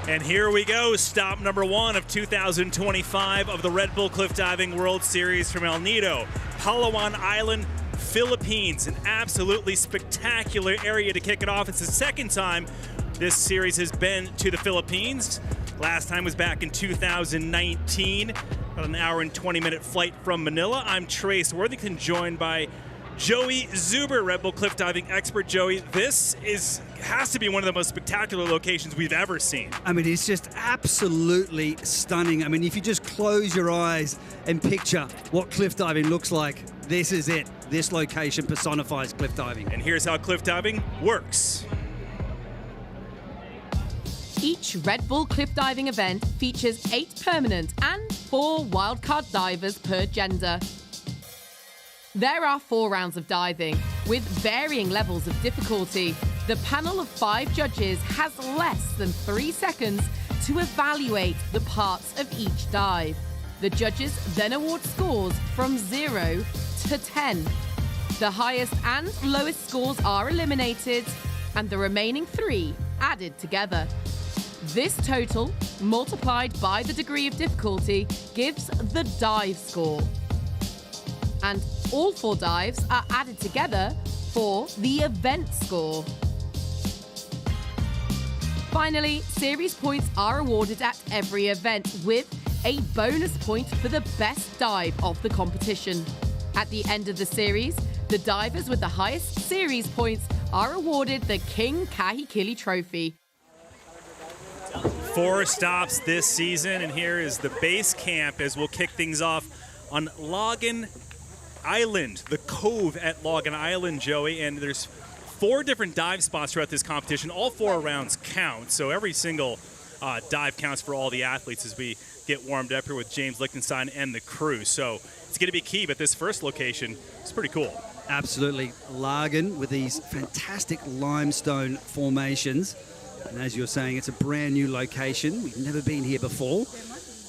And here we go, stop number 1 of 2025 of the Red Bull Cliff Diving World Series from El Nido, Palawan Island, Philippines. An absolutely spectacular area to kick it off. It's the second time this series has been to the Philippines. Last time was back in 2019, about an hour and 20-minute flight from Manila. I'm Trace Worthington, joined by Joey Zuber, Red Bull cliff diving expert. Joey, this has to be one of the most spectacular locations we've ever seen. I mean, it's just absolutely stunning. I mean, if you just close your eyes and picture what cliff diving looks like, this is it. This location personifies cliff diving. And here's how cliff diving works. Each Red Bull cliff diving event features 8 permanent and 4 wildcard divers per gender. There are 4 rounds of diving, with varying levels of difficulty. The panel of 5 judges has less than 3 seconds to evaluate the parts of each dive. The judges then award scores from 0 to 10. The highest and lowest scores are eliminated, and the remaining 3 added together. This total, multiplied by the degree of difficulty, gives the dive score. And all 4 dives are added together for the event score. Finally, series points are awarded at every event, with a bonus point for the best dive of the competition. At the end of the series, the divers with the highest series points are awarded the King Kahikili Trophy. 4 stops this season, and here is the base camp as we'll kick things off on Logan Island, the cove at Logan Island, Joey, and there's 4 different dive spots throughout this competition. All 4 rounds count, so every single dive counts for all the athletes as we get warmed up here with James Lichtenstein and the crew. So it's going to be key, but this first location is pretty cool. Absolutely. Logan with these fantastic limestone formations. And as you're saying, it's a brand new location. We've never been here before.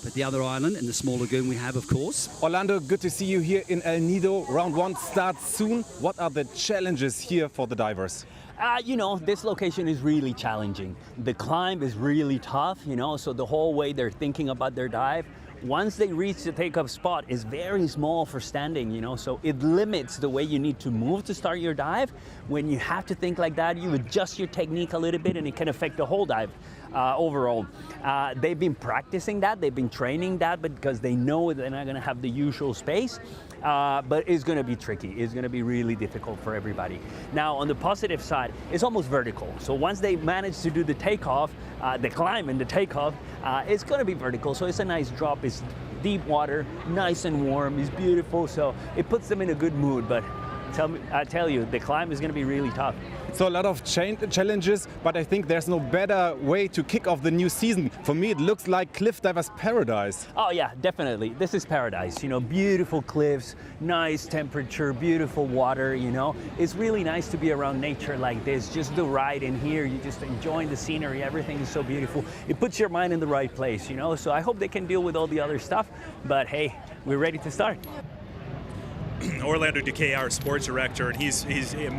But the other island and the small lagoon we have, of course. Orlando, good to see you here in El Nido. Round 1 starts soon. What are the challenges here for the divers? This location is really challenging. The climb is really tough, so the whole way they're thinking about their dive, once they reach the takeoff spot, is very small for standing, so it limits the way you need to move to start your dive. When you have to think like that, you adjust your technique a little bit and it can affect the whole dive overall. They've been practicing that, they've been training that, but because they know they're not gonna have the usual space. But it's going to be tricky. It's going to be really difficult for everybody. Now, on the positive side, it's almost vertical. So once they manage to do the takeoff, the climb and the takeoff, it's going to be vertical. So it's a nice drop. It's deep water, nice and warm. It's beautiful. So it puts them in a good mood. But I tell you, the climb is going to be really tough. So a lot of challenges, but I think there's no better way to kick off the new season. For me, it looks like cliff divers paradise. Oh yeah, definitely. This is paradise. Beautiful cliffs, nice temperature, beautiful water. It's really nice to be around nature like this. Just the ride in here, you just enjoying the scenery. Everything is so beautiful. It puts your mind in the right place. So I hope they can deal with all the other stuff. But hey, we're ready to start. Orlando Duque, our sports director, and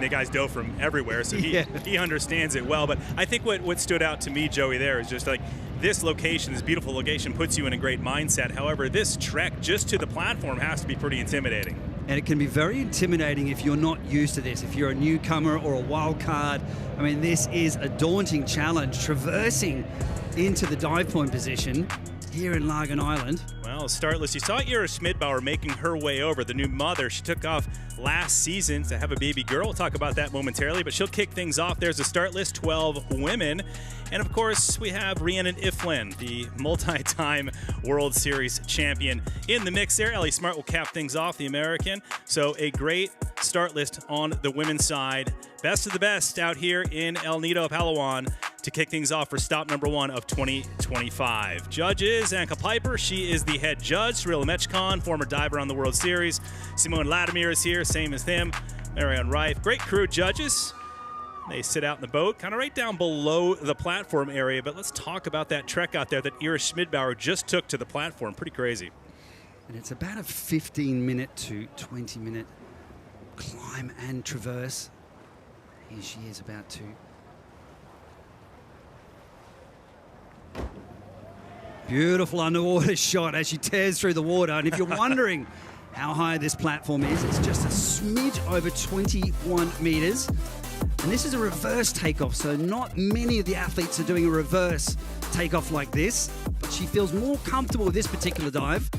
the guy's dough from everywhere, so he understands it well. But I think what stood out to me, Joey, there is just like this location, this beautiful location, puts you in a great mindset. However, this trek just to the platform has to be pretty intimidating. And it can be very intimidating if you're not used to this. If you're a newcomer or a wild card, I mean, this is a daunting challenge, traversing into the dive point position here in Logan Island. Well, startless. You saw Ira Schmidbauer making her way over, the new mother. She took off last season to have a baby girl. We'll talk about that momentarily, but she'll kick things off. There's a start list, 12 women. And of course, we have Rhiannon Iflin, the multi-time World Series champion, in the mix there. Ellie Smart will cap things off, the American. So a great start list on the women's side. Best of the best out here in El Nido, Palawan, to kick things off for stop number 1 of 2025. Judges, Anka Piper, she is the head judge. Cyril Mechkon, former diver on the World Series. Simone Latimer is here, same as him. Marianne Reif, great crew judges. They sit out in the boat, kind of right down below the platform area. But let's talk about that trek out there that Ira Schmidbauer just took to the platform. Pretty crazy. And it's about a 15-minute to 20-minute climb and traverse. Here she is about to Beautiful underwater shot as she tears through the water. And if you're wondering how high this platform is, it's just a smidge over 21 meters. And this is a reverse takeoff, so not many of the athletes are doing a reverse takeoff like this. But she feels more comfortable with this particular dive.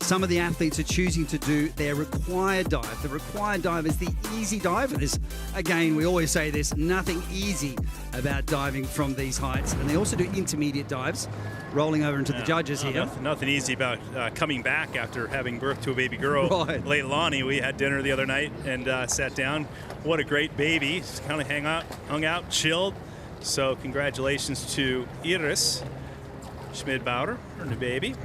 Some of the athletes are choosing to do their required dive. The required dive is the easy dive. And there's, again, we always say this, nothing easy about diving from these heights. And they also do intermediate dives, rolling over into the judges here. Nothing easy about coming back after having birth to a baby girl. Right. Leilani, we had dinner the other night and sat down. What a great baby. Just kind of hung out, chilled. So congratulations to Iris Schmidbauer, her new baby.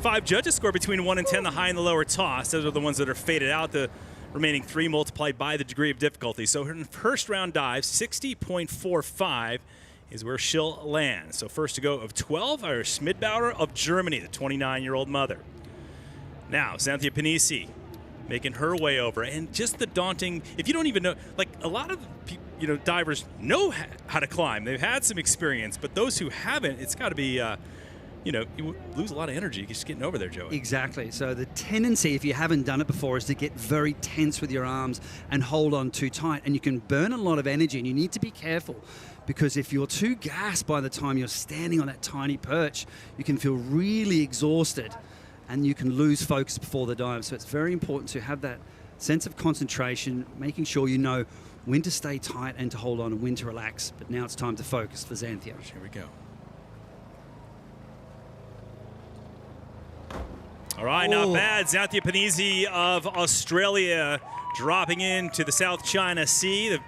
5 judges score between 1 and 10, the high and the lower toss. Those are the ones that are faded out. The remaining 3 multiplied by the degree of difficulty. So her first round dive, 60.45 is where she'll land. So first to go of 12 are Schmidbauer of Germany, the 29-year-old mother. Now, Xanthia Panisi making her way over. And just the daunting, if you don't even know, like a lot of divers know how to climb. They've had some experience, but those who haven't, it's got to be... you lose a lot of energy just getting over there, Joey. Exactly. So the tendency, if you haven't done it before, is to get very tense with your arms and hold on too tight. And you can burn a lot of energy, and you need to be careful because if you're too gassed by the time you're standing on that tiny perch, you can feel really exhausted and you can lose focus before the dive. So it's very important to have that sense of concentration, making sure you know when to stay tight and to hold on and when to relax. But now it's time to focus for Xanthia. Here we go. All right, not bad. Xanthia Panisi of Australia dropping into the South China Sea, the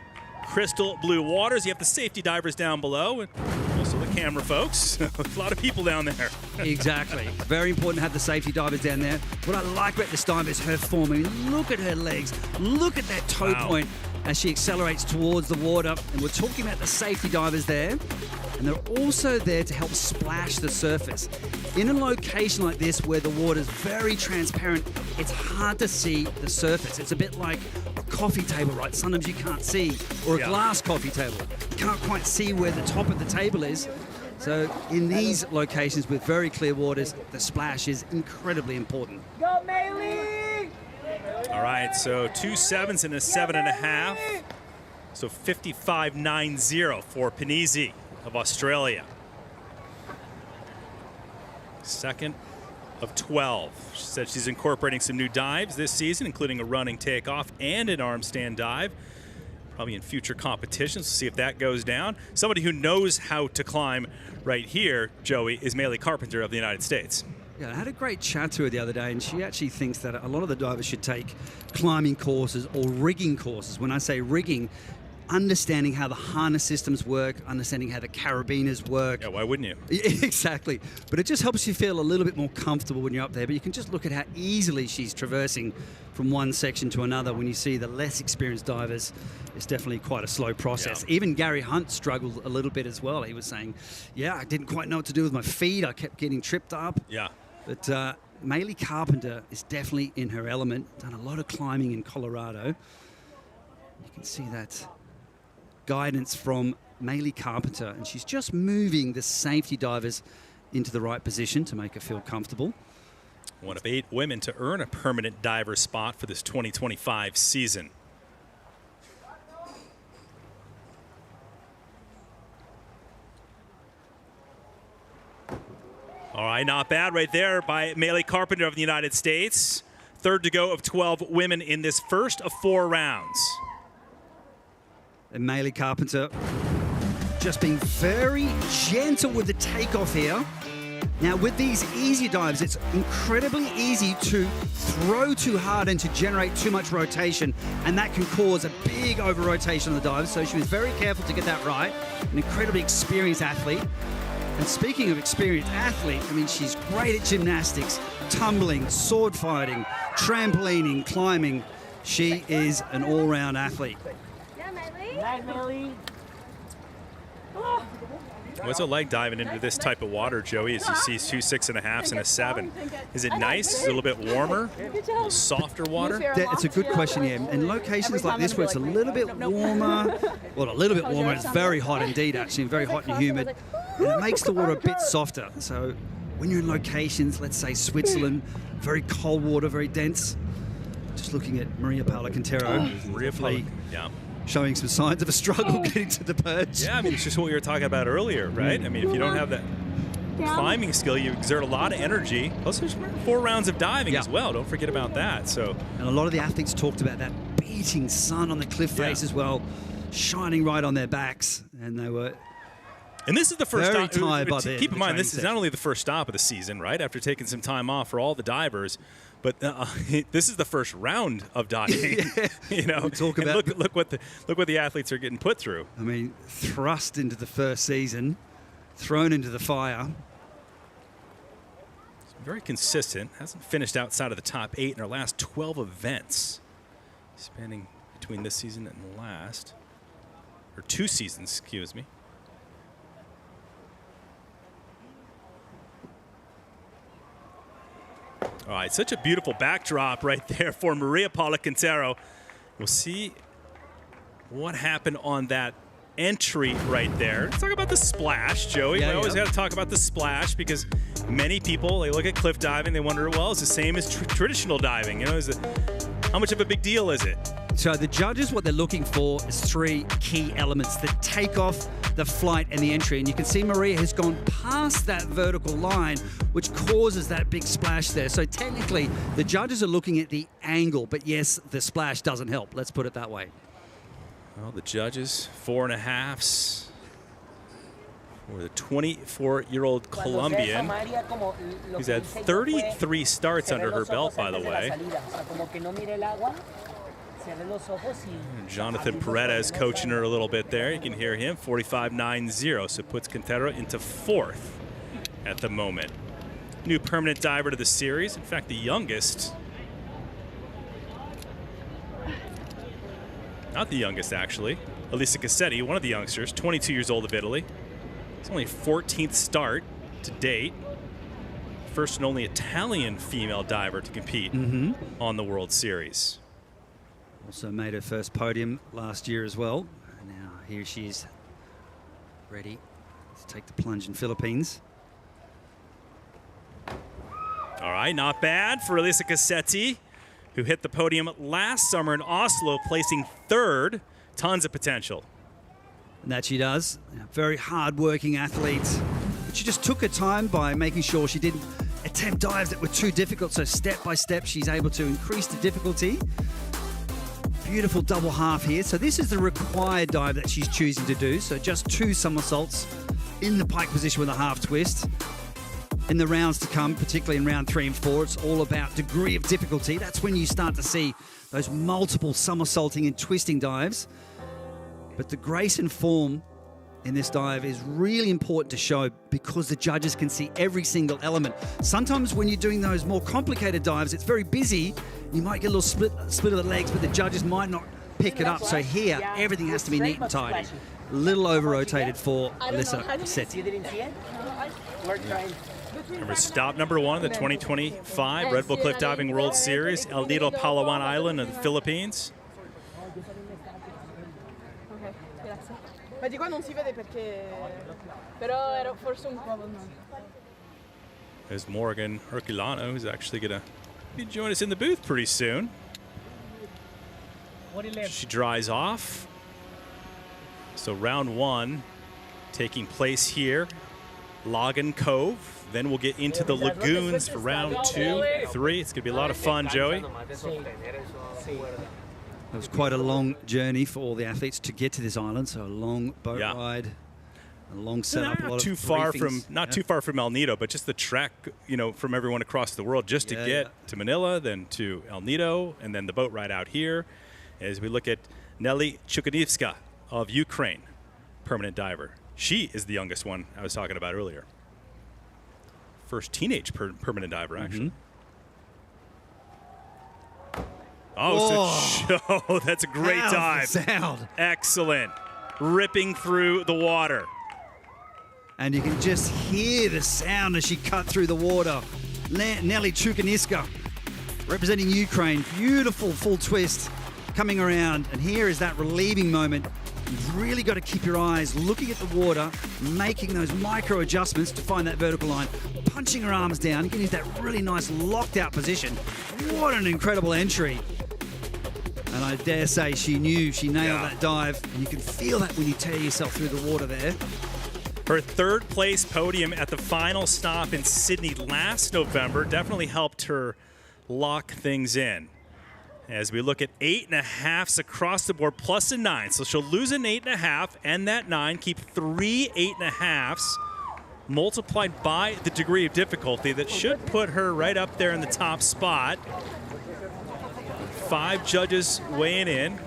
crystal blue waters. You have the safety divers down below, and also the camera folks. A lot of people down there. Exactly. Very important to have the safety divers down there. What I like about this dive is her form. I mean, look at her legs. Look at that toe point as she accelerates towards the water. And we're talking about the safety divers there. And they're also there to help splash the surface. In a location like this where the water's very transparent, it's hard to see the surface. It's a bit like a coffee table, right? Sometimes you can't see, or a glass coffee table. You can't quite see where the top of the table is. So in these locations with very clear waters, the splash is incredibly important. Go, Maylee! All right, so 2 7s and a 7.5. So 55.90 for Panisi of Australia. Second of 12. She said she's incorporating some new dives this season, including a running takeoff and an arm stand dive. Probably in future competitions. We'll see if that goes down. Somebody who knows how to climb right here, Joey, is Maylee Carpenter of the United States. Yeah, I had a great chat to her the other day, and she actually thinks that a lot of the divers should take climbing courses or rigging courses. When I say rigging, understanding how the harness systems work, understanding how the carabiners work. Yeah, why wouldn't you? Exactly. But it just helps you feel a little bit more comfortable when you're up there. But you can just look at how easily she's traversing from one section to another. When you see the less experienced divers, it's definitely quite a slow process. Yeah. Even Gary Hunt struggled a little bit as well. He was saying, yeah, I didn't quite know what to do with my feet. I kept getting tripped up. Yeah. But Maylee Carpenter is definitely in her element. Done a lot of climbing in Colorado. You can see that guidance from Maylee Carpenter, and she's just moving the safety divers into the right position to make her feel comfortable. One of 8 women to earn a permanent diver spot for this 2025 season. All right, not bad right there by Maylee Carpenter of the United States. Third to go of 12 women in this first of 4 rounds. And Maylee Carpenter just being very gentle with the takeoff here. Now with these easy dives, it's incredibly easy to throw too hard and to generate too much rotation, and that can cause a big over-rotation on the dive. So she was very careful to get that right. An incredibly experienced athlete. And speaking of experienced athlete, I mean, she's great at gymnastics, tumbling, sword fighting, trampolining, climbing. She is an all-round athlete. Night, Maylee. What's it like diving into this type of water, Joey, as you see 2 6.5s and a 7? Is it nice? Is it a little bit warmer? A little softer water? It's a good question, yeah. In locations like this where it's a little bit warmer, well, a little bit warmer, it's very hot indeed, actually, very hot and humid. And it makes the water a bit softer. So when you're in locations, let's say Switzerland, very cold water, very dense. Just looking at Maria Paula Quintero, Maria Paula, yeah. Showing some signs of a struggle getting to the perch. Yeah, I mean, it's just what we were talking about earlier, right? I mean, if you don't have that climbing skill, you exert a lot of energy. Plus, there's 4 rounds of diving as well. Don't forget about that. So, and a lot of the athletes talked about that beating sun on the cliff face as well, shining right on their backs, and they were. And this is the first very stop. tired by Keep in mind, this session. is not only the first stop of the season, right? After taking some time off for all the divers, but this is the first round of diving. You know, we talk about look what the athletes are getting put through. I mean, thrust into the first season, thrown into the fire. Very consistent. Hasn't finished outside of the top 8 in her last 12 events, spanning between this season and the last, or 2 seasons, excuse me. All right, such a beautiful backdrop right there for Maria Paula Quintero. We'll see what happened on that entry right there. Let's talk about the splash, Joey. We always got to talk about the splash because many people, they look at cliff diving, they wonder, well, it's the same as traditional diving. You know, how much of a big deal is it? So the judges, what they're looking for is 3 key elements: the takeoff, the flight, and the entry. And you can see Maria has gone past that vertical line, which causes that big splash there. So technically, the judges are looking at the angle, but yes, the splash doesn't help. Let's put it that way. Well, the judges, 4.5s for the 24-year-old Colombian, who's had 33 starts under her belt, by the way. Jonathan Paredes coaching her a little bit there. You can hear him, 45.90, so puts Quintero into 4th at the moment. New permanent diver to the series, in fact, the youngest. Not the youngest, actually. Elisa Cassetti, one of the youngsters, 22 years old of Italy. It's only 14th start to date. First and only Italian female diver to compete on the World Series. Also made her first podium last year as well. And now here she is, ready to take the plunge in Philippines. All right, not bad for Elisa Cassetti, who hit the podium last summer in Oslo, placing 3rd. Tons of potential. And that she does. Very hard-working athlete. But she just took her time by making sure she didn't attempt dives that were too difficult. So step by step, she's able to increase the difficulty. Beautiful double half here. So this is the required dive that she's choosing to do. So just 2 somersaults in the pike position with a half twist. In the rounds to come, particularly in round 3 and 4, it's all about degree of difficulty. That's when you start to see those multiple somersaulting and twisting dives. But the grace and form in this dive is really important to show because the judges can see every single element. Sometimes when you're doing those more complicated dives, it's very busy. You might get a little split of the legs, but the judges might not pick it up. So here, everything has to be neat and tidy. A little over-rotated for Elisa Cassetti. Remember, stop number 1 of the 2025 Red Bull Cliff Diving World Series, El Nido, Palawan Island in the Philippines. Ma di qua non si vede perché però era forse un po'. There's Morgan Herculano, who's actually going to join us in the booth pretty soon. She dries off. So round 1 taking place here, Logan Cove. Then we'll get into the lagoons for round 2, 3. It's going to be a lot of fun, Joey. It was quite a long journey for all the athletes to get to this island. So a long boat ride, a long setup. Not too far from El Nido, but just the trek, you know, from everyone across the world just to get to Manila, then to El Nido, and then the boat ride out here. As we look at Nelly Chukanivska of Ukraine, permanent diver. She is the youngest one I was talking about earlier. First teenage permanent diver, actually. Oh, that's a great dive. Sound. Excellent. Ripping through the water. And you can just hear the sound as she cut through the water. Nelly Chukanivska, representing Ukraine. Beautiful full twist coming around. And here is that relieving moment You've really got to keep your eyes looking at the water, making those micro adjustments to find that vertical line, punching her arms down, getting into that really nice locked out position. What an incredible entry. And I dare say she knew she nailed that dive. And you can feel that when you tear yourself through the water there. Her third place podium at the final stop in Sydney last November definitely helped her lock things in. As we look at 8.5s across the board, plus a 9. So she'll lose an 8.5 and that 9, keep 3 8.5s multiplied by the degree of difficulty. That should put her right up there in the top spot. 5 judges weighing in.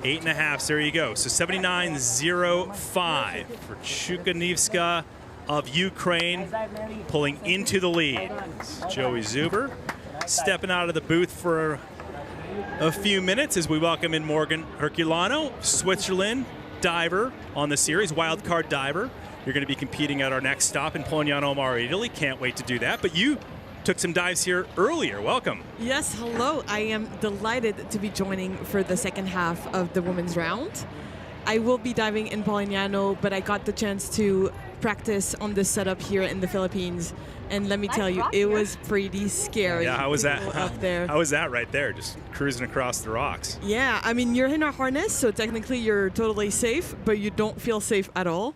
8.5s, there you go. So 79.05 for Chukanivska of Ukraine, pulling into the lead. Joey Zuber stepping out of the booth for a few minutes as we welcome in Morgan Herculano, Switzerland diver on the series, wildcard diver. You're going to be competing at our next stop in Polignano Mare, Italy. Can't wait to do that. But you took some dives here earlier. Welcome. Yes, hello. I am delighted to be joining for the second half of the women's round. I will be diving in Polignano, but I got the chance to practice on this setup here in the Philippines. And let me tell you, it was pretty scary. Yeah, how was that up there? How was that right there, just cruising across the rocks? Yeah, I mean, you're in a harness, so technically you're totally safe, but you don't feel safe at all.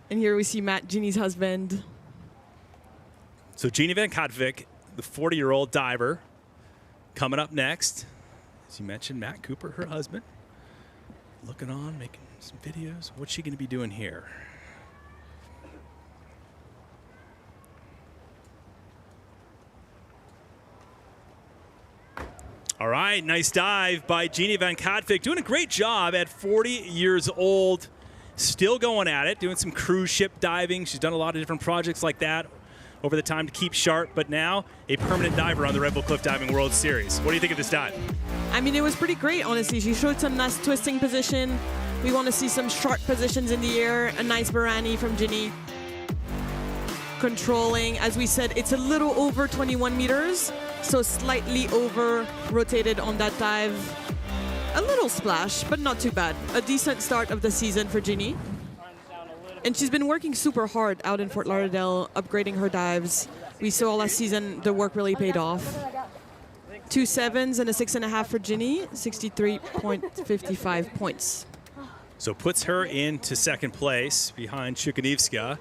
And here we see Matt, Jeannie's husband. So Jeannie Van Kotvik, the 40-year-old diver, coming up next. As you mentioned, Matt Cooper, her husband, looking on, making some videos. What's she going to be doing here? All right, nice dive by Jeannie Van Kotvik. Doing a great job at 40 years old. Still going at it, doing some cruise ship diving. She's done a lot of different projects like that over the time to keep sharp, but now a permanent diver on the Red Bull Cliff Diving World Series. What do you think of this dive? I mean, it was pretty great, honestly. She showed some nice twisting position. We want to see some sharp positions in the air. A nice Barani from Ginny. Controlling, as we said, it's a little over 21 meters, so slightly over rotated on that dive. A little splash, but not too bad. A decent start of the season for Ginny. And she's been working super hard out in Fort Lauderdale, upgrading her dives. We saw last season the work really paid off. 2 7s and a 6.5 for Ginny, 63.55 points. So puts her into second place behind Chukanivska.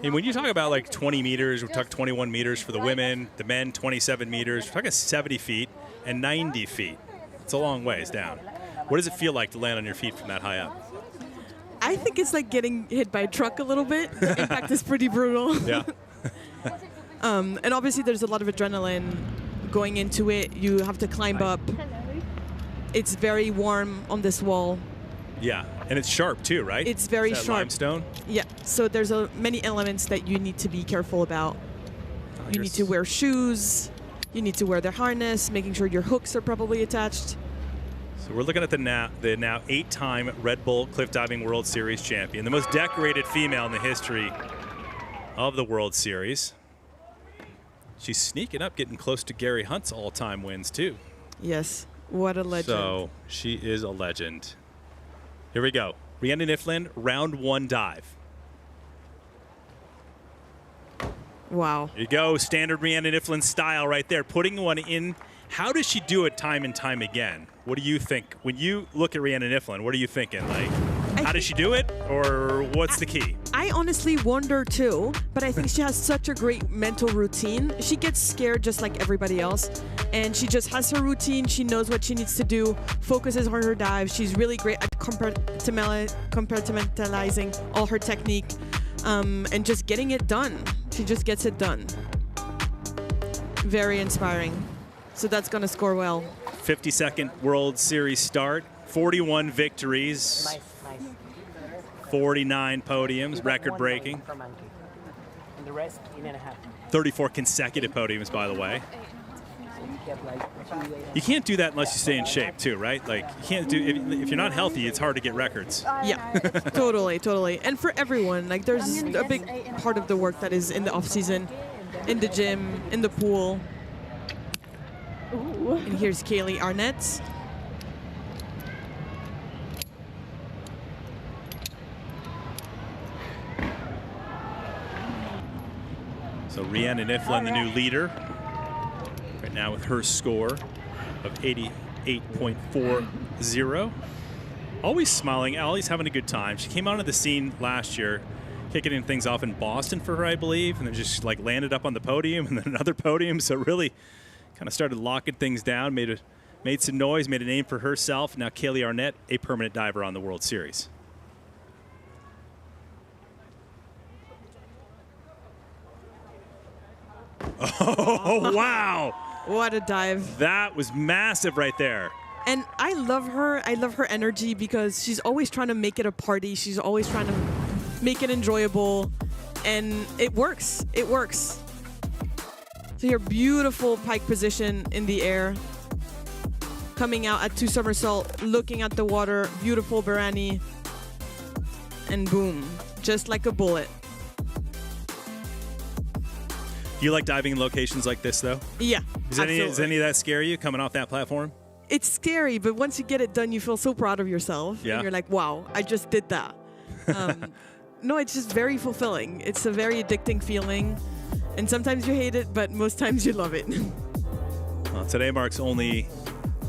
And when you talk about like 20 meters, we talk 21 meters for the women, the men 27 meters, we're talking 70 feet and 90 feet. It's a long ways down. What does it feel like to land on your feet from that high up? I think it's like getting hit by a truck a little bit. The impact is pretty brutal. Yeah. And obviously there's a lot of adrenaline going into it. You have to climb up. It's very warm on this wall. Yeah, and it's sharp too, right? It's very Is that sharp. limestone? Yeah, so there's many elements that you need to be careful about. You need to wear shoes. You need to wear their harness, making sure your hooks are properly attached. So we're looking at the now 8-time Red Bull Cliff Diving World Series champion, the most decorated female in the history of the World Series. She's sneaking up, getting close to Gary Hunt's all-time wins too. Yes, what a legend. So she is a legend. Here we go. Rhiannon Ifland, round 1 dive. Wow. Here you go, standard Rhiannon Ifland style right there, putting one in. How does she do it time and time again? What do you think? When you look at Rhiannon Ifland, what are you thinking? Like, how does she do it, or what's the key? I honestly wonder too, but I think she has such a great mental routine. She gets scared just like everybody else, and she just has her routine. She knows what she needs to do, focuses on her dive. She's really great at compartmentalizing all her technique and just getting it done. She just gets it done. Very inspiring. So that's going to score well. 52nd World Series start, 41 victories, 49 podiums, record-breaking. 34 consecutive podiums, by the way. You can't do that unless you stay in shape, too, right? Like, you can't do if you're not healthy, it's hard to get records. Yeah, totally. And for everyone, like, there's a big part of the work that is in the off-season, in the gym, in the pool. And here's Kaylee Arnett. So Rhiannon Iflin, the new leader, right now with her score of 88.40. Always smiling, always having a good time. She came onto the scene last year, kicking things off in Boston for her, I believe, and then just like landed up on the podium and then another podium. So really kind of started locking things down, made some noise, made a name for herself. Now Kaylee Arnett, a permanent diver on the World Series. Oh, wow. What a dive. That was massive right there. And I love her. I love her energy because she's always trying to make it a party. She's always trying to make it enjoyable. And it works. It works. So your beautiful pike position in the air. Coming out at 2 somersault, looking at the water. Beautiful Barani. And boom. Just like a bullet. Do you like diving in locations like this, though? Yeah, Does any of that scare you coming off that platform? It's scary, but once you get it done, you feel so proud of yourself. Yeah. And you're like, wow, I just did that. No, it's just very fulfilling. It's a very addicting feeling. And sometimes you hate it, but most times you love it. Well, today marks only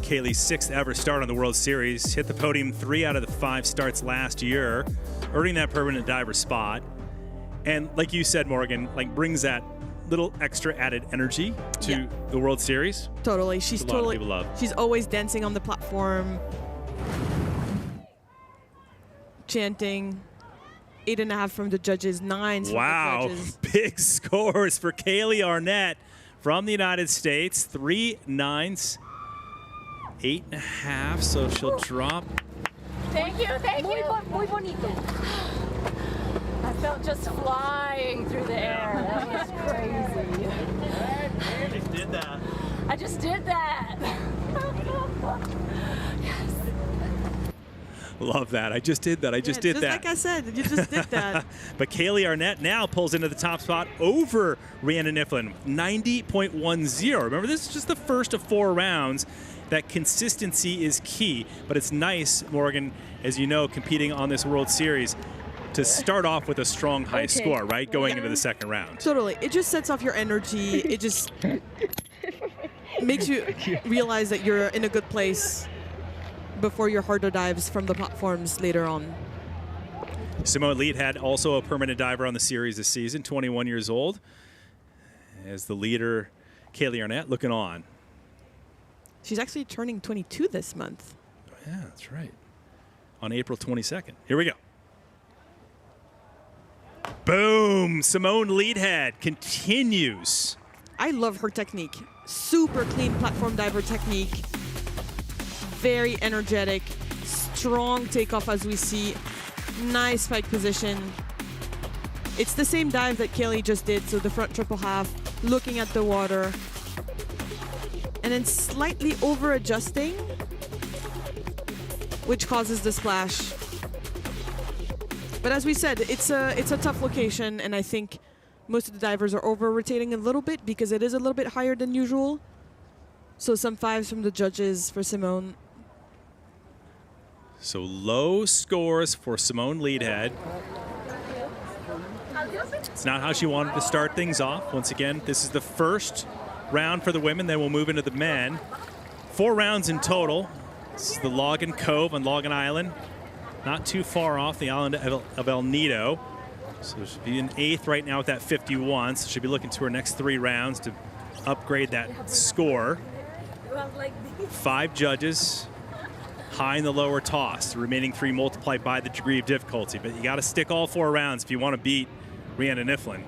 Kaylee's 6th ever start on the World Series. Hit the podium 3 out of the 5 starts last year, earning that permanent diver spot. And like you said, Morgan, like brings that little extra added energy to the World Series. Totally. She's a lot of people love. She's always dancing on the platform, chanting. 8.5 from the judges, 9 from wow. the judges. Big scores for Kaylee Arnett from the United States. 3 9s, 8.5. So she'll drop. Thank you, thank you. Muy bonito. I felt just flying through the air. That was crazy. I just did that. I just did that. Yes. Love that. I just did that. I just did just that. Like I said, you just did that. But Kaylee Arnett now pulls into the top spot over Rhiannon Iflin, 90.10. Remember, this is just the first of 4 rounds. That consistency is key, but it's nice, Morgan, as you know, competing on this World Series, to start off with a strong high score, right, going into the second round. Totally. It just sets off your energy. It just makes you realize that you're in a good place before your harder dives from the platforms later on. Simone Leadhead, also a permanent diver on the series this season, 21 years old. As the leader, Kaylee Arnett, looking on. She's actually turning 22 this month. Yeah, that's right. On April 22nd. Here we go. Boom! Simone Leadhead continues. I love her technique. Super clean platform diver technique. Very energetic. Strong takeoff as we see. Nice spike position. It's the same dive that Kaylee just did, so the front triple half, looking at the water. And then slightly over adjusting, which causes the splash. But as we said, it's a tough location, and I think most of the divers are over rotating a little bit because it is a little bit higher than usual. So some 5s from the judges for Simone. So low scores for Simone Leadhead. It's not how she wanted to start things off. Once again, this is the first round for the women, then we'll move into the men. 4 rounds in total. This is the Logan Cove on Logan Island. Not too far off the island of El Nido. So she'll be in 8th right now with that 51. So she'll be looking to her next 3 rounds to upgrade that score. 5 judges, high in the lower toss. The remaining 3 multiplied by the degree of difficulty. But you got to stick all 4 rounds if you want to beat Rhiannon Iflin.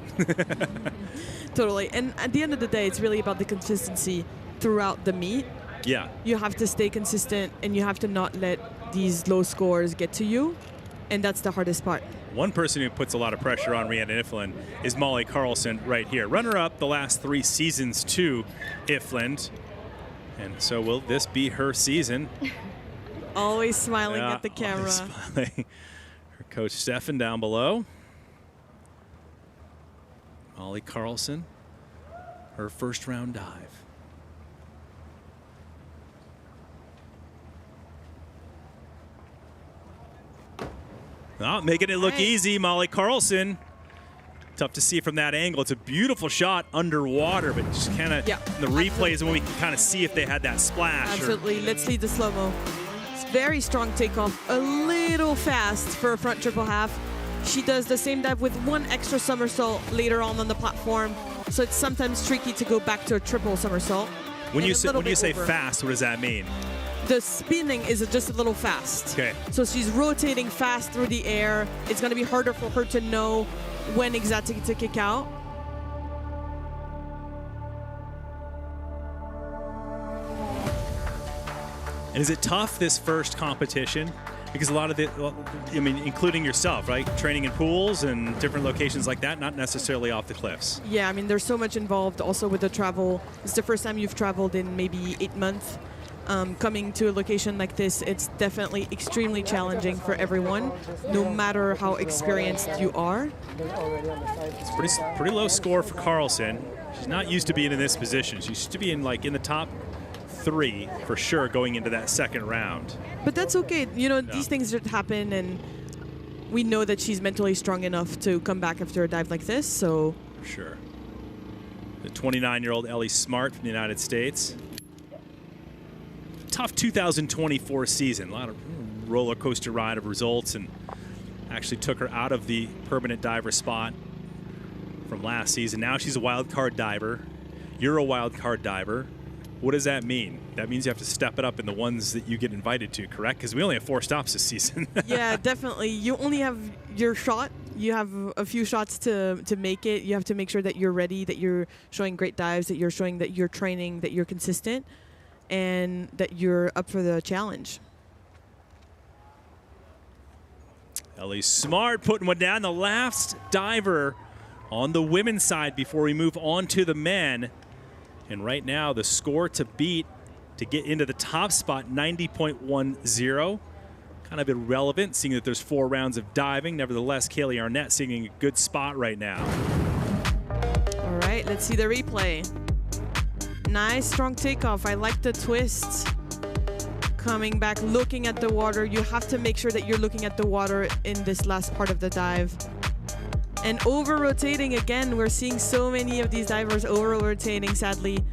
Totally. And at the end of the day, it's really about the consistency throughout the meet. Yeah. You have to stay consistent, and you have to not let these low scores get to you. And that's the hardest part. One person who puts a lot of pressure on Rhiannon Iflin is Molly Carlson right here. Runner-up the last 3 seasons to Iflin. And so will this be her season? Always smiling at the camera. Smiling. Her coach Stefan down below. Molly Carlson, her first round dive. Making it look easy, Molly Carlson. Tough to see from that angle. It's a beautiful shot underwater, but just kind of the replays when we can kind of see if they had that splash. Absolutely. Let's see the slow-mo. It's very strong takeoff, a little fast for a front triple half. She does the same dive with one extra somersault later on the platform, so it's sometimes tricky to go back to a triple somersault. When you say fast, what does that mean? The spinning is just a little fast. Okay. So she's rotating fast through the air. It's going to be harder for her to know when exactly to kick out. And is it tough, this first competition? Because a lot of including yourself, right? Training in pools and different locations like that, not necessarily off the cliffs. Yeah, I mean, there's so much involved also with the travel. It's the first time you've traveled in maybe 8 months. Coming to a location like this, it's definitely extremely challenging for everyone, no matter how experienced you are. It's pretty low score for Carlson. She's not used to being in this position. She's used to be in the top 3 for sure going into that second round. But that's okay. You know, these things just happen, and we know that she's mentally strong enough to come back after a dive like this, so. For sure. The 29-year-old Ellie Smart from the United States. Tough 2024 season. A lot of roller coaster ride of results, and actually took her out of the permanent diver spot from last season. Now she's a wild card diver. You're a wild card diver. What does that mean? That means you have to step it up in the ones that you get invited to, correct? Because we only have 4 stops this season. Yeah, definitely. You only have your shot. You have a few shots to make it. You have to make sure that you're ready, that you're showing great dives, that you're showing that you're training, that you're consistent, and that you're up for the challenge. Ellie Smart putting one down. The last diver on the women's side before we move on to the men. And right now, the score to beat to get into the top spot, 90.10. Kind of irrelevant, seeing that there's 4 rounds of diving. Nevertheless, Kaylee Arnett sitting in a good spot right now. All right, let's see the replay. Nice, strong takeoff. I like the twist. Coming back, looking at the water. You have to make sure that you're looking at the water in this last part of the dive. And over-rotating again. We're seeing so many of these divers over-rotating, sadly.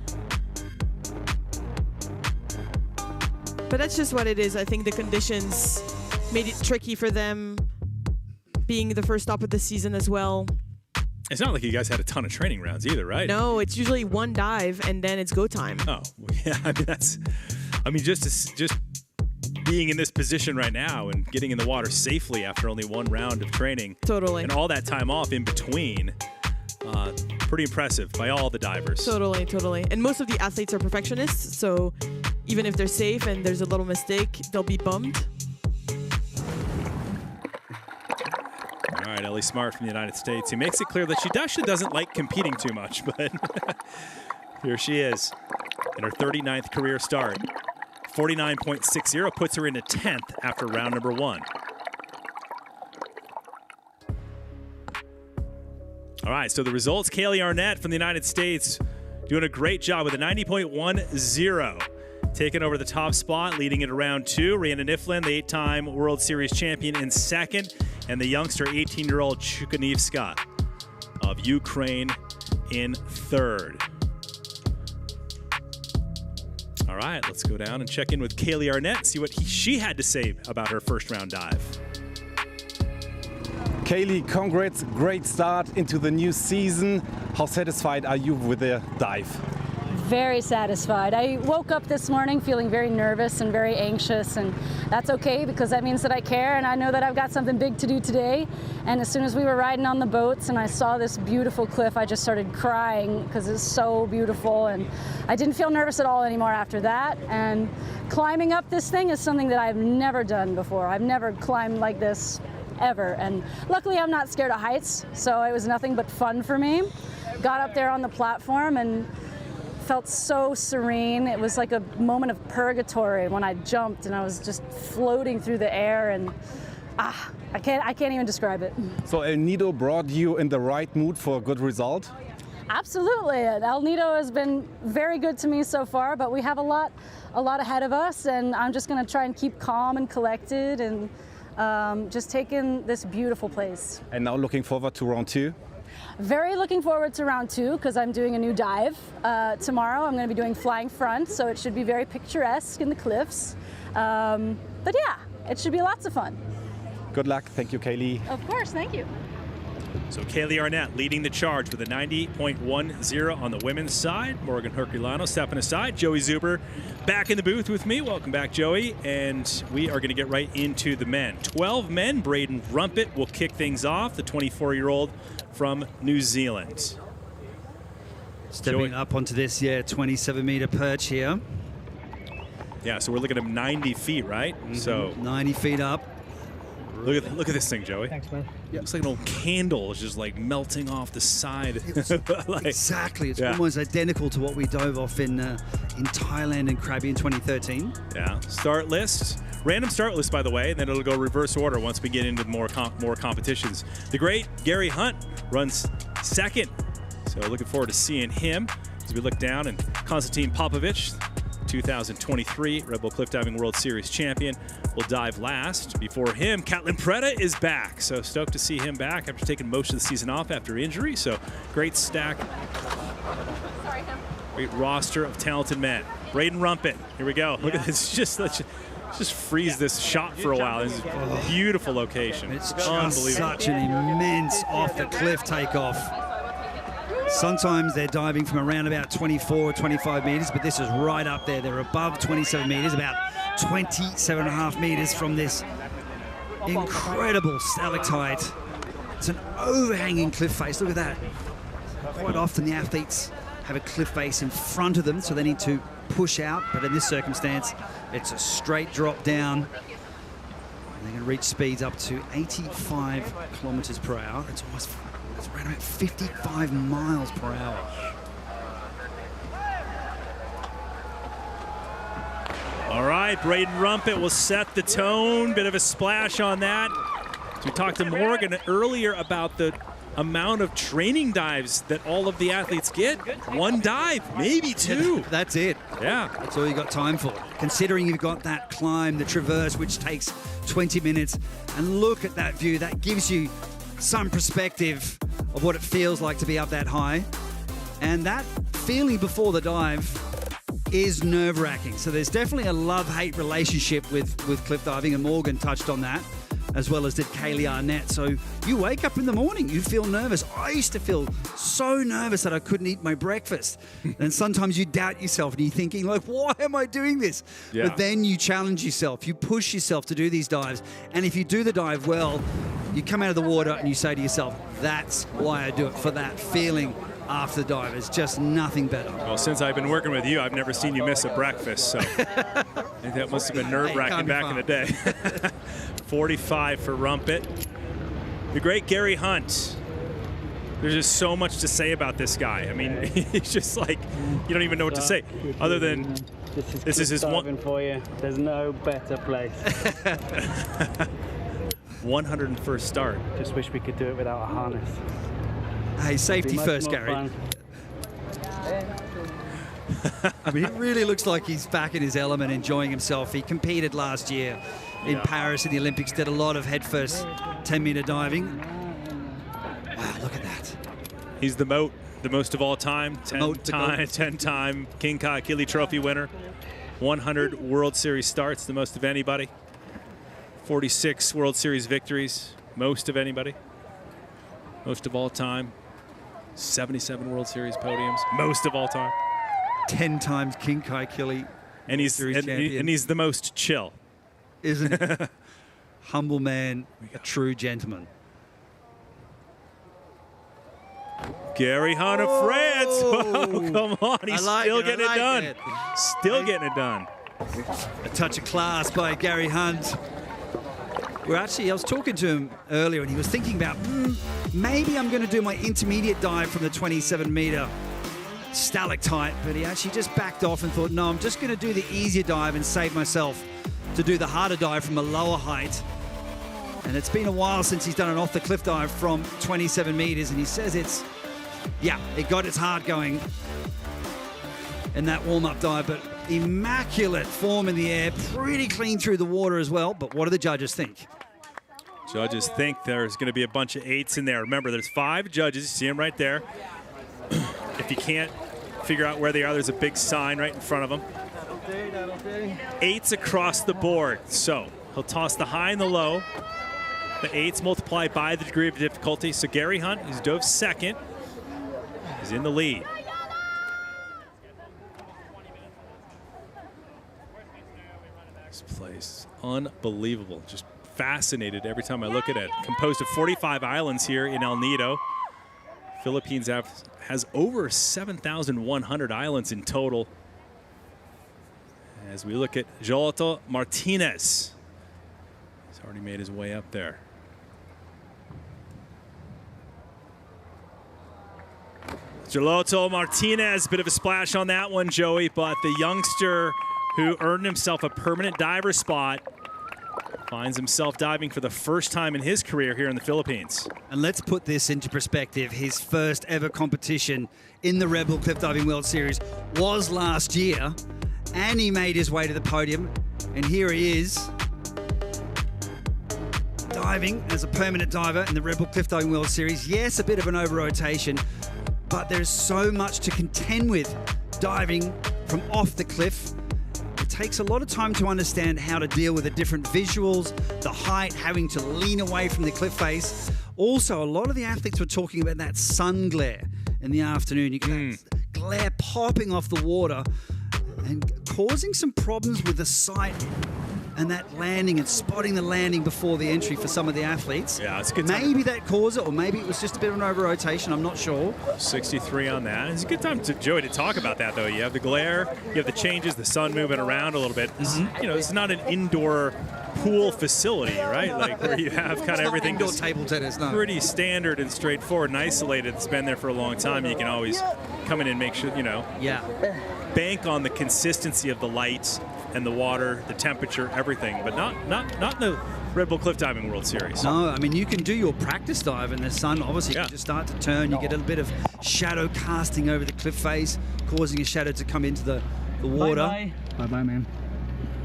But that's just what it is. I think the conditions made it tricky for them, being the first stop of the season as well. It's not like you guys had a ton of training rounds either, right? No, it's usually one dive and then it's go time. Oh, yeah. I mean, just being in this position right now and getting in the water safely after only 1 round of training. Totally. And all that time off in between. Pretty impressive by all the divers. Totally, totally. And most of the athletes are perfectionists, so even if they're safe and there's a little mistake, they'll be bummed. All right, Ellie Smart from the United States, who makes it clear that she actually doesn't like competing too much, but here she is in her 39th career start. 49.60 puts her into 10th after round number 1. All right, so the results, Kaylee Arnett from the United States doing a great job with a 90.10. Taking over the top spot, leading into round 2. Rihanna Niflin, the 8-time World Series champion, in 2nd. And the youngster, 18-year-old Chukanivska of Ukraine, in 3rd. All right, let's go down and check in with Kaylee Arnett, see what she had to say about her first round dive. Kaylee, congrats, great start into the new season. How satisfied are you with the dive? Very satisfied. I woke up this morning feeling very nervous and very anxious, and that's okay because that means that I care and I know that I've got something big to do today. And as soon as we were riding on the boats and I saw this beautiful cliff, I just started crying because it's so beautiful, and I didn't feel nervous at all anymore after that. And climbing up this thing is something that I've never done before. I've never climbed like this ever, and luckily I'm not scared of heights, so it was nothing but fun for me. Got up there on the platform and felt so serene. It was like a moment of purgatory when I jumped and I was just floating through the air, and I can't even describe it. So El Nido brought you in the right mood for a good result? Absolutely. El Nido has been very good to me so far, but we have a lot ahead of us, and I'm just going to try and keep calm and collected and just take in this beautiful place. And now looking forward to round 2? Very looking forward to round 2 because I'm doing a new dive tomorrow. I'm going to be doing flying front, so it should be very picturesque in the cliffs. But yeah, it should be lots of fun. Good luck. Thank you, Kaylee. Of course, thank you. So Kaylee Arnett leading the charge with a 90.10 on the women's side. Morgan Herculano stepping aside. Joey Zuber back in the booth with me. Welcome back, Joey. And we are going to get right into the men. 12 men. Braden Rumpet will kick things off, the 24-year-old from New Zealand. Stepping up onto this, 27-meter perch here. Yeah, so we're looking at 90 feet, right? So 90 feet up. look at this thing, Joey. Thanks, man. Yep. Looks like an old candle is just like melting off the side. Exactly. It's almost identical to what we dove off in Thailand and Krabi in 2013. Yeah. Start list. Random start list, by the way, and then it'll go reverse order once we get into more competitions. The great Gary Hunt runs second. So looking forward to seeing him as we look down. And Konstantin Popovich, 2023 Red Bull Cliffdiving World Series champion, will dive last. Before him, Catlin Preda is back. So stoked to see him back after taking most of the season off after injury. So great stack. Great roster of talented men. Braden Rumpet, here we go. Look at this. Let's just freeze this shot for a while. This is a beautiful location. It's unbelievable. Such an immense off-the-cliff takeoff. Sometimes they're diving from around about 24 or 25 meters, but this is right up there. They're above 27 meters, about 27.5 meters from this incredible stalactite. It's an overhanging cliff face. Look at that. Quite often the athletes have a cliff face in front of them, so they need to push out, but in this circumstance, it's a straight drop down. And they can reach speeds up to 85 kilometers per hour. It's around about 55 miles per hour. All right, Braden Rumpet will set the tone. Bit of a splash on that. So we talked to Morgan earlier about the amount of training dives that all of the athletes get. One dive, maybe two. That's it. Yeah. That's all you got time for. Considering you've got that climb, the traverse, which takes 20 minutes, and look at that view. That gives you some perspective of what it feels like to be up that high. And that feeling before the dive is nerve-wracking. So there's definitely a love-hate relationship with cliff diving, and Morgan touched on that, as well as did Kaylee Arnett. So you wake up in the morning, you feel nervous. I used to feel so nervous that I couldn't eat my breakfast. And sometimes you doubt yourself and you're thinking, like, why am I doing this? Yeah. But then you challenge yourself, you push yourself to do these dives. And if you do the dive well, you come out of the water and you say to yourself, that's why I do it, for that feeling after the dive. It's just nothing better. Well, since I've been working with you, I've never seen you miss a breakfast. So I think that must have been nerve-wracking back in the day. 45 for Rumpet. The great Gary Hunt. There's just so much to say about this guy. I mean, he's just like, you don't even know what to say, other than this is his one. For you. There's no better place. 101st start. Just wish we could do it without a harness. Hey, safety first, Gary. I mean, it really looks like he's back in his element, enjoying himself. He competed last year in Paris in the Olympics, did a lot of headfirst 10-meter diving. Wow, look at that. He's the most of all time, 10-time King Kai Achille Trophy winner, 100 World Series starts, the most of anybody, 46 World Series victories, most of anybody, most of all time, 77 World Series podiums, most of all time. 10 times King Kai Achille. And he's the most chill. Isn't it? Humble man, a true gentleman. Gary Hunt of France. Oh, come on. He's still getting it done. Still getting it done. A touch of class by Gary Hunt. I was talking to him earlier, and he was thinking about, maybe I'm going to do my intermediate dive from the 27-meter stalactite, but he actually just backed off and thought, no, I'm just going to do the easier dive and save myself to do the harder dive from a lower height. And it's been a while since he's done an off-the-cliff dive from 27 meters, and he says it got its heart going in that warm-up dive, but immaculate form in the air, pretty clean through the water as well. But what do the judges think? Judges think there's going to be a bunch of 8s in there. Remember, there's 5 judges. You see them right there. If you can't figure out where they are, there's a big sign right in front of them. 8s across the board. So he'll toss the high and the low. The 8s multiplied by the degree of difficulty. So Gary Hunt, who's dove second, is in the lead. This place, unbelievable. Just fascinated every time I look at it. Composed of 45 islands here in El Nido. Philippines has over 7,100 islands in total. As we look at Jolito Martinez. He's already made his way up there. Jolito Martinez, bit of a splash on that one, Joey, but the youngster who earned himself a permanent diver spot finds himself diving for the first time in his career here in the Philippines. And let's put this into perspective. His first ever competition in the Red Bull Cliff Diving World Series was last year, and he made his way to the podium. And here he is, diving as a permanent diver in the Red Bull Cliff Diving World Series. Yes, a bit of an over-rotation, but there's so much to contend with diving from off the cliff. It takes a lot of time to understand how to deal with the different visuals, the height, having to lean away from the cliff face. Also, a lot of the athletes were talking about that sun glare in the afternoon. You get that glare popping off the water and causing some problems with the sight and that landing and spotting the landing before the entry for some of the athletes. Yeah, it's a good time. Maybe that caused it, or maybe it was just a bit of an over-rotation. I'm not sure. 63 on that. It's a good time, Joey, to talk about that, though. You have the glare, you have the changes, the sun moving around a little bit. You know, it's not an indoor pool facility, right? Like where you have kind of everything indoor table tennis, no. Pretty standard and straightforward and isolated. It's been there for a long time. You can always come in and make sure, you know, bank on the consistency of the light and the water, the temperature, everything, but not in the Red Bull Cliff Diving World Series. No, I mean, you can do your practice dive in the sun. Obviously, you can just start to turn. You get a bit of shadow casting over the cliff face, causing a shadow to come into the water. Bye-bye. Bye-bye, man.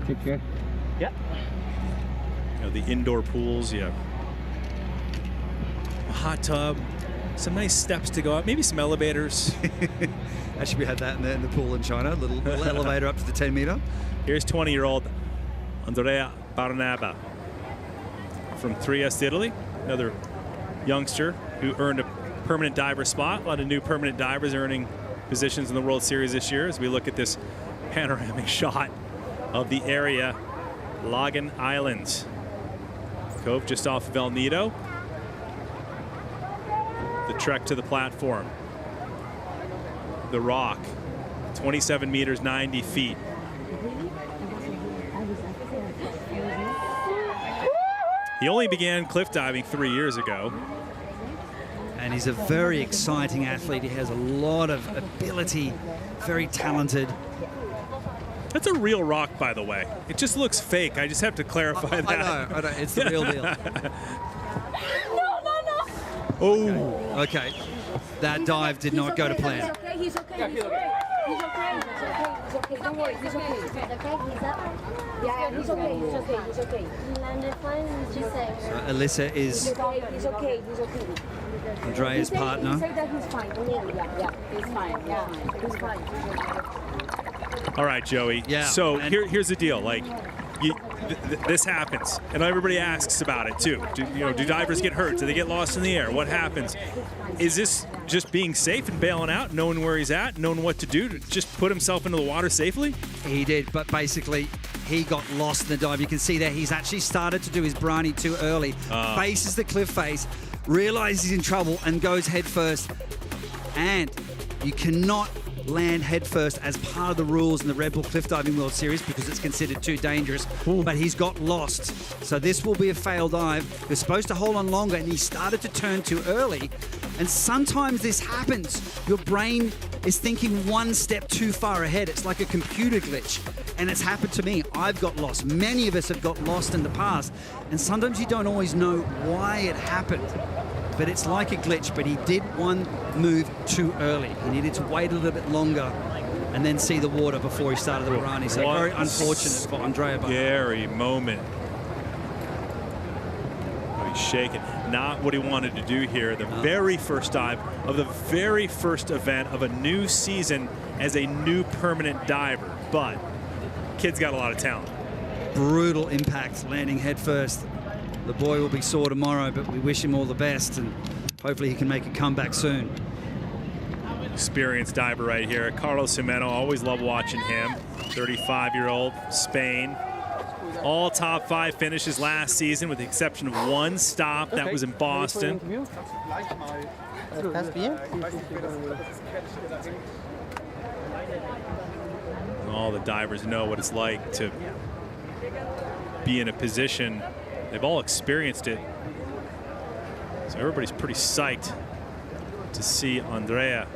Take care. Yeah. You know, the indoor pools, a hot tub, some nice steps to go up, maybe some elevators. Actually, we had that in the pool in China, a little elevator up to the 10-meter. Here's 20-year-old Andrea Barnaba from Trieste, Italy, another youngster who earned a permanent diver spot. A lot of new permanent divers earning positions in the World Series this year as we look at this panoramic shot of the area, Lagan Islands. Cove just off of El Nido. The trek to the platform. The rock, 27 meters, 90 feet. He only began cliff diving 3 years ago. And he's a very exciting athlete. He has a lot of ability, very talented. That's a real rock, by the way. It just looks fake. I just have to clarify that. I know. It's the real deal. Oh. Okay. That dive did not go to plan. He's okay. He's okay. He's okay. Don't worry. He's okay. He's okay. He's up. Yeah, he's okay. He's okay. He's okay. He landed fine. He's safe. So Alyssa is He's okay. He's okay. Andrea's partner. He said that he's fine. Yeah. He's fine. Yeah. He's fine. All right, Joey. Yeah. So here's the deal. Like, this happens, and everybody asks about it too. Do divers get hurt? Do they get lost in the air? What happens? Is this just being safe and bailing out, knowing where he's at, knowing what to do to just put himself into the water safely? He did, but basically he got lost in the dive. You can see there he's actually started to do his briny too early. Faces the cliff face, realizes he's in trouble, and goes head first. And you cannot land head first as part of the rules in the Red Bull Cliff Diving World Series because it's considered too dangerous. But he's got lost. So this will be a failed dive. You're supposed to hold on longer, and he started to turn too early. And sometimes this happens. Your brain is thinking one step too far ahead. It's like a computer glitch. And it's happened to me. I've got lost. Many of us have got lost in the past. And sometimes you don't always know why it happened. But it's like a glitch, but he did one move too early. He needed to wait a little bit longer and then see the water before he started the briny. So very unfortunate for Andrea. Scary moment. He's shaking. Not what he wanted to do here. The very first dive of the very first event of a new season as a new permanent diver. But kid's got a lot of talent. Brutal impact, landing head first. The boy will be sore tomorrow, but we wish him all the best, and hopefully he can make a comeback soon. Experienced diver right here. Carlos Jimeno, always love watching him. 35-year-old, Spain. All top 5 finishes last season with the exception of one stop. That was in Boston. All the divers know what it's like to be in a position. They've all experienced it. So everybody's pretty psyched to see Andrea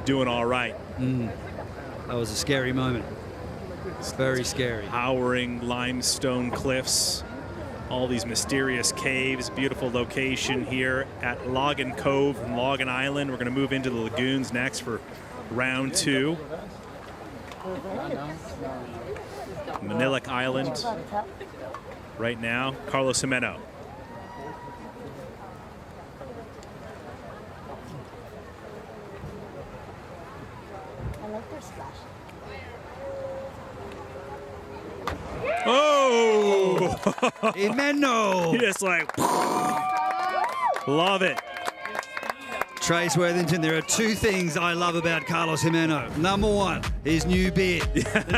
doing all right. That was a scary moment. It's very scary. Towering limestone cliffs, all these mysterious caves, beautiful location here at Logan Cove and Logan Island. We're going to move into the lagoons next for round 2. Manilic Island right now. Carlos Jimeno. Oh! Jimeno! Just like, love it. Trace Worthington, there are 2 things I love about Carlos Jimeno. Number 1, his new beard.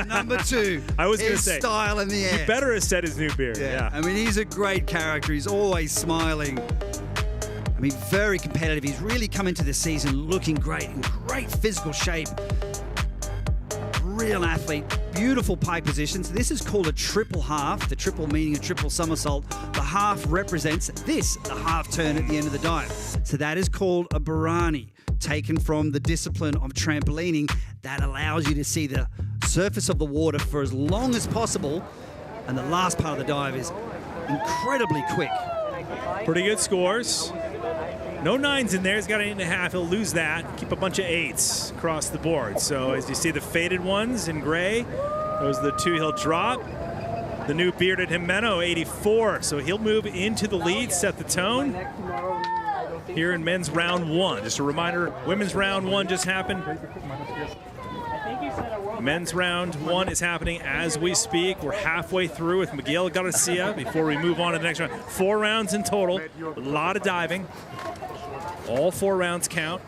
Number 2, I was his say, style in the air. You better have said his new beard. Yeah. I mean, he's a great character. He's always smiling. I mean, very competitive. He's really come into the season looking great, in great physical shape. Real athlete, beautiful pike positions. This is called a triple half, the triple meaning a triple somersault. The half represents this, the half turn at the end of the dive. So that is called a Barani, taken from the discipline of trampolining that allows you to see the surface of the water for as long as possible. And the last part of the dive is incredibly quick. Pretty good scores. No 9s in there. He's got an 8.5. He'll lose that. Keep a bunch of 8s across the board. So as you see the faded ones in gray, those are the 2 he'll drop. The new bearded Jimeno, 84. So he'll move into the lead, set the tone here in men's round 1. Just a reminder, women's round 1 just happened. Men's round 1 is happening as we speak. We're halfway through with Miguel Garcia before we move on to the next round. 4 rounds in total. A lot of diving. All 4 rounds count.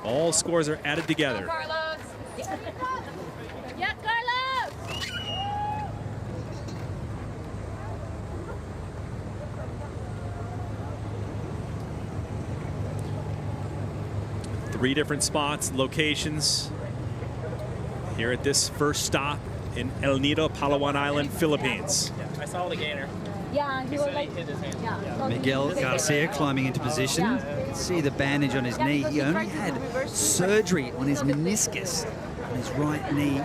All scores are added together. Carlos! Yeah, Carlos! 3 different spots, locations here at this first stop in El Nido, Palawan Island, Philippines. I saw the gainer. Yeah, He said he hit his hand. Miguel Garcia climbing into position. You can see the bandage on his knee. He only had surgery on his meniscus on his right knee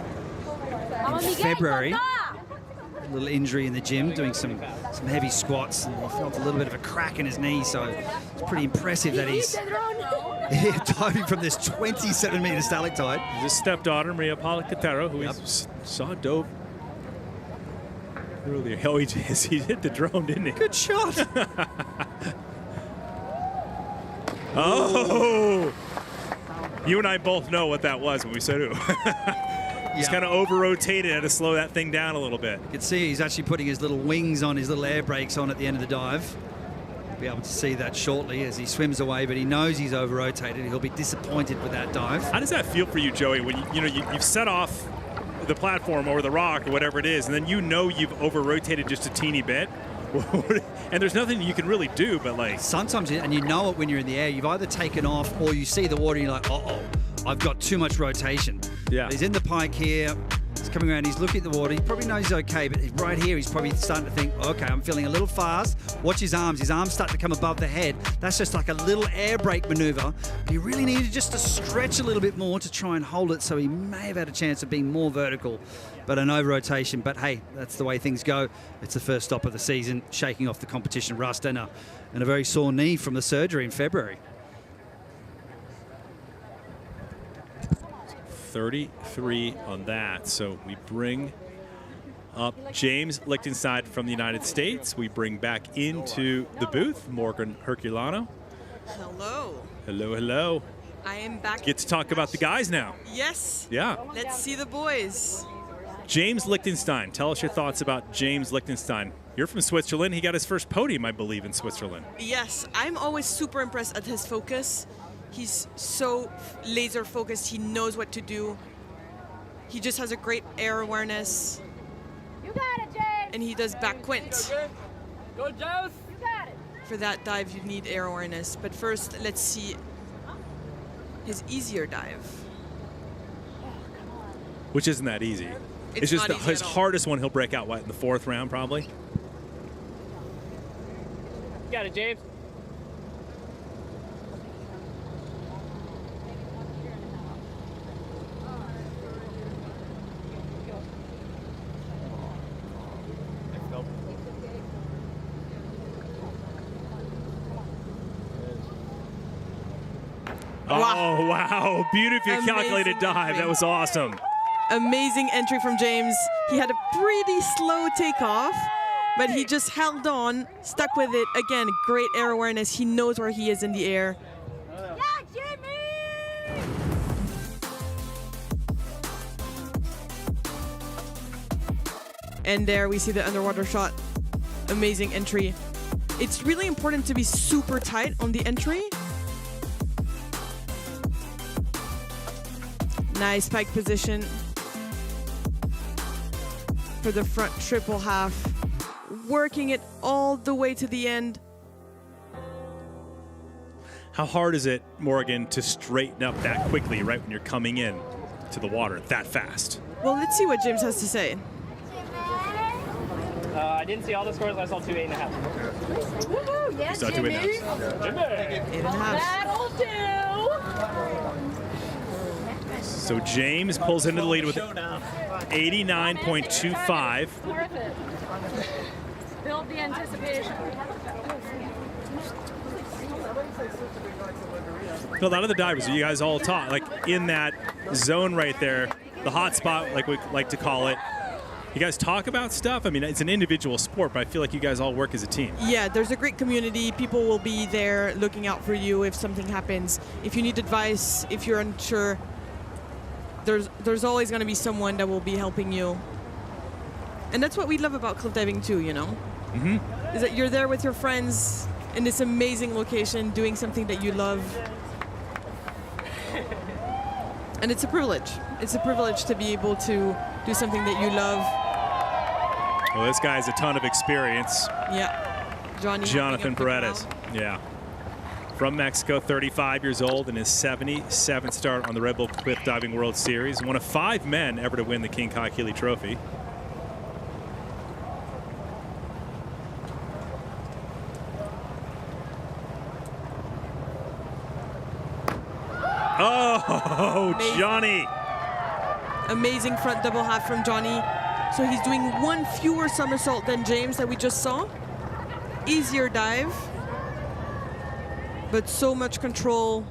in February. A little injury in the gym, doing some heavy squats, and he felt a little bit of a crack in his knee, so it's pretty impressive that he's diving from this 27-meter stalactite. His stepdaughter, Maria Paula Catero, who we saw dove earlier. Oh, he hit the drone, didn't he? Good shot. Oh! You and I both know what that was when we said it. He's kind of over-rotated. Had to slow that thing down a little bit. You can see he's actually putting his little wings on, his little air brakes on at the end of the dive. Be able to see that shortly as he swims away, but he knows he's over-rotated. He'll be disappointed with that dive. How does that feel for you, Joey, when you've set off the platform or the rock or whatever it is, and then you know you've over-rotated just a teeny bit? And there's nothing you can really do, but like... Sometimes, and you know it when you're in the air, you've either taken off or you see the water and you're like, uh-oh, I've got too much rotation. Yeah. He's in the pike here. He's coming around. He's looking at the water. He probably knows he's okay, but right here, he's probably starting to think, okay, I'm feeling a little fast. Watch his arms. His arms start to come above the head. That's just like a little air brake maneuver. He really needed just to stretch a little bit more to try and hold it, so he may have had a chance of being more vertical, but an over-rotation. But hey, that's the way things go. It's the first stop of the season, shaking off the competition rust and a very sore knee from the surgery in February. 33 on that. So we bring up James Lichtenstein from the United States. We bring back into the booth Morgan Herculano. Hello. Hello, hello. I am back. Get to talk about the guys now. Yes. Yeah. Let's see the boys. James Lichtenstein. Tell us your thoughts about James Lichtenstein. You're from Switzerland. He got his first podium, I believe, in Switzerland. Yes, I'm always super impressed at his focus. He's so laser focused. He knows what to do. He just has a great air awareness. You got it, James. And he does back quint. Go, James. You got it. For that dive, you need air awareness. But first, let's see his easier dive. Which isn't that easy. It's just not easy his at all. hardest one he'll break out, what, in the 4th round, probably? You got it, James. Oh, wow. Beautifully Amazing calculated dive. entry. That was awesome. Amazing entry from James. He had a pretty slow takeoff, but he just held on, stuck with it. Again, great air awareness. He knows where he is in the air. Yeah, Jimmy. And there we see the underwater shot. Amazing entry. It's really important to be super tight on the entry. Nice pike position for the front triple half. Working it all the way to the end. How hard is it, Morgan, to straighten up that quickly right when you're coming in to the water that fast? Well, let's see what James has to say. I didn't see all the scores. I saw 2 8.5. Woohoo! Yeah, You saw 2 Jimmy. 8.5. Jimmy. 8.5. That'll do. So James pulls into the lead with 89.25. Worth it. Build the anticipation. A lot of the divers, you guys all taught, like in that zone right there, the hot spot, like we like to call it. You guys talk about stuff? I mean, it's an individual sport, but I feel like you guys all work as a team. Yeah, there's a great community. People will be there looking out for you if something happens. If you need advice, if you're unsure, there's always going to be someone that will be helping you. And that's what we love about cliff diving too, you know? Mm-hmm. Is that you're there with your friends in this amazing location doing something that you love. And it's a privilege. It's a privilege to be able to do something that you love. Well, this guy has a ton of experience. Yeah. Jonathan Paredes. Yeah. From Mexico, 35 years old, in his 77th start on the Red Bull Cliff Diving World Series. One of 5 men ever to win the King Ka'akili Trophy. Oh, Amazing. Johnny. Amazing front double half from Johnny. So he's doing 1 fewer somersault than James that we just saw. Easier dive, but so much control,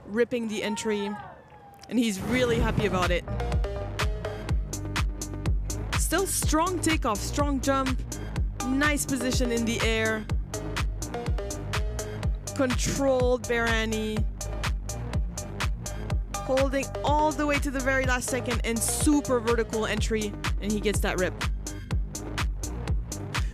ripping the entry, and he's really happy about it. Still strong takeoff, strong jump, nice position in the air, controlled Barani, holding all the way to the very last second, and super vertical entry, and he gets that rip.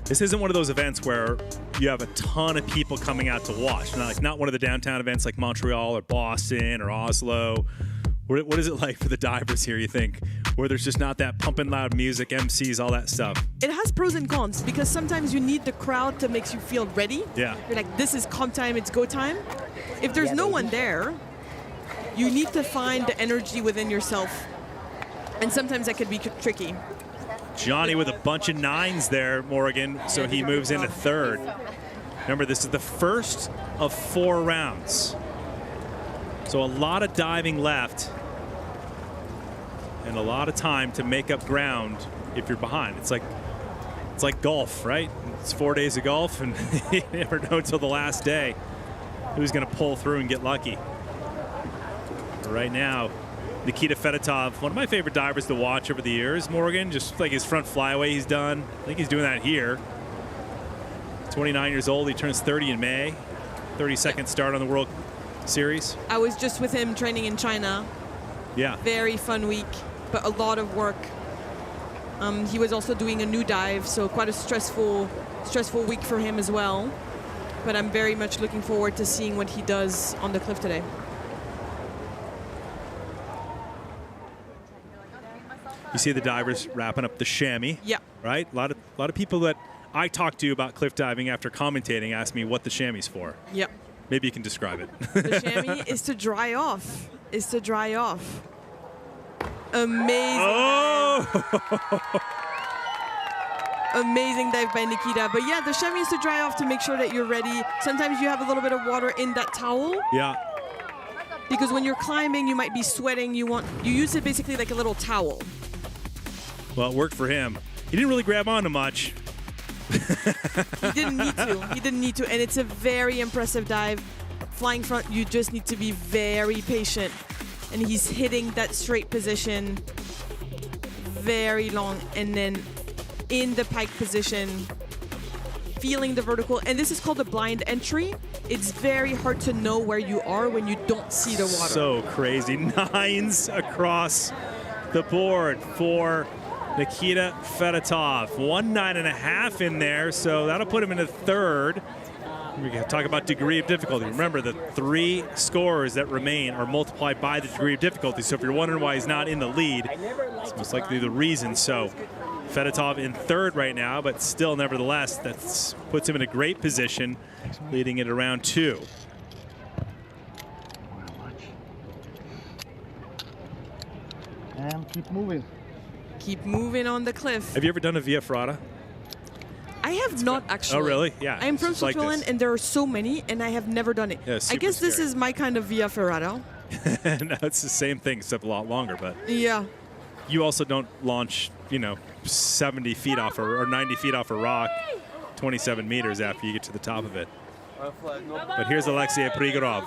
This isn't one of those events where you have a ton of people coming out to watch. Not one of the downtown events like Montreal or Boston or Oslo. What is it like for the divers here, you think, where there's just not that pumping loud music, MCs, all that stuff? It has pros and cons because sometimes you need the crowd to make you feel ready. Yeah. You're like, this is comp time, it's go time. If there's no one there, you need to find the energy within yourself. And sometimes that could be tricky. Johnny with a bunch of 9s there, Morgan, so he moves into 3rd. Remember, this is the first of 4 rounds. So a lot of diving left and a lot of time to make up ground if you're behind. It's like golf, right? It's 4 days of golf, and you never know until the last day who's going to pull through and get lucky. But right now, Nikita Fedotov, one of my favorite divers to watch over the years. Morgan, just like his front flyaway he's done. I think he's doing that here. 29 years old. He turns 30 in May. 32nd start on the World Series. I was just with him training in China. Yeah. Very fun week, but a lot of work. He was also doing a new dive, so quite a stressful week for him as well. But I'm very much looking forward to seeing what he does on the cliff today. You see the divers wrapping up the chamois. Yeah. Right? A lot of people that I talk to about cliff diving after commentating ask me what the chamois is for. Yep. Maybe you can describe it. The chamois is to dry off. Amazing. Oh! Amazing dive by Nikita. But yeah, the chamois is to dry off to make sure that you're ready. Sometimes you have a little bit of water in that towel. Yeah. Because when you're climbing, you might be sweating. You use it basically like a little towel. Well, it worked for him. He didn't really grab onto much. He didn't need to. And it's a very impressive dive. Flying front, you just need to be very patient. And he's hitting that straight position very long. And then in the pike position, feeling the vertical. And this is called a blind entry. It's very hard to know where you are when you don't see the water. So crazy. 9s across the board for Nikita Fedotov. 1.5 in there, so that'll put him in the third. We can talk about degree of difficulty. Remember, the 3 scores that remain are multiplied by the degree of difficulty. So if you're wondering why he's not in the lead, it's most likely the reason. So Fedotov in third right now, but still, nevertheless, that puts him in a great position, leading it around 2. And keep moving. Keep moving on the cliff. Have you ever done a Via Ferrata? I have not actually. Oh, really? Yeah. I'm from Switzerland, and there are so many, and I have never done it. Yeah, I guess this scary. is my kind of Via Ferrata. No, it's the same thing, except a lot longer. But Yeah. you also don't launch, 70 feet off or 90 feet off a rock, 27 meters after you get to the top of it. But here's Alexei Prigorov.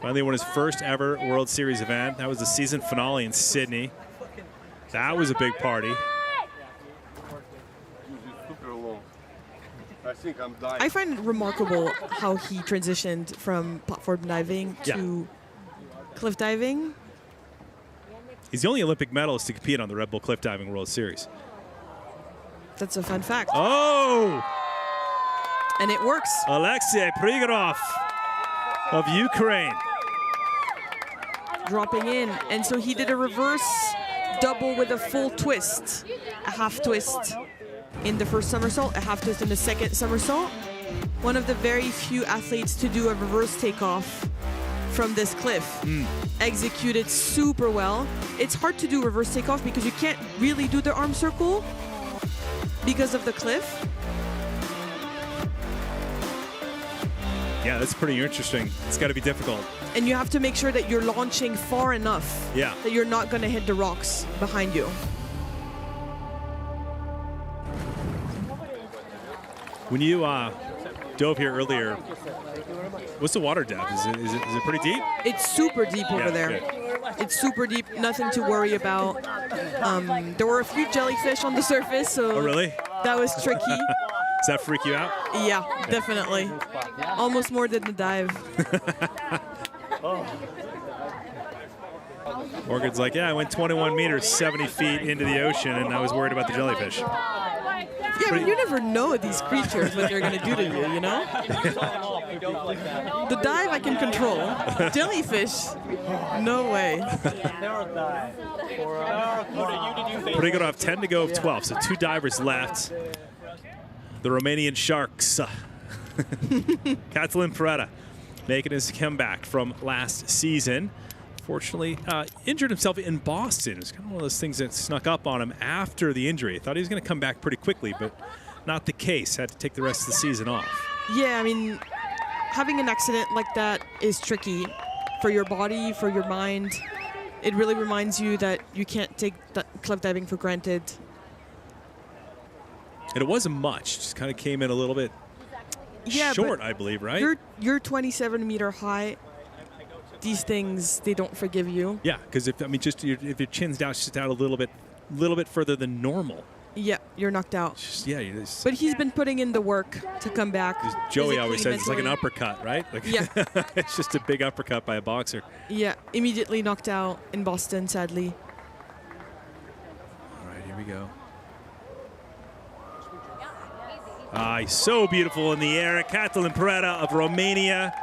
Finally won his first ever World Series event. That was the season finale in Sydney. That was a big party. I find it remarkable how he transitioned from platform diving to cliff diving. He's the only Olympic medalist to compete on the Red Bull Cliff Diving World Series. That's a fun fact. Oh! And it works. Alexei Prigorov of Ukraine. Dropping in. And so he did a reverse double with a full twist. A half twist in the first somersault, a half twist in the second somersault. One of the very few athletes to do a reverse takeoff from this cliff. Executed super well. It's hard to do reverse takeoff because you can't really do the arm circle because of the cliff. Yeah, that's pretty interesting. It's got to be difficult. And you have to make sure that you're launching far enough that you're not going to hit the rocks behind you. When you dove here earlier, what's the water depth? Is it pretty deep? It's super deep over there. Good. It's super deep, nothing to worry about. There were a few jellyfish on the surface, so Oh, really? that was tricky. Does that freak you out? Yeah, definitely. Almost more than the dive. Morgan's like, yeah, I went 21 meters, 70 feet into the ocean, and I was worried about the jellyfish. Yeah, but you never know these creatures, what they're going to do to you, know? The dive I can control. Jellyfish, no way. Prigorov 10 to go of 12, so 2 divers left. The Romanian Sharks. Catalin Peretta making his comeback from last season. Fortunately, injured himself in Boston. It's kind of one of those things that snuck up on him after the injury. Thought he was going to come back pretty quickly, but not the case. Had to take the rest of the season off. Yeah, I mean, having an accident like that is tricky for your body, for your mind. It really reminds you that you can't take cliff diving for granted. And it wasn't much. Just kind of came in a little bit short, I believe, right? You're 27 meter high. these things, they don't forgive you. Yeah, because if your chin's down, just out a little bit further than normal. Yeah, you're knocked out. But he's been putting in the work to come back. Joey always says it's like an uppercut, right? Like, yeah. It's just a big uppercut by a boxer. Yeah, immediately knocked out in Boston, sadly. All right, here we go. He's so beautiful in the air. Catalin Pereda of Romania,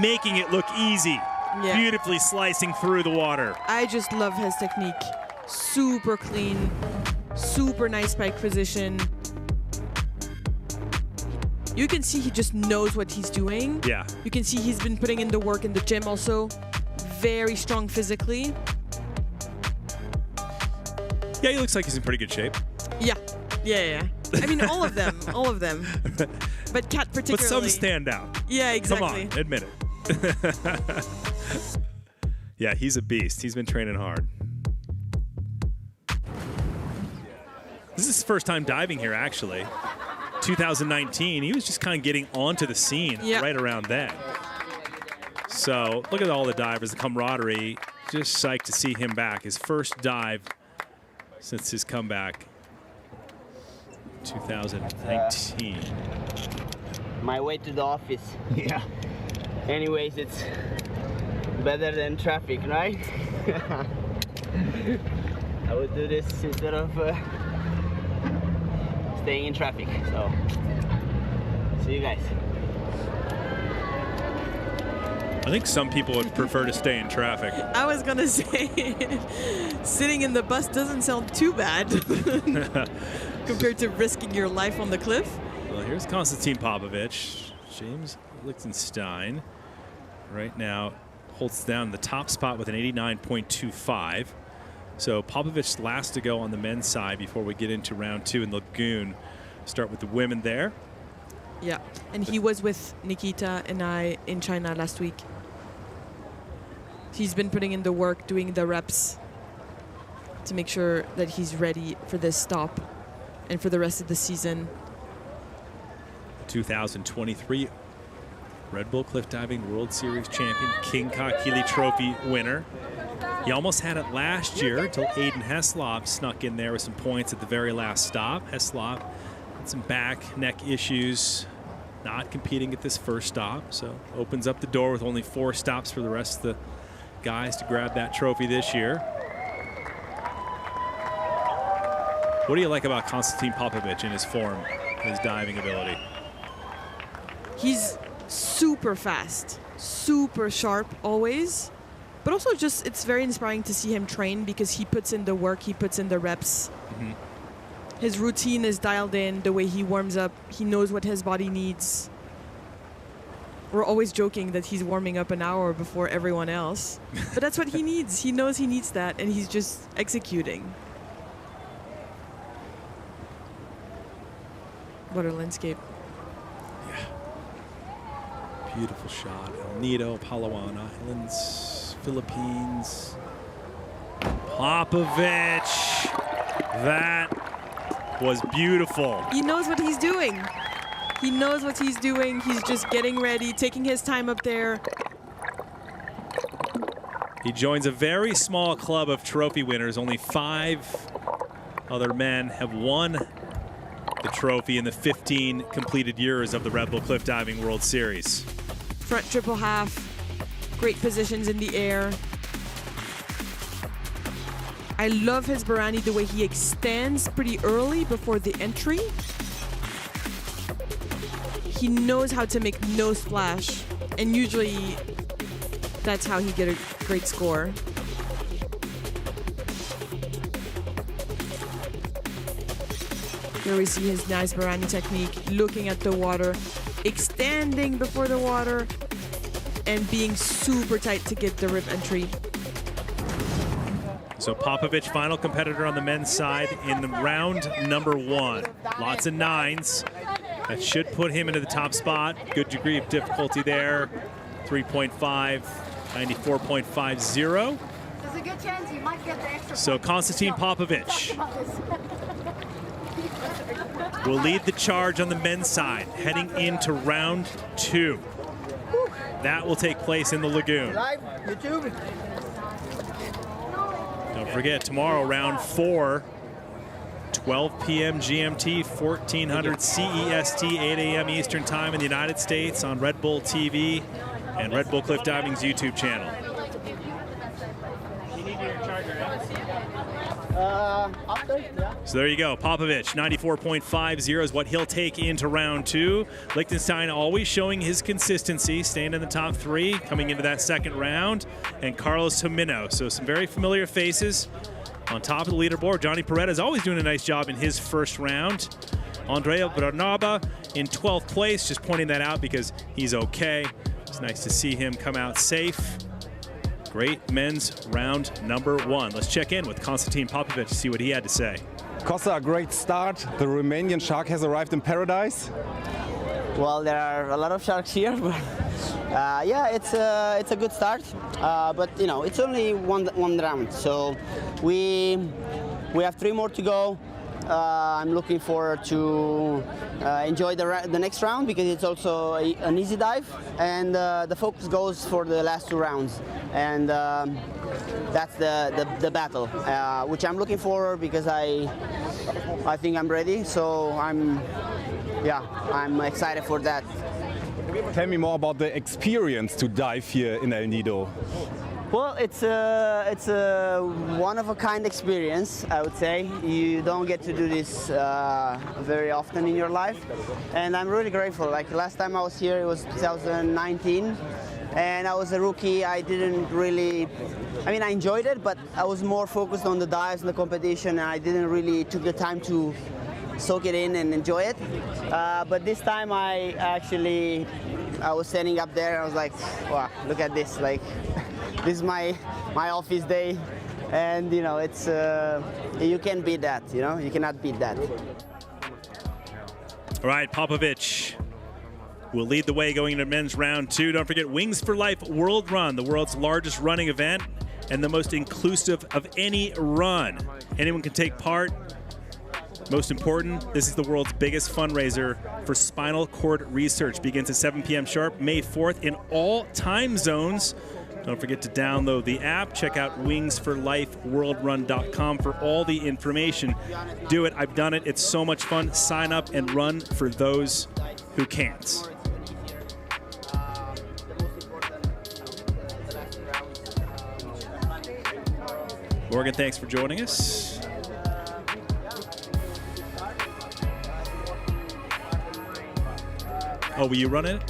making it look easy. Yeah. Beautifully slicing through the water. I just love his technique. Super clean, super nice spike position. You can see he just knows what he's doing. Yeah. You can see he's been putting in the work in the gym also. Very strong physically. Yeah, he looks like he's in pretty good shape. Yeah. I mean, all of them. But Kat particularly. But some stand out. Yeah, exactly. Come on, admit it. Yeah, he's a beast. He's been training hard. This is his first time diving here, actually. 2019, he was just kind of getting onto the scene right around then. So look at all the divers, the camaraderie. Just psyched to see him back. His first dive since his comeback. 2019. My way to the office. Yeah. Anyways, it's better than traffic, right? I would do this instead of staying in traffic. So, see you guys. I think some people would prefer to stay in traffic. I was gonna say, sitting in the bus doesn't sound too bad compared to risking your life on the cliff. Well, here's Konstantin Popovich. James Lichtenstein right now holds down the top spot with an 89.25. So Popovich last to go on the men's side before we get into round 2 in Lagoon. Start with the women there. Yeah, and he was with Nikita and I in China last week. He's been putting in the work, doing the reps to make sure that he's ready for this stop and for the rest of the season. 2023 Red Bull Cliff Diving World Series champion, King Kakili Trophy winner. He almost had it last year until Aiden Heslop snuck in there with some points at the very last stop. Heslop had some back, neck issues, not competing at this first stop, so opens up the door with only 4 stops for the rest of the guys to grab that trophy this year. What do you like about Konstantin Popovich in his form, his diving ability? He's super fast, super sharp always, but also just it's very inspiring to see him train because he puts in the work, he puts in the reps. His routine is dialed in, the way he warms up, he knows what his body needs. We're always joking that he's warming up an hour before everyone else, but that's what he needs. He knows he needs that, and he's just executing. What a landscape. Beautiful shot. El Nido, Palawan Islands, Philippines. Popovich. That was beautiful. He knows what he's doing. He knows what he's doing. He's just getting ready, taking his time up there. He joins a very small club of trophy winners. Only 5 other men have won the trophy in the 15 completed years of the Red Bull Cliff Diving World Series. Front triple half, great positions in the air. I love his Barani, the way he extends pretty early before the entry. He knows how to make no splash, and usually that's how he gets a great score. Here we see his nice Barani technique, looking at the water, extending before the water, and being super tight to get the rib entry. So Popovich, final competitor on the men's side in the round number 1. Lots of 9s. That should put him into the top spot. Good degree of difficulty there. 3.5, 94.50. There's a good chance you might get the extra. So Konstantin Popovich will lead the charge on the men's side, heading into round 2. That will take place in the lagoon. Live, YouTube. Don't forget, tomorrow, round 4, 12 p.m. GMT, 1400 CEST, 8 a.m. Eastern Time in the United States on Red Bull TV and Red Bull Cliff Diving's YouTube channel. You need your charger, So there you go. Popovich, 94.50 is what he'll take into round 2. Liechtenstein always showing his consistency, staying in the top 3, coming into that second round. And Carlos Jimeno. So some very familiar faces on top of the leaderboard. Johnny Peretta is always doing a nice job in his first round. Andrea Bernaba in 12th place, just pointing that out because he's okay. It's nice to see him come out safe. Great men's round number 1. Let's check in with Konstantin Popovich to see what he had to say. Costa, a great start. The Romanian shark has arrived in paradise. Well, there are a lot of sharks here, but yeah, it's a good start. But you know, it's only one round, so we have 3 more to go. I'm looking forward to enjoy the next round because it's also an easy dive, and the focus goes for the last 2 rounds, and that's the battle, which I'm looking forward because I think I'm ready. So I'm excited for that. Tell me more about the experience to dive here in El Nido. Well, it's a one-of-a-kind experience, I would say. You don't get to do this very often in your life, and I'm really grateful. Like last time I was here, it was 2019, and I was a rookie. I didn't really, I mean, I enjoyed it, but I was more focused on the dives and the competition, and I didn't really took the time to soak it in and enjoy it. But this time I was standing up there and I was like, wow, look at this. Like, this is my office day, and you know, it's you can't beat that. You know, you cannot beat that. All right, Popovich will lead the way going into men's round 2. Don't forget, Wings for Life World Run, the world's largest running event and the most inclusive of any run. Anyone can take part. Most important, this is the world's biggest fundraiser for spinal cord research. Begins at 7 p.m. sharp, May 4th, in all time zones. Don't forget to download the app. Check out wingsforlifeworldrun.com for all the information. Do it. I've done it. It's so much fun. Sign up and run for those who can't. Morgan, thanks for joining us. Oh, will you run it?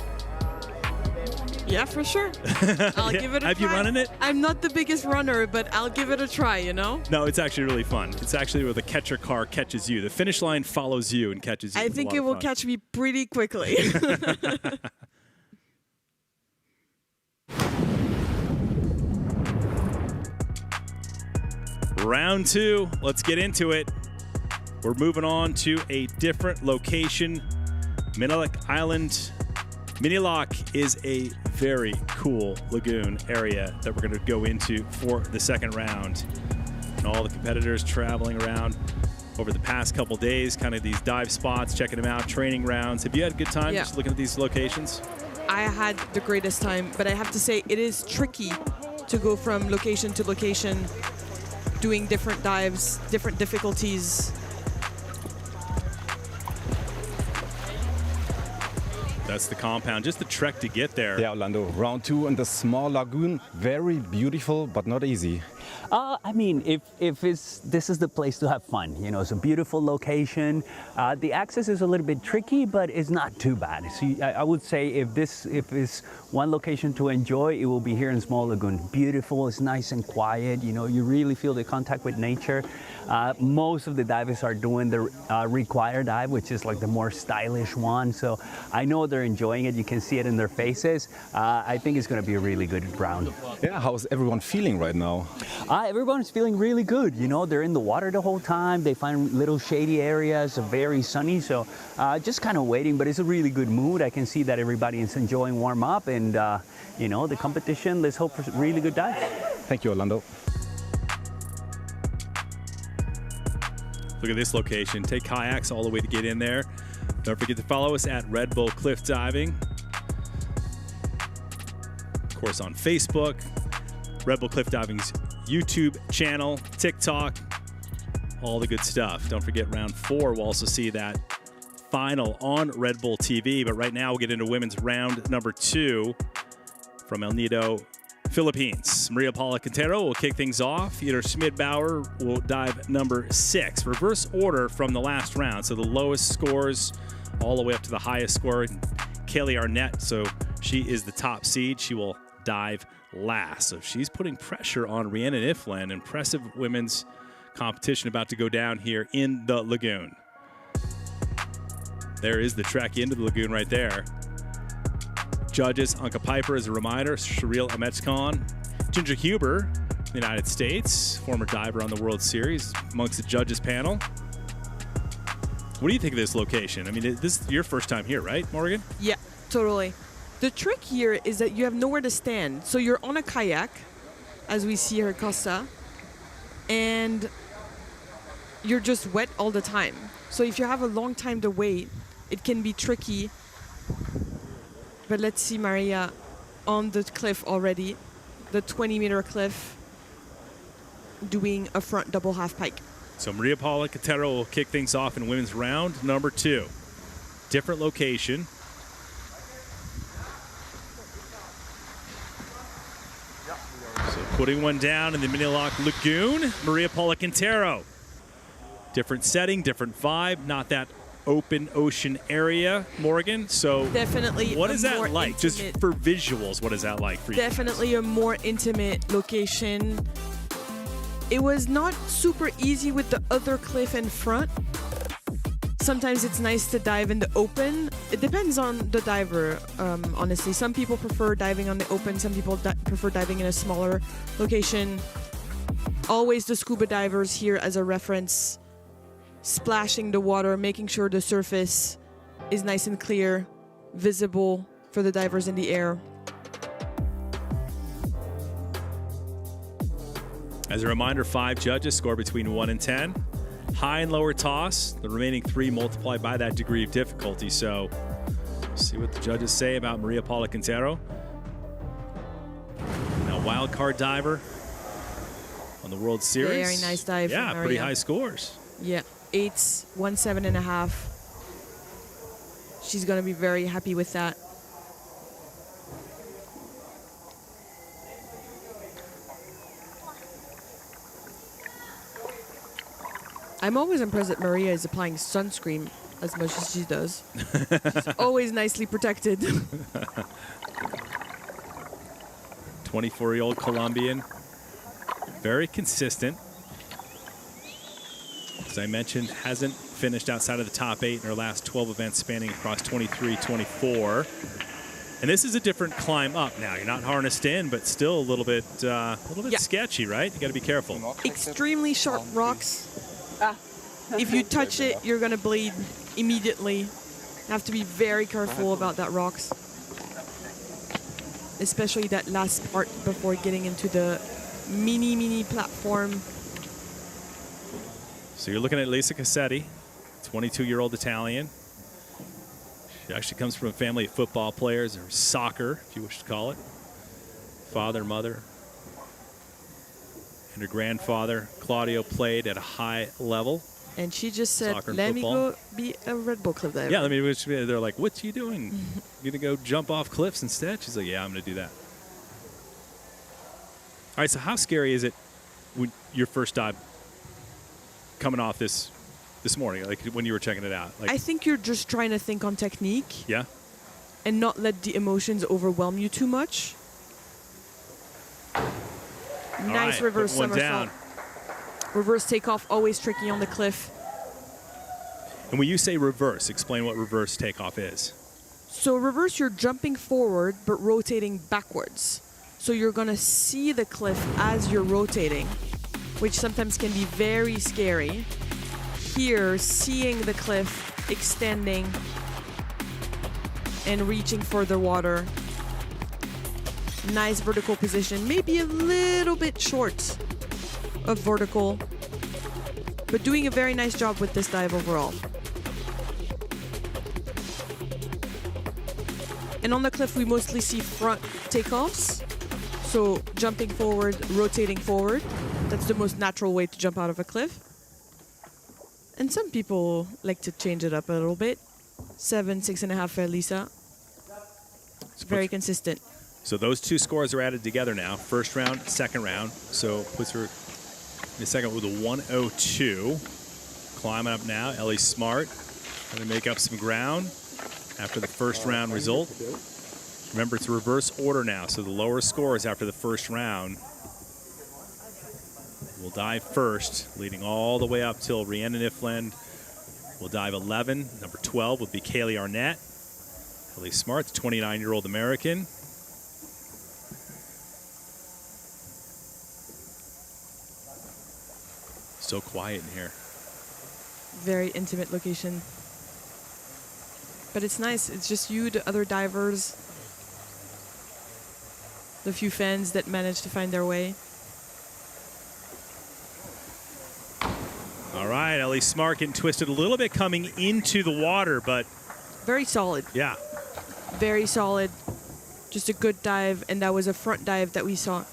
Yeah, for sure. I'll give it a try. Have you running it? I'm not the biggest runner, but I'll give it a try, you know? No, it's actually really fun. It's actually where the catcher car catches you. The finish line follows you and catches you. I think it will catch me pretty quickly. Round 2, let's get into it. We're moving on to a different location. Minilock Island. Minilock is a very cool lagoon area that we're going to go into for the second round. And all the competitors traveling around over the past couple days, kind of these dive spots, checking them out, training rounds. Have you had a good time just looking at these locations? I had the greatest time, but I have to say it is tricky to go from location to location, doing different dives, different difficulties. That's the compound, just the trek to get there. Yeah, Orlando, round 2 in the small lagoon, very beautiful, but not easy. I mean, if this is the place to have fun, you know, it's a beautiful location. The access is a little bit tricky, but it's not too bad. So I would say if it's one location to enjoy, it will be here in Small Lagoon. Beautiful, it's nice and quiet. You know, you really feel the contact with nature. Most of the divers are doing the required dive, which is like the more stylish one. So I know they're enjoying it. You can see it in their faces. I think it's going to be a really good round. Yeah, how's everyone feeling right now? Everyone's feeling really good. You know, they're in the water the whole time. They find little shady areas, very sunny. So just kind of waiting, but it's a really good mood. I can see that everybody is enjoying warm up and, you know, the competition. Let's hope for a really good dive. Thank you, Orlando. Look at this location. Take kayaks all the way to get in there. Don't forget to follow us at Red Bull Cliff Diving. course, on Facebook, Red Bull Cliff Diving's YouTube channel, TikTok, all the good stuff. Don't forget round 4. We'll also see that final on Red Bull TV. But right now we'll get into women's round number 2 from El Nido, Philippines. Maria Paula Quintero will kick things off. Ida Schmidbauer will dive number 6. Reverse order from the last round. So the lowest scores all the way up to the highest score. Kaylee Arnett, so she is the top seed. She will dive last. So she's putting pressure on Rhiannon Ifland. Impressive women's competition about to go down here in the lagoon. There is the trek into the lagoon right there. Judges, Anka Piper as a reminder, Shereel Ametskon, Ginger Huber, the United States, former diver on the World Series, amongst the judges panel. What do you think of this location? I mean, this is your first time here, right, Morgan? Yeah, totally. The trick here is that you have nowhere to stand. So you're on a kayak, as we see here, Costa, and you're just wet all the time. So if you have a long time to wait, it can be tricky. But let's see Maria on the cliff already, the 20-meter cliff, doing a front double half pike. So Maria Paula Quintero will kick things off in women's round number 2. Different location. So putting one down in the Minilock Lagoon, Maria Paula Quintero. Different setting, different vibe, not that open ocean area, Morgan. So definitely, what is that like? Intimate, just for visuals, what is that like for you? Definitely a more intimate location. It was not super easy with the other cliff in front. Sometimes it's nice to dive in the open. It depends on the diver, honestly. Some people prefer diving on the open. Some people prefer diving in a smaller location. Always the scuba divers here as a reference. Splashing the water, making sure the surface is nice and clear, visible for the divers in the air. As a reminder, 5 judges score between 1 and 10. High and lower toss. The remaining 3 multiplied by that degree of difficulty. So, see what the judges say about Maria Paula Quintero. Now, wild card diver on the World Series. Very nice dive. Yeah, from pretty Maria. high scores. Yeah, 8s, 1.7.5. She's gonna be very happy with that. I'm always impressed that Maria is applying sunscreen as much as she does. She's always nicely protected. 24-year-old Colombian. Very consistent. As I mentioned, hasn't finished outside of the top 8 in her last 12 events spanning across 23, 24. And this is a different climb up now. You're not harnessed in, but still a little bit sketchy, right? You got to be careful. Extremely sharp rocks. If you touch it, you're gonna bleed immediately. You have to be very careful about that rocks. Especially that last part before getting into the mini platform. So you're looking at Lisa Cassetti, 22-year-old Italian. She actually comes from a family of football players, or soccer, if you wish to call it. Father, mother, and her grandfather, Claudio, played at a high level. And she just said, Soccer and let me football. go be a Red Bull Cliff diver. Yeah, they're like, what are you doing? You gonna go jump off cliffs instead? She's like, yeah, I'm gonna do that. All right, so how scary is it when your first dive coming off this morning, like when you were checking it out? Like, I think you're just trying to think on technique. Yeah. And not let the emotions overwhelm you too much. Nice reverse somersault. Reverse takeoff, always tricky on the cliff. And when you say reverse, explain what reverse takeoff is. So reverse, you're jumping forward but rotating backwards. So you're gonna see the cliff as you're rotating, which sometimes can be very scary. Here, seeing the cliff extending and reaching for the water. Nice vertical position, maybe a little bit short of vertical, but doing a very nice job with this dive overall. And on the cliff, we mostly see front takeoffs. So jumping forward, rotating forward, that's the most natural way to jump out of a cliff. And some people like to change it up a little bit. 7, 6.5 for Lisa. It's very consistent. So those two scores are added together now. First round, second round. So puts her in the second with a 102. Climbing up now, Ellie Smart. Going to make up some ground after the first round result. Remember, it's reverse order now, so the lower scores after the first round will dive first, leading all the way up till Rhiannon Ifland will dive 11. Number 12 would be Kaylee Arnett. Ellie Smart, the 29-year-old American. So quiet in here. Very intimate location. But it's nice. It's just you, the other divers, the few fans that manage to find their way. All right, Ellie Smart getting twisted a little bit coming into the water, but... Very solid. Yeah. Very solid. Just a good dive, and that was a front dive that we saw.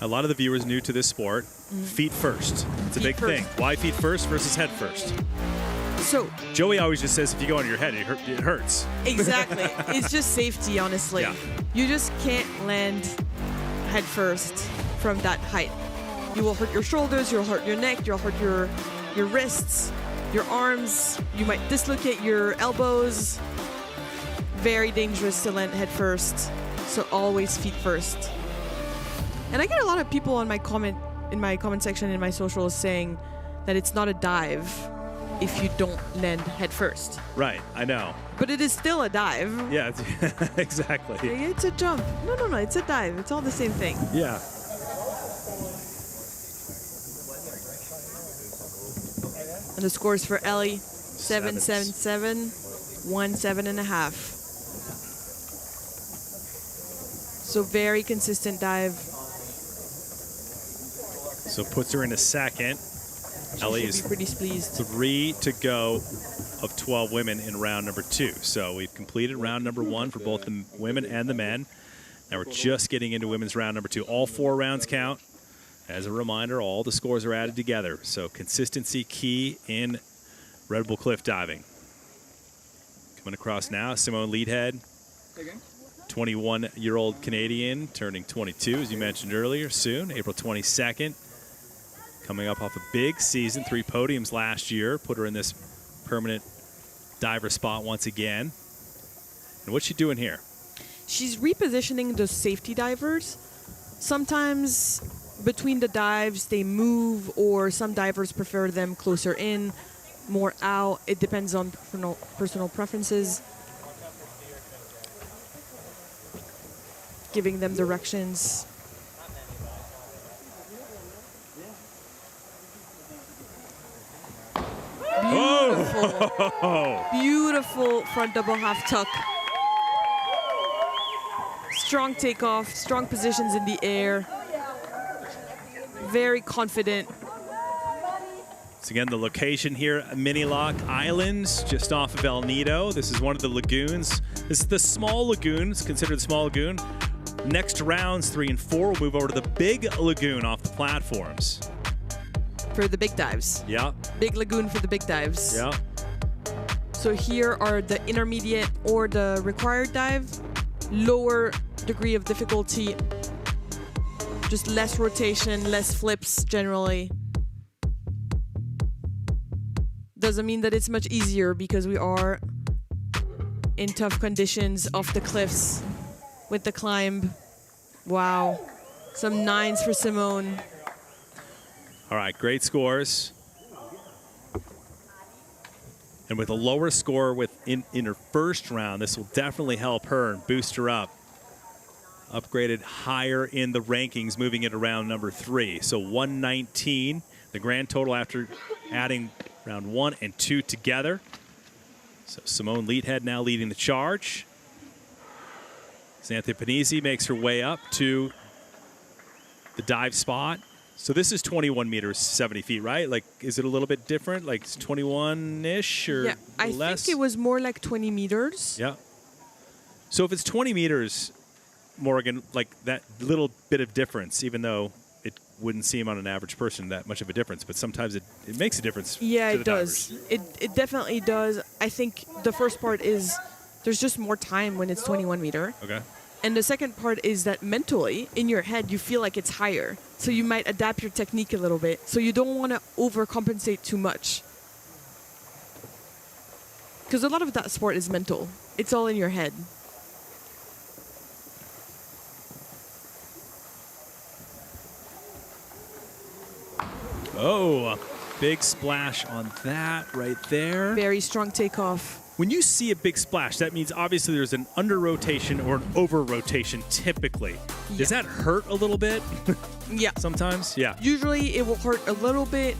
A lot of the viewers new to this sport, feet first. It's a big thing. Why feet first versus head first? So Joey always just says if you go on your head, it hurts. Exactly. It's just safety, honestly. Yeah. You just can't land head first from that height. You will hurt your shoulders, you'll hurt your neck, you'll hurt your wrists, your arms. You might dislocate your elbows. Very dangerous to land head first. So always feet first. And I get a lot of people on my comment section in my socials saying that it's not a dive if you don't land head first. Right, I know. But it is still a dive. Yeah, exactly. It's a jump. No, it's a dive. It's all the same thing. Yeah. And the scores for Ellie, 7.77, 1.7.5. So very consistent dive. So puts her in a second. Ellie is pretty pleased. 3 to go of 12 women in round number 2. So we've completed round number 1 for both the women and the men. Now we're just getting into women's round number 2. All 4 rounds count. As a reminder, all the scores are added together. So consistency key in Red Bull cliff diving. Coming across now, Simone Leadhead. 21-year-old Canadian, turning 22, as you mentioned earlier, soon, April 22nd. Coming up off a big season, 3 podiums last year, put her in this permanent diver spot once again. And what's she doing here? She's repositioning the safety divers. Sometimes between the dives, they move, or some divers prefer them closer in, more out. It depends on personal preferences. Giving them directions. Beautiful. Oh. Beautiful front double half tuck. Strong takeoff, strong positions in the air. Very confident. So again, the location here, Mini Lock Islands, just off of El Nido. This is one of the lagoons. This is the small lagoon. It's considered a small lagoon. Next rounds 3 and 4, we'll move over to the big lagoon off the platforms. For the big dives. Yeah. Big lagoon for the big dives. Yeah. So here are the intermediate or the required dive. Lower degree of difficulty. Just less rotation, less flips generally. Doesn't mean that it's much easier because we are in tough conditions off the cliffs with the climb. Wow. Some 9s for Simone. All right, great scores. And with a lower score in her first round, this will definitely help her and boost her up. Upgraded higher in the rankings, moving it around number 3. So 119, the grand total after adding round 1 and 2 together. So Simone Leadhead now leading the charge. Xanthe Panizzi makes her way up to the dive spot. So this is 21 meters, 70 feet, right? Like, is it a little bit different? Like 21-ish or I less? think it was more like 20 meters. Yeah. So if it's 20 meters, Morgan, like that little bit of difference, even though it wouldn't seem on an average person that much of a difference, but sometimes it makes a difference. Yeah, to it the does. divers. It definitely does. I think the first part is there's just more time when it's 21 meter. Okay. And the second part is that mentally, in your head, you feel like it's higher. So you might adapt your technique a little bit. So you don't want to overcompensate too much. Because a lot of that sport is mental. It's all in your head. Oh, a big splash on that right there. Very strong takeoff. When you see a big splash, that means obviously there's an under rotation or an over rotation typically. Yeah. Does that hurt a little bit? Yeah. Sometimes? Yeah. Usually it will hurt a little bit,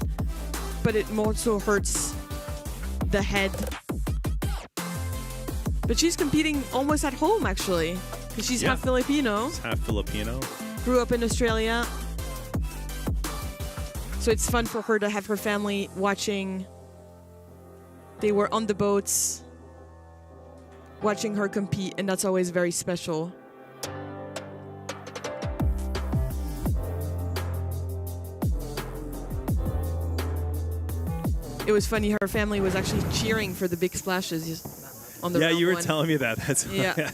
but it also hurts the head. But she's competing almost at home, actually. Because she's half Filipino. She's half Filipino. Grew up in Australia. So it's fun for her to have her family watching. They were on the boats watching her compete, and that's always very special. It was funny, her family was actually cheering for the big splashes on the round you were one. telling me that. That's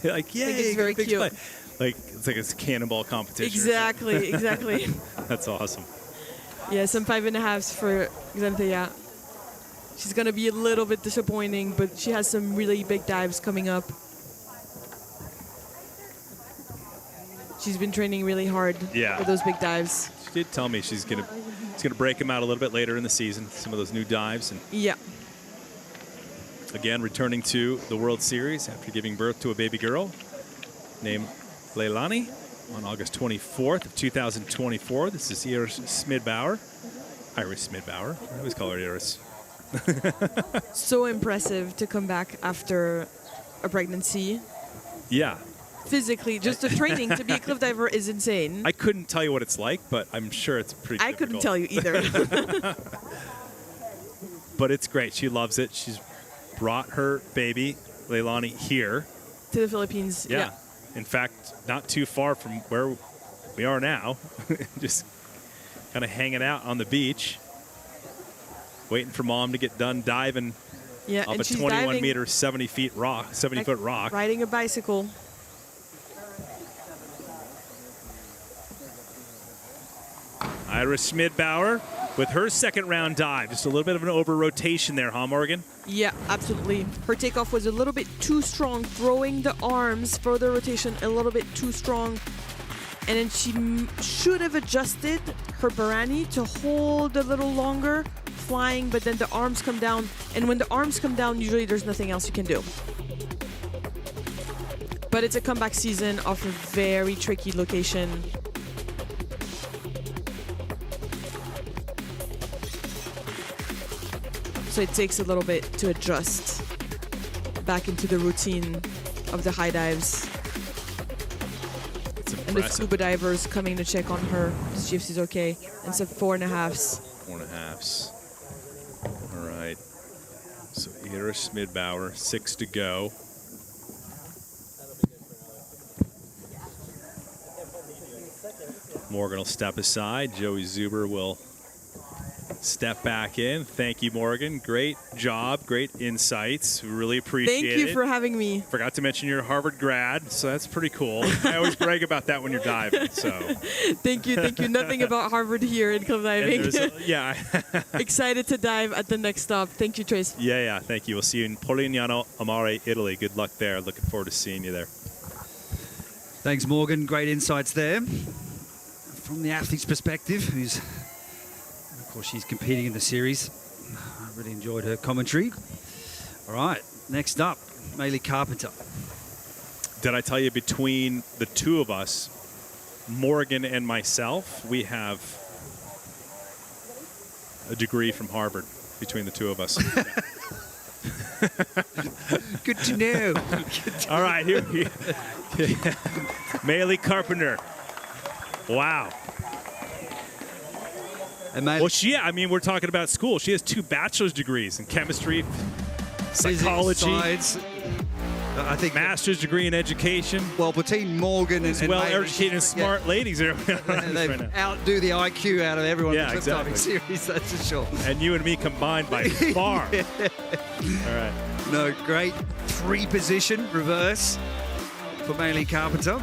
like, yay, it's very big cute. splash. Like, it's like a cannonball competition. Exactly, exactly. That's awesome. Yeah, some 5.5s for Xanthea. She's going to be a little bit disappointing, but she has some really big dives coming up. She's been training really hard for those big dives. She did tell me she's gonna break them out a little bit later in the season, some of those new dives. And yeah. Again, returning to the World Series after giving birth to a baby girl named Leilani on August 24th of 2024. This is Iris Smidbauer. Iris Smidbauer. I always call her Iris. So impressive to come back after a pregnancy. Yeah. Physically, just the training to be a cliff diver is insane. I couldn't tell you what it's like, but I'm sure it's pretty I couldn't difficult. tell you either. But it's great. She loves it. She's brought her baby, Leilani, here. To the Philippines, yeah. In fact, not too far from where we are now. Just kind of hanging out on the beach, waiting for mom to get done diving Yeah, up and a she's 21 diving, meter, 70-foot rock. riding a bicycle. Iris Smidbauer with her second round dive. Just a little bit of an over rotation there, huh, Morgan? Yeah, absolutely. Her takeoff was a little bit too strong, throwing the arms for the rotation a little bit too strong. And then she should have adjusted her Barani to hold a little longer, flying, but then the arms come down. And when the arms come down, usually there's nothing else you can do. But it's a comeback season off a very tricky location. So it takes a little bit to adjust back into the routine of the high dives. And the scuba divers coming to check on her to see if she's okay. And some 4.5s. 4.5s. All right. So Iris Smidbauer, 6 to go. Morgan will step aside. Joey Zuber will step back in. Thank you, Morgan. Great job. Great insights. We really appreciate it. Thank you for having me. Forgot to mention you're a Harvard grad, so that's pretty cool. I always brag about that when you're diving. So Thank you. Thank you. Nothing about Harvard here in cliff diving. Yeah. Excited to dive at the next stop. Thank you, Trace. Yeah. Thank you. We'll see you in Polignano Amare, Italy. Good luck there. Looking forward to seeing you there. Thanks, Morgan. Great insights there. From the athlete's perspective, who's, of course, she's competing in the series. I really enjoyed her commentary. All right, next up, Maylee Carpenter. Did I tell you between the two of us, Morgan and myself, we have a degree from Harvard between the two of us. Good to know. All right, here. Maylee Carpenter. Wow. Well, we're talking about school. She has 2 bachelor's degrees in chemistry, psychology. Science. I think master's degree in education. Well, between Morgan and well-educated and smart ladies are they outdo the IQ out of everyone in the cliff diving series, that's for sure. And you and me combined by far. Yeah. All right. No, great 3-position reverse for Maylee Carpenter.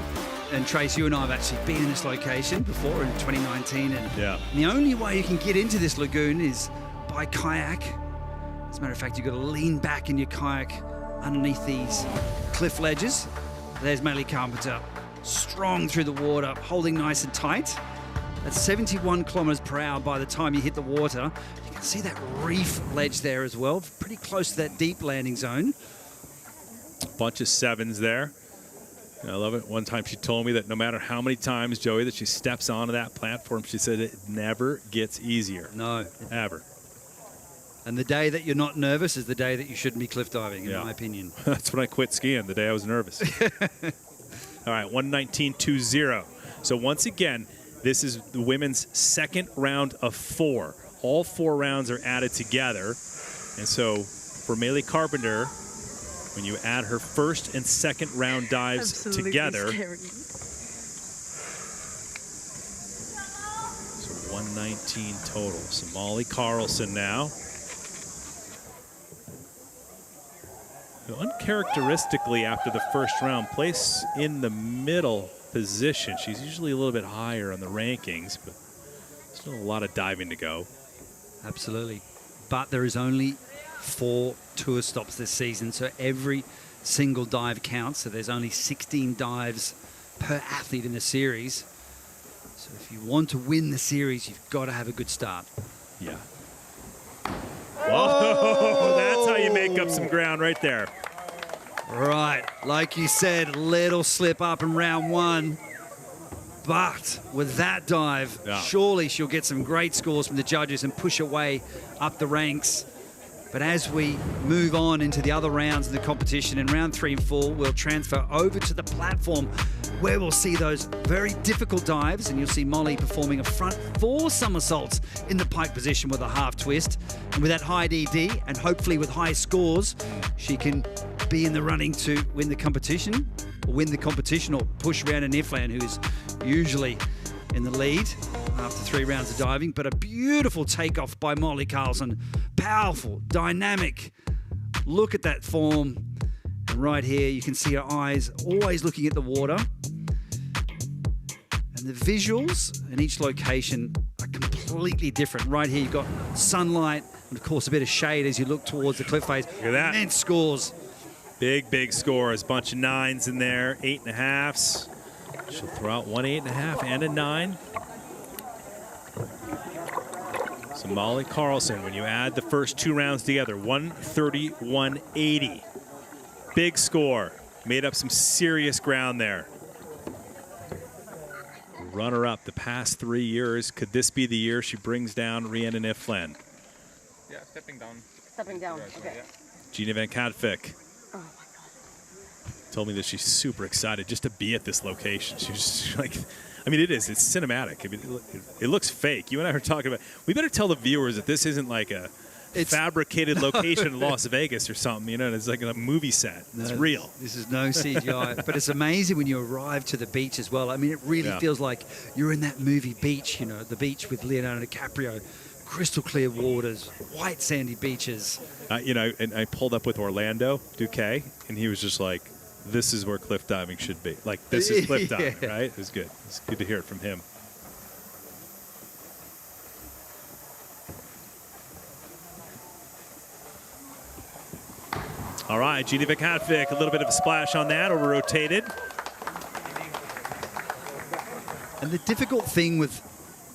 And Trace, you and I have actually been in this location before in 2019. And the only way you can get into this lagoon is by kayak. As a matter of fact, you've got to lean back in your kayak underneath these cliff ledges. There's Maylee Carpenter, strong through the water, holding nice and tight. That's 71 kilometers per hour by the time you hit the water. You can see that reef ledge there as well, pretty close to that deep landing zone. Bunch of 7s there. I love it. One time she told me that no matter how many times, Joey, that she steps onto that platform, she said it never gets easier. No. Ever. And the day that you're not nervous is the day that you shouldn't be cliff diving, in my opinion. That's when I quit skiing, the day I was nervous. All right, 119.20. So once again, this is the women's second round of 4. All 4 rounds are added together. And so for Maylee Carpenter, when you add her first and second round dives together, Scary. so 119 total. So Molly Carlson now. Uncharacteristically, after the first round, place in the middle position. She's usually a little bit higher on the rankings, but still a lot of diving to go. Absolutely. But there is only 4 tour stops this season, so every single dive counts. So there's only 16 dives per athlete in the series. So if you want to win the series, you've got to have a good start. Yeah. Whoa, that's how you make up some ground right there. Right, like you said, little slip up in round 1. But with that dive, surely she'll get some great scores from the judges and push her way up the ranks. But as we move on into the other rounds of the competition, in round 3 and 4, we'll transfer over to the platform where we'll see those very difficult dives, and you'll see Molly performing a front 4 somersaults in the pike position with a half twist. And with that high DD, and hopefully with high scores, she can be in the running to win the competition, or push Rhiannon Ifland, who's usually in the lead after 3 rounds of diving. But a beautiful takeoff by Molly Carlson. Powerful, dynamic. Look at that form. And right here, you can see her eyes always looking at the water. And the visuals in each location are completely different. Right here, you've got sunlight and, of course, a bit of shade as you look towards the cliff face. Look at that. Immense scores. Big scores. Bunch of 9s in there, 8.5s. She'll throw out 1 8.5 and a 9. So Molly Carlson, when you add the first 2 rounds together, 131.80. Big score. Made up some serious ground there. Runner-up the past 3 years. Could this be the year she brings down Rhiannon Ifland? Yeah, stepping down. Stepping down, okay. Gina Van Katvik told me that she's super excited just to be at this location. She's like, I mean, it's cinematic. I mean, it looks fake. You and I were talking about, we better tell the viewers that this isn't like a fabricated location in Las Vegas or something, you know, it's like a movie set. It's real. This is no CGI. But it's amazing when you arrive to the beach as well. I mean, it really feels like you're in that movie Beach, you know, the beach with Leonardo DiCaprio. Crystal clear waters, white sandy beaches. You know, and I pulled up with Orlando Duque, and he was just like, this is where cliff diving should be. Like, this is cliff diving, right? It was good. It's good to hear it from him. All right, Gina Van Katvik, a little bit of a splash on that, over rotated. And the difficult thing with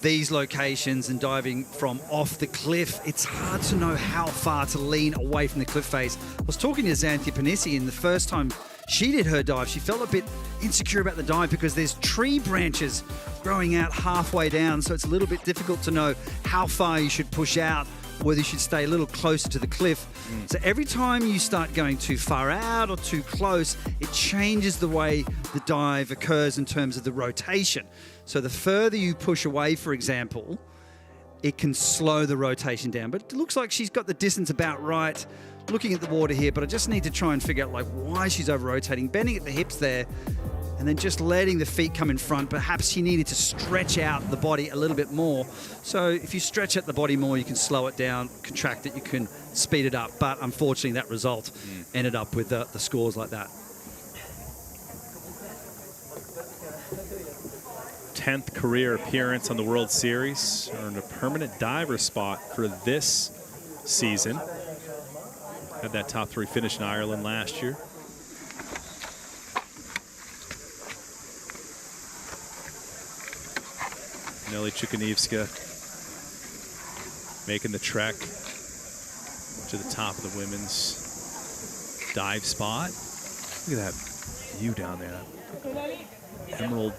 these locations and diving from off the cliff, it's hard to know how far to lean away from the cliff face. I was talking to Xanthia Panisi, and the first time she did her dive, she felt a bit insecure about the dive because there's tree branches growing out halfway down, so it's a little bit difficult to know how far you should push out, whether you should stay a little closer to the cliff. So every time you start going too far out or too close, it changes the way the dive occurs in terms of the rotation. So the further you push away, for example, it can slow the rotation down. But it looks like she's got the distance about right. looking at the water here, but I just need to try and figure out like why she's over-rotating, bending at the hips there, and then just letting the feet come in front. Perhaps she needed to stretch out the body a little bit more. So if you stretch out the body more, you can slow it down, contract it, you can speed it up. But unfortunately, that result ended up with the scores like that. 10th career appearance on the World Series, earned a permanent diver spot for this season. Had that top 3 finish in Ireland last year. Nelly Chukaniewska making the trek to the top of the women's dive spot. Look at that view down there. Emerald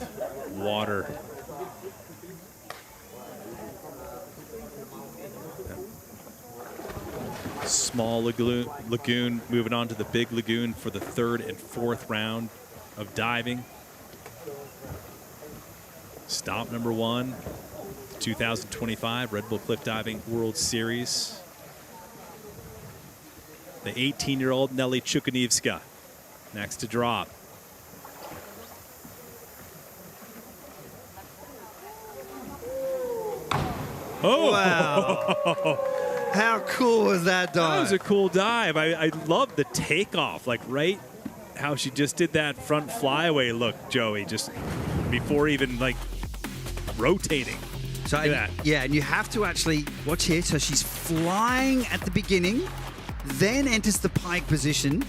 water. Small lagoon, moving on to the big lagoon for the 3rd and 4th round of diving. Stop number 1, 2025 Red Bull Cliff Diving World Series. The 18-year-old Nelly Chukaniewska next to drop. Oh! Wow. How cool was that dive? That was a cool dive. I love the takeoff, like right how she just did that front flyaway look, Joey, just before even like rotating. So look at that. Yeah, and you have to actually watch here. So she's flying at the beginning, then enters the pike position,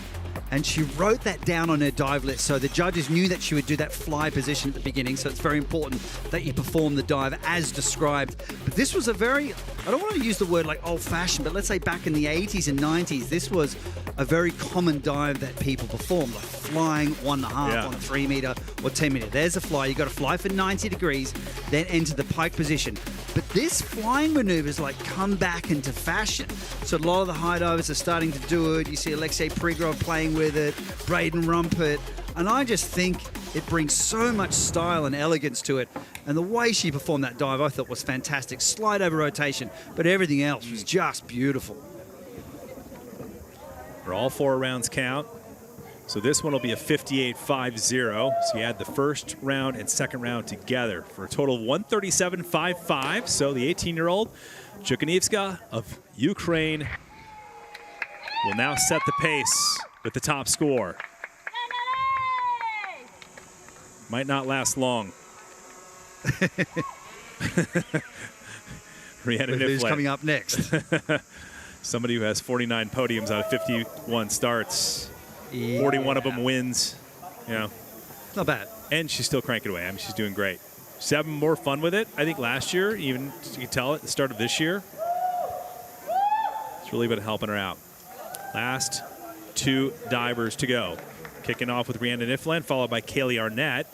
and she wrote that down on her dive list. So the judges knew that she would do that fly position at the beginning. So it's very important that you perform the dive as described. But this was a very, I don't want to use the word like old-fashioned, but let's say back in the 80s and 90s, this was a very common dive that people performed, like flying 1.5 on a 3 meter or 10 meter. There's a fly. You've got to fly for 90 degrees, then enter the pike position. But this flying maneuver is like come back into fashion. So a lot of the high divers are starting to do it. You see Alexei Prigrov playing with it, Braden Rumpert, and I just think it brings so much style and elegance to it. And the way she performed that dive, I thought was fantastic. Slide over rotation, but everything else was just beautiful. For all 4 rounds count. So this one will be a 58.50. So you add the first round and second round together for a total of 137.55. So the 18-year-old Chukaniewska of Ukraine will now set the pace with the top score. Might not last long. Rihanna Who's coming up next? Somebody who has 49 podiums out of 51 starts. 41 of them wins. Yeah. Not bad. And she's still cranking away. I mean, she's doing great. She's having more fun with it. I think last year, even you could tell at the start of this year, it's really been helping her out. Last 2 divers to go. Kicking off with Rhiannon Ifland, followed by Kaylee Arnett.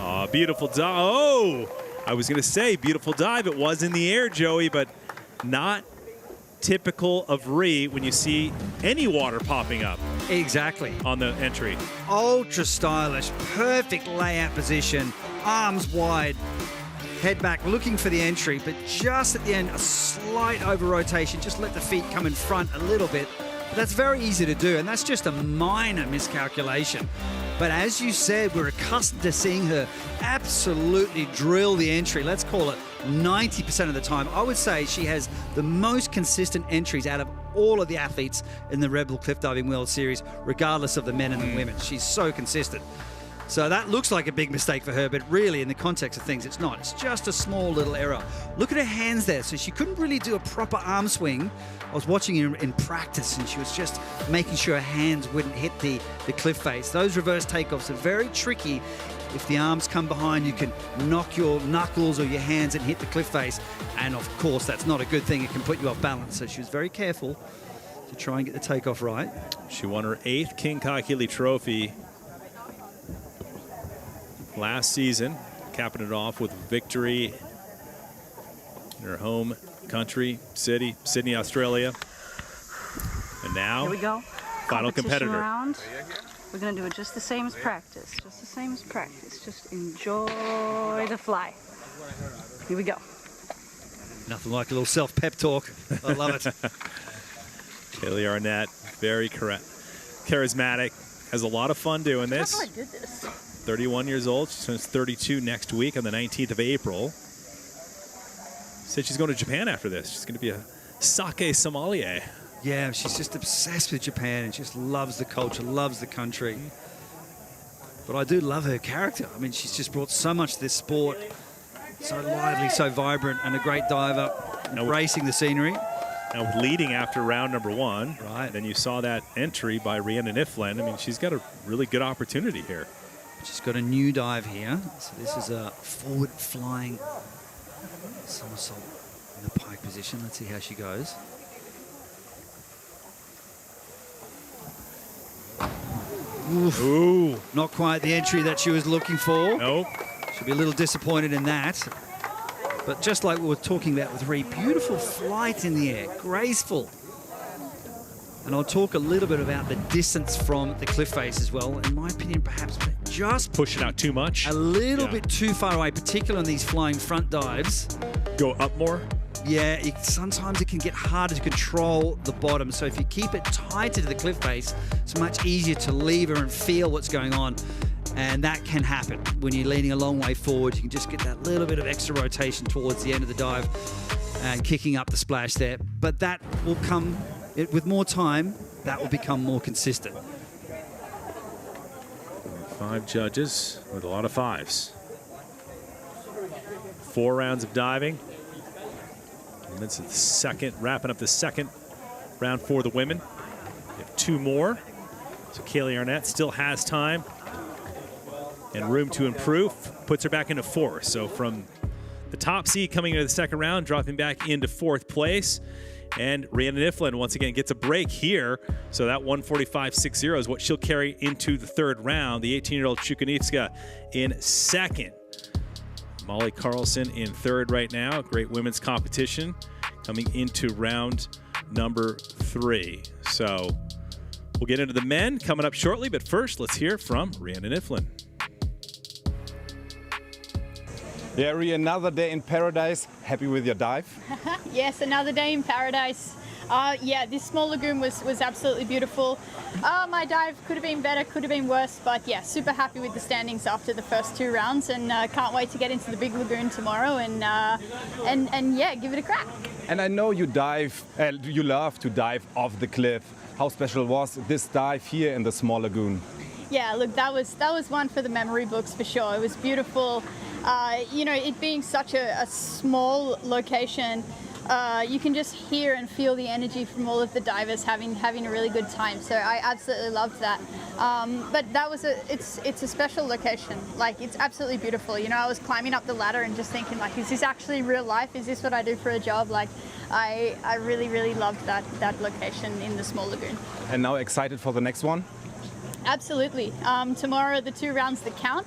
Oh, beautiful dive. Oh, I was going to say beautiful dive. It was in the air, Joey, but not typical of Rhi when you see any water popping up. Exactly. On the entry. Ultra stylish, perfect layout position, arms wide, head back, looking for the entry, but just at the end, a slight over rotation. Just let the feet come in front a little bit. But that's very easy to do, and that's just a minor miscalculation. But as you said, we're accustomed to seeing her absolutely drill the entry. Let's call it 90% of the time. I would say she has the most consistent entries out of all of the athletes in the Red Bull Cliff Diving World Series, regardless of the men and the women. She's so consistent. So that looks like a big mistake for her, but really in the context of things, it's not. It's just a small little error. Look at her hands there. So she couldn't really do a proper arm swing. I was watching her in practice, and she was just making sure her hands wouldn't hit the cliff face. Those reverse takeoffs are very tricky. If the arms come behind, you can knock your knuckles or your hands and hit the cliff face. And of course, that's not a good thing. It can put you off balance. So she was very careful to try and get the takeoff right. She won her 8th King Kahekili Trophy last season, capping it off with victory in her home country, Sydney, Australia. And now, here we go. Final competitor. Round. We're gonna do it just the same as practice. Just the same as practice. Just enjoy the fly. Here we go. Nothing like a little self-pep talk. I love it. Kaylee Arnett, very charismatic, has a lot of fun doing this. I did this. 31 years old. She turns 32 next week on the 19th of April. Said she's going to Japan after this. She's going to be a sake sommelier. Yeah, she's just obsessed with Japan and just loves the culture, loves the country. But I do love her character. I mean, she's just brought so much to this sport. So lively, so vibrant, and a great diver, embracing the scenery. Now leading after round number 1. Right. Then you saw that entry by Rhiannon Ifland. I mean, she's got a really good opportunity here. She's got a new dive here. So this is a forward flying somersault in the pike position. Let's see how she goes. Ooh. Not quite the entry that she was looking for. Nope. She'll be a little disappointed in that. But just like we were talking about with Ree, beautiful flight in the air, graceful. And I'll talk a little bit about the distance from the cliff face as well. In my opinion, perhaps just pushing out too much. A little bit too far away, particularly on these flying front dives. Go up more? Yeah, sometimes it can get harder to control the bottom. So if you keep it tighter to the cliff face, it's much easier to lever and feel what's going on. And that can happen when you're leaning a long way forward. You can just get that little bit of extra rotation towards the end of the dive and kicking up the splash there. But that will come, with more time, that will become more consistent. 5 judges with a lot of 5s. 4 rounds of diving. And that's the second, wrapping up the second round for the women. We have 2 more. So Kaylee Arnett still has time and room to improve, puts her back into 4th. So from the top seed coming into the second round, dropping back into 4th place. And Rhiannon Ifland once again gets a break here. So that 145.60 is what she'll carry into the 3rd round. The 18-year-old Chukanitska in 2nd. Molly Carlson in 3rd right now. Great women's competition coming into round number 3. So we'll get into the men coming up shortly. But first, let's hear from Rhiannon Ifland. Yeah, Rhi, another day in paradise. Happy with your dive? Yes, another day in paradise. Yeah, this small lagoon was absolutely beautiful. My dive could have been better, could have been worse, but yeah, super happy with the standings after the first 2 rounds, and can't wait to get into the big lagoon tomorrow and yeah, give it a crack. And I know you dive, you love to dive off the cliff. How special was this dive here in the small lagoon? Yeah, look, that was one for the memory books for sure. It was beautiful. You know, it being such a small location, you can just hear and feel the energy from all of the divers having a really good time. So I absolutely loved that. But that was it's a special location. Like, it's absolutely beautiful. You know, I was climbing up the ladder and just thinking, like, is this actually real life? Is this what I do for a job? Like, I really, really loved that location in the small lagoon. And now excited for the next one? Absolutely. Tomorrow are the 2 rounds that count.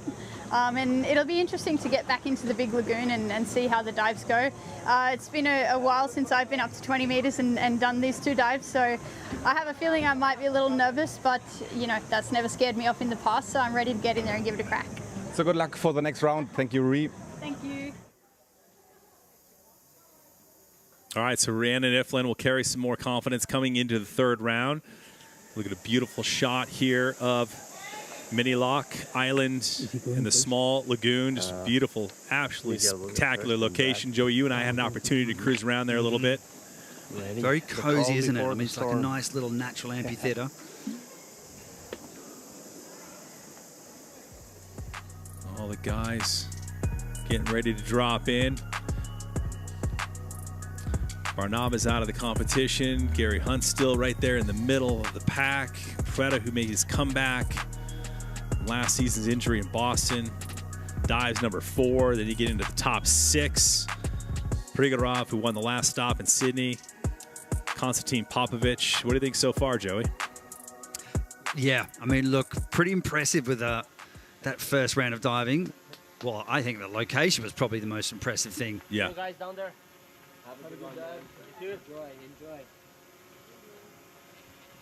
And it'll be interesting to get back into the big lagoon and see how the dives go. It's been a while since I've been up to 20 meters and done these 2 dives, so I have a feeling I might be a little nervous, but you know, that's never scared me off in the past, so I'm ready to get in there and give it a crack. So good luck for the next round. Thank you, Rhi. Thank you. All right, so Rhiannon Ifland will carry some more confidence coming into the 3rd round. Look at a beautiful shot here of Minilock Island in the small lagoon. Just beautiful, absolutely spectacular location. Joey, you and I had an opportunity to cruise around there a little bit. Very cozy, isn't it? I mean, it's like a nice little natural amphitheater. All the guys getting ready to drop in. Barnava's out of the competition. Gary Hunt's still right there in the middle of the pack. Freda, who made his comeback from last season's injury in Boston, dives number 4. Then you get into the top 6. Prigorov, who won the last stop in Sydney. Konstantin Popovich. What do you think so far, Joey? Yeah, I mean, look, pretty impressive with that first round of diving. Well, I think the location was probably the most impressive thing. Yeah. You guys down there? Have a good dive. You too. Enjoy.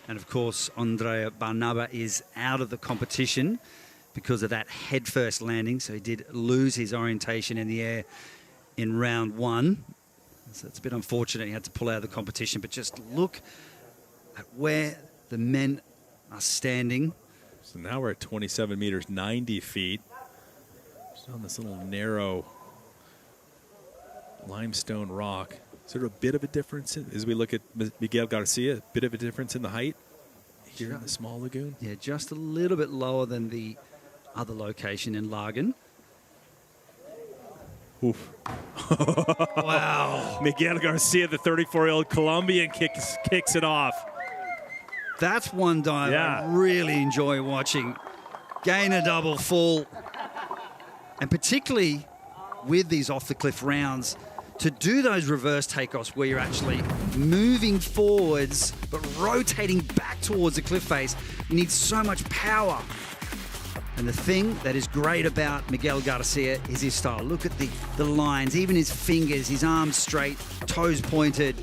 And of course, Andrea Barnaba is out of the competition because of that head-first landing. So he did lose his orientation in the air in round 1. So it's a bit unfortunate he had to pull out of the competition. But just look at where the men are standing. So now we're at 27 meters, 90 feet. Just on this little narrow limestone rock. Is there a bit of a difference as we look at Miguel Garcia? A bit of a difference in the height here in the small lagoon? Yeah, just a little bit lower than the other location in Lagan. Oof. Wow. Miguel Garcia, the 34-year-old Colombian, kicks it off. That's one dive I really enjoy watching. Gain a double full. And particularly with these off-the-cliff rounds, to do those reverse takeoffs where you're actually moving forwards but rotating back towards the cliff face, you need so much power. And the thing that is great about Miguel Garcia is his style. Look at the lines, even his fingers, his arms straight, toes pointed,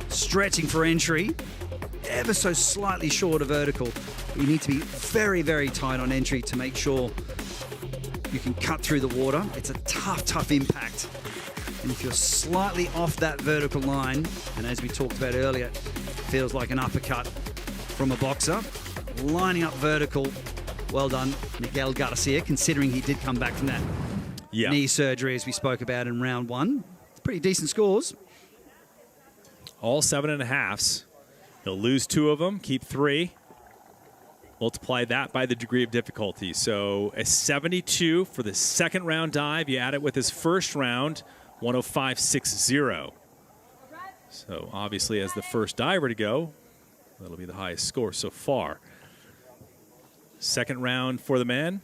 stretching for entry, ever so slightly short of vertical. You need to be very, very tight on entry to make sure you can cut through the water. It's a tough, tough impact. And if you're slightly off that vertical line, and as we talked about earlier, it feels like an uppercut from a boxer, lining up vertical, well done, Miguel Garcia, considering he did come back from that knee surgery as we spoke about in round 1. It's pretty decent scores. All 7.5s. He'll lose 2 of them, keep 3. Multiply that by the degree of difficulty. So a 72 for the second round dive. You add it with his first round, 105.60. So obviously as the first diver to go, that'll be the highest score so far. Second round for the man.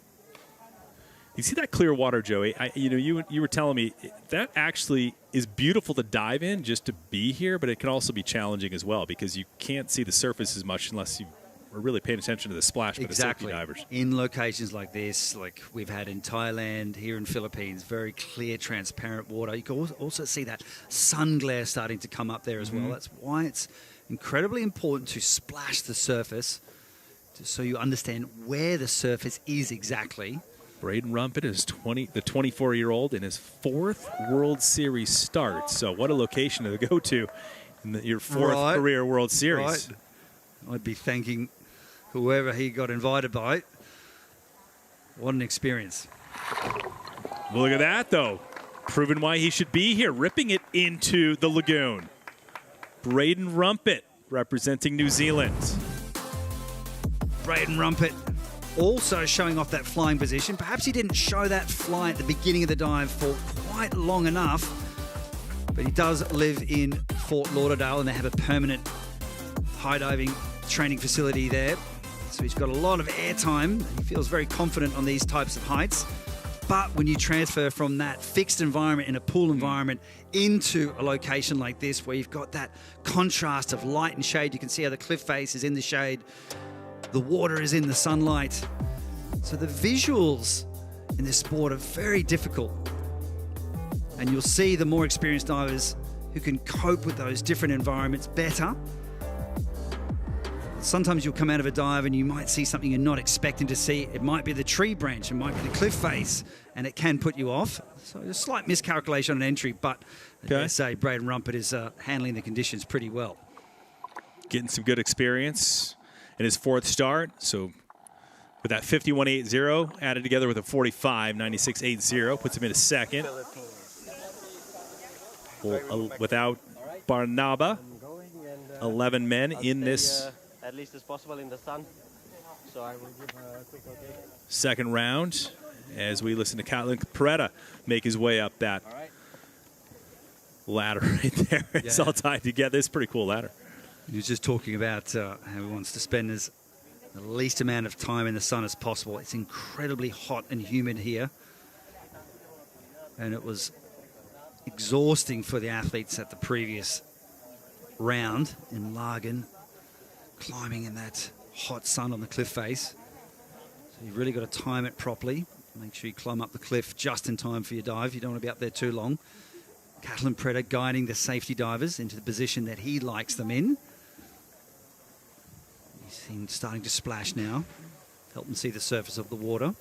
You see that clear water, Joey? You were telling me that actually is beautiful to dive in just to be here, but it can also be challenging as well because you can't see the surface as much unless you are really paying attention to the splash by the safety divers. In locations like this, like we've had in Thailand, here in Philippines, very clear, transparent water. You can also see that sun glare starting to come up there as well. That's why it's incredibly important to splash the surface so you understand where the surface is exactly. Braden Rumpet is the 24-year-old in his 4th World Series start. So what a location to go to in your 4th career World Series. Right. I'd be thanking whoever he got invited by. What an experience. Well, look at that, though. Proving why he should be here, ripping it into the lagoon. Braden Rumpet representing New Zealand. Braden Rumpet also showing off that flying position. Perhaps he didn't show that fly at the beginning of the dive for quite long enough, but he does live in Fort Lauderdale and they have a permanent high diving training facility there. So he's got a lot of airtime. He feels very confident on these types of heights. But when you transfer from that fixed environment in a pool environment into a location like this where you've got that contrast of light and shade, you can see how the cliff face is in the shade, the water is in the sunlight. So the visuals in this sport are very difficult. And you'll see the more experienced divers who can cope with those different environments better. Sometimes you'll come out of a dive and you might see something you're not expecting to see. It might be the tree branch, it might be the cliff face, and it can put you off. So a slight miscalculation on entry, but as I say, Braden Rumpet is handling the conditions pretty well. Getting some good experience in his 4th start. So with that 51.80 added together with a 45.96.80, puts him in a second. Well, without Barnaba, 11 men in this at least as possible in the sun. So I will give a quick okay. Second round as we listen to Catlin Peretta make his way up that ladder right there. It's all tied together. It's a pretty cool ladder. He was just talking about how he wants to spend the least amount of time in the sun as possible. It's incredibly hot and humid here. And it was exhausting for the athletes at the previous round in Lagan, climbing in that hot sun on the cliff face. So you've really got to time it properly. Make sure you climb up the cliff just in time for your dive. You don't want to be up there too long. Catlin Peretta guiding the safety divers into the position that he likes them in. He's starting to splash now. Help him see the surface of the water.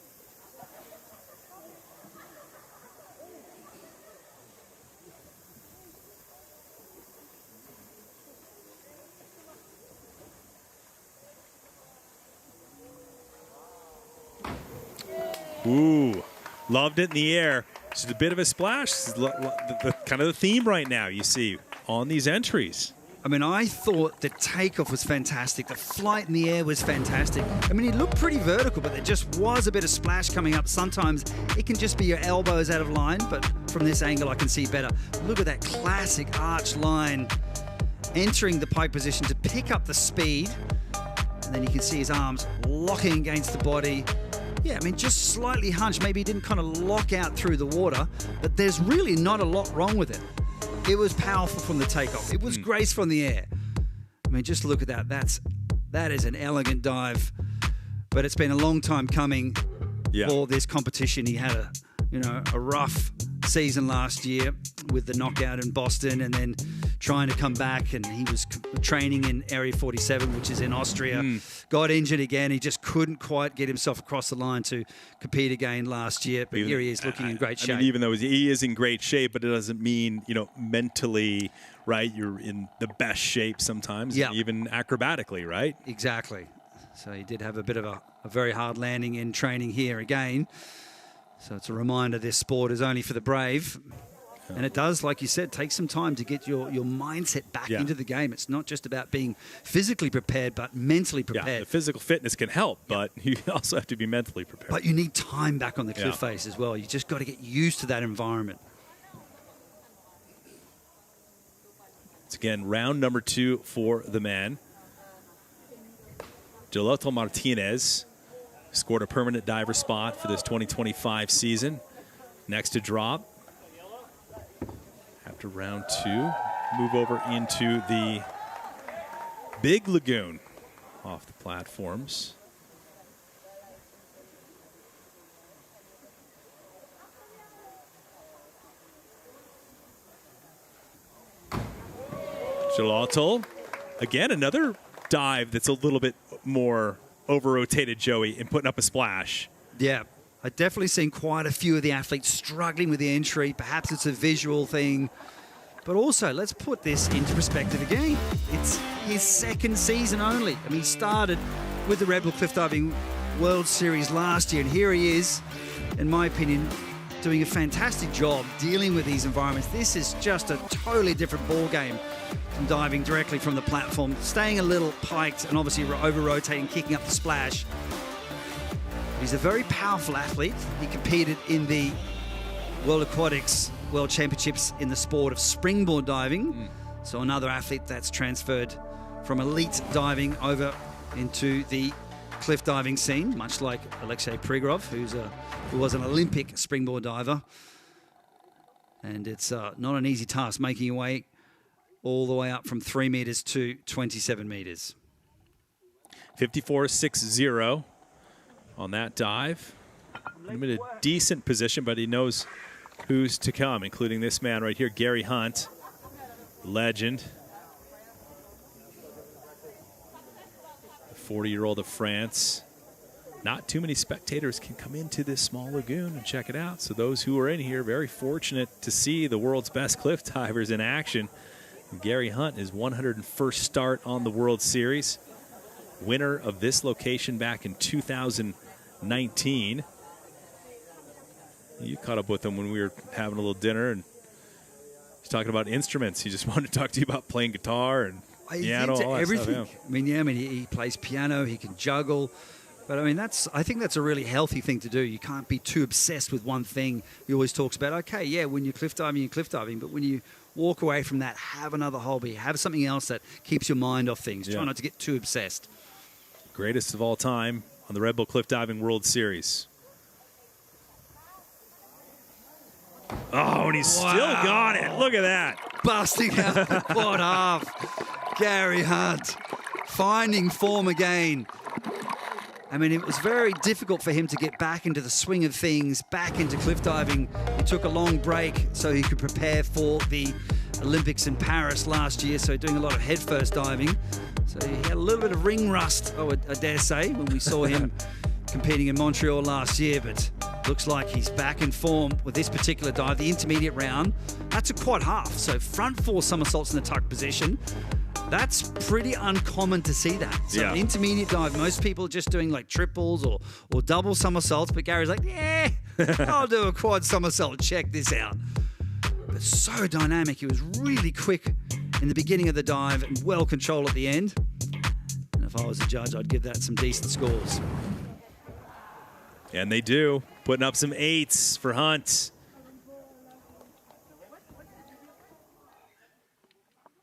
Ooh, loved it in the air. Just a bit of a splash. This is kind of the theme right now you see on these entries. I mean, I thought the takeoff was fantastic. The flight in the air was fantastic. I mean, it looked pretty vertical, but there just was a bit of splash coming up. Sometimes it can just be your elbows out of line, but from this angle I can see better. Look at that classic arch line entering the pike position to pick up the speed. And then you can see his arms locking against the body. Yeah, I mean, just slightly hunched. Maybe he didn't kind of lock out through the water, but there's really not a lot wrong with it. It was powerful from the takeoff. It was graceful in the air. I mean, just look at that. That is an elegant dive, but it's been a long time coming for this competition. He had a rough season last year with the knockout in Boston, and then trying to come back, and he was training in Area 47, which is in Austria. Got injured again. He just couldn't quite get himself across the line to compete again last year. But here he is looking in great shape. I mean, even though he is in great shape, but it doesn't mean, mentally, right, you're in the best shape sometimes, even acrobatically, right? Exactly. So he did have a bit of a very hard landing in training here again. So it's a reminder this sport is only for the brave. And it does, like you said, take some time to get your mindset back into the game. It's not just about being physically prepared, but mentally prepared. Yeah, the physical fitness can help, but you also have to be mentally prepared. But you need time back on the cliff face as well. You just got to get used to that environment. It's again round number 2 for the man. Gelato Martinez scored a permanent diver spot for this 2025 season. Next to drop. After round 2, move over into the big lagoon off the platforms. Gelato, again, another dive that's a little bit more over-rotated, Joey, and putting up a splash. Yeah, I've definitely seen quite a few of the athletes struggling with the entry. Perhaps it's a visual thing. But also, let's put this into perspective again. It's his second season only. I mean, he started with the Red Bull Cliff Diving World Series last year, and here he is, in my opinion, doing a fantastic job dealing with these environments. This is just a totally different ball game from diving directly from the platform, staying a little piked and obviously over-rotating, kicking up the splash. He's a very powerful athlete. He competed in the World Aquatics World Championships in the sport of springboard diving. So another athlete that's transferred from elite diving over into the cliff diving scene, much like Alexei Prigrov, who was an Olympic springboard diver. And it's not an easy task making your way all the way up from 3 meters to 27 meters. 54.60 on that dive. I'm in a decent position, but he knows who's to come, including this man right here, Gary Hunt, legend. The 40-year-old of France. Not too many spectators can come into this small lagoon and check it out. So those who are in here, very fortunate to see the world's best cliff divers in action. Gary Hunt, his 101st start on the World Series. Winner of this location back in 2019. You caught up with him when we were having a little dinner, and he's talking about instruments. He just wanted to talk to you about playing guitar and piano, all that everything. Stuff, I mean, he plays piano, he can juggle. But I mean, I think that's a really healthy thing to do. You can't be too obsessed with one thing. He always talks about, okay, yeah, when you're cliff diving, but when you walk away from that, have another hobby, have something else that keeps your mind off things. Try not to get too obsessed. Greatest of all time on the Red Bull Cliff Diving World Series. Oh, and he's still got it. Look at that. Busting out the quad half. Gary Hunt finding form again. I mean, it was very difficult for him to get back into the swing of things, back into cliff diving. He took a long break so he could prepare for the Olympics in Paris last year, so doing a lot of headfirst diving. So So he had a little bit of ring rust, I dare say, when we saw him competing in Montreal last year, but looks like he's back in form with this particular dive. The intermediate round, that's a quad half. So front 4 somersaults in the tuck position. That's pretty uncommon to see that. So an intermediate dive, most people are just doing like triples or double somersaults, but Gary's like, yeah, I'll do a quad somersault. Check this out. But so dynamic. He was really quick in the beginning of the dive and well controlled at the end. And if I was a judge, I'd give that some decent scores. And they do, putting up some 8s for Hunt.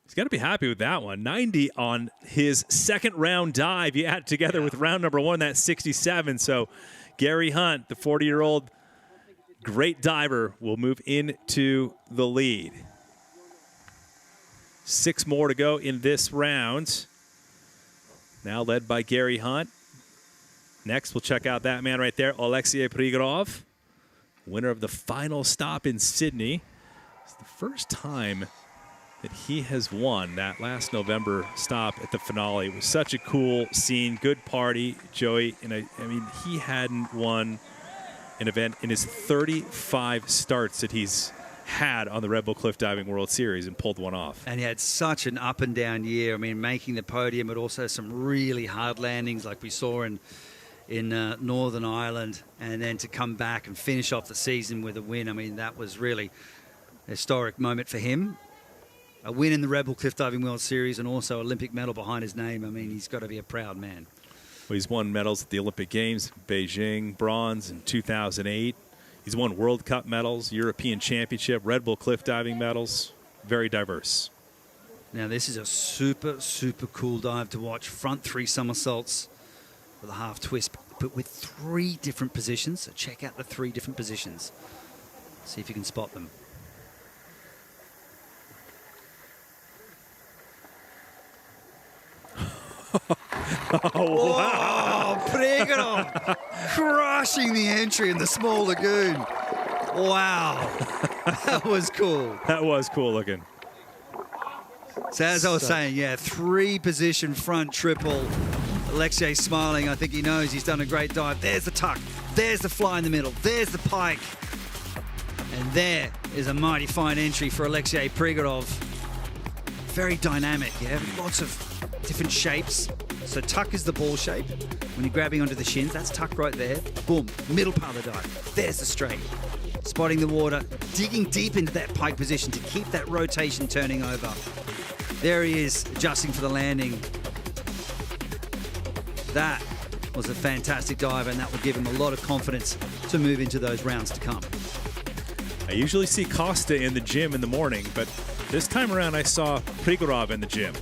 He's got to be happy with that one. 90 on his second round dive. You add together with round number 1, that's 67. So Gary Hunt, the 40-year-old great diver, will move into the lead. 6 more to go in this round. Now led by Gary Hunt. Next, we'll check out that man right there, Alexei Prigorov, winner of the final stop in Sydney. It's the first time that he has won that last November stop at the finale. It was such a cool scene, good party, Joey. And I mean, he hadn't won an event in his 35 starts that he's had on the Red Bull Cliff Diving World Series and pulled one off. And he had such an up and down year. I mean, making the podium, but also some really hard landings like we saw in Northern Ireland, and then to come back and finish off the season with a win. I mean, that was really a historic moment for him. A win in the Red Bull Cliff Diving World Series and also Olympic medal behind his name. I mean, he's got to be a proud man. Well, he's won medals at the Olympic Games, Beijing, bronze in 2008. He's won World Cup medals, European Championship, Red Bull Cliff Diving medals. Very diverse. Now, this is a super, super cool dive to watch. Front 3 somersaults with a half twist, but with 3 different positions. So check out the 3 different positions. See if you can spot them. Oh, wow. Oh, Prigorov crushing the entry in the small lagoon. Wow. That was cool. That was cool looking. So as I was saying, 3 position front triple. Alexei smiling. I think he knows he's done a great dive. There's the tuck. There's the fly in the middle. There's the pike. And there is a mighty fine entry for Alexei Prigorov. Very dynamic, lots of different shapes. So tuck is the ball shape. When you're grabbing onto the shins, that's tuck right there. Boom, middle part of the dive. There's the straight. Spotting the water, digging deep into that pike position to keep that rotation turning over. There he is, adjusting for the landing. That was a fantastic dive, and that will give him a lot of confidence to move into those rounds to come. I usually see Costa in the gym in the morning, but this time around I saw Prigorov in the gym.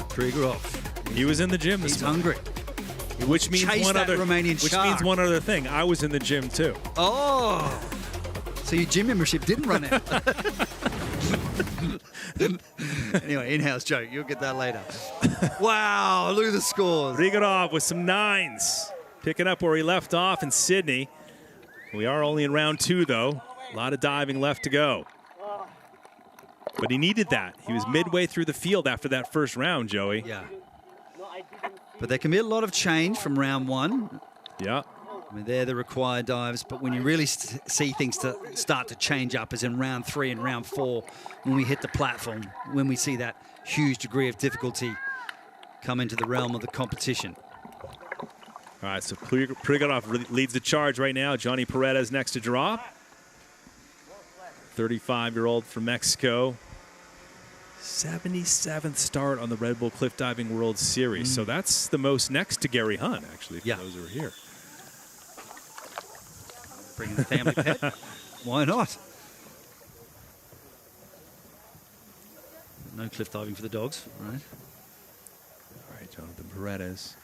Prigorov. He was in the gym this morning. Hungry. Which means Romanian one other thing. I was in the gym too. Oh. So your gym membership didn't run out. Anyway, in-house joke. You'll get that later. Wow, look at the scores. Prigorov with some 9s. Picking up where he left off in Sydney. We are only in round 2, though. A lot of diving left to go. But he needed that. He was midway through the field after that first round, Joey. Yeah. But there can be a lot of change from round 1. Yeah. I mean, they're the required dives, but when you really see things to start to change up is in round 3 and round 4 when we hit the platform, when we see that huge degree of difficulty come into the realm of the competition. All right, so Prigorov leads the charge right now. Johnny Paredes next to draw. 35-year-old from Mexico. 77th start on the Red Bull Cliff Diving World Series. So that's the most next to Gary Hunt, actually, for those who are here. Bringing the family pet. Why not? No cliff diving for the dogs, right? All right, Jonathan Paredes.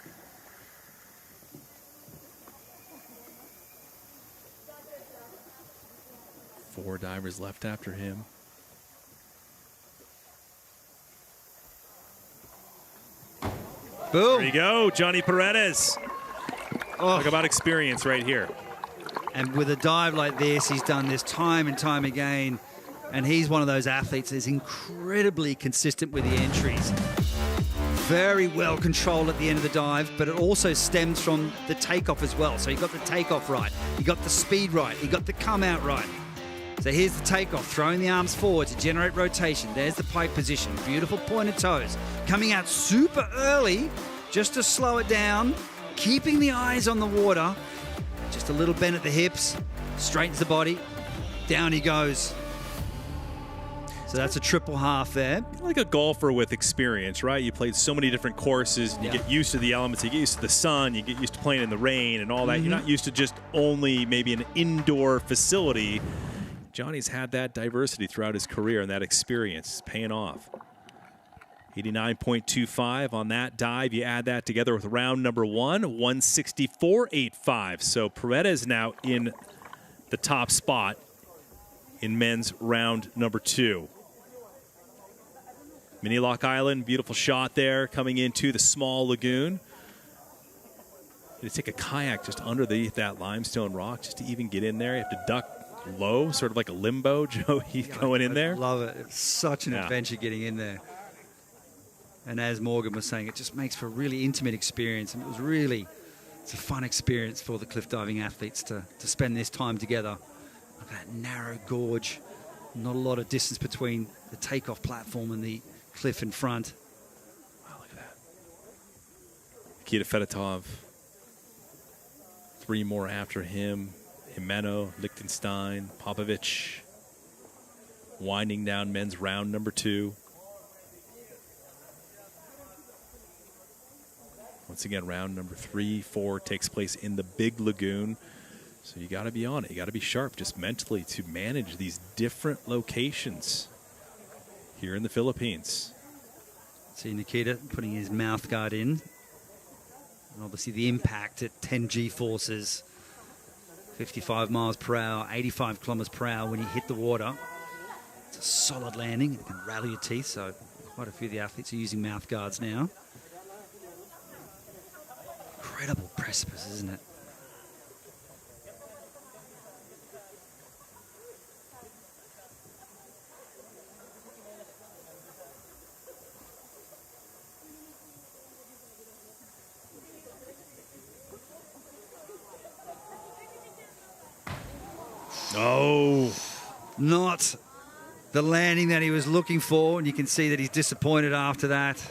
Four divers left after him. Boom. There you go, Johnny Paredes. Talk about experience right here. And with a dive like this, he's done this time and time again. And he's one of those athletes that's incredibly consistent with the entries. Very well controlled at the end of the dive, but it also stems from the takeoff as well. So you got the takeoff right, you got the speed right, you got the come out right. So here's the takeoff, throwing the arms forward to generate rotation. There's the pike position, beautiful pointed toes. Coming out super early, just to slow it down, keeping the eyes on the water. Just a little bend at the hips, straightens the body, down he goes. So that's a triple half there. Like a golfer with experience, right? You played so many different courses, and you get used to the elements, you get used to the sun, you get used to playing in the rain and all that. You're not used to just only maybe an indoor facility. Johnny's had that diversity throughout his career, and that experience is paying off. 89.25 on that dive. You add that together with round number 1, 164.85. So Paredes now in the top spot in men's round number 2. Mini Lock Island, beautiful shot there coming into the small lagoon. You take a kayak just underneath that limestone rock just to even get in there. You have to duck low, sort of like a limbo, Joey, going in there. I love it. It's such an adventure getting in there. And as Morgan was saying, it just makes for a really intimate experience. And it's a fun experience for the cliff diving athletes to spend this time together. Look at that narrow gorge. Not a lot of distance between the takeoff platform and the cliff in front. Wow, look at that. Nikita Fedotov. 3 more after him. Jimeno, Lichtenstein, Popovich. Winding down men's round number 2. Once again, round number 3, 4 takes place in the big lagoon. So you got to be on it. You got to be sharp just mentally to manage these different locations here in the Philippines. See Nikita putting his mouth guard in. And obviously the impact at 10 G-forces, 55 miles per hour, 85 kilometers per hour when you hit the water. It's a solid landing. It can rattle your teeth, so quite a few of the athletes are using mouth guards now. Incredible precipice, isn't it? Oh, not the landing that he was looking for, and you can see that he's disappointed after that.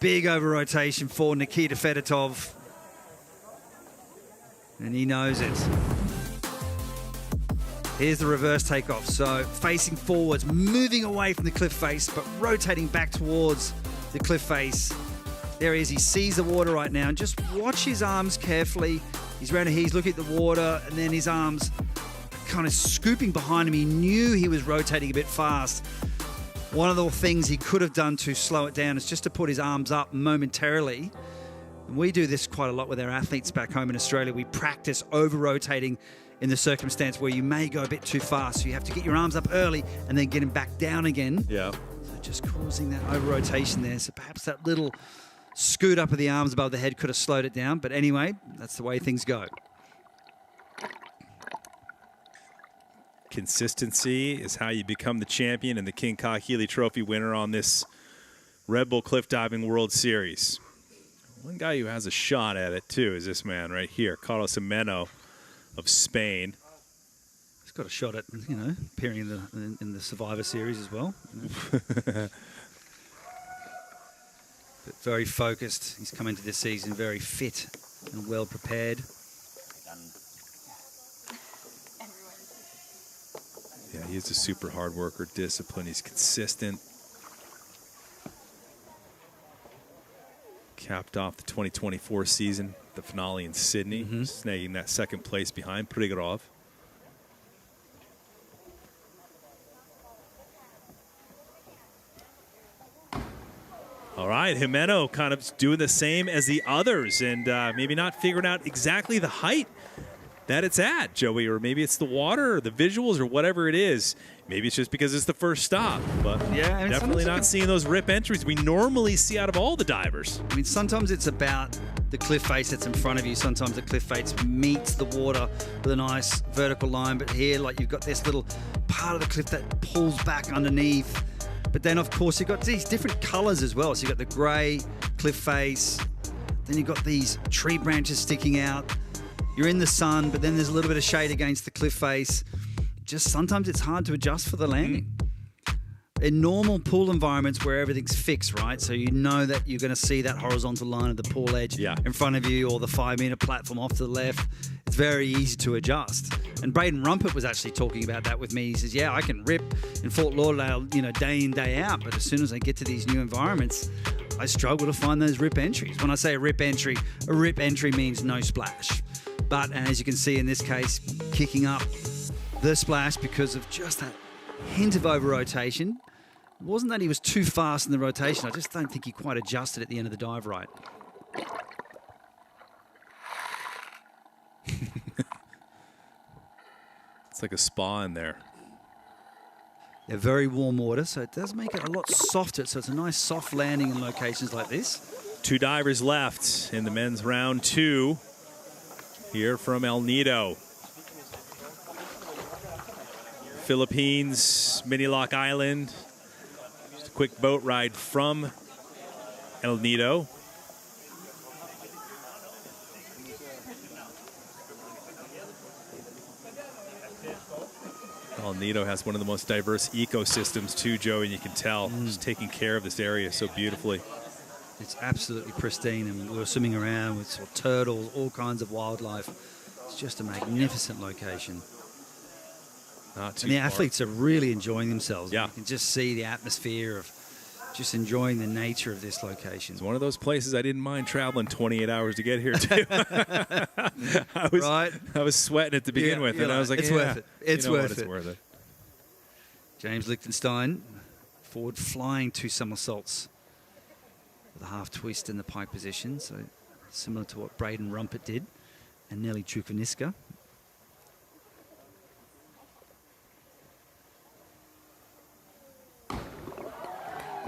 Big over rotation for Nikita Fedotov, and he knows it. Here's the reverse takeoff, so facing forwards, moving away from the cliff face, but rotating back towards the cliff face. There he is, he sees the water right now, and just watch his arms carefully. He's looking at the water, and then his arms kind of scooping behind him. He knew he was rotating a bit fast. One of the things he could have done to slow it down is just to put his arms up momentarily. And we do this quite a lot with our athletes back home in Australia. We practice over-rotating in the circumstance where you may go a bit too fast. So you have to get your arms up early and then get him back down again. Yeah. So just causing that over-rotation there. So perhaps that little scoot up of the arms above the head could have slowed it down. But anyway, that's the way things go. Consistency is how you become the champion and the King Kahili Trophy winner on this Red Bull Cliff Diving World Series. One guy who has a shot at it, too, is this man right here, Carlos Jimeno of Spain. He's got a shot at, appearing in the Survivor Series as well. But very focused. He's come into this season very fit and well prepared. Yeah, he is a super hard worker, disciplined. He's consistent. Capped off the 2024 season, the finale in Sydney, snagging that second place behind Prigorov. All right, Jimeno kind of doing the same as the others and maybe not figuring out exactly the height that it's at, Joey, or maybe it's the water or the visuals or whatever it is. Maybe it's just because it's the first stop, but yeah, I mean, definitely not seeing those rip entries we normally see out of all the divers. I mean, sometimes it's about the cliff face that's in front of you. Sometimes the cliff face meets the water with a nice vertical line, but here, like, you've got this little part of the cliff that pulls back underneath. But then, of course, you've got these different colors as well. So you've got the gray cliff face, then you've got these tree branches sticking out. You're in the sun, but then there's a little bit of shade against the cliff face. Just sometimes it's hard to adjust for the landing. In normal pool environments where everything's fixed, right? So you know that you're going to see that horizontal line of the pool edge in front of you, or the 5-meter platform off to the left. It's very easy to adjust. And Braden Rumpert was actually talking about that with me. He says, yeah, I can rip in Fort Lauderdale, day in, day out. But as soon as I get to these new environments, I struggle to find those rip entries. When I say a rip entry means no splash. But as you can see in this case, kicking up the splash because of just that hint of over-rotation. It wasn't that he was too fast in the rotation. I just don't think he quite adjusted at the end of the dive right. It's like a spa in there. They're very warm water, so it does make it a lot softer. So it's a nice soft landing in locations like this. 2 divers left in the men's round 2 here from El Nido. Philippines, Mini Lock Island. Just a quick boat ride from El Nido. El Nido has one of the most diverse ecosystems too, Joe, and you can tell just taking care of this area so beautifully. It's absolutely pristine, and we were swimming around with sort of turtles, all kinds of wildlife. It's just a magnificent location. Not too and the far. athletes are really enjoying themselves. Yeah. You can just see the atmosphere of just enjoying the nature of this location. It's one of those places I didn't mind traveling 28 hours to get here to. I was sweating at to begin with, and I was like, it's worth it. It's worth it. James Lichtenstein, forward flying 2 somersaults with a half twist in the pike position, so similar to what Braden Rumpert did, and Nelly Trukaniska.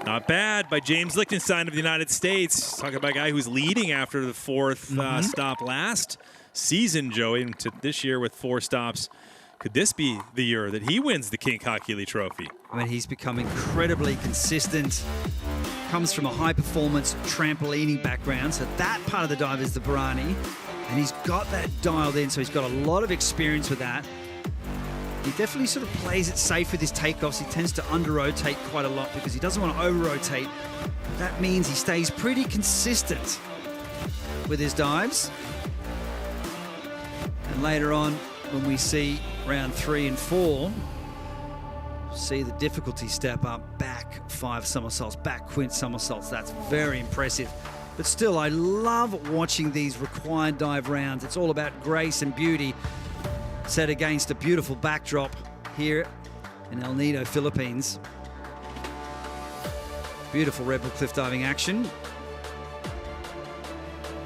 Not bad by James Lichtenstein of the United States. Talking about a guy who's leading after the 4th stop last season, Joey, into this year with 4 stops. Could this be the year that he wins the King Kakili Trophy? I mean, he's become incredibly consistent. Comes from a high-performance trampolining background, so that part of the dive is the Barani, and he's got that dialed in, so he's got a lot of experience with that. He definitely sort of plays it safe with his takeoffs. He tends to under-rotate quite a lot because he doesn't want to over-rotate. That means he stays pretty consistent with his dives. And later on, when we see round 3 and 4, see the difficulty step up, back 5 somersaults, back quint somersaults. That's very impressive. But still, I love watching these required dive rounds. It's all about grace and beauty, set against a beautiful backdrop here in El Nido, Philippines. Beautiful redbull cliff diving action.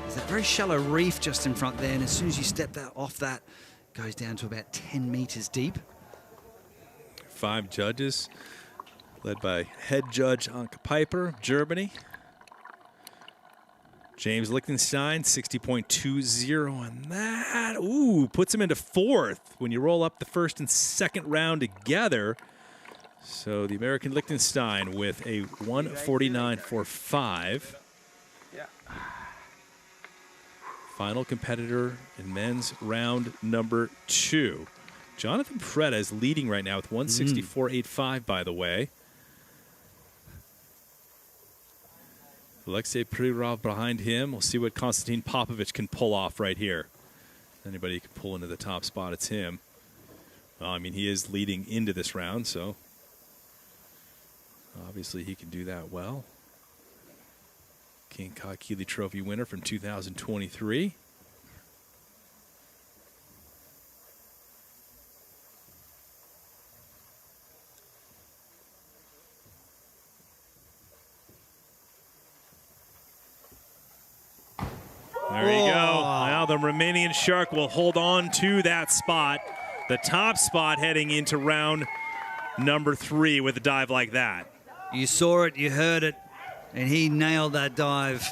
There's that very shallow reef just in front there, and as soon as you step that off that, it goes down to about 10 meters deep. 5 judges, led by head judge Anke Piper of Germany. James Lichtenstein, 60.20 on that. Ooh, puts him into 4th when you roll up the 1st and 2nd round together. So the American Lichtenstein with a 149.45. Yeah. Final competitor in men's round number 2. Jonathan Preda is leading right now with 164.85, by the way. Alexei Prirov behind him. We'll see what Konstantin Popovich can pull off right here. Anybody can pull into the top spot, it's him. Well, I mean, he is leading into this round, so obviously he can do that well. King Kakili Trophy winner from 2023. There you go. Now the Romanian shark will hold on to that spot. The top spot heading into round number 3 with a dive like that. You saw it, you heard it, and he nailed that dive.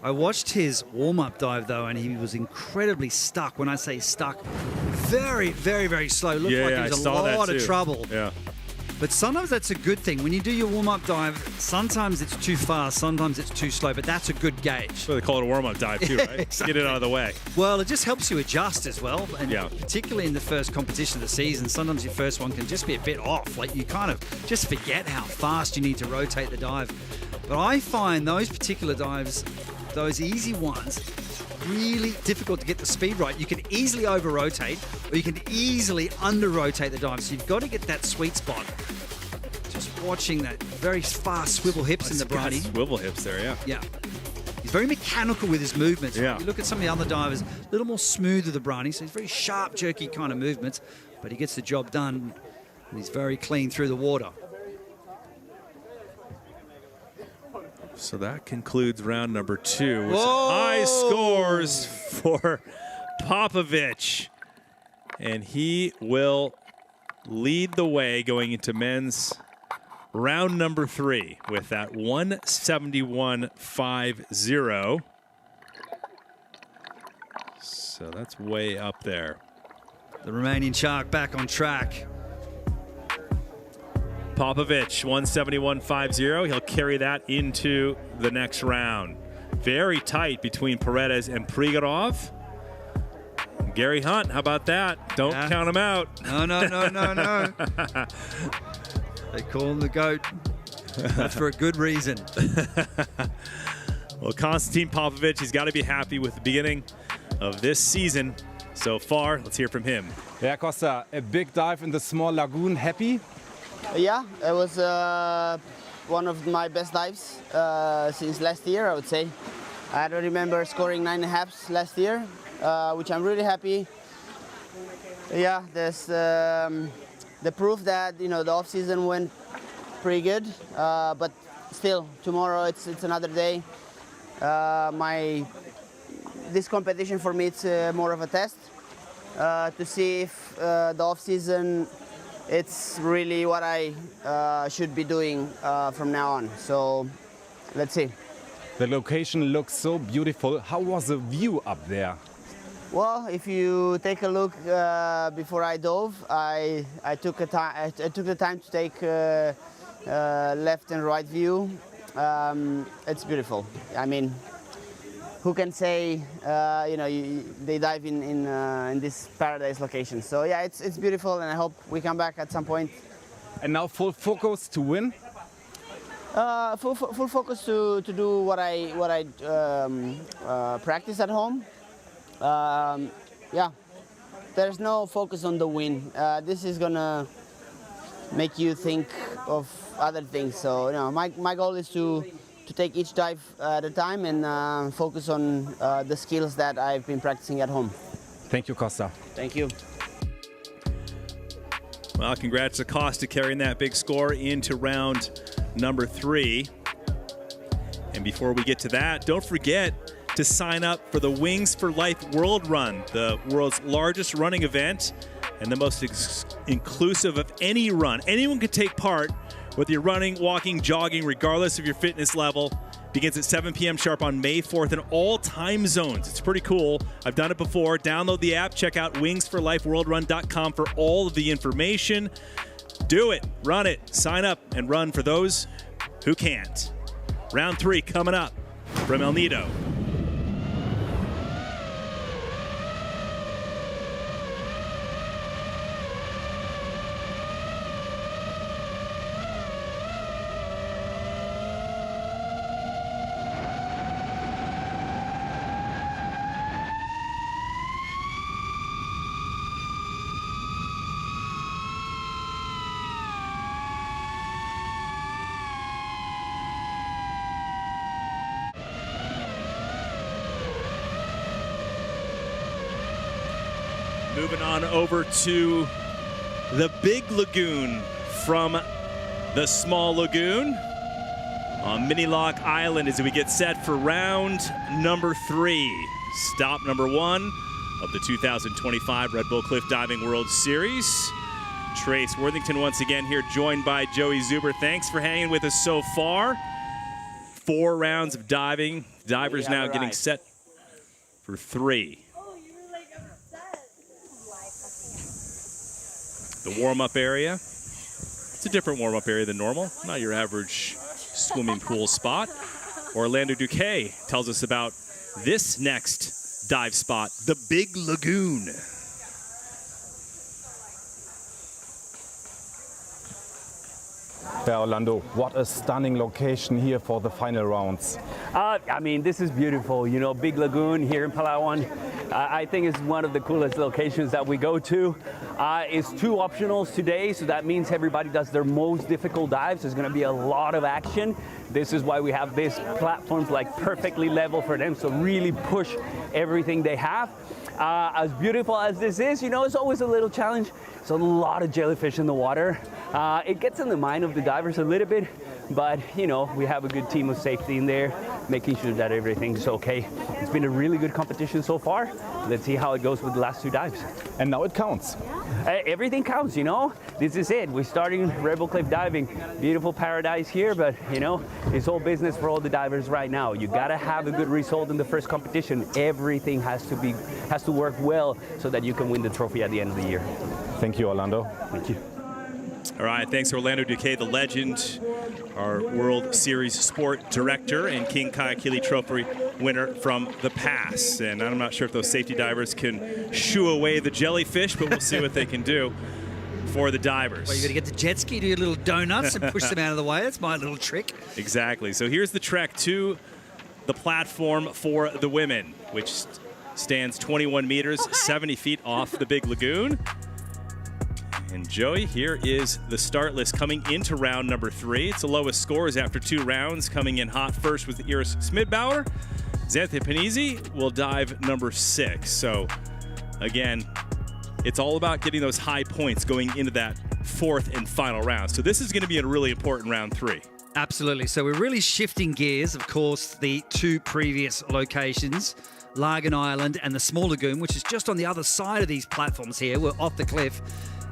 I watched his warm-up dive, though, and he was incredibly stuck. When I say stuck, very, very, very slow. Looked like he was in a lot of trouble. Yeah. But sometimes that's a good thing. When you do your warm-up dive, sometimes it's too fast, sometimes it's too slow, but that's a good gauge. So they call it a warm-up dive too, right? Exactly. Get it out of the way. Well, it just helps you adjust as well. And yeah. particularly in the first competition of the season, sometimes your first one can just be a bit off. Like you kind of just forget how fast you need to rotate the dive. But I find those particular dives, those easy ones, really difficult to get the speed right. You can easily over-rotate or you can easily under-rotate the dive. So you've got to get that sweet spot. Just watching that very fast swivel hips in the Brady. Swivel hips there, yeah. Yeah. He's very mechanical with his movements. Yeah. You look at some of the other divers, a little more smoother, the Brady. So he's very sharp, jerky kind of movements, but he gets the job done and he's very clean through the water. So that concludes round number 2 with some high scores for Popovich. And he will lead the way going into men's round number 3 with that 171.50. So that's way up there. The Romanian shark back on track. Popovich, 171.50. He'll carry that into the next round. Very tight between Paredes and Prigorov. Gary Hunt, how about that? Don't count him out. No. They call him the GOAT. That's for a good reason. Well, Konstantin Popovich, he's got to be happy with the beginning of this season so far. Let's hear from him. Yeah, Costa, a big dive in the small lagoon. Happy? Yeah, it was one of my best dives since last year, I would say. I don't remember scoring 9.5s last year, which I'm really happy. Yeah, there's the proof that the off season went pretty good, but still tomorrow it's another day. This competition for me it's more of a test to see if the off season it's really what I should be doing from now on. So let's see. The location looks so beautiful. How was the view up there? Well, if you take a look before I dove, I took the time to take left and right view. It's beautiful. I mean, who can say they dive in this paradise location? So yeah, it's beautiful, and I hope we come back at some point. And now full focus to win. Full focus to do what I practice at home. Yeah, there's no focus on the win. This is gonna make you think of other things. So my goal is to take each dive at a time and focus on the skills that I've been practicing at home. Thank you, Costa. Thank you. Well, congrats to Costa carrying that big score into round number 3. And before we get to that, don't forget to sign up for the Wings for Life World Run, the world's largest running event and the most inclusive of any run. Anyone can take part, whether you're running, walking, jogging, regardless of your fitness level. Begins at 7 p.m. sharp on May 4th in all time zones. It's pretty cool. I've done it before. Download the app. Check out wingsforlifeworldrun.com for all of the information. Do it. Run it. Sign up and run for those who can't. Round 3 coming up from El Nido. Moving on over to the big lagoon from the small lagoon on Mini Lock Island as we get set for round number 3. Stop number 1 of the 2025 Red Bull Cliff Diving World Series. Trace Worthington once again here, joined by Joey Zuber. Thanks for hanging with us so far. 4 rounds of diving. Divers now getting set for 3. The warm-up area. It's a different warm-up area than normal, not your average swimming pool spot. Orlando Duque tells us about this next dive spot, the Big Lagoon. Yeah, Orlando, what a stunning location here for the final rounds. I mean, this is beautiful. You know, Big Lagoon here in Palawan. I think it's one of the coolest locations that we go to. It's 2 optionals today, so that means everybody does their most difficult dives. There's going to be a lot of action. This is why we have these platforms like perfectly level for them, so really push everything they have. As beautiful as this is, you know, it's always a little challenge. There's a lot of jellyfish in the water. It gets in the mind of the divers a little bit, but you know, we have a good team of safety in there, making sure that everything's okay. It's been a really good competition so far. Let's see how it goes with the last 2 dives. And now it counts. Everything counts, you know. This is it. We're starting redbull cliff diving. Beautiful paradise here, but you know, it's all business for all the divers right now. You gotta have a good result in the first competition. Everything has to work well so that you can win the trophy at the end of the year. Thank you, Orlando. Thank you. All right, thanks Orlando Duque, the legend, our World Series Sport Director and King Kayakili Trophy winner from the past. And I'm not sure if those safety divers can shoo away the jellyfish, but we'll see what they can do for the divers. Well, you got to get the jet ski, do your little donuts and push them out of the way. That's my little trick. Exactly. So here's the trek to the platform for the women, which stands 21 meters, 70 feet off the Big Lagoon. And Joey, here is the start list coming into round number 3. It's the lowest scores after 2 rounds. Coming in hot first with Iris Smidbauer. Xanthe Panizzi will dive number 6. So again, it's all about getting those high points going into that 4th and final round. So this is going to be a really important round 3. Absolutely. So we're really shifting gears. Of course, the 2 previous locations, Lagan Island and the Small Lagoon, which is just on the other side of these platforms here. We're off the cliff.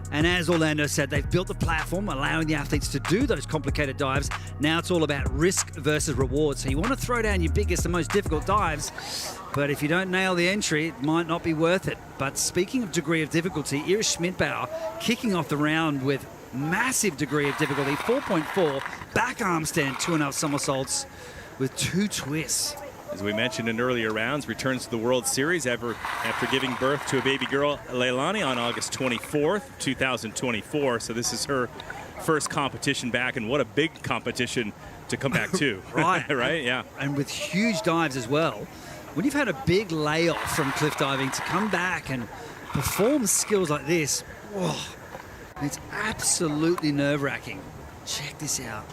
And as Orlando said, they've built the platform, allowing the athletes to do those complicated dives. Now it's all about risk versus reward. So you want to throw down your biggest and most difficult dives, but if you don't nail the entry, it might not be worth it. But speaking of degree of difficulty, Iris Schmidbauer kicking off the round with massive degree of difficulty, 4.4, back arm stand, 2.5 somersaults with 2 twists. As we mentioned in earlier rounds, returns to the World Series after giving birth to a baby girl, Leilani, on August 24th, 2024. So this is her first competition back, and what a big competition to come back to. Right. Right, yeah. And with huge dives as well. When you've had a big layoff from cliff diving, to come back and perform skills like this, whoa, it's absolutely nerve-wracking. Check this out.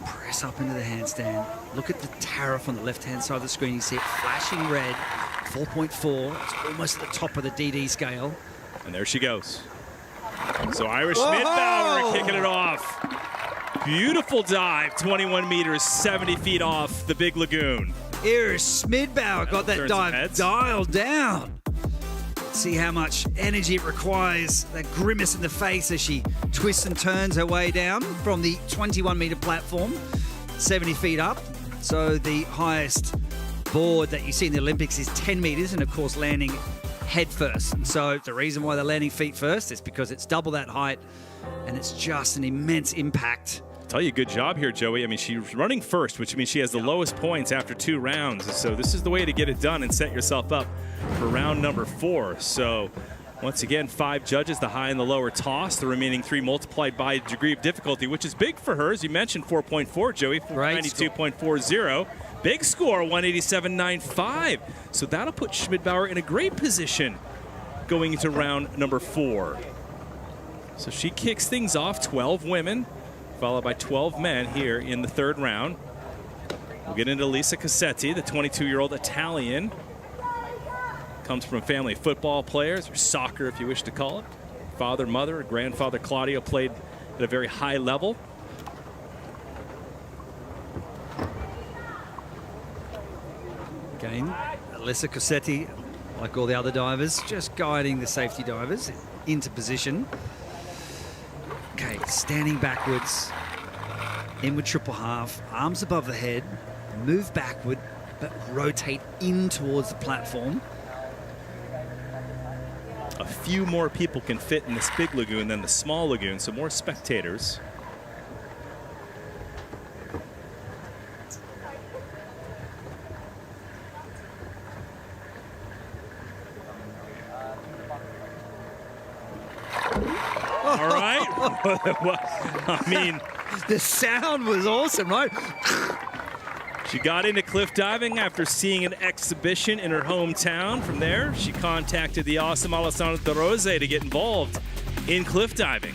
Press up into the handstand. Look at the tariff on the left-hand side of the screen. You see it flashing red, 4.4. It's almost at the top of the DD scale. And there she goes. So Iris Schmidbauer kicking it off. Beautiful dive, 21 meters, 70 feet off the Big Lagoon. Iris Schmidbauer got that dive dialed down. See how much energy it requires. That grimace in the face as she twists and turns her way down from the 21-meter platform, 70 feet up. So the highest board that you see in the Olympics is 10 meters, and of course landing head first. And so the reason why they're landing feet first is because it's double that height, and it's just an immense impact. Tell you, good job here, Joey. I mean, she's running first, which means she has the lowest points after 2 rounds. So this is the way to get it done and set yourself up for round number 4. So once again, 5 judges, the high and the lower toss, the remaining 3 multiplied by degree of difficulty, which is big for her. As you mentioned, 4.4, Joey, 92.40. Big score, 187.95. So that'll put Schmidbauer in a great position going into round number 4. So she kicks things off, 12 women, followed by 12 men here in the 3rd round. We'll get into Lisa Cassetti, the 22-year-old Italian. Comes from a family of football players, or soccer if you wish to call it. Father, mother, grandfather Claudio played at a very high level. Again, Lisa Cassetti, like all the other divers, just guiding the safety divers into position. Okay, standing backwards, inward triple half, arms above the head, move backward, but rotate in towards the platform. A few more people can fit in this big lagoon than the small lagoon, so more spectators. All right. Well, I mean, the sound was awesome, right? She got into cliff diving after seeing an exhibition in her hometown. From there, she contacted the awesome Alessandro De Rose to get involved in cliff diving.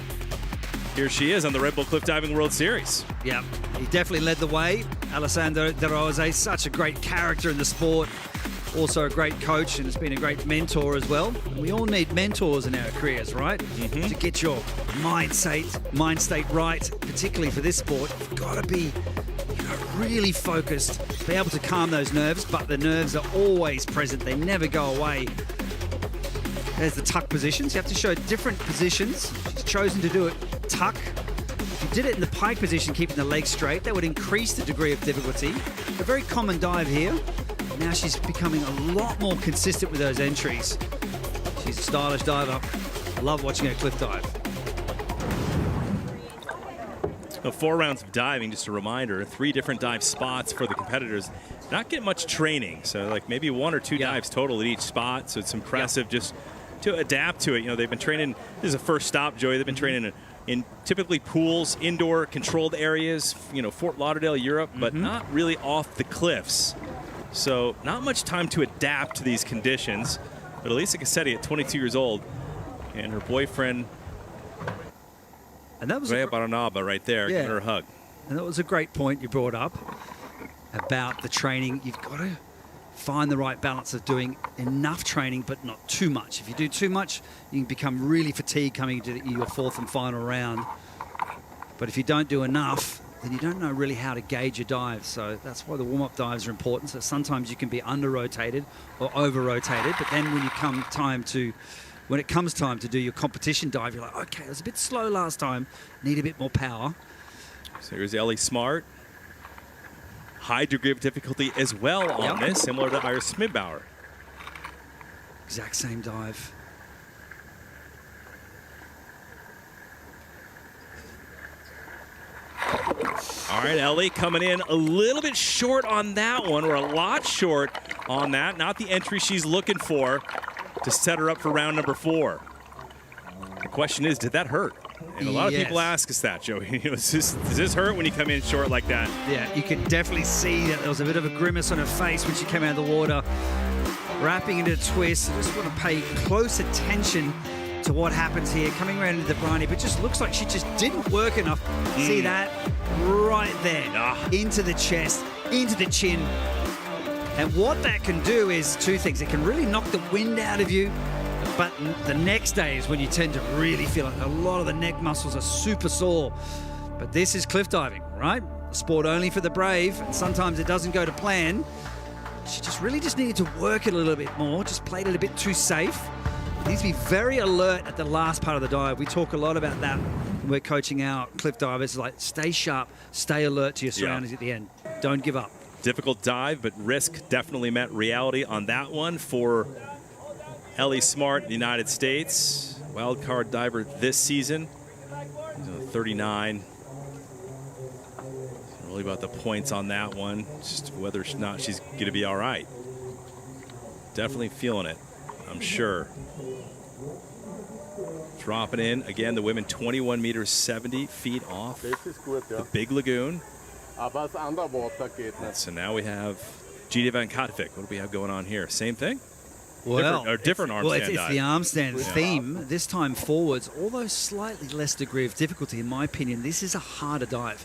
Here she is on the Red Bull Cliff Diving World Series. Yeah, he definitely led the way. Alessandro De Rose, such a great character in the sport. Also a great coach, and has been a great mentor as well. And we all need mentors in our careers, right? To get your mind state right, particularly for this sport. You've got to be really focused, be able to calm those nerves, but the nerves are always present. They never go away. There's the tuck positions. You have to show different positions. She's chosen to do it tuck. If you did it in the pike position, keeping the legs straight, that would increase the degree of difficulty. A very common dive here. Now she's becoming a lot more consistent with those entries. She's a stylish diver. Love watching her cliff dive. 4 rounds of diving, just a reminder, 3 different dive spots for the competitors. Not get much training, so like maybe 1 or 2 dives total at each spot, so it's impressive just to adapt to it. You know, they've been training, this is a first stop, Joey, they've been training in typically pools, indoor controlled areas, you know, Fort Lauderdale, Europe, but not really off the cliffs. So not much time to adapt to these conditions. But Elisa Cassetti at 22 years old and her boyfriend, and that was Rea Baranaba right there, giving her a hug. And that was a great point you brought up about the training. You've got to find the right balance of doing enough training, but not too much. If you do too much, you can become really fatigued coming into your 4th and final round. But if you don't do enough, then you don't know really how to gauge your dive. So that's why the warm-up dives are important. So sometimes you can be under-rotated or over-rotated, but then when it comes time to do your competition dive, you're like, okay, it was a bit slow last time, need a bit more power. So here's Ellie Smart. High degree of difficulty as well on this, similar to Iris Smidbauer. Exact same dive. All right, Ellie coming in a little bit short on that one, or a lot short on that. Not the entry she's looking for to set her up for round number 4. The question is, did that hurt? And a lot of people ask us that, Joey. Does this hurt when you come in short like that? Yeah, you could definitely see that there was a bit of a grimace on her face when she came out of the water, wrapping into a twist. I just want to pay close attention to what happens here, coming around into the briny, but just looks like she just didn't work enough. See that? Right there. Into the chest, into the chin. And what that can do is 2 things. It can really knock the wind out of you, but the next day is when you tend to really feel it. A lot of the neck muscles are super sore. But this is cliff diving, right? A sport only for the brave, and sometimes it doesn't go to plan. She just needed to work it a little bit more, just played it a bit too safe. Needs to be very alert at the last part of the dive. We talk a lot about that when we're coaching our cliff divers. It's like, stay sharp, stay alert to your surroundings at the end. Don't give up. Difficult dive, but risk definitely met reality on that one for Ellie Smart, the United States. Wild card diver this season. He's on 39. It's really about the points on that one, just whether or not she's going to be all right. Definitely feeling it, I'm sure. Dropping in, again, the women 21 meters, 70 feet off the big lagoon. So now we have Gita Van Katvik. What do we have going on here? Same thing? Different arm stand dive. It's the arm stand theme. This time forwards, although slightly less degree of difficulty, in my opinion, this is a harder dive.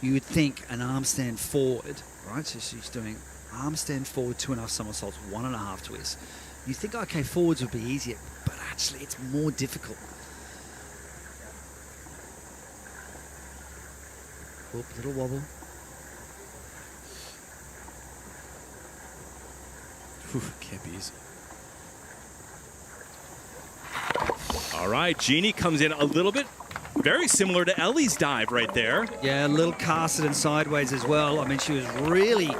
You would think an arm stand forward, right? So she's doing arm stand forward, 2.5 somersaults, 1.5 twists. You think, okay, forwards would be easier, but actually it's more difficult. Oop, little wobble. Can't be easy. All right, Jeannie comes in a little bit very similar to Ellie's dive right there. Yeah, a little casted and sideways as well. I mean, she was really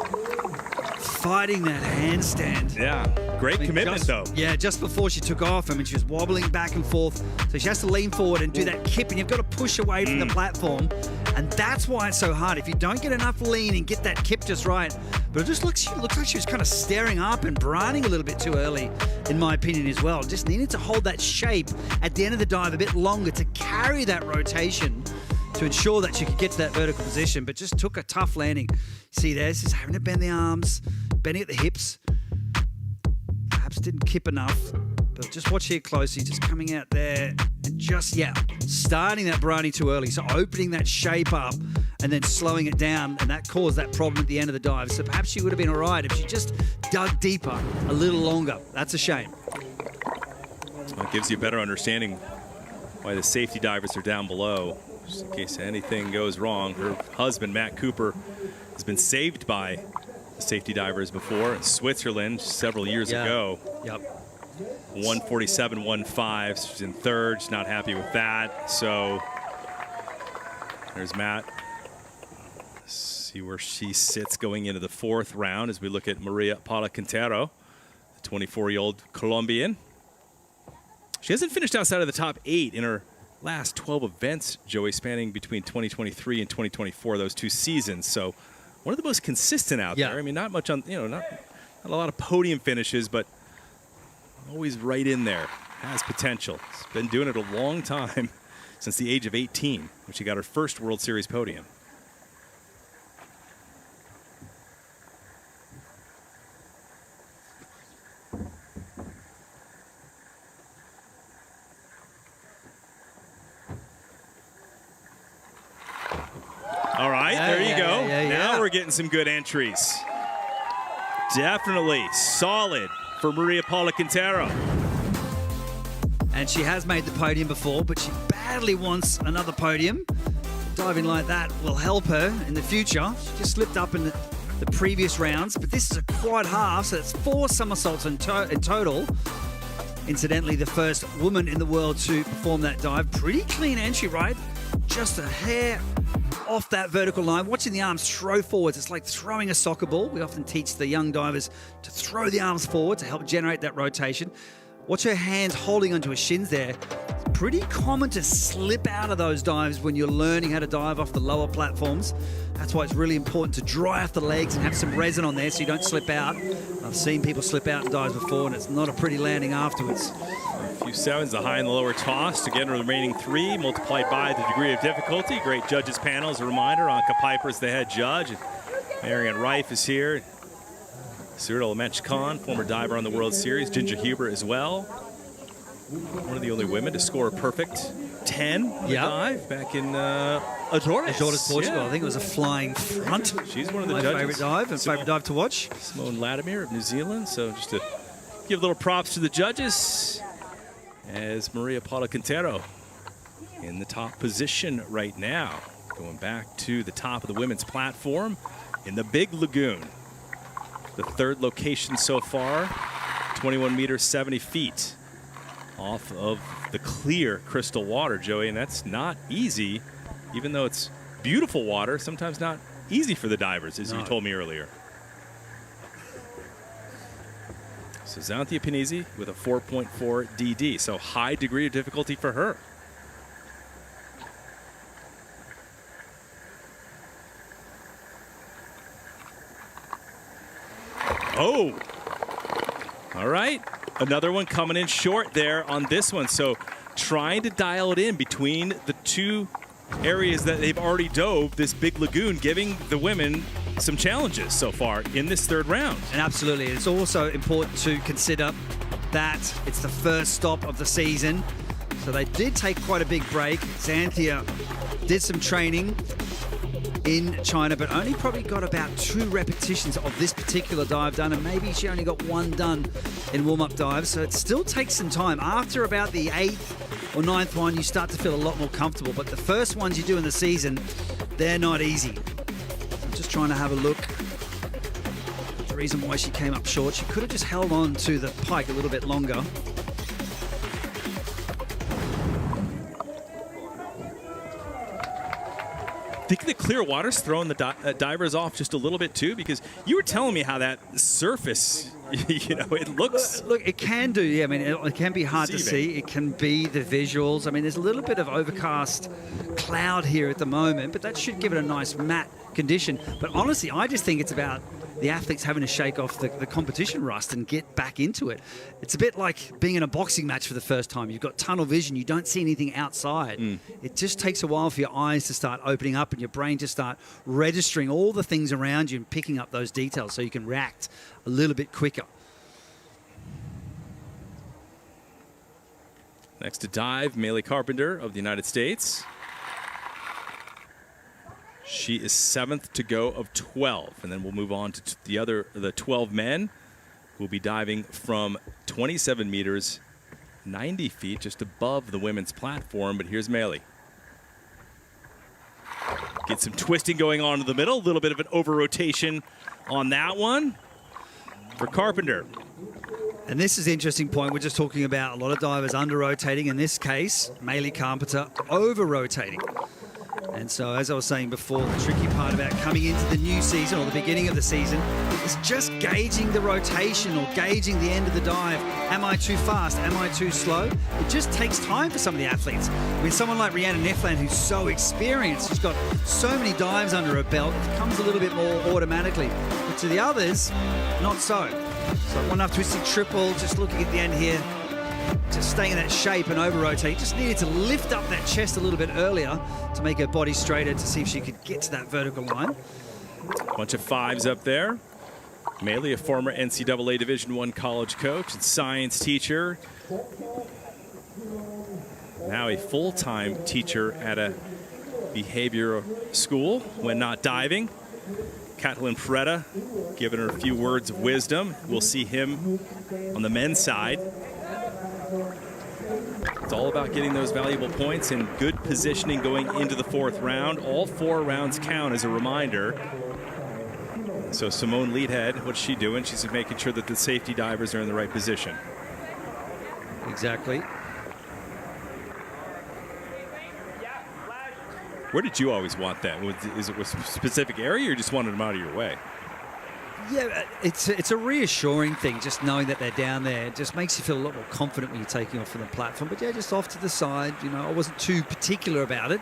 fighting that handstand. Yeah. Great commitment, though. Yeah, just before she took off, I mean, she was wobbling back and forth. So she has to lean forward and do that kip, and you've got to push away from the platform. And that's why it's so hard. If you don't get enough lean and get that kip just right. But it just looks like she was kind of staring up and browning a little bit too early, in my opinion, as well. Just needed to hold that shape at the end of the dive a bit longer to carry that rotation to ensure that she could get to that vertical position, but just took a tough landing. See there, she's having to bend the arms, bending at the hips. Perhaps didn't kip enough, but just watch here closely, just coming out there and just, starting that briny too early. So opening that shape up and then slowing it down, and that caused that problem at the end of the dive. So perhaps she would have been all right if she just dug deeper a little longer. That's a shame. Well, it gives you a better understanding why the safety divers are down below, just in case anything goes wrong. Her husband, Matt Cooper, has been saved by the safety divers before in Switzerland several years ago. Yep. 147.15. She's in third. She's not happy with that. So there's Matt. Let's see where she sits going into the fourth round as we look at Maria Paula Quintero, the 24-year-old Colombian. She hasn't finished outside of the top 8 in her last 12 events, Joey, spanning between 2023 and 2024, those 2 seasons. So one of the most consistent out there. I mean, not much on, not a lot of podium finishes, but always right in there. Has potential. She's been doing it a long time, since the age of 18, when she got her first World Series podium. All right, there you go. Now we're getting some good entries. Definitely solid for Maria Paula Quintero. And she has made the podium before, but she badly wants another podium. Diving like that will help her in the future. She just slipped up in the previous rounds, but this is a quad half, so it's 4 somersaults in total. Incidentally, the first woman in the world to perform that dive. Pretty clean entry, right? Just a hair off that vertical line. Watching the arms throw forwards, it's like throwing a soccer ball. We often teach the young divers to throw the arms forward to help generate that rotation. Watch her hands holding onto her shins there. It's pretty common to slip out of those dives when you're learning how to dive off the lower platforms. That's why it's really important to dry off the legs and have some resin on there so you don't slip out. I've seen people slip out in dives before, and it's not a pretty landing afterwards. A few sevens, the high and the lower toss. Again, the remaining 3 multiplied by the degree of difficulty. Great judges panel as a reminder. Anka Piper's the head judge. Marianne Reif is here. Cyril Mechkon, former diver on the World Series. Ginger Huber as well. One of the only women to score a perfect 10 on the dive back in Azores, Portugal. I think it was a flying front. She's one of the My judges. favorite dive and favorite dive to watch. Simone Latimer of New Zealand. So just to give little props to the judges, as Maria Paula Quintero in the top position right now. Going back to the top of the women's platform in the Big Lagoon. The 3rd location so far, 21 meters, 70 feet off of the clear crystal water, Joey, and that's not easy, even though it's beautiful water, sometimes not easy for the divers, as you told me earlier. So Xanthia Panizzi with a 4.4 DD, so high degree of difficulty for her. Oh, all right. Another one coming in short there on this one. So trying to dial it in between the 2 areas that they've already dove, this Big Lagoon, giving the women some challenges so far in this 3rd round. And absolutely. It's also important to consider that it's the first stop of the season. So they did take quite a big break. Xanthia did some training in China, but only probably got about 2 repetitions of this particular dive done, and maybe she only got 1 done in warm-up dives, so it still takes some time. After about the 8th or 9th one, you start to feel a lot more comfortable, but the first ones you do in the season, they're not easy. I'm just trying to have a look. The reason why she came up short, she could have just held on to the pike a little bit longer. think the clear water's throwing the divers off just a little bit too, because you were telling me how that surface, it looks. Look, it can do. Yeah, I mean, it can be hard to see. It can be the visuals. I mean, there's a little bit of overcast cloud here at the moment, but that should give it a nice matte condition. But honestly, I just think it's about the athletes having to shake off the competition rust and get back into it. It's a bit like being in a boxing match for the first time. You've got tunnel vision. You don't see anything outside. It just takes a while for your eyes to start opening up and your brain to start registering all the things around you and picking up those details so you can react a little bit quicker. Next to dive, Maylee Carpenter of the United States. She is 7th to go of 12, and then we'll move on to the 12 men who will be diving from 27 meters, 90 feet, just above the women's platform. But here's Maylee. Get some twisting going on in the middle, a little bit of an over-rotation on that one for Carpenter. And this is an interesting point. We're just talking about a lot of divers under-rotating. In this case, Maylee Carpenter over-rotating. And so, as I was saying before, the tricky part about coming into the new season or the beginning of the season is just gauging the rotation or gauging the end of the dive. Am I too fast? Am I too slow? It just takes time for some of the athletes. I mean, someone like Rhiannon Nefland, who's so experienced, she's got so many dives under her belt, it comes a little bit more automatically. But to the others, not so. So one up twisting triple, just looking at the end here. Just staying in that shape and over-rotate. Just needed to lift up that chest a little bit earlier to make her body straighter to see if she could get to that vertical line. Bunch of fives up there. Maylee, a former NCAA Division I college coach and science teacher. Now a full-time teacher at a behavioral school when not diving. Catalin Peretta giving her a few words of wisdom. We'll see him on the men's side. It's all about getting those valuable points and good positioning going into the 4th round. All 4 rounds count as a reminder. So Simone Leadhead, what's she doing? She's making sure that the safety divers are in the right position. Exactly. Where did you always want that? Is it a specific area or you just wanted them out of your way? Yeah, it's a reassuring thing, just knowing that they're down there. It just makes you feel a lot more confident when you're taking off from the platform. But yeah, just off to the side. I wasn't too particular about it.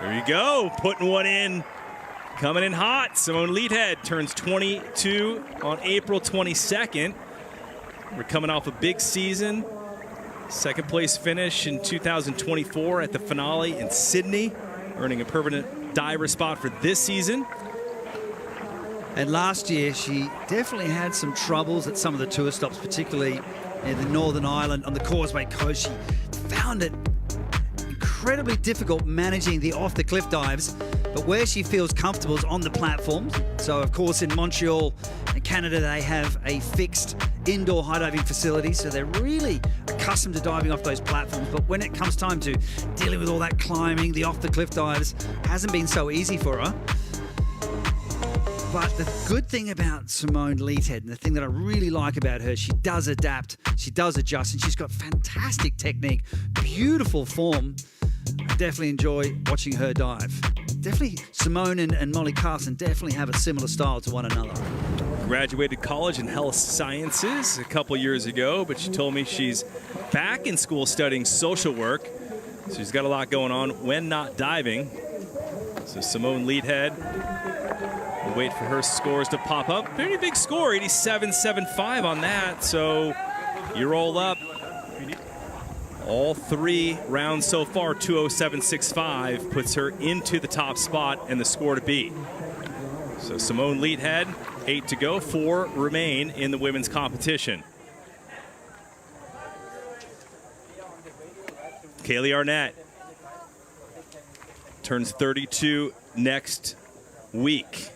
There you go, putting one in. Coming in hot, Simone Leadhead turns 22 on April 22nd. We're coming off a big season. 2nd place finish in 2024 at the finale in Sydney, earning a permanent diver spot for this season. And last year, she definitely had some troubles at some of the tour stops, particularly in the Northern Ireland on the Causeway Coast. She found it incredibly difficult managing the off-the-cliff dives, but where she feels comfortable is on the platforms. So, of course, in Montreal and Canada, they have a fixed indoor high diving facility, so they're really accustomed to diving off those platforms. But when it comes time to dealing with all that climbing, the off-the-cliff dives hasn't been so easy for her. But the good thing about Simone Leadhead, and the thing that I really like about her, she does adapt, she does adjust, and she's got fantastic technique, beautiful form. I definitely enjoy watching her dive. Definitely Simone and Molly Carson definitely have a similar style to one another. Graduated college in health sciences a couple years ago, but she told me she's back in school studying social work. So she's got a lot going on when not diving. So Simone Leadhead. We'll wait for her scores to pop up. Pretty big score, 87.75 on that. So you roll up. All 3 rounds so far, 207.65 puts her into the top spot and the score to beat. So Simone Leadhead, 8 to go, 4 remain in the women's competition. Kaylee Arnett turns 32 next week.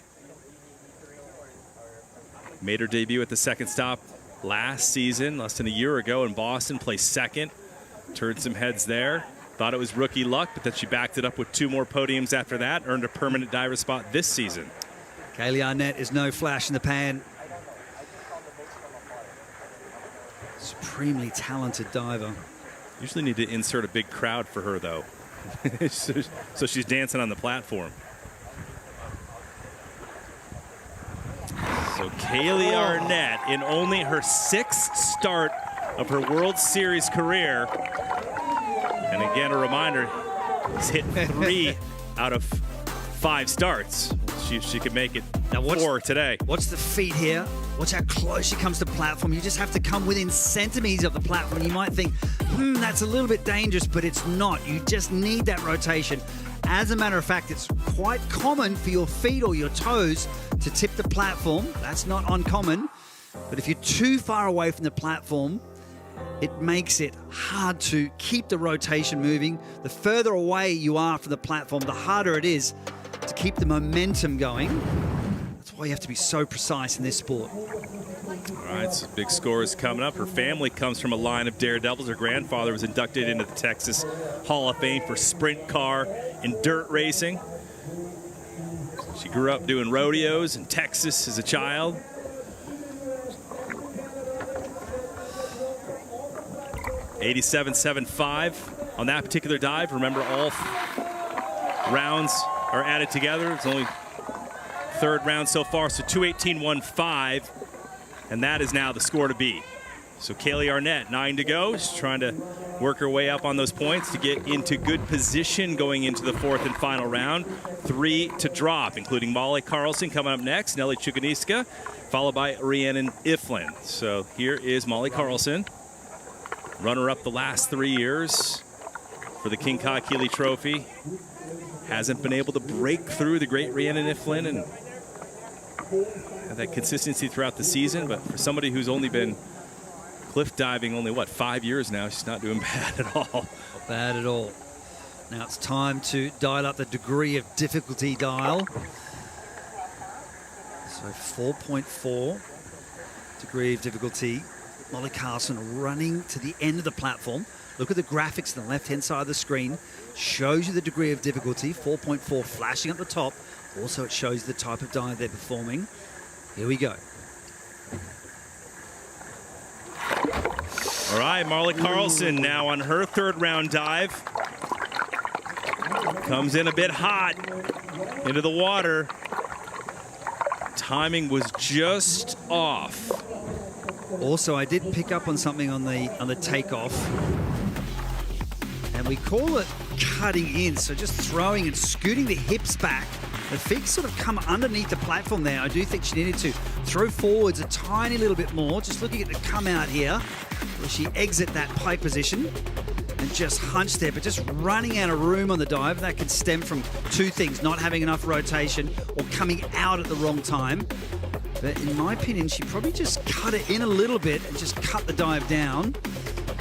Made her debut at the 2nd stop last season, less than a year ago in Boston, placed 2nd. Turned some heads there. Thought it was rookie luck, but then she backed it up with 2 more podiums after that, earned a permanent diver spot this season. Kaylee Arnett is no flash in the pan. Supremely talented diver. Usually need to insert a big crowd for her, though. So she's dancing on the platform. So Kaylee Arnett, in only her 6th start of her World Series career, and again a reminder, he's hit 3 out of 5 starts. She could make it now 4 today. Watch the feet here. Watch how close she comes to platform. You just have to come within centimeters of the platform. You might think, that's a little bit dangerous, but it's not. You just need that rotation. As a matter of fact, it's quite common for your feet or your toes to tip the platform. That's not uncommon. But if you're too far away from the platform, it makes it hard to keep the rotation moving. The further away you are from the platform, the harder it is to keep the momentum going. That's why you have to be so precise in this sport. All right, so big scores coming up. Her family comes from a line of daredevils. Her grandfather was inducted into the Texas Hall of Fame for sprint car and dirt racing. She grew up doing rodeos in Texas as a child. .87.75 on that particular dive. Remember, all rounds are added together. It's only 3rd round so far, so 2:18.15, and that is now the score to beat. So Kaylee Arnett, 9 to go. She's trying to work her way up on those points to get into good position going into the 4th and final round. 3 to drop, including Molly Carlson coming up next, Nelly Chukuniska, followed by Rhiannon Iflin. So here is Molly Carlson, runner-up the last 3 years for the King Ka Keeley Trophy. Hasn't been able to break through the great Rhiannon Iflin and have that consistency throughout the season. But for somebody who's only been cliff diving only, 5 years now, she's not doing bad at all. Not bad at all. Now it's time to dial up the degree of difficulty dial. So 4.4 degree of difficulty. Molly Carlson running to the end of the platform. Look at the graphics on the left-hand side of the screen. Shows you the degree of difficulty, 4.4 flashing up the top. Also, it shows the type of dive they're performing. Here we go. All right, Molly Carlson now on her 3rd round dive. Comes in a bit hot into the water. Timing was just off. Also, I did pick up on something on the takeoff, and we call it cutting in. So just throwing and scooting the hips back. The feet sort of come underneath the platform there. I do think she needed to throw forwards a tiny little bit more. Just looking at the come out here, where she exit that pike position and just hunch there, but just running out of room on the dive. That can stem from 2 things: not having enough rotation or coming out at the wrong time. But in my opinion, she probably just cut it in a little bit and just cut the dive down.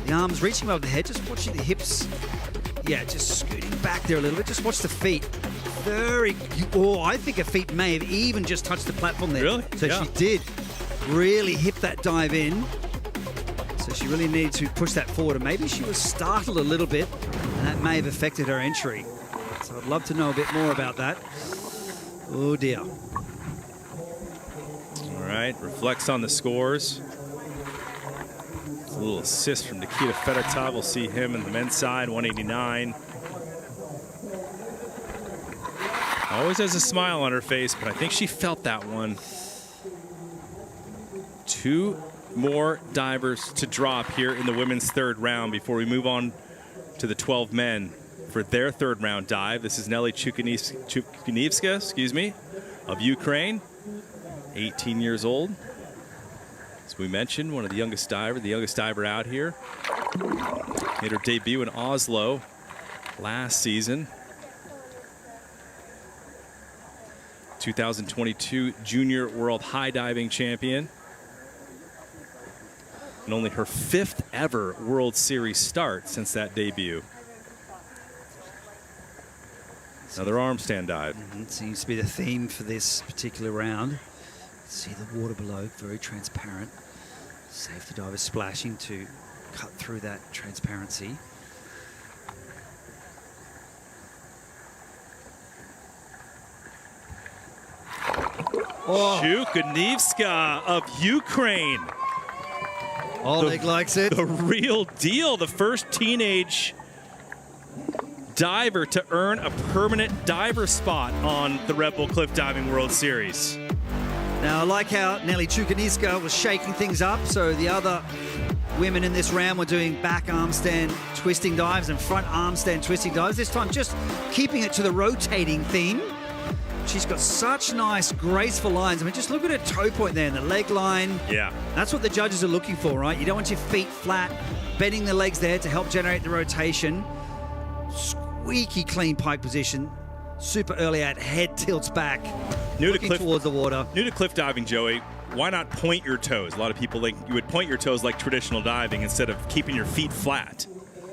The arms reaching above the head, just watching the hips. Yeah, just scooting back there a little bit. Just watch the feet. I think her feet may have even just touched the platform there. Really? So yeah. She did really hip that dive in. So she really needed to push that forward. And maybe she was startled a little bit, and that may have affected her entry. So I'd love to know a bit more about that. Oh, dear. All right, reflects on the scores. A little assist from Nikita Fedotov. We'll see him in the men's side, 189. Always has a smile on her face, but I think she felt that one. 2 more divers to drop here in the women's 3rd round before we move on to the 12 men for their 3rd round dive. This is Nelly Chukuniska, of Ukraine, 18 years old. As we mentioned, one of the youngest diver out here. Made her debut in Oslo last season. 2022 Junior World High Diving Champion. And only her 5th ever World Series start since that debut. Another arm stand dive. Seems to be the theme for this particular round. See the water below, very transparent. Safety divers splashing to cut through that transparency. Chukuniska of Ukraine. Oleg likes it. The real deal. The first teenage diver to earn a permanent diver spot on the Red Bull Cliff Diving World Series. Now, I like how Nelly Chukaniska was shaking things up, so the other women in this round were doing back arm stand twisting dives and front arm stand twisting dives. This time, just keeping it to the rotating theme. She's got such nice, graceful lines. I mean, just look at her toe point there and the leg line. Yeah. That's what the judges are looking for, right? You don't want your feet flat, bending the legs there to help generate the rotation. Squeaky clean pike position. Super early out, head tilts back, looking towards the water. New to cliff diving, Joey. Why not point your toes? A lot of people think you would point your toes like traditional diving instead of keeping your feet flat.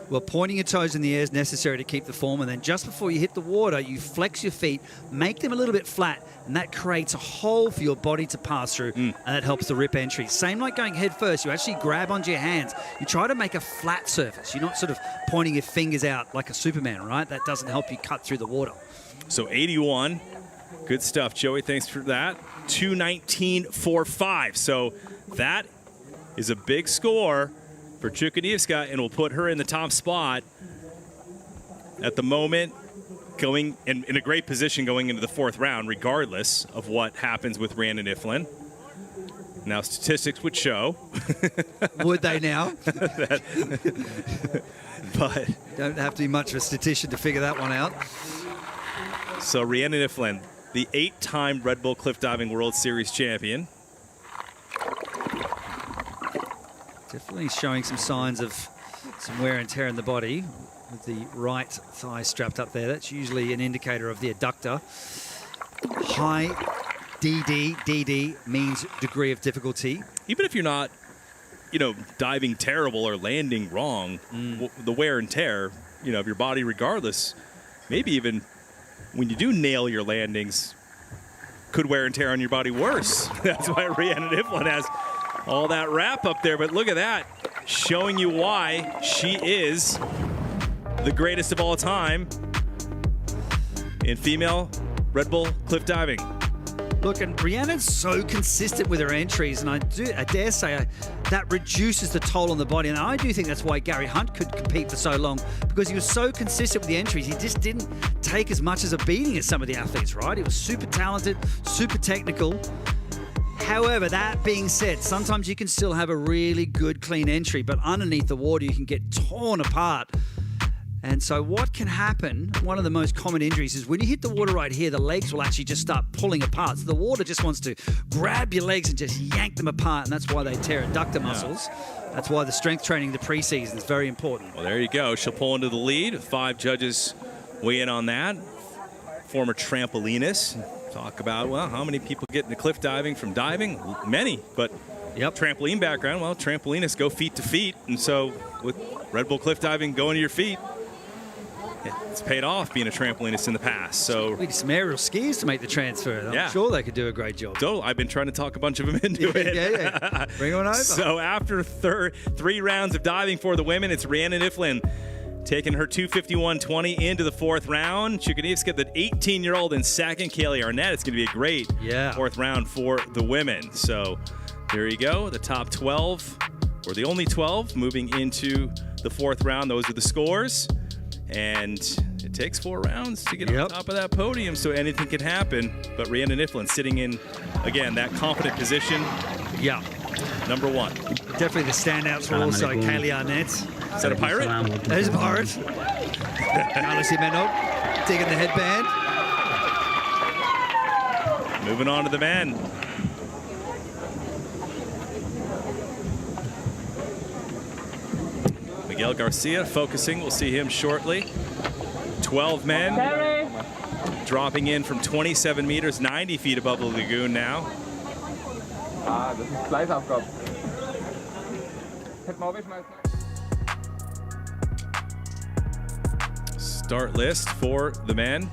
Well, pointing your toes in the air is necessary to keep the form, and then just before you hit the water, you flex your feet, make them a little bit flat, and that creates a hole for your body to pass through, and that helps the rip entry. Same like going head first. You actually grab onto your hands. You try to make a flat surface. You're not sort of pointing your fingers out like a Superman, right? That doesn't help you cut through the water. So 81. Good stuff, Joey. Thanks for that. 219.45. So that is a big score for Chukaniska, and will put her in the top spot at the moment, going in a great position going into the fourth round, regardless of what happens with Rhiannon Iflin. Now, statistics would show. Would they now? But don't have to be much of a statistician to figure that one out. So Rhiannon Iflin, the 8-time Red Bull Cliff Diving World Series champion. Definitely showing some signs of some wear and tear in the body with the right thigh strapped up there. That's usually an indicator of the adductor. High DD means degree of difficulty. Even if you're not, diving terrible or landing wrong, the wear and tear, of your body regardless, maybe even when you do nail your landings, could wear and tear on your body worse. That's why Rhiannon Iflin has all that wrap up there. But look at that, showing you why she is the greatest of all time in female Red Bull cliff diving. Look, and Rhiannon's so consistent with her entries, and I dare say that reduces the toll on the body. And I do think that's why Gary Hunt could compete for so long, because he was so consistent with the entries. He just didn't take as much as a beating as some of the athletes, right? He was super talented, super technical. However, that being said, sometimes you can still have a really good, clean entry, but underneath the water, you can get torn apart. And so what can happen, one of the most common injuries, is when you hit the water right here, the legs will actually just start pulling apart. So the water just wants to grab your legs and just yank them apart, and that's why they tear adductor muscles. That's why the strength training in the preseason is very important. Well, there you go. She'll pull into the lead. 5 judges weigh in on that. Former trampolinist. Talk about, well, how many people get into cliff diving from diving? Many, but trampoline background, well, trampolinists go feet to feet. And so with Red Bull cliff diving going to your feet, it's paid off being a trampolinist in the past. So we need some aerial skis to make the transfer. I'm sure they could do a great job. So I've been trying to talk a bunch of them into it. Yeah. Bring on over. So after 3 rounds of diving for the women, it's Rhiannon Iflin taking her 251.20 into the 4th round. Chukaniska, the 18-year-old in second. Kaylee Arnett. It's going to be a great 4th round for the women. So there you go. The top 12, or the only 12, moving into the 4th round. Those are the scores. And it takes 4 rounds to get on top of that podium, so anything can happen. But Rhiannon Iflin sitting in, again, that confident position. Yeah. Number 1. Definitely the standouts were also Kaylee Arnett. Is that a pirate? That is a pirate. Carlos Jimeno digging the headband. Moving on to the men. Miguel Garcia focusing. We'll see him shortly. 12 men dropping in from 27 meters, 90 feet above the lagoon now. Das ist Fleißaufgabe. Hätten wir aufgeschmeißen. Start list for the men.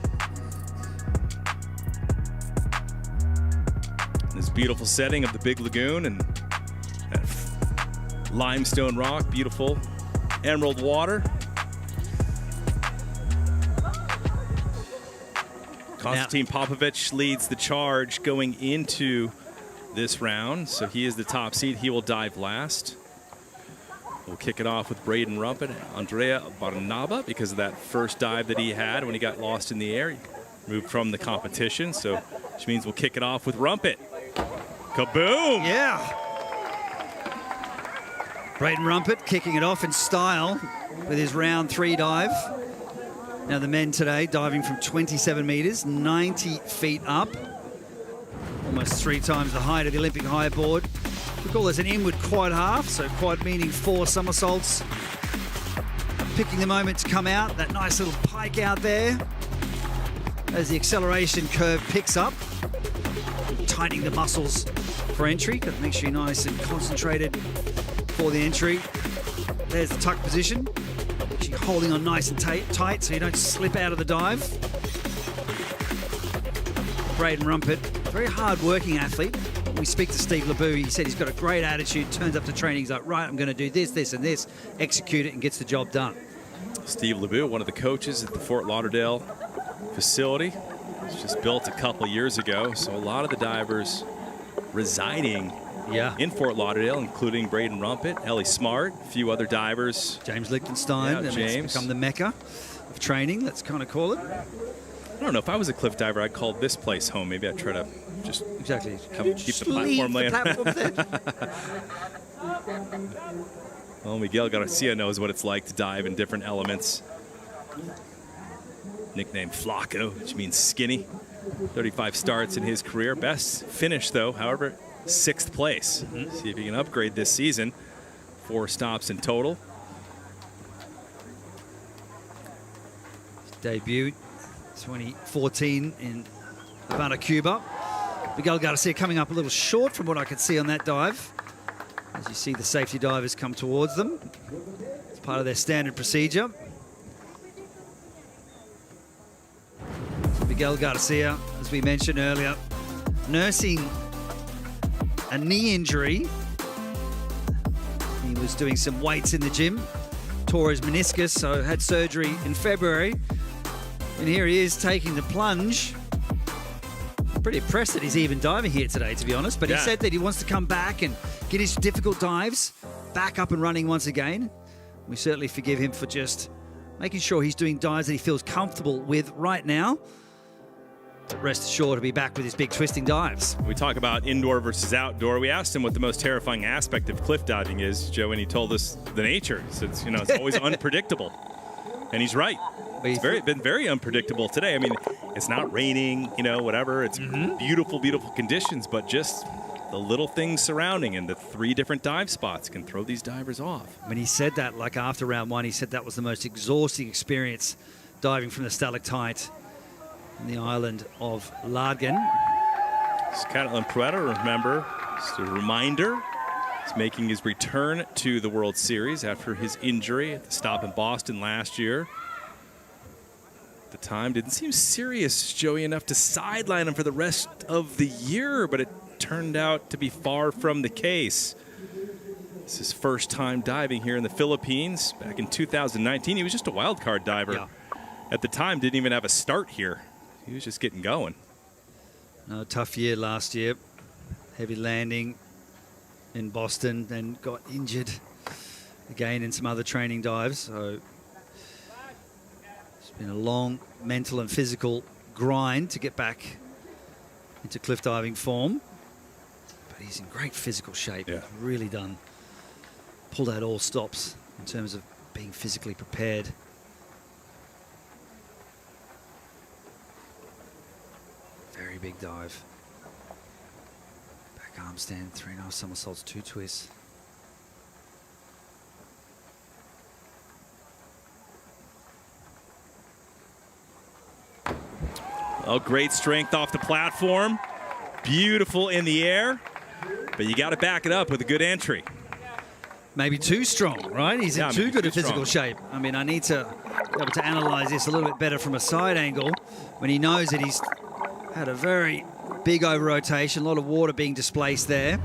This beautiful setting of the big lagoon and that limestone rock, beautiful emerald water. Konstantin Popovich leads the charge going into this round, so he is the top seed. He will dive last. We'll kick it off with Braden Rumpet, Andrea Barnaba, because of that first dive that he had when he got lost in the air. He moved from the competition, so which means we'll kick it off with Rumpet. Kaboom! Yeah. Braden Rumpet kicking it off in style with his round 3 dive. Now the men today diving from 27 meters, 90 feet up. Almost 3 times the height of the Olympic high board. We call this an inward quad half, so quad meaning 4 somersaults. Picking the moment to come out, that nice little pike out there. As the acceleration curve picks up, tightening the muscles for entry. Got to make sure you're nice and concentrated for the entry. There's the tuck position. Actually holding on nice and tight so you don't slip out of the dive. Braden Rumpet, very hard-working athlete. When we speak to Steve LeBou, he said he's got a great attitude, turns up to training, he's like, right, I'm going to do this, this, and this, execute it, and gets the job done. Steve LeBou, one of the coaches at the Fort Lauderdale facility. It's just built a couple years ago, so a lot of the divers residing in Fort Lauderdale, including Braden Rumpet, Ellie Smart, a few other divers. James Lichtenstein, James. It's become the mecca of training, let's kind of call it. I don't know, if I was a cliff diver, I'd call this place home. Maybe I'd try to just keep the platform laying. Well, Miguel Garcia knows what it's like to dive in different elements. Nicknamed Flaco, which means skinny. 35 starts in his career. Best finish, though, however, 6th place. See if he can upgrade this season. 4 stops in total. Debut 2014 in Havana, Cuba. Miguel Garcia coming up a little short from what I could see on that dive. As you see the safety divers come towards them. It's part of their standard procedure. So Miguel Garcia, as we mentioned earlier, nursing a knee injury. He was doing some weights in the gym, tore his meniscus, so had surgery in February. And here he is taking the plunge. Pretty impressed that he's even diving here today, to be honest. But he said that he wants to come back and get his difficult dives back up and running once again. We certainly forgive him for just making sure he's doing dives that he feels comfortable with right now. But rest assured to be back with his big twisting dives. We talk about indoor versus outdoor. We asked him what the most terrifying aspect of cliff diving is, Joe, and he told us the nature. So it's, it's always unpredictable. And he's right. It's been very unpredictable today. I mean, it's not raining, whatever. It's beautiful, beautiful conditions, but just the little things surrounding and the 3 different dive spots can throw these divers off. When he said that, like after round 1, he said that was the most exhausting experience diving from the stalactite in the island of Ladgen. Catalan Prueta, remember, just a reminder, he's making his return to the World Series after his injury at the stop in Boston last year. At the time, didn't seem serious, Joey, enough to sideline him for the rest of the year, but it turned out to be far from the case. It's his first time diving here in the Philippines. Back in 2019, he was just a wild card diver. Yeah. At the time, didn't even have a start here. He was just getting going. No, tough year last year. Heavy landing in Boston, then got injured again in some other training dives. So it's been a long mental and physical grind to get back into cliff diving form. But he's in great physical shape. Yeah. Really done. Pulled out all stops in terms of being physically prepared. Very big dive. Back arm stand, 3.5 somersaults, 2 twists. Oh, great strength off the platform. Beautiful in the air. But you got to back it up with a good entry. Maybe too strong, right? He's in too good a physical shape. I mean, I need to be able to analyze this a little bit better from a side angle when he knows that he's had a very big over rotation, a lot of water being displaced there.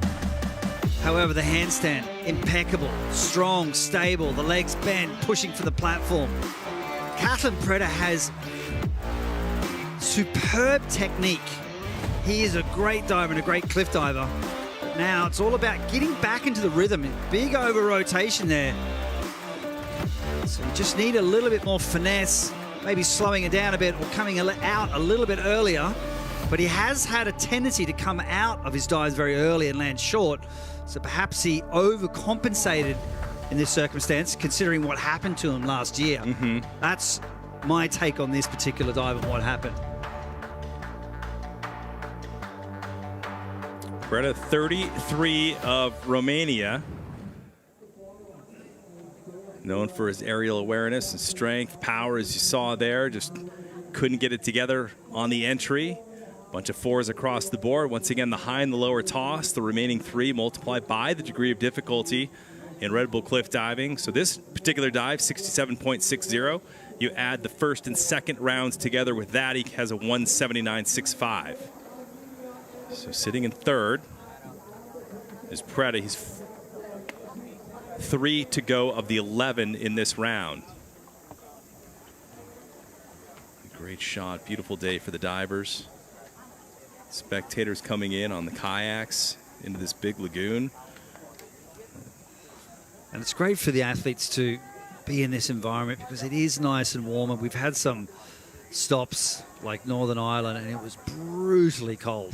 However, the handstand, impeccable, strong, stable, the legs bent, pushing for the platform. Catalan Prueta has superb technique. He is a great diver and a great cliff diver. Now it's all about getting back into the rhythm. Big over rotation there So you just need a little bit more finesse, maybe slowing it down a bit or coming out a little bit earlier. But he has had a tendency to come out of his dives very early and land short. So perhaps he overcompensated in this circumstance, considering what happened to him last year. That's my take on this particular dive and what happened. Greta, 33 of Romania. Known for his aerial awareness and strength, power, as you saw there. Just couldn't get it together on the entry. Bunch of fours across the board. Once again, the high and the lower toss. The remaining three multiplied by the degree of difficulty in Red Bull cliff diving. So this particular dive, 67.60. You add the first and second rounds together with that, he has a 179.65. So sitting in third is Preda. He's 3 to go of the 11 in this round. Great shot, beautiful day for the divers. Spectators coming in on the kayaks into this big lagoon. And it's great for the athletes to be in this environment because it is nice and warm. And we've had some stops like Northern Ireland and it was brutally cold.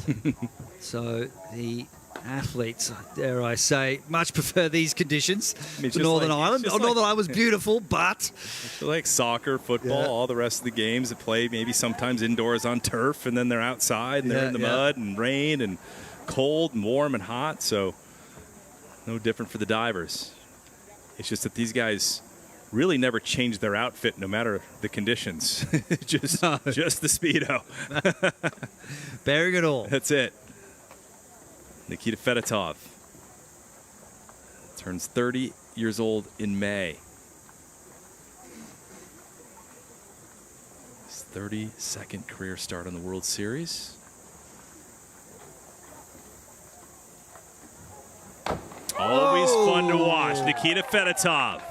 So the athletes, dare I say, much prefer these conditions to Northern Ireland. Northern Ireland was beautiful, but... Like soccer, football, all the rest of the games that play maybe sometimes indoors on turf, and then they're outside and they're in the mud and rain and cold and warm and hot. So no different for the divers. It's just that these guys really never change their outfit no matter the conditions. just the Speedo. Bearing it all. That's it. Nikita Fedotov turns 30 years old in May. His 32nd career start on the World Series. Always fun to watch. Nikita Fedotov.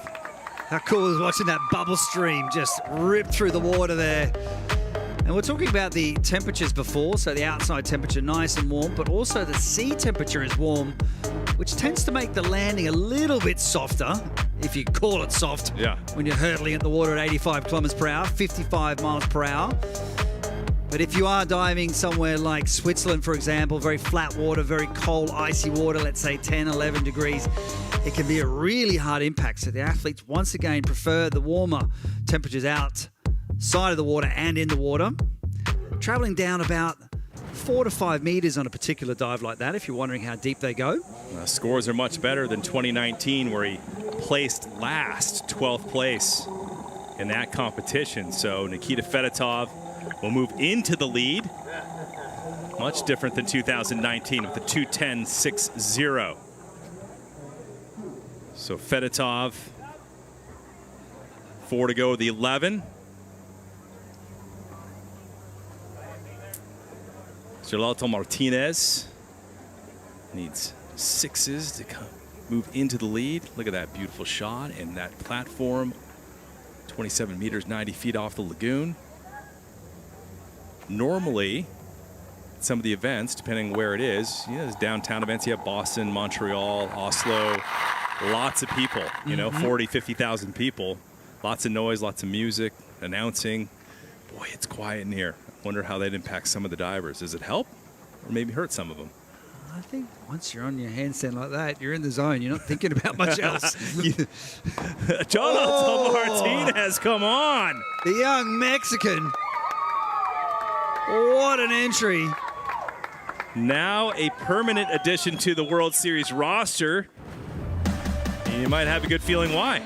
How cool is watching that bubble stream just rip through the water there. And we're talking about the temperatures before, so the outside temperature nice and warm, but also the sea temperature is warm, which tends to make the landing a little bit softer, if you call it soft, when you're hurtling at the water at 85 kilometers per hour, 55 miles per hour. But if you are diving somewhere like Switzerland, for example, very flat water, very cold, icy water, let's say 10, 11 degrees, it can be a really hard impact. So the athletes, once again, prefer the warmer temperatures outside of the water and in the water. Traveling down about 4 to 5 meters on a particular dive like that, if you're wondering how deep they go. Scores are much better than 2019, where he placed last, 12th place in that competition. So Nikita Fedotov will move into the lead. Much different than 2019 with the 2:10.60. So Fedotov, 4 to go, the 11. Geraldo Martinez needs 6s to move into the lead. Look at that beautiful shot and that platform, 27 meters, 90 feet off the lagoon. Normally, some of the events, depending where it is, there's downtown events. You have Boston, Montreal, Oslo, lots of people, 40, 50,000 people. Lots of noise, lots of music, announcing. Boy, it's quiet in here. I wonder how that impacts some of the divers. Does it help or maybe hurt some of them? I think once you're on your handstand like that, you're in the zone. You're not thinking about much else. Jonathan Martinez, come on. The young Mexican. What an entry. Now a permanent addition to the World Series roster. You might have a good feeling why.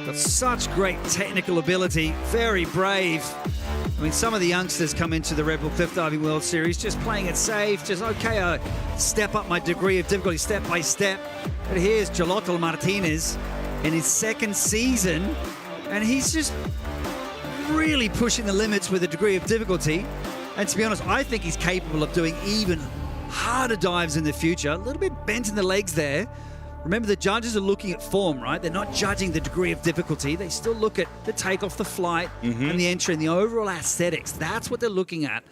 Got such great technical ability, very brave. I mean, some of the youngsters come into the Red Bull Cliff Diving World Series just playing it safe, just, okay, step up my degree of difficulty step by step. But here's Geraldo Martinez in his second season, and he's just really pushing the limits with a degree of difficulty. And to be honest, I think he's capable of doing even harder dives in the future. A little bit bent in the legs there. Remember, the judges are looking at form, right? They're not judging the degree of difficulty. They still look at the takeoff, the flight, and the entry, and the overall aesthetics. That's what they're looking at.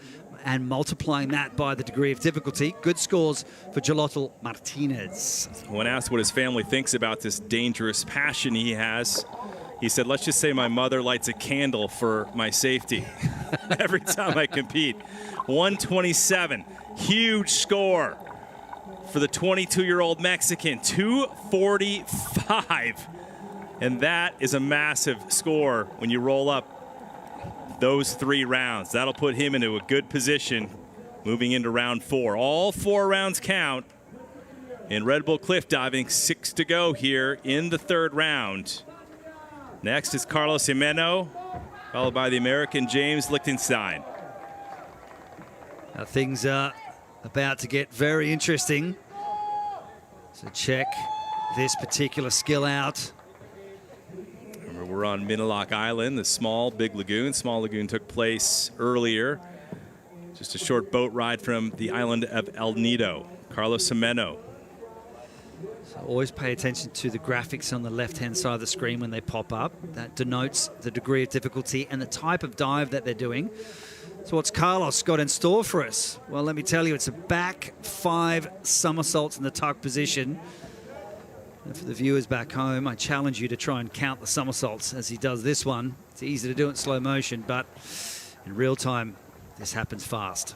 and multiplying that by the degree of difficulty. Good scores for Jolotl Martinez. When asked what his family thinks about this dangerous passion he has, he said, let's just say my mother lights a candle for my safety every time I compete. 127, huge score for the 22-year-old Mexican, 245. And that is a massive score when you roll up those 3 rounds. That'll put him into a good position moving into round 4. All 4 rounds count in Red Bull cliff diving. 6 to go here in the 3rd round. Next is Carlos Jimeno, followed by the American James Lichtenstein. Now things are about to get very interesting. So check this particular skill out. Remember, we're on Minilock Island, the small, big lagoon. Small lagoon took place earlier. Just a short boat ride from the island of El Nido. Carlos Jimeno. So always pay attention to the graphics on the left-hand side of the screen when they pop up. That denotes the degree of difficulty and the type of dive that they're doing. So what's Carlos got in store for us? Well, let me tell you, it's a back 5 somersaults in the tuck position. And for the viewers back home, I challenge you to try and count the somersaults as he does this one. It's easy to do it in slow motion, but in real time, this happens fast.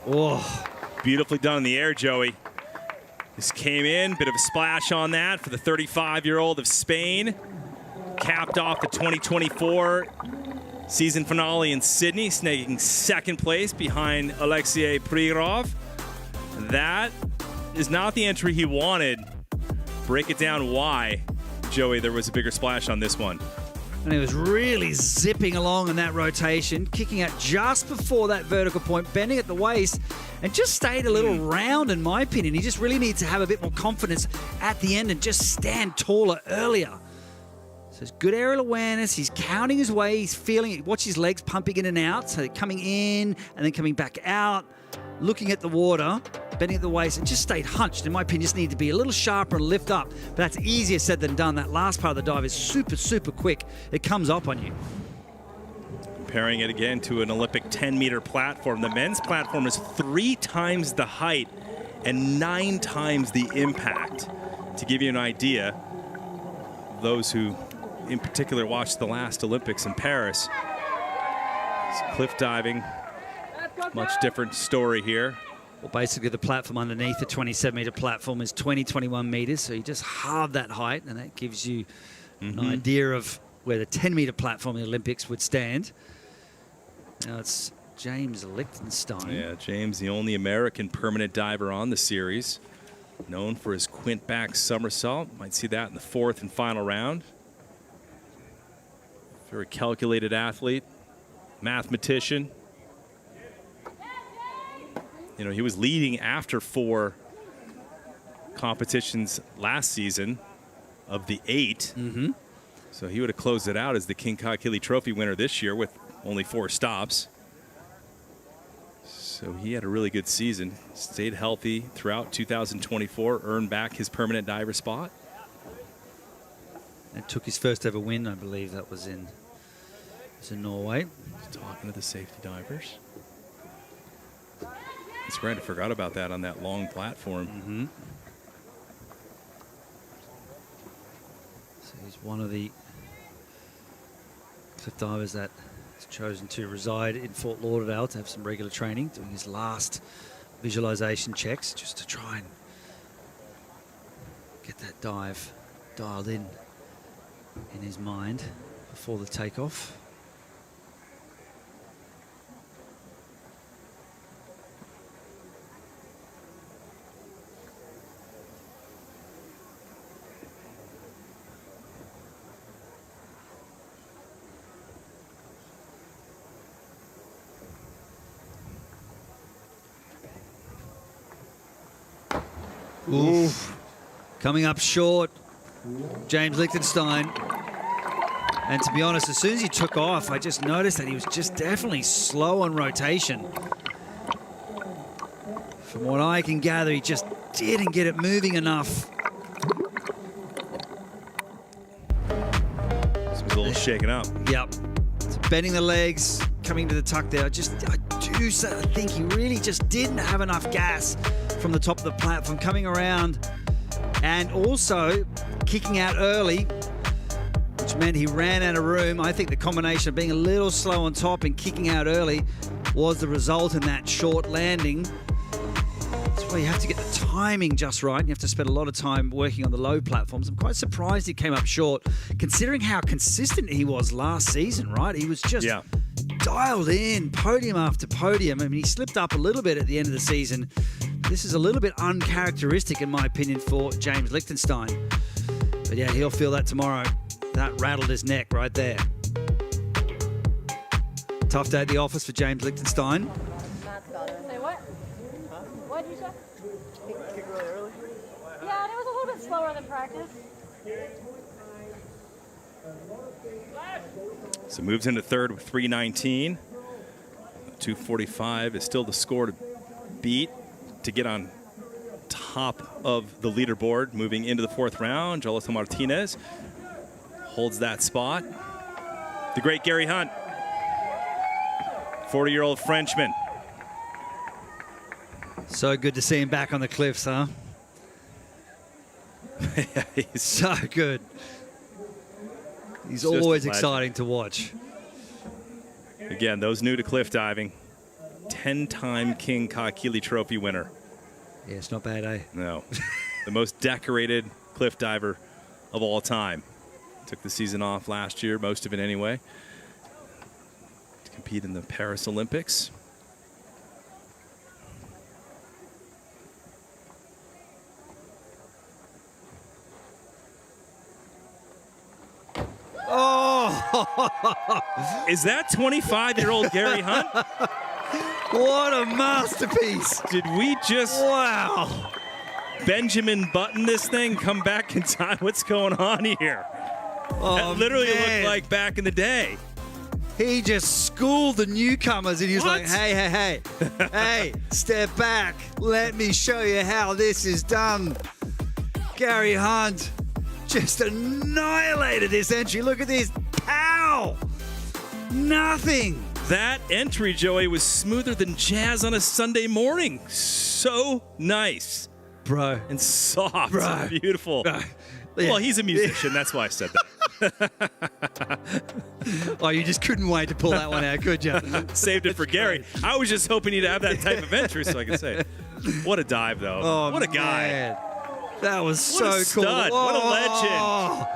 Oh, beautifully done in the air, Joey. This came in, bit of a splash on that for the 35-year-old of Spain. Capped off the 2024 season finale in Sydney, snagging 2nd place behind Alexei Prirov. That is not the entry he wanted. Break it down why, Joey, there was a bigger splash on this one. And he was really zipping along in that rotation, kicking out just before that vertical point, bending at the waist, and just stayed a little round, in my opinion. He just really needs to have a bit more confidence at the end and just stand taller earlier. So it's good aerial awareness. He's counting his way. He's feeling it. Watch his legs pumping in and out. So coming in and then coming back out, looking at the water, bending at the waist, and just stayed hunched. In my opinion, just need to be a little sharper and lift up. But that's easier said than done. That last part of the dive is super, super quick. It comes up on you. Comparing it again to an Olympic 10-meter platform. The men's platform is 3 times the height and 9 times the impact. To give you an idea, those who in particular watched the last Olympics in Paris, cliff diving, much different story here. Well, basically the platform underneath the 27-meter platform is 21 meters, so you just halve that height, and that gives you an idea of where the 10-meter platform in the Olympics would stand. Now it's James Lichtenstein. Yeah, James, the only American permanent diver on the series, known for his quint back somersault. Might see that in the 4th and final round. Very calculated athlete, mathematician. You know, he was leading after 4 competitions last season of the 8. So he would have closed it out as the King Kakili Trophy winner this year with only 4 stops. So he had a really good season, stayed healthy throughout 2024, earned back his permanent diver spot. And took his first ever win, I believe that was in Norway. Talking to the safety divers. That's right, I forgot about that on that long platform. So he's one of the cliff divers that has chosen to reside in Fort Lauderdale to have some regular training, doing his last visualization checks just to try and get that dive dialed in his mind before the takeoff. Oof. Coming up short, James Lichtenstein. And to be honest, as soon as he took off, I just noticed that he was just definitely slow on rotation. From what I can gather, he just didn't get it moving enough. This was a little shaken up. Yep. So bending the legs, coming to the tuck there. I think he really just didn't have enough gas from the top of the platform, coming around and also kicking out early, which meant he ran out of room. I think the combination of being a little slow on top and kicking out early was the result in that short landing. That's why you have to get the timing just right. You have to spend a lot of time working on the low platforms. I'm quite surprised he came up short, considering how consistent he was last season, right? He was just dialed in, podium after podium. I mean, he slipped up a little bit at the end of the season. This is a little bit uncharacteristic, in my opinion, for James Lichtenstein. But yeah, he'll feel that tomorrow. That rattled his neck right there. Tough day at the office for James Lichtenstein. Say what? What did you say? Kick really early. Yeah, and it was a little bit slower than practice. So moves into third with 3:19. 2:45 is still the score to beat to get on top of the leaderboard. Moving into the fourth round, Jolito Martinez holds that spot. The great Gary Hunt, 40-year-old Frenchman. So good to see him back on the cliffs, huh? He's so good. He's always exciting to watch. Again, those new to cliff diving, 10-time King Kahekili Trophy winner. Yeah, it's not bad, eh? No. The most decorated cliff diver of all time. Took the season off last year, most of it anyway, to compete in the Paris Olympics. Oh! Is that 25-year-old Gary Hunt? What a masterpiece. Did we just... Wow. Benjamin Button this thing, come back in time? What's going on here? Oh, that literally looked like back in the day. He just schooled the newcomers and he was like, hey, hey, step back. Let me show you how this is done. Gary Hunt just annihilated this entry. Look at this. Pow! Nothing. That entry, Joey, was smoother than jazz on a Sunday morning. So nice. Bro. And soft. Bro. And beautiful. Bro. Well, he's a musician. That's why I said that. Oh, you just couldn't wait to pull that one out, could you? Saved it for Gary. I was just hoping he'd have that type of entry so I could say it. What a dive, though. Oh, what a guy. Man. That was what so a stud. cool. What a legend.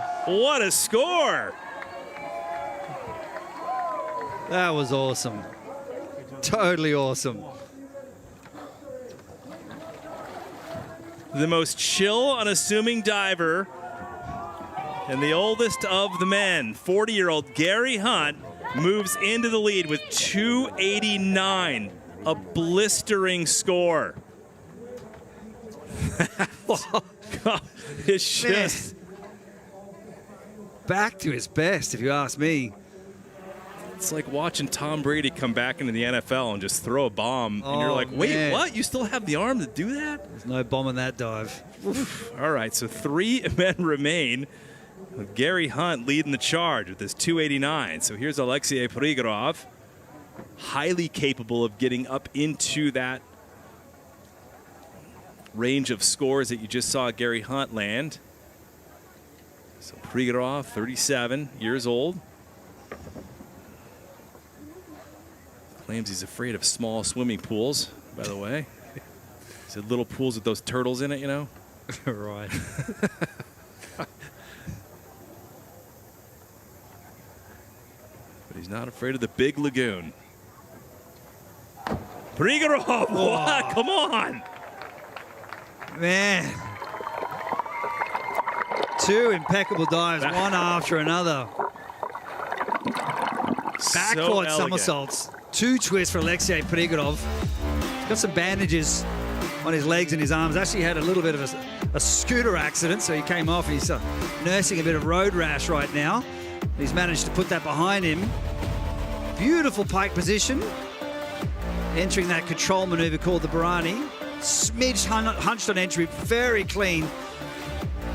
What a score. That was awesome. Totally awesome. The most chill, unassuming diver and the oldest of the men, 40-year-old Gary Hunt, moves into the lead with 289, a blistering score. It's just back to his best, if you ask me. It's like watching Tom Brady come back into the NFL and just throw a bomb, and you're like, wait, man. what? You still have the arm to do that? There's no bomb in that dive. All right, so 3 men remain, with Gary Hunt leading the charge with his 289. So here's Alexei Prigorov, highly capable of getting up into that range of scores that you just saw Gary Hunt land. So Prigorov, 37 years old. Claims he's afraid of small swimming pools, by the way. He said little pools with those turtles in it, you know? Right. But he's not afraid of the big lagoon. Prigorov, what? Come on. Man. 2 impeccable dives, one after another. Backboard somersaults. 2 twists for Alexei Prigorov. Got some bandages on his legs and his arms. Actually had a little bit of a scooter accident, so he came off. He's nursing a bit of road rash right now. He's managed to put that behind him. Beautiful pike position. Entering that control maneuver called the Barani. Smidge hunched on entry, very clean.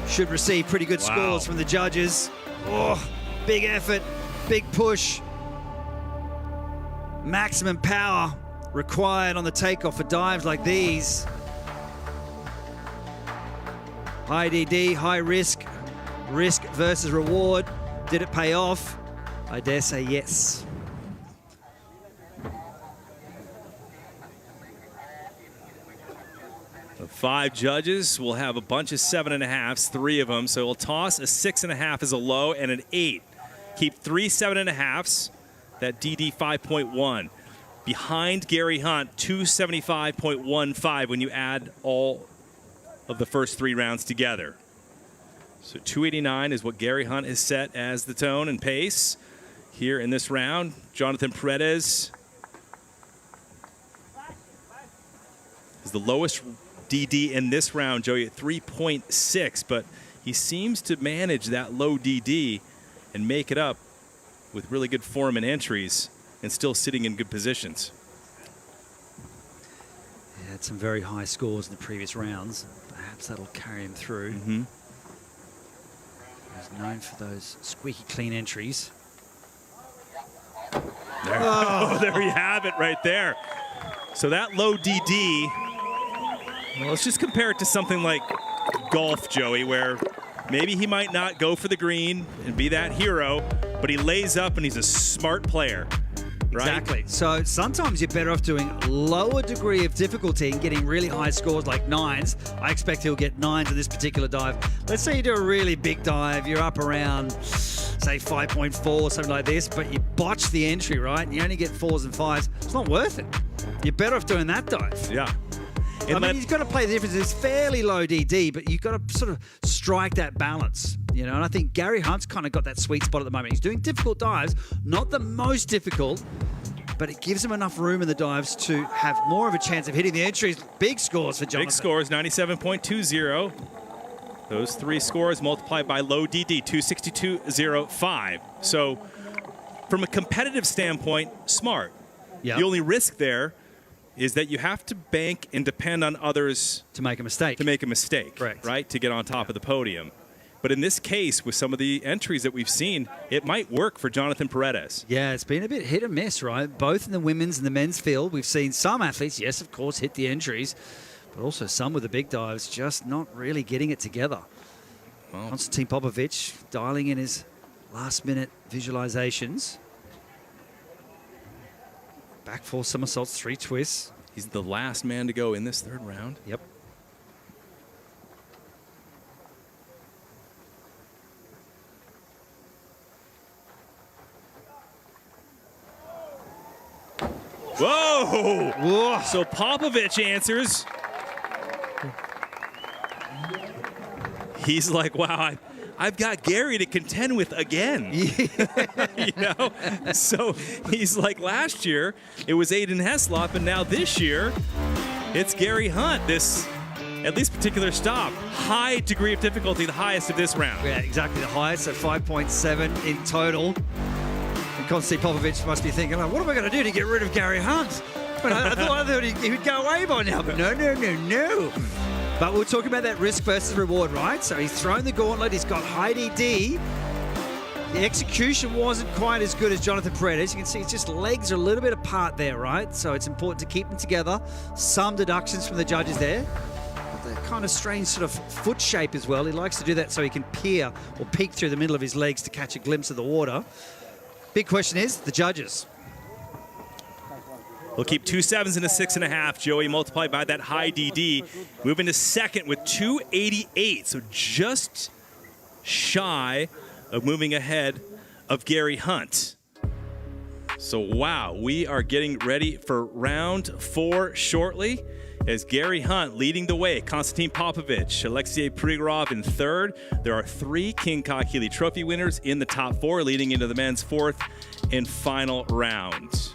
Should receive pretty good scores from the judges. Oh, big effort, big push. Maximum power required on the takeoff for dives like these. High DD, high risk. Risk versus reward. Did it pay off? I dare say yes. The 5 judges will have a bunch of 7.5s, 3 of them. So we'll toss a 6.5 as a low and an 8. Keep 3 7.5s. That DD 5.1. Behind Gary Hunt, 275.15 when you add all of the first 3 rounds together. So 289 is what Gary Hunt has set as the tone and pace here in this round. Jonathan Paredes is the lowest DD in this round, Joey, at 3.6, but he seems to manage that low DD and make it up with really good form and entries and still sitting in good positions. He had some very high scores in the previous rounds. Perhaps that'll carry him through. He's known for those squeaky clean entries. There you have it right there. So that low DD, well, let's just compare it to something like golf, Joey, where maybe he might not go for the green and be that hero, but he lays up and he's a smart player. Right? Exactly. So sometimes you're better off doing lower degree of difficulty and getting really high scores like 9s. I expect he'll get 9s in this particular dive. Let's say you do a really big dive, you're up around, say, 5.4 or something like this, but you botch the entry, right? And you only get 4s and 5s. It's not worth it. You're better off doing that dive. Yeah. I mean, you've got to play the difference. It's fairly low DD, but you've got to sort of strike that balance, you know. And I think Gary Hunt's kind of got that sweet spot at the moment. He's doing difficult dives, not the most difficult, but it gives him enough room in the dives to have more of a chance of hitting the entries. Big scores for Jonathan. Big scores, 97.20. Those 3 scores multiplied by low DD, 262.05. So from a competitive standpoint, smart. Yep. The only risk there is that you have to bank and depend on others to make a mistake. Correct. Right? To get on top of the podium. But in this case, with some of the entries that we've seen, it might work for Jonathan Paredes. Yeah, it's been a bit hit and miss, right? Both in the women's and the men's field. We've seen some athletes, yes, of course, hit the entries, but also some with the big dives just not really getting it together. Well, Konstantin Popovic dialing in his last-minute visualizations. Back 4 somersaults, 3 twists. He's the last man to go in this 3rd round. Yep. Whoa! Whoa. So Popovic answers. He's like, wow, I've got Gary to contend with again. You know? So he's like, last year it was Aiden Heslop, and now this year it's Gary Hunt. This, at least particular stop, high degree of difficulty, the highest of this round. Yeah, exactly the highest, so 5.7 in total. And Konstantin Popovic must be thinking, like, what am I going to do to get rid of Gary Hunt? But I thought he would go away by now, but no. But we're talking about that risk versus reward, right? So he's thrown the gauntlet, he's got high DD. The execution wasn't quite as good as Jonathan Paredes. You can see his just legs are a little bit apart there, right? So it's important to keep them together. Some deductions from the judges there. But the kind of strange sort of foot shape as well. He likes to do that so he can peer or peek through the middle of his legs to catch a glimpse of the water. Big question is the judges. We'll keep 2 7s and a 6.5, Joey, multiplied by that high DD. Moving to second with 288, so just shy of moving ahead of Gary Hunt. So, wow, we are getting ready for round 4 shortly as Gary Hunt leading the way. Konstantin Popovic, Alexei Prigorov in 3rd. There are 3 King Kahili Trophy winners in the top 4 leading into the men's 4th and final round.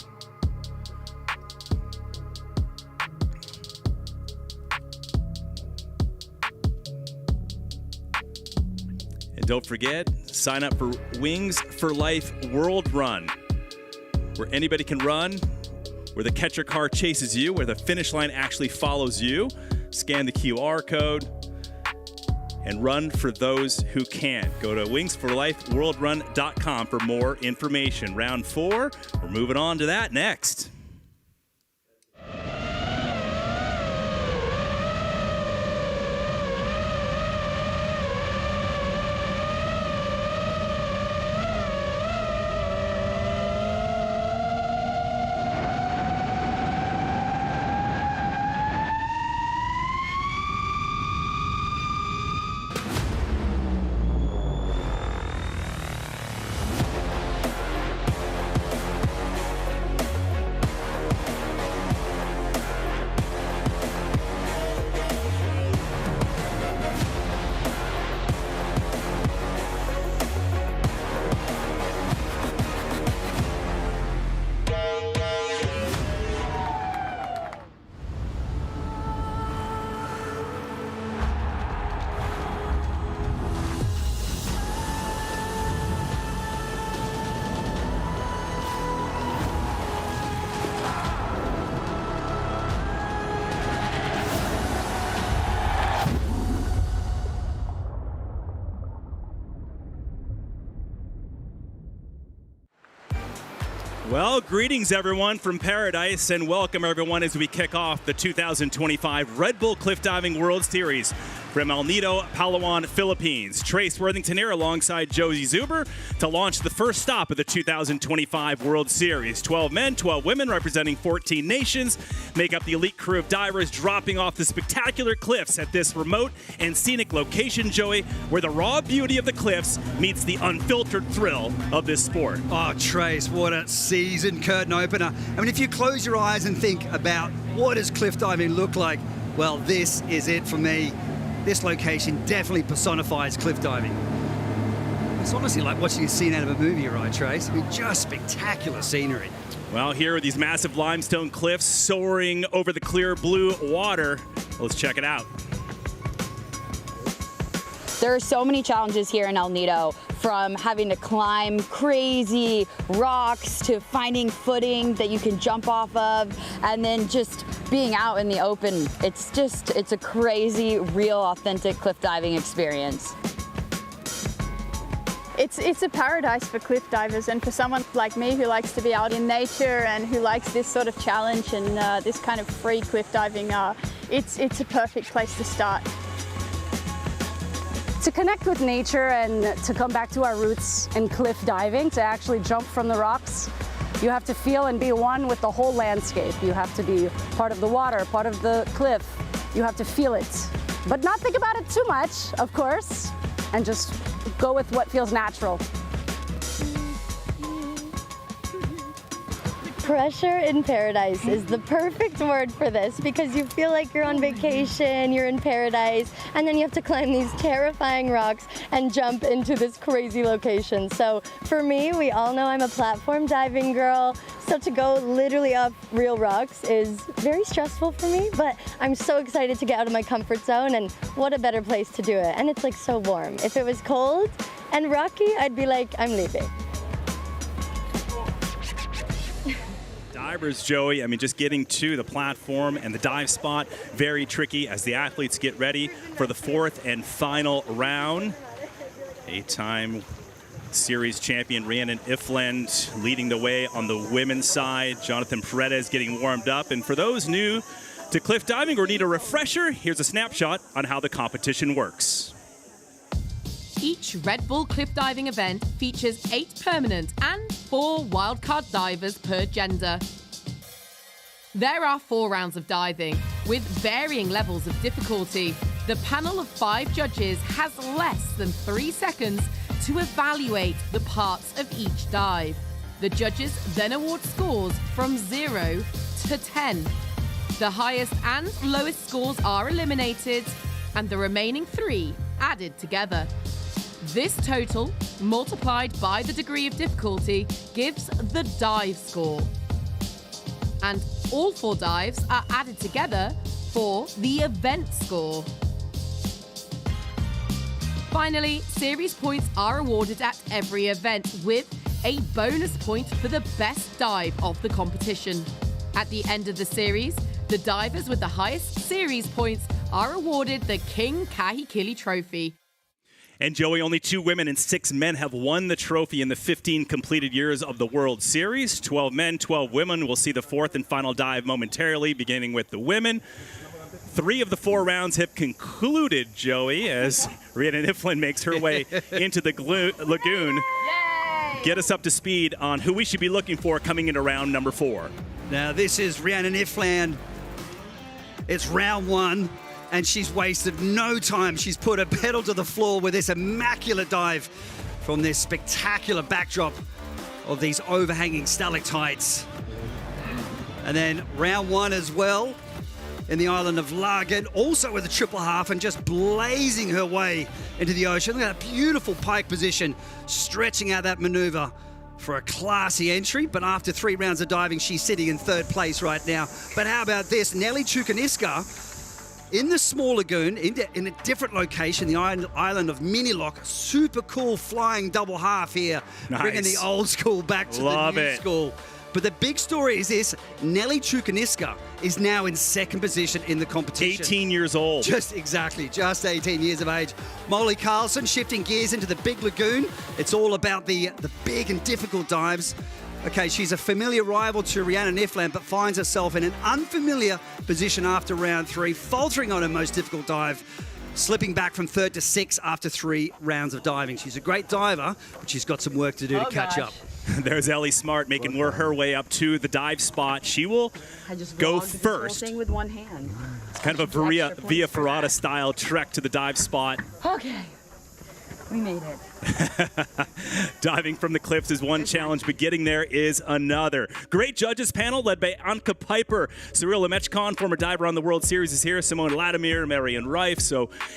Don't forget, sign up for Wings for Life World Run, where anybody can run, where the catcher car chases you, where the finish line actually follows you. Scan the QR code and run for those who can't. Go to wingsforlifeworldrun.com for more information. Round 4, we're moving on to that next. Well, greetings everyone from paradise, and welcome everyone as we kick off the 2025 Red Bull Cliff Diving World Series from El Nido, Palawan, Philippines. Trace Worthington here alongside Josie Zuber to launch the first stop of the 2025 World Series. 12 men, 12 women representing 14 nations make up the elite crew of divers dropping off the spectacular cliffs at this remote and scenic location, Joey, where the raw beauty of the cliffs meets the unfiltered thrill of this sport. Oh, Trace, what a season curtain opener. I mean, if you close your eyes and think about what does cliff diving look like, well, this is it for me. This location definitely personifies cliff diving. It's honestly like watching a scene out of a movie, right, Trace? I mean, just spectacular scenery. Well, here are these massive limestone cliffs soaring over the clear blue water. Let's check it out. There are so many challenges here in El Nido, from having to climb crazy rocks to finding footing that you can jump off of, and then just being out in the open. It's a crazy, real, authentic cliff diving experience. It's a paradise for cliff divers, and for someone like me who likes to be out in nature and who likes this sort of challenge and this kind of free cliff diving, it's a perfect place to start. To connect with nature and to come back to our roots in cliff diving, to actually jump from the rocks, you have to feel and be one with the whole landscape. You have to be part of the water, part of the cliff. You have to feel it, but not think about it too much, of course, and just go with what feels natural. Pressure in paradise is the perfect word for this, because you feel like you're on vacation, you're in paradise, and then you have to climb these terrifying rocks and jump into this crazy location. So for me, we all know I'm a platform diving girl, so to go literally up real rocks is very stressful for me, but I'm so excited to get out of my comfort zone, and what a better place to do it. And it's like so warm. If it was cold and rocky, I'd be like, I'm leaving. Divers, Joey, I mean, just getting to the platform and the dive spot, very tricky as the athletes get ready for the fourth and final round. 8-time series champion Rhiannon Ifland leading the way on the women's side. Jonathan Paredes getting warmed up. And for those new to cliff diving or need a refresher, here's a snapshot on how the competition works. Each Red Bull cliff diving event features 8 permanent and 4 wildcard divers per gender. There are 4 rounds of diving, with varying levels of difficulty. The panel of 5 judges has less than 3 seconds to evaluate the parts of each dive. The judges then award scores from 0 to 10. The highest and lowest scores are eliminated, and the remaining 3 added together. This total, multiplied by the degree of difficulty, gives the dive score. And all 4 dives are added together for the event score. Finally, series points are awarded at every event, with a bonus point for the best dive of the competition. At the end of the series, the divers with the highest series points are awarded the King Kahikili Trophy. And Joey, only 2 women and 6 men have won the trophy in the 15 completed years of the World Series. 12 men, 12 women. We'll see the 4th and final dive momentarily, beginning with the women. 3 of the 4 rounds have concluded, Joey, as Rhiannon Iflin makes her way into the lagoon. Yay! Get us up to speed on who we should be looking for coming into round number 4. Now, this is Rhiannon Iflin. It's round 1. And she's wasted no time. She's put her pedal to the floor with this immaculate dive from this spectacular backdrop of these overhanging stalactites. And then round 1 as well in the island of Lagan, also with a triple half and just blazing her way into the ocean. Look at that beautiful pike position, stretching out that maneuver for a classy entry. But after 3 rounds of diving, she's sitting in 3rd place right now. But how about this? Nelly Chukaniska, in the small lagoon, in a different location, the island of Minilock. Super cool flying double half here. Nice. Bringing the old school back to the new school. But the big story is this: Nelly Chukaniska is now in 2nd position in the competition. 18 years old. Just 18 years of age. Molly Carlson shifting gears into the big lagoon. It's all about the big and difficult dives. Okay, she's a familiar rival to Rhiannon Iflin, but finds herself in an unfamiliar position after round 3, faltering on her most difficult dive, slipping back from 3rd to 6th after 3 rounds of diving. She's a great diver, but she's got some work to do to catch up. There's Ellie Smart making her way up to the dive spot. She will go first. This whole thing with one hand. It's kind of a Via Ferrata style trek to the dive spot. Okay. We made it. Diving from the cliffs is one challenge, but getting there is another. Great judges panel led by Anka Piper. Cyril Lemechkon, former diver on the World Series, is here. Simone Latimer, Marion Reif.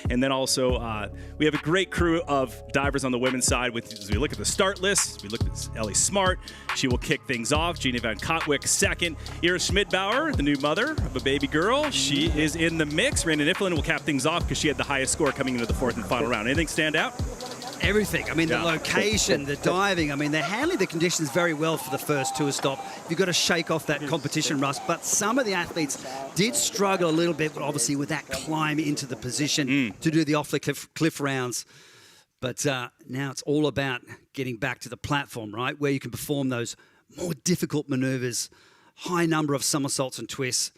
And then also we have a great crew of divers on the women's side. As we look at the start list, we look at Ellie Smart. She will kick things off. Jeannie Van Kotwick second. Ira Schmidbauer, the new mother of a baby girl. She is in the mix. Rhiannon Iflin will cap things off because she had the highest score coming into the 4th and final round. Anything stand out? Everything. I mean, the location, the diving. I mean, they're handling the conditions very well for the first tour stop. You've got to shake off that competition rust. But some of the athletes did struggle a little bit, obviously, with that climb into the position to do the off-the-cliff rounds. But now it's all about getting back to the platform, right, where you can perform those more difficult maneuvers, high number of somersaults and twists,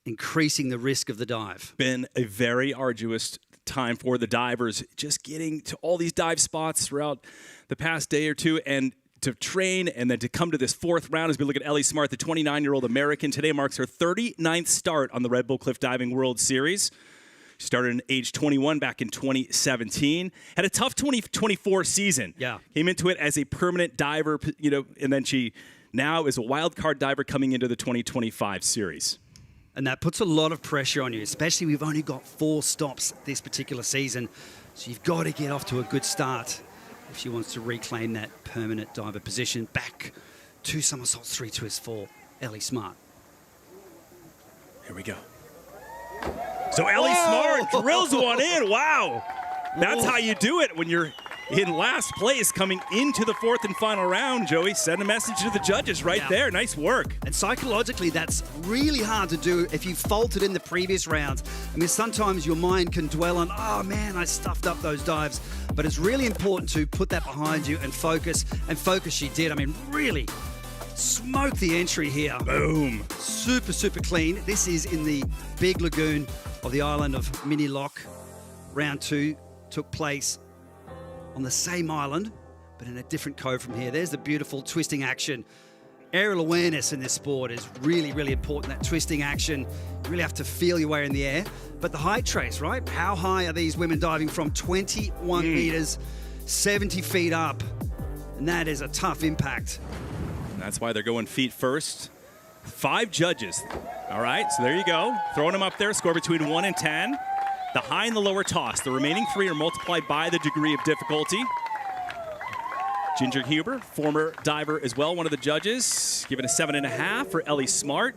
increasing the risk of the dive. Been a very arduous time for the divers, just getting to all these dive spots throughout the past day or two, and to train and then to come to this 4th round as we look at Ellie Smart, the 29-year-old American. Today marks her 39th start on the Red Bull Cliff Diving World Series. She started at age 21 back in 2017. Had a tough 2024 season. Yeah. Came into it as a permanent diver, and then she now is a wild card diver coming into the 2025 series. And that puts a lot of pressure on you, especially we've only got 4 stops this particular season. So you've got to get off to a good start if she wants to reclaim that permanent diver position. Back 2 somersaults, 3 twists for Ellie Smart. Here we go. So Ellie Smart drills one in. Wow. That's how you do it when you're in last place coming into the 4th and final round, Joey. Send a message to the judges there. Nice work. And psychologically, that's really hard to do if you've faltered in the previous rounds. I mean, sometimes your mind can dwell on, oh man, I stuffed up those dives. But it's really important to put that behind you and focus. And focus she did. I mean, really smoked the entry here. Boom. Super, super clean. This is in the big lagoon of the island of Minilock. Round 2 took place on the same island, but in a different cove from here. There's the beautiful twisting action. Aerial awareness in this sport is really, really important. That twisting action, you really have to feel your way in the air. But the height trace, right? How high are these women diving from? 21 meters, 70 feet up. And that is a tough impact. That's why they're going feet first. 5 judges. All right, so there you go. Throwing them up there, score between 1 and 10. The high and the lower toss. The remaining 3 are multiplied by the degree of difficulty. Ginger Huber, former diver as well, one of the judges, given a 7.5 for Ellie Smart.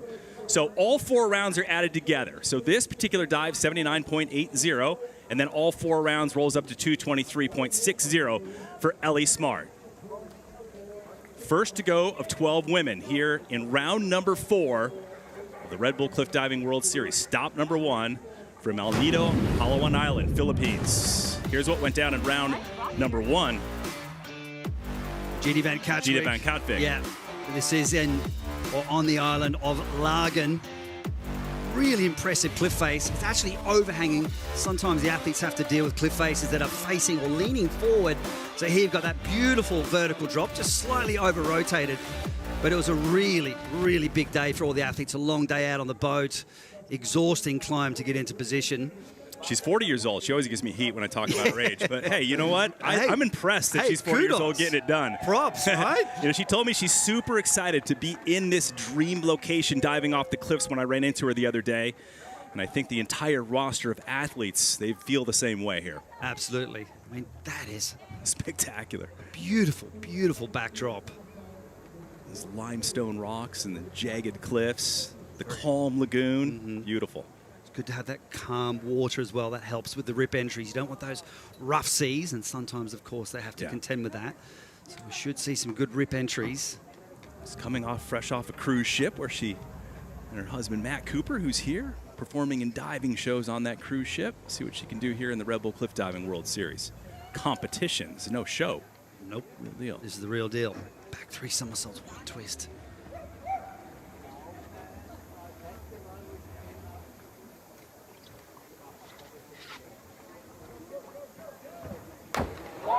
So all 4 rounds are added together. So this particular dive, 79.80, and then all 4 rounds rolls up to 223.60 for Ellie Smart. First to go of 12 women here in round number 4 of the Red Bull Cliff Diving World Series. Stop number 1 from El Nido, Palawan Island, Philippines. Here's what went down in round number 1. Jeannie Van Katwijk. Jeannie Van Katwijk. Yeah, this is on the island of Lagen. Really impressive cliff face. It's actually overhanging. Sometimes the athletes have to deal with cliff faces that are facing or leaning forward. So here you've got that beautiful vertical drop, just slightly over-rotated. But it was a really, really big day for all the athletes. A long day out on the boat. Exhausting climb to get into position. She's 40 years old. She always gives me heat when I talk about her age. But hey, you know what? I'm impressed that she's 40 years old getting it done. Props, right? She told me she's super excited to be in this dream location diving off the cliffs when I ran into her the other day. And I think the entire roster of athletes, they feel the same way here. Absolutely. I mean, that is spectacular. Beautiful, beautiful backdrop. These limestone rocks and the jagged cliffs, the calm lagoon. Beautiful. Good to have that calm water as well. That helps with the rip entries. You don't want those rough seas, and sometimes, of course, they have to contend with that. So we should see some good rip entries. She's coming fresh off a cruise ship where she and her husband, Matt Cooper, who's here, performing in diving shows on that cruise ship. See what she can do here in the Red Bull Cliff Diving World Series. Competitions, no show. Nope. Real deal. This is the real deal. Back 3 somersaults, 1 twist.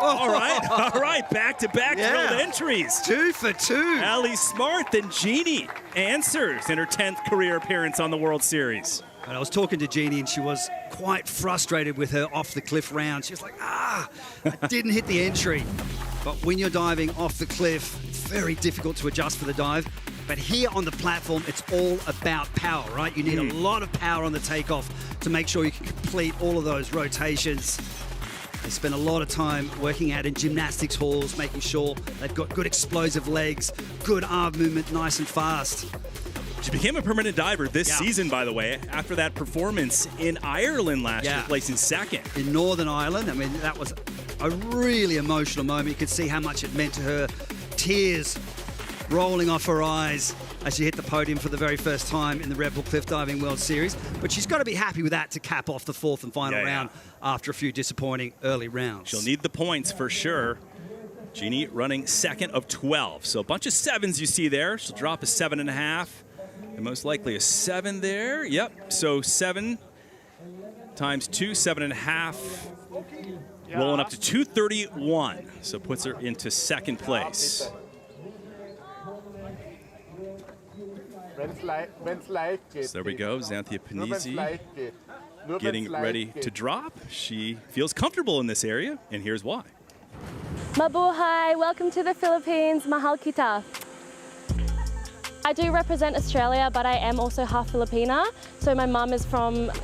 All right, back-to-back drilled entries. 2 for 2. Ellie Smart, then Jeannie answers in her 10th career appearance on the World Series. And I was talking to Jeannie, and she was quite frustrated with her off-the-cliff round. She was like, I didn't hit the entry. But when you're diving off the cliff, it's very difficult to adjust for the dive. But here on the platform, it's all about power, right? You need a lot of power on the takeoff to make sure you can complete all of those rotations. They spend a lot of time working out in gymnastics halls, making sure they've got good explosive legs, good arm movement, nice and fast. She became a permanent diver this season, by the way, after that performance in Ireland last year, placing 2nd. In Northern Ireland, I mean, that was a really emotional moment. You could see how much it meant to her. Tears rolling off her eyes as she hit the podium for the very first time in the Red Bull Cliff Diving World Series. But she's got to be happy with that to cap off the 4th and final round after a few disappointing early rounds. She'll need the points for sure. Jeannie running 2nd of 12. So a bunch of 7s you see there. She'll drop a 7.5. And most likely a 7 there. Yep. So 7 times 2, 7.5. Rolling up to 231. So puts her into 2nd place. So there we go, Xanthia Panisi getting ready to drop. She feels comfortable in this area, and here's why. Mabuhay, welcome to the Philippines, mahal kita. I do represent Australia, but I am also half Filipina. So my mum is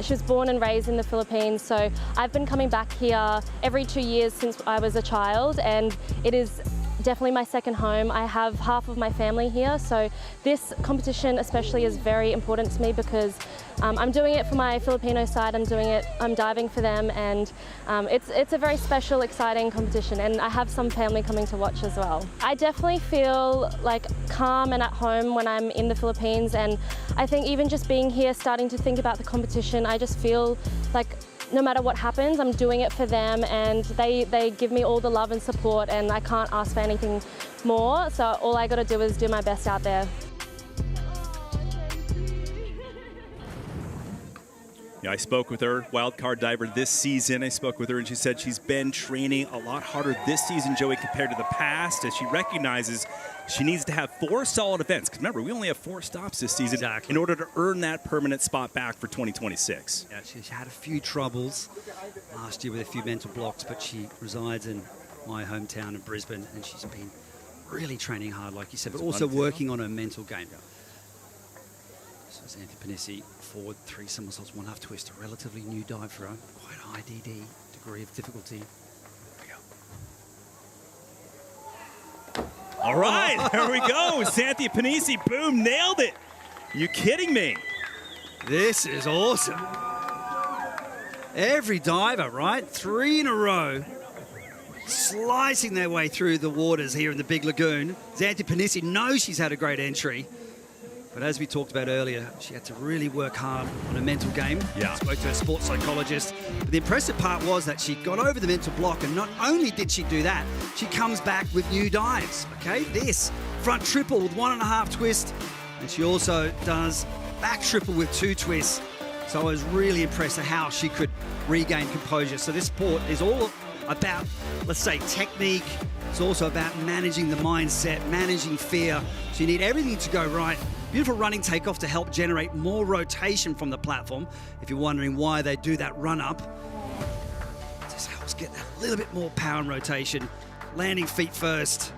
she was born and raised in the Philippines. So I've been coming back here every 2 years since I was a child, and it is definitely my second home. I have half of my family here, so this competition especially is very important to me because I'm doing it for my Filipino side. I'm diving for them, and it's a very special, exciting competition, and I have some family coming to watch as well. I definitely feel like calm and at home when I'm in the Philippines, and I think even just being here, starting to think about the competition, I just feel like no matter what happens, I'm doing it for them, and they give me all the love and support, and I can't ask for anything more. So all I got to do is do my best out there. Yeah, I spoke with her, wildcard diver this season. I spoke with her, and she said she's been training a lot harder this season, Joey, compared to the past, as she recognizes she needs to have 4 solid events. Because remember, we only have 4 stops this season in order to earn that permanent spot back for 2026. Yeah, she had a few troubles last year with a few mental blocks, but she resides in my hometown of Brisbane, and she's been really training hard, like you said, but also working on her mental game. So Xanthia Panisi, forward 3 somersaults, 1/2 twist, a relatively new dive for her, quite high DD, degree of difficulty. All right, there we go. Xanthia Panisi, boom, nailed it. You kidding me? This is awesome. Every diver, right? 3 in a row, slicing their way through the waters here in the Big Lagoon. Xanthia Panisi knows she's had a great entry, but as we talked about earlier, she had to really work hard on a mental game. Yeah. Spoke to her sports psychologist. But the impressive part was that she got over the mental block, and not only did she do that, she comes back with new dives, okay? This front triple with 1.5 twist, and she also does back triple with 2 twists. So I was really impressed at how she could regain composure. So this sport is all about, let's say, technique. It's also about managing the mindset, managing fear. So you need everything to go right. Beautiful running takeoff to help generate more rotation from the platform. If you're wondering why they do that run up, it just helps get that little bit more power and rotation. Landing feet first.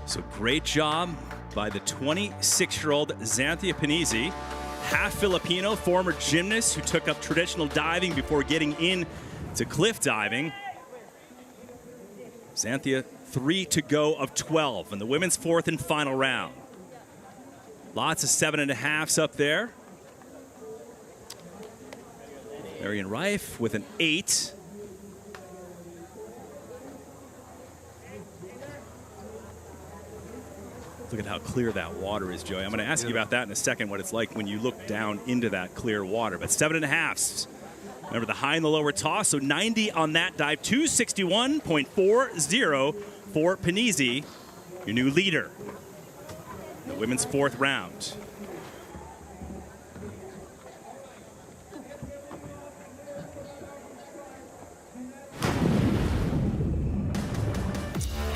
So great job by the 26-year-old Xanthia Panisi, half Filipino, former gymnast who took up traditional diving before getting into cliff diving. Xanthia, 3 to go of 12 in the women's 4th and final round. Lots of 7.5s up there. Marian Reif with an 8. Look at how clear that water is, Joey. I'm going to ask you about that in a second, what it's like when you look down into that clear water. But 7.5s. Remember the high and the lower toss, so 90 on that dive. 261.40 for Panisi, your new leader in the women's 4th round.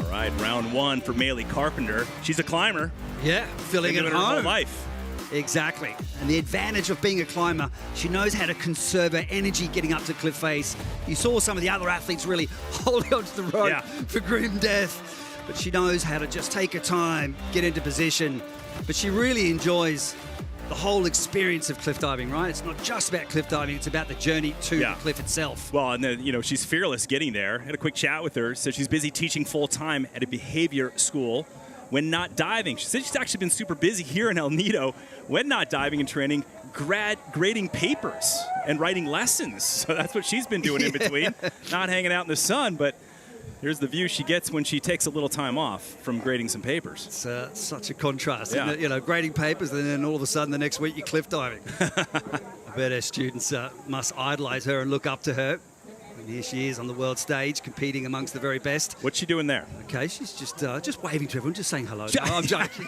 All right, round 1 for Maylee Carpenter. She's a climber. Yeah, filling it her home. whole life. Exactly. And the advantage of being a climber, she knows how to conserve her energy getting up to cliff face. You saw some of the other athletes really holding onto the rope for grim death. But she knows how to just take her time, get into position. But she really enjoys the whole experience of cliff diving, right? It's not just about cliff diving, it's about the journey to the cliff itself. Well, and then, she's fearless getting there. Had a quick chat with her. So she's busy teaching full-time at a behavior school when not diving. She said she's actually been super busy here in El Nido when not diving and training, grading papers and writing lessons. So that's what she's been doing in between, not hanging out in the sun. But here's the view she gets when she takes a little time off from grading some papers. It's such a contrast, isn't it? Grading papers, and then all of a sudden the next week you're cliff diving. I bet her students must idolize her and look up to her. And here she is on the world stage, competing amongst the very best. What's she doing there? Okay, she's just waving to everyone, just saying hello. No, I'm joking.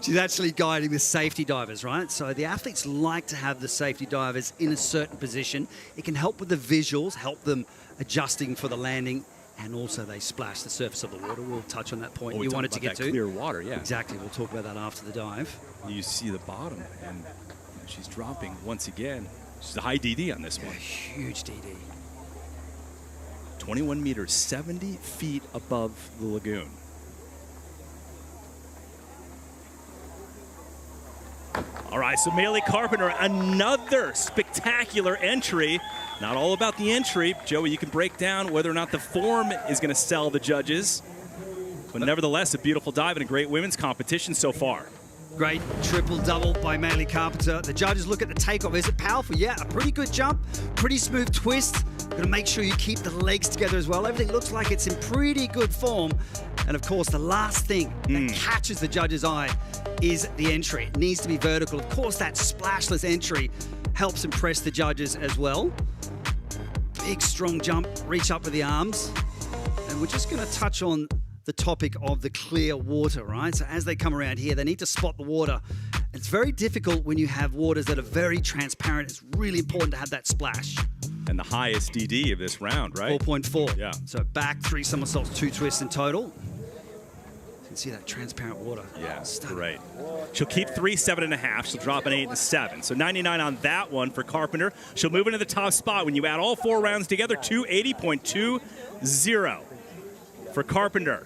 She's actually guiding the safety divers, right? So the athletes like to have the safety divers in a certain position. It can help with the visuals, help them adjusting for the landing, and also they splash the surface of the water. We'll touch on that point you wanted to get to. Clear water, yeah. Exactly. We'll talk about that after the dive. You see the bottom, and she's dropping once again. She's a high DD on this one. Huge DD. 21 meters, 70 feet above the lagoon. All right, so Maylee Carpenter, another spectacular entry. Not all about the entry. Joey, you can break down whether or not the form is going to sell the judges. But nevertheless, a beautiful dive and a great women's competition so far. Great triple-double by Maylee Carpenter. The judges look at the takeoff. Is it powerful? Yeah, a pretty good jump, pretty smooth twist. Got to make sure you keep the legs together as well. Everything looks like it's in pretty good form. And of course, the last thing that catches the judge's eye is the entry. It needs to be vertical. Of course, that splashless entry helps impress the judges as well. Big, strong jump, reach up with the arms. And we're just going to touch on the topic of the clear water, right? So as they come around here, they need to spot the water. It's very difficult when you have waters that are very transparent. It's really important to have that splash. And the highest DD of this round, right? 4.4. Yeah. So back, 3 somersaults, 2 twists in total. You can see that transparent water. Yeah, great. She'll keep 3 7.5. She'll drop an 8 and a 7. So 99 on that one for Carpenter. She'll move into the top spot. When you add all 4 rounds together, 280.20 for Carpenter.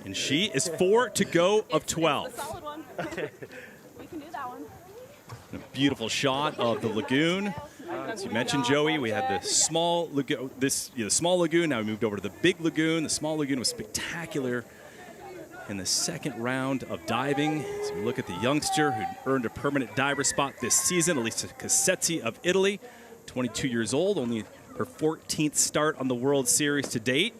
And she is 4 to go of 12. Solid one. We can do that one. A beautiful shot of the lagoon. As you mentioned, Joey, we had the small lagoon. The small lagoon. Now we moved over to the big lagoon. The small lagoon was spectacular. in the second round of diving. So we look at the youngster who earned a permanent diver spot this season, Elisa Cassetti of Italy, 22 years old, only her 14th start on the World Series to date.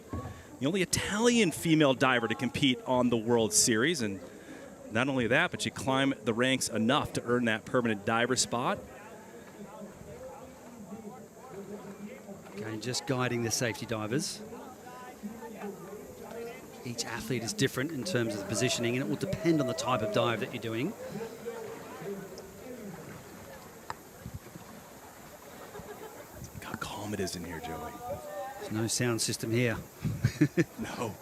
The only Italian female diver to compete on the World Series. And not only that, but she climbed the ranks enough to earn that permanent diver spot. Okay, just guiding the safety divers. Each athlete is different in terms of the positioning, and it will depend on the type of dive that you're doing. Look how calm it is in here, Joey. There's no sound system here. No.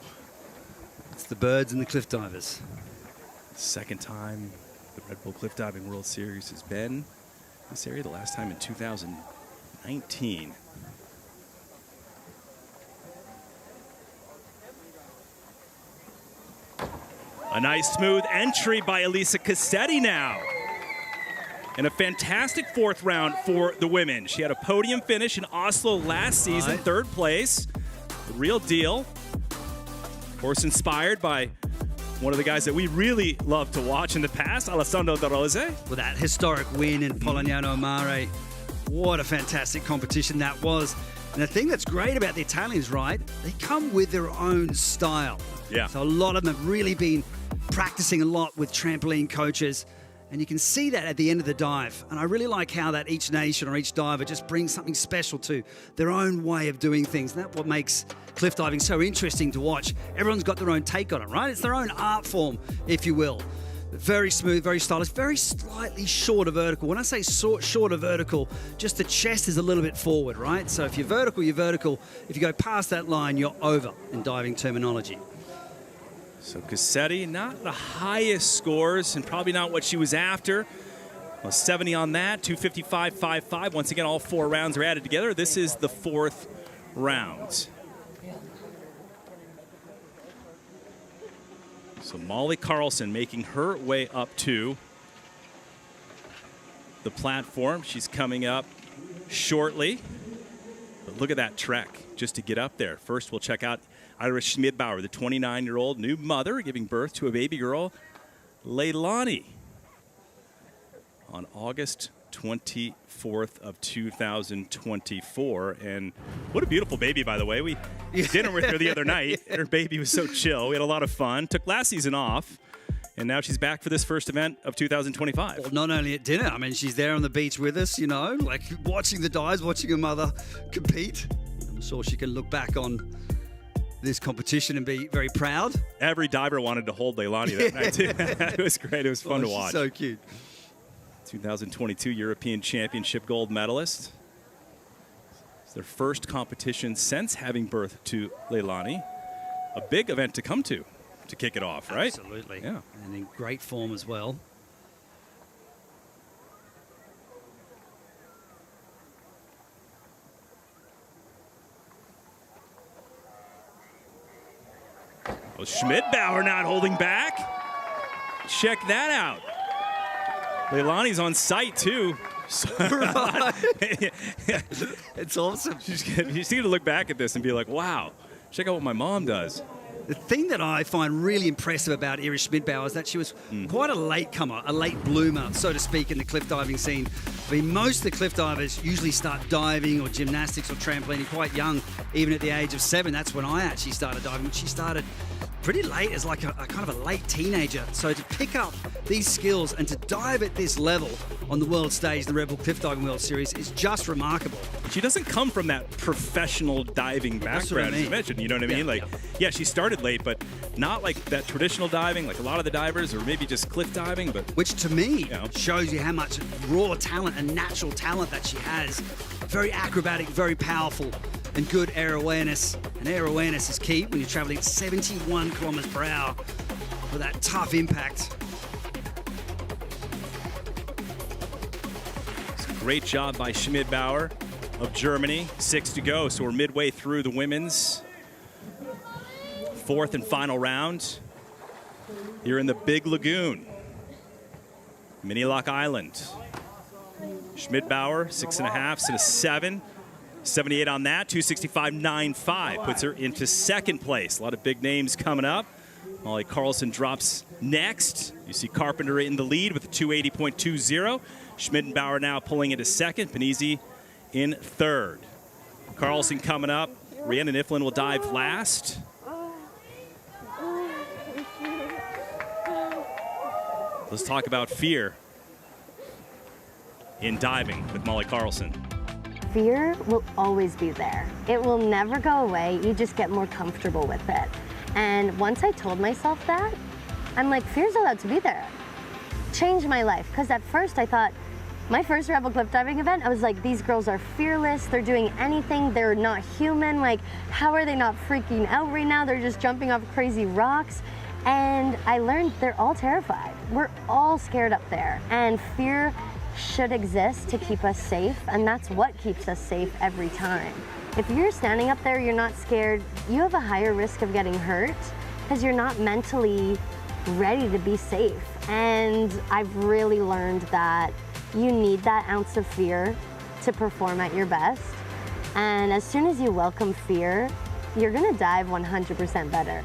It's the birds and the cliff divers. Second time the Red Bull Cliff Diving World Series has been in this area, the last time in 2019. A nice smooth entry by Elisa Cassetti now. And a fantastic fourth round for the women. She had a podium finish in Oslo last season, third place. The real deal. Of course, inspired by one of the guys that we really love to watch in the past, Alessandro De Rose. With that historic win in Polignano Mare. What a fantastic competition that was. And the thing that's great about the Italians, right, they come with their own style. Yeah. So a lot of them have really been practicing a lot with trampoline coaches. And you can see that at the end of the dive. And I really like how that each nation or each diver just brings something special to their own way of doing things. And that's what makes cliff diving so interesting to watch. Everyone's got their own take on it, right? It's their own art form, if you will. Very smooth, very stylish, very slightly shorter vertical. When I say shorter vertical, just the chest is a little bit forward, right? So if you're vertical, you're vertical. If you go past that line, you're over in diving terminology. So Cassetti, not the highest scores and probably not what she was after. Well, 70 on that, 255.55. Once again, all four rounds are added together. This is the fourth round. So Molly Carlson making her way up to the platform. She's coming up shortly. But look at that trek just to get up there. First, we'll check out Iris Schmidbauer, the 29-year-old new mother, giving birth to a baby girl, Leilani, on August 24th of 2024. And what a beautiful baby, by the way. We had dinner with her the other night, and her baby was so chill. We had a lot of fun. Took last season off, and now she's back for this first event of 2025. Well, not only at dinner, I mean, she's there on the beach with us, you know, like watching the dives, watching her mother compete. I'm sure she can look back on this competition and be very proud. Every diver wanted to hold Leilani that night, too. It was great. It was fun to watch. So cute. 2022 European Championship gold medalist. It's their first competition since having birth to Leilani. A big event to come to kick it off, right? Absolutely. Yeah. And in great form as well. Oh, Schmidbauer not holding back. Check that out. Leilani's on site, too. It's awesome. You see to look back at this and be like, wow, check out what my mom does. The thing that I find really impressive about Iris Schmidbauer is that she was quite a late comer, a late bloomer, so to speak, in the cliff diving scene. I mean, most of the cliff divers usually start diving or gymnastics or trampolining quite young, even at the age of 7. That's when I actually started diving. She started pretty late as like a kind of a late teenager. So to pick up these skills and to dive at this level on the world stage, the Red Bull Cliff Diving World Series, is just remarkable. She doesn't come from that professional diving background, as you mentioned. You know what I mean? Yeah, she started late, but not like that traditional diving, like a lot of the divers, or maybe just cliff diving. But which to me shows you how much raw talent and natural talent that she has. Very acrobatic, very powerful, and good air awareness. And air awareness is key when you're traveling at 71 kilometers per hour for that tough impact. Great job by Schmidbauer of Germany. 6 to go, so we're midway through the women's fourth and final round here in the Big Lagoon, Minilock Island. Schmidbauer, 6.5 and a 7. 78 on that, 265.95 puts her into second place. A lot of big names coming up. Molly Carlson drops next. You see Carpenter in the lead with a 280.20. Schmittenbauer now pulling into second. Panizzi in third. Carlson coming up. Rhiannon Iflin will dive last. Let's talk about fear in diving with Molly Carlson. Fear will always be there. It will never go away. You just get more comfortable with it. And once I told myself that, I'm like, fear's allowed to be there. Changed my life. Because at first I thought, my first Rebel cliff diving event, I was like, these girls are fearless. They're doing anything. They're not human. Like, how are they not freaking out right now? They're just jumping off crazy rocks. And I learned they're all terrified. We're all scared up there. And fear should exist to keep us safe. And that's what keeps us safe every time. If you're standing up there, you're not scared, you have a higher risk of getting hurt because you're not mentally ready to be safe. And I've really learned that you need that ounce of fear to perform at your best. And as soon as you welcome fear, you're gonna dive 100% better.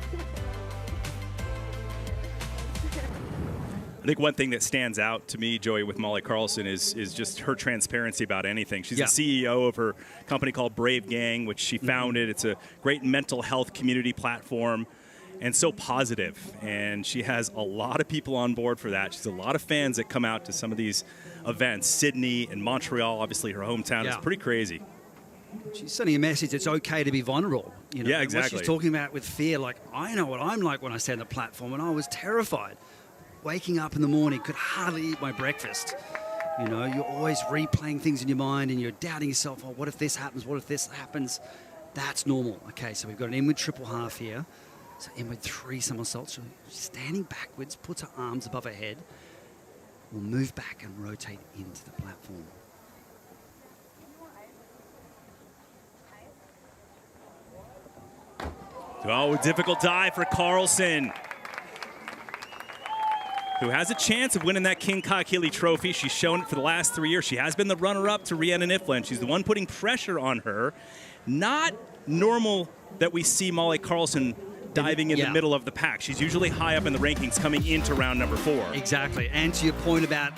I think one thing that stands out to me, Joey, with Molly Carlson is just her transparency about anything. She's the CEO of her company called Brave Gang, which she founded. It's a great mental health community platform and so positive. And she has a lot of people on board for that. She's a lot of fans that come out to some of these events. Sydney and Montreal, obviously her hometown. It's pretty crazy. She's sending a message it's okay to be vulnerable. You know? Yeah, exactly. What she's talking about with fear, like, I know what I'm like when I stand on the platform, and I was terrified. Waking up in the morning, could hardly eat my breakfast. You know, you're always replaying things in your mind and you're doubting yourself, oh, what if this happens? What if this happens? That's normal. Okay, so we've got an inward triple half here. So inward 3 somersaults. So standing backwards, puts her arms above her head. We'll move back and rotate into the platform. Oh, difficult dive for Carlson, who has a chance of winning that King Kaikili trophy. She's shown it for the last 3 years. She has been the runner-up to Rhiannon Iflin. She's the one putting pressure on her. Not normal that we see Molly Carlson diving in the middle of the pack. She's usually high up in the rankings coming into round number 4. Exactly. And to your point about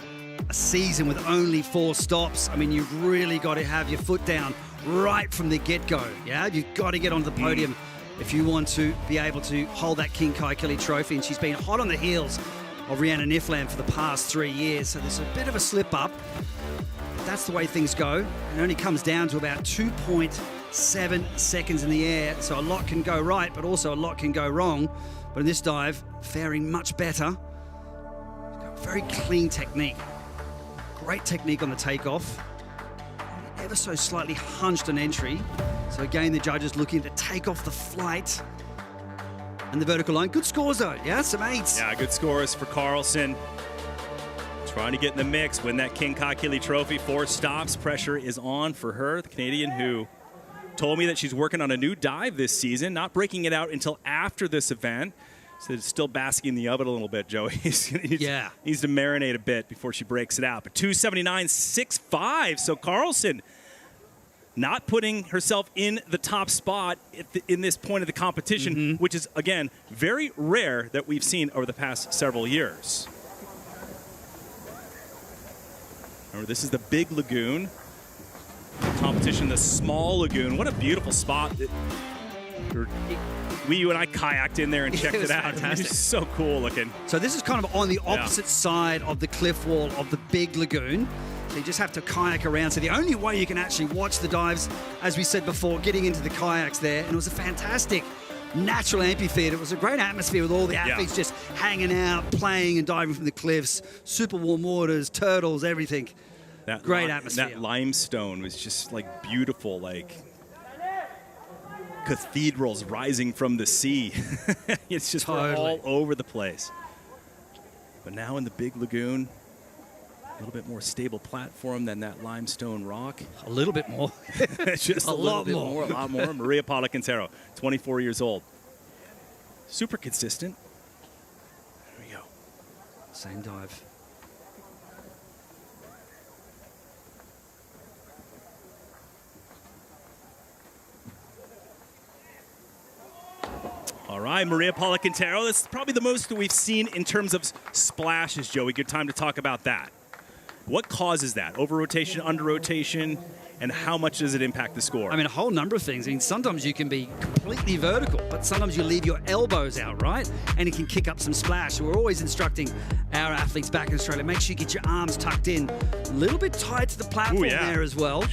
a season with only 4 stops, I mean, you've really got to have your foot down right from the get-go. Yeah, you've got to get onto the podium if you want to be able to hold that King Kaikili trophy. And she's been hot on the heels of Rhiannon Iflin for the past 3 years. So there's a bit of a slip up. That's the way things go. It only comes down to about 2.7 seconds in the air. So a lot can go right, but also a lot can go wrong. But in this dive, faring much better. Very clean technique. Great technique on the takeoff. Ever so slightly hunched on entry. So again, the judges looking to take off the flight and the vertical line. Good scores though, yeah, some 8s. Yeah, good scores for Carlson. Trying to get in the mix, win that King Kaikili trophy. 4 stops, pressure is on for her. The Canadian who told me that she's working on a new dive this season, not breaking it out until after this event. So it's still basking in the oven a little bit, Joey. Needs to marinate a bit before she breaks it out. But 279.65, so Carlson not putting herself in the top spot in this point of the competition, which is, again, very rare that we've seen over the past several years. Remember, this is the big lagoon. Competition, the small lagoon. What a beautiful spot. You and I kayaked in there and checked it out. Fantastic. It's so cool looking. So this is kind of on the opposite side of the cliff wall of the big lagoon. So you just have to kayak around. So the only way you can actually watch the dives, as we said before, getting into the kayaks there. And it was a fantastic natural amphitheater. It was a great atmosphere with all the athletes just hanging out, playing and diving from the cliffs. Super warm waters, turtles, everything. Great atmosphere. That limestone was just like beautiful, like cathedrals rising from the sea. It's just all over the place. But now in the big lagoon, a little bit more stable platform than that limestone rock. A little bit more. Just a lot more. Maria Pala-Quintero, 24 years old. Super consistent. There we go. Same dive. All right, Maria Paula Quintero. This is probably the most that we've seen in terms of splashes, Joey. Good time to talk about that. What causes that? Over rotation, under rotation, and how much does it impact the score? I mean, a whole number of things. I mean, sometimes you can be completely vertical, but sometimes you leave your elbows out, right? And it can kick up some splash. So we're always instructing our athletes back in Australia, make sure you get your arms tucked in, a little bit tight to the platform there as well.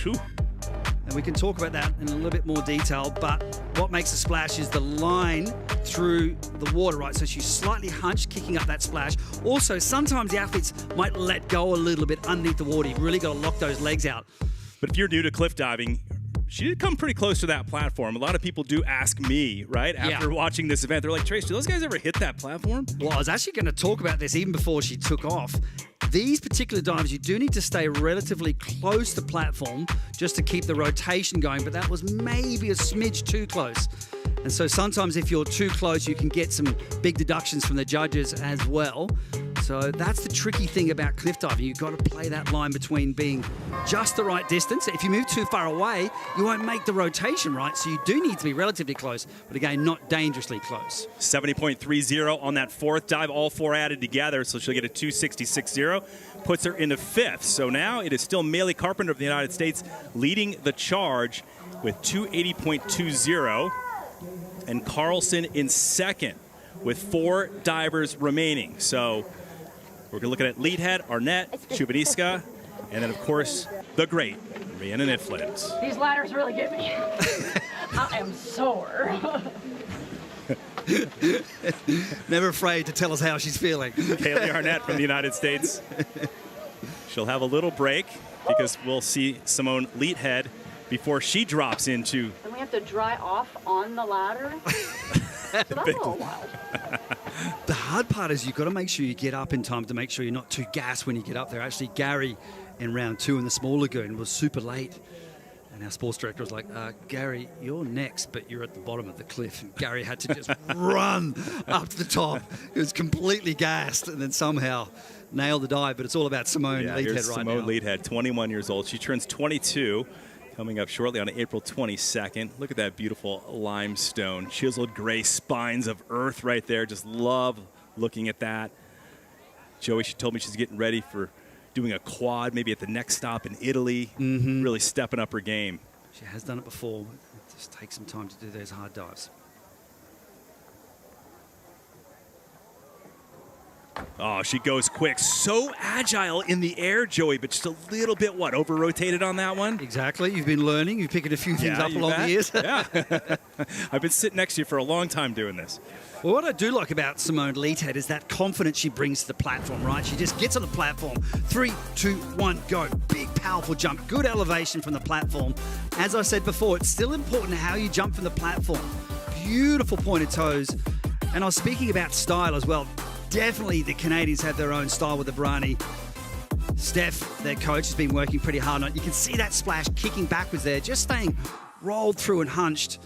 And we can talk about that in a little bit more detail, but what makes a splash is the line through the water, right? So she's slightly hunched, kicking up that splash. Also, sometimes the athletes might let go a little bit underneath the water. You've really got to lock those legs out. But if you're new to cliff diving, she did come pretty close to that platform. A lot of people do ask me, right, after watching this event. They're like, Trace, do those guys ever hit that platform? Well, I was actually going to talk about this even before she took off. These particular dives, you do need to stay relatively close to platform just to keep the rotation going, but that was maybe a smidge too close. And so sometimes if you're too close, you can get some big deductions from the judges as well. So that's the tricky thing about cliff diving. You've got to play that line between being just the right distance. If you move too far away, you won't make the rotation right. So you do need to be relatively close, but again, not dangerously close. 70.30 on that fourth dive, all four added together. So she'll get a 266.0, puts her into fifth. So now it is still Maley Carpenter of the United States leading the charge with 280.20. And Carlson in second with 4 divers remaining. So we're going to look at lead head, Arnett, Chubaniska, and then, of course, the great Rhiannon Ifland. These ladders really get me. I am sore. Never afraid to tell us how she's feeling. Kaylee Arnett from the United States. She'll have a little break because we'll see Simone Leathead before she drops into. And we have to dry off on the ladder? That's a little wild. The hard part is you've got to make sure you get up in time to make sure you're not too gassed when you get up there. Actually, Gary in round 2 in the small lagoon was super late. And our sports director was like, Gary, you're next, but you're at the bottom of the cliff. And Gary had to just run up to the top. He was completely gassed and then somehow nailed the dive. But it's all about Simone Leathead right Simone now. Leathead, 21 years old. She turns 22. Coming up shortly on April 22nd. Look at that beautiful limestone, chiseled gray spines of earth right there. Just love looking at that. Joey, she told me she's getting ready for doing a quad, maybe at the next stop in Italy. Really stepping up her game. She has done it before. It just takes some time to do those hard dives. Oh, she goes quick. So agile in the air, Joey, but just a little bit, over-rotated on that one? Exactly. You've been learning. You've picked a few things up along the years. Yeah. I've been sitting next to you for a long time doing this. Well, what I do like about Simone Leathead is that confidence she brings to the platform, right? She just gets on the platform. 3, 2, 1, go. Big, powerful jump. Good elevation from the platform. As I said before, it's still important how you jump from the platform. Beautiful pointed toes. And I was speaking about style as well. Definitely the Canadians have their own style with the Brani. Steph, their coach, has been working pretty hard on it. You can see that splash kicking backwards there, just staying rolled through and hunched.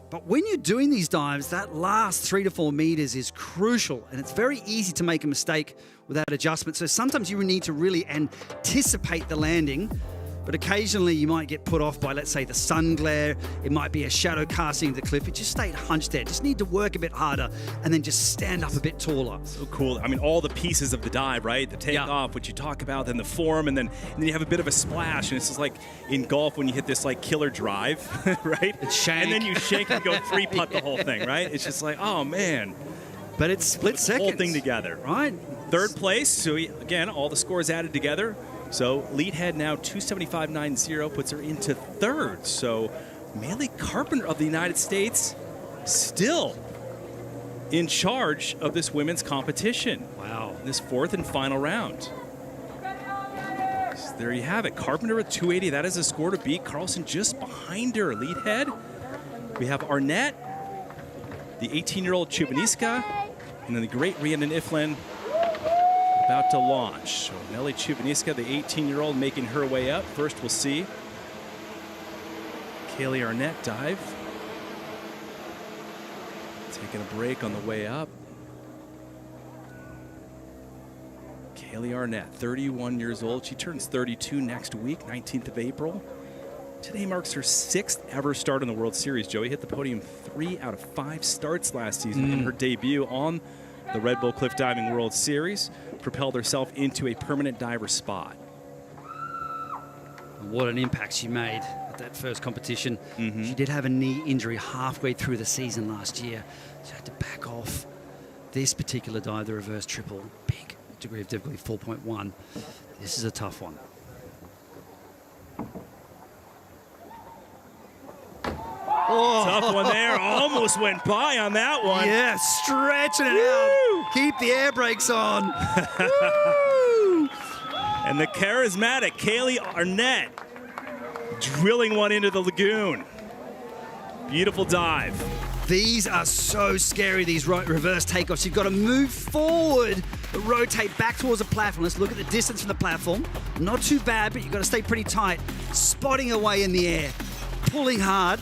But when you're doing these dives, that last 3 to 4 meters is crucial, and it's very easy to make a mistake without adjustment. So sometimes you need to really anticipate the landing, but occasionally you might get put off by, let's say, the sun glare. It might be a shadow casting of the cliff. You just stay hunched there. Just need to work a bit harder and then just stand up a bit taller. So cool. I mean, all the pieces of the dive, right? The takeoff, what you talk about, then the form, and then you have a bit of a splash. And it's just like in golf when you hit this like killer drive, right? Shank. And then you shank and go 3-putt the whole thing, right? It's just like, oh, man. But it's split seconds. Whole thing together. Right. Third place. So, again, all the scores added together. So Leathead now 275.90 puts her into third. So Maley Carpenter of the United States still in charge of this women's competition. Wow. This fourth and final round. So there you have it. Carpenter at 280. That is a score to beat. Carlson just behind her. Leathead. We have Arnett, the 18-year-old Chubaniska, and then the great Rhiannon Ifland about to launch. So Nelly Chubaniska, the 18-year-old, making her way up. First, we'll see Kaylee Arnett dive. Taking a break on the way up. Kaylee Arnett, 31 years old. She turns 32 next week, 19th of April. Today marks her 6th ever start in the World Series. Joey hit the podium 3 out of 5 starts last season in her debut on the Red Bull Cliff Diving World Series. Propelled herself into a permanent diver spot. What an impact she made at that first competition. She did have a knee injury halfway through the season last year. She had to back off this particular dive, the reverse triple. Big degree of difficulty, 4.1. This is a tough one. Oh. Tough one there. Almost went by on that one. Yeah, stretching it out. Keep the air brakes on. And the charismatic Kaylee Arnett drilling one into the lagoon. Beautiful dive. These are so scary, these reverse takeoffs. You've got to move forward, rotate back towards the platform. Let's look at the distance from the platform. Not too bad, but you've got to stay pretty tight. Spotting away in the air, pulling hard.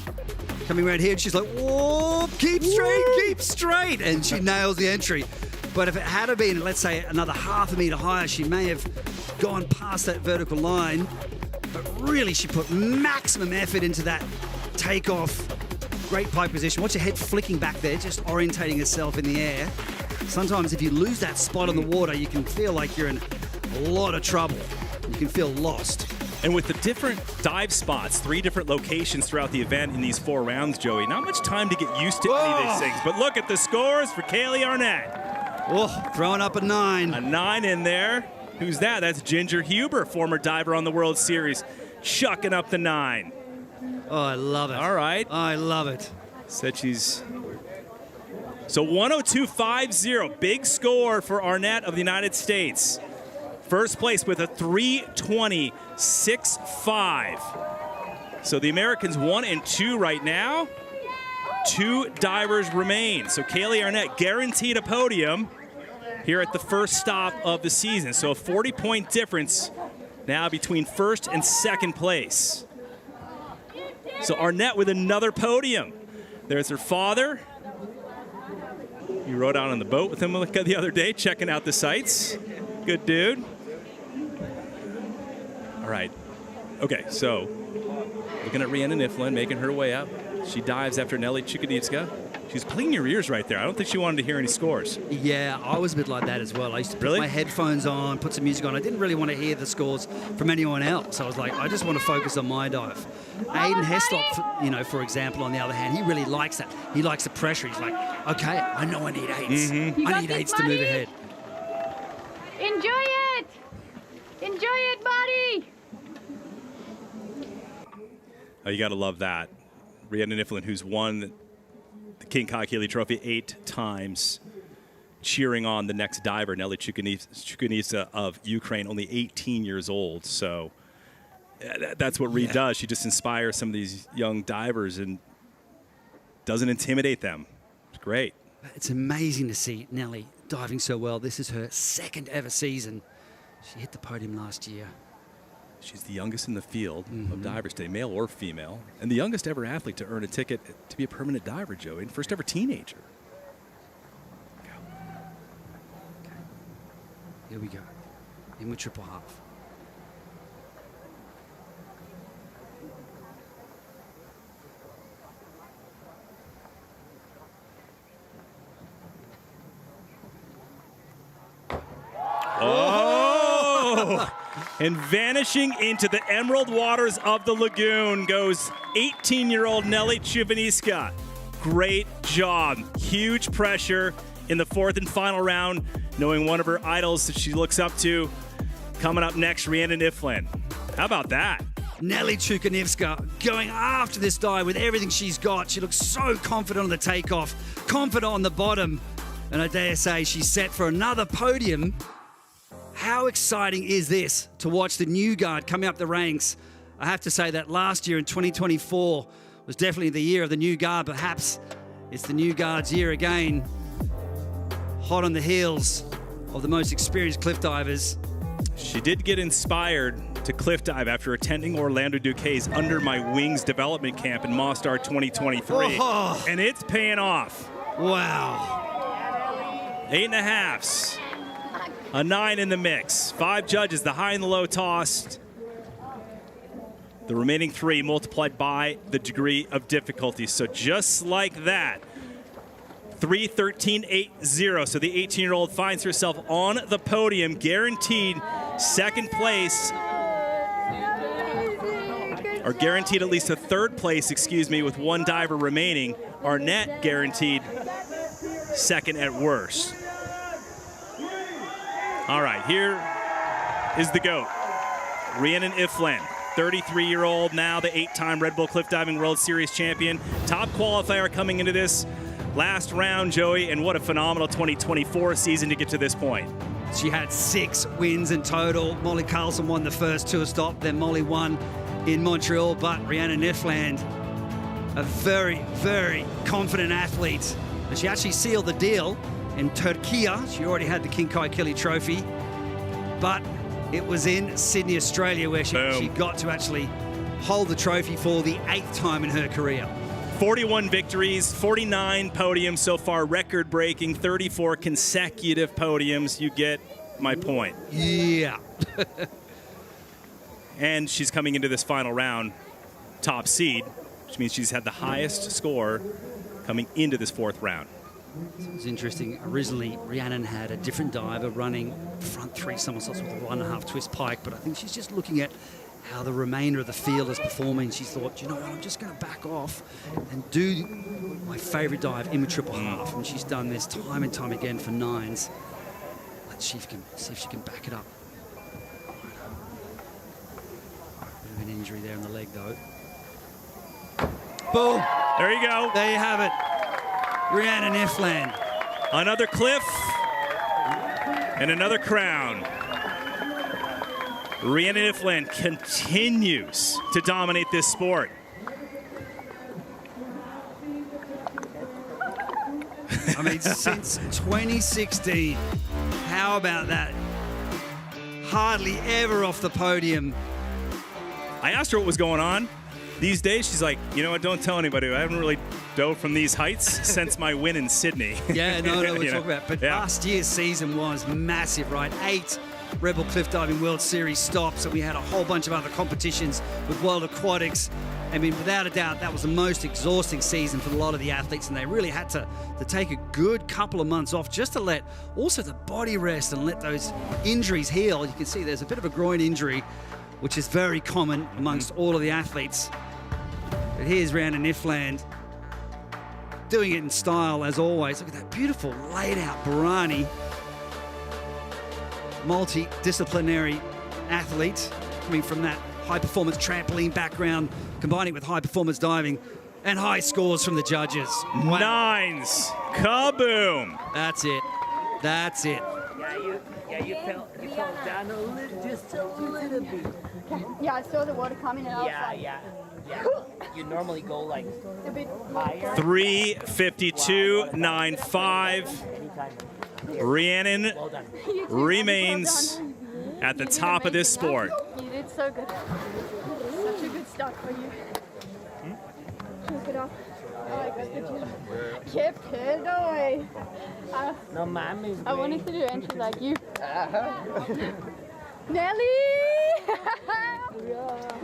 Coming around here, and she's like, whoa, keep straight, keep straight. And she nails the entry. But if it had been, let's say, another half a meter higher, she may have gone past that vertical line. But really, she put maximum effort into that takeoff. Great pipe position. Watch her head flicking back there, just orientating herself in the air. Sometimes if you lose that spot on the water, you can feel like you're in a lot of trouble. You can feel lost. And with the different dive spots, 3 different locations throughout the event in these 4 rounds, Joey, not much time to get used to any of these things. But look at the scores for Kaylee Arnett. Oh, throwing up a 9. A 9 in there. Who's that? That's Ginger Huber, former diver on the World Series, chucking up the 9. Oh, I love it. All right. I love it. Said she's... So 102.50, big score for Arnett of the United States. First place with a 3:20.65. So the Americans 1 and 2 right now. 2 divers remain. So Kaylee Arnett guaranteed a podium here at the first stop of the season. So a 40-point difference now between first and second place. So Arnett with another podium. There's her father. You rode out on the boat with him the other day, checking out the sights. Good dude. All right. Okay, so looking at Rhiannon Iflin, making her way up. She dives after Nelly Chukadevska. She's pulling your ears right there. I don't think she wanted to hear any scores. Yeah, I was a bit like that as well. I used to put my headphones on, put some music on. I didn't really want to hear the scores from anyone else. I was like, I just want to focus on my dive. Aiden Heslop, for example, on the other hand, he really likes that. He likes the pressure. He's like, okay, I know I need 8s. I need 8s to move ahead. Enjoy it! Enjoy it, buddy! Oh, you got to love that. Rhiannon Iflin, who's won the King Kakili Trophy 8 times, cheering on the next diver, Nelly Chukadevska of Ukraine, only 18 years old. So that's what Reed does. She just inspires some of these young divers and doesn't intimidate them. It's great. It's amazing to see Nelly diving so well. This is her 2nd ever season. She hit the podium last year. She's the youngest in the field of divers today, male or female, and the youngest ever athlete to earn a ticket to be a permanent diver, Joey, and first ever teenager. Okay. Here we go. In with triple half. Oh! And vanishing into the emerald waters of the lagoon goes 18-year-old Nelly Chukadevska. Great job. Huge pressure in the 4th and final round, knowing one of her idols that she looks up to. Coming up next, Rhiannon Iflin. How about that? Nelly Chukadevska going after this dive with everything she's got. She looks so confident on the takeoff, confident on the bottom. And I dare say she's set for another podium. How exciting is this to watch the new guard coming up the ranks? I have to say that last year in 2024 was definitely the year of the new guard. Perhaps it's the new guard's year again. Hot on the heels of the most experienced cliff divers. She did get inspired to cliff dive after attending Orlando Duquesne's Under My Wings development camp in Mostar 2023. Oh. And it's paying off. Wow. 8.5s. A 9 in the mix. 5 judges, the high and the low tossed. The remaining 3 multiplied by the degree of difficulty. So just like that, 3:13.80. So the 18-year-old finds herself on the podium, guaranteed second place, or guaranteed at least a third place, excuse me, with 1 diver remaining. Arnett guaranteed second at worst. All right, here is the GOAT, Rhiannon Ifland, 33-year-old now, the 8-time Red Bull Cliffdiving World Series champion. Top qualifier coming into this last round, Joey, and what a phenomenal 2024 season to get to this point. She had 6 wins in total. Molly Carlson won the first tour stop, then Molly won in Montreal, but Rhiannon Ifland, a very, very confident athlete. And she actually sealed the deal in Turkey. She already had the King Kai Kelly Trophy, but it was in Sydney, Australia, where she got to actually hold the trophy for the 8th time in her career. 41 victories, 49 podiums so far, record-breaking, 34 consecutive podiums. You get my point. Yeah. And she's coming into this final round top seed, which means she's had the highest score coming into this 4th round. So it's interesting. Originally, Rhiannon had a different diver running front 3 somersaults with a 1.5 twist pike, but I think she's just looking at how the remainder of the field is performing. She thought, you know what, I'm just going to back off and do my favorite dive in the triple half. And she's done this time and time again for 9s. Let's see if she can back it up. Bit of an injury there in the leg, though. Boom! There you go. There you have it. Rhiannon Ifland. Another cliff and another crown. Rhiannon Ifland continues to dominate this sport. I mean, since 2016, how about that? Hardly ever off the podium. I asked her what was going on. These days, she's like, you know what, don't tell anybody. I haven't really dove from these heights since my win in Sydney. Yeah, no, we'll talk about it. But last year's season was massive, right? 8 Red Bull Cliffdiving World Series stops, and we had a whole bunch of other competitions with World Aquatics. I mean, without a doubt, that was the most exhausting season for a lot of the athletes, and they really had to take a good couple of months off just to let also the body rest and let those injuries heal. You can see there's a bit of a groin injury, which is very common amongst all of the athletes. But here's Rhiannon Ifland doing it in style as always. Look at that beautiful laid out Barani. Multidisciplinary athlete coming from that high performance trampoline background, combining with high performance diving and high scores from the judges. Wow. 9s. Kaboom. That's it. That's it. You fell down just a little bit. Yeah, I saw the water coming and I was like... Yeah. You normally go like a bit higher. 3:52.95. Rhiannon remains at the top of this sport. You did so good. Such a good start for you. Look it up. Oh, good job. Kept it away. No, Mommy's I wanted to do entry like you. Nelly!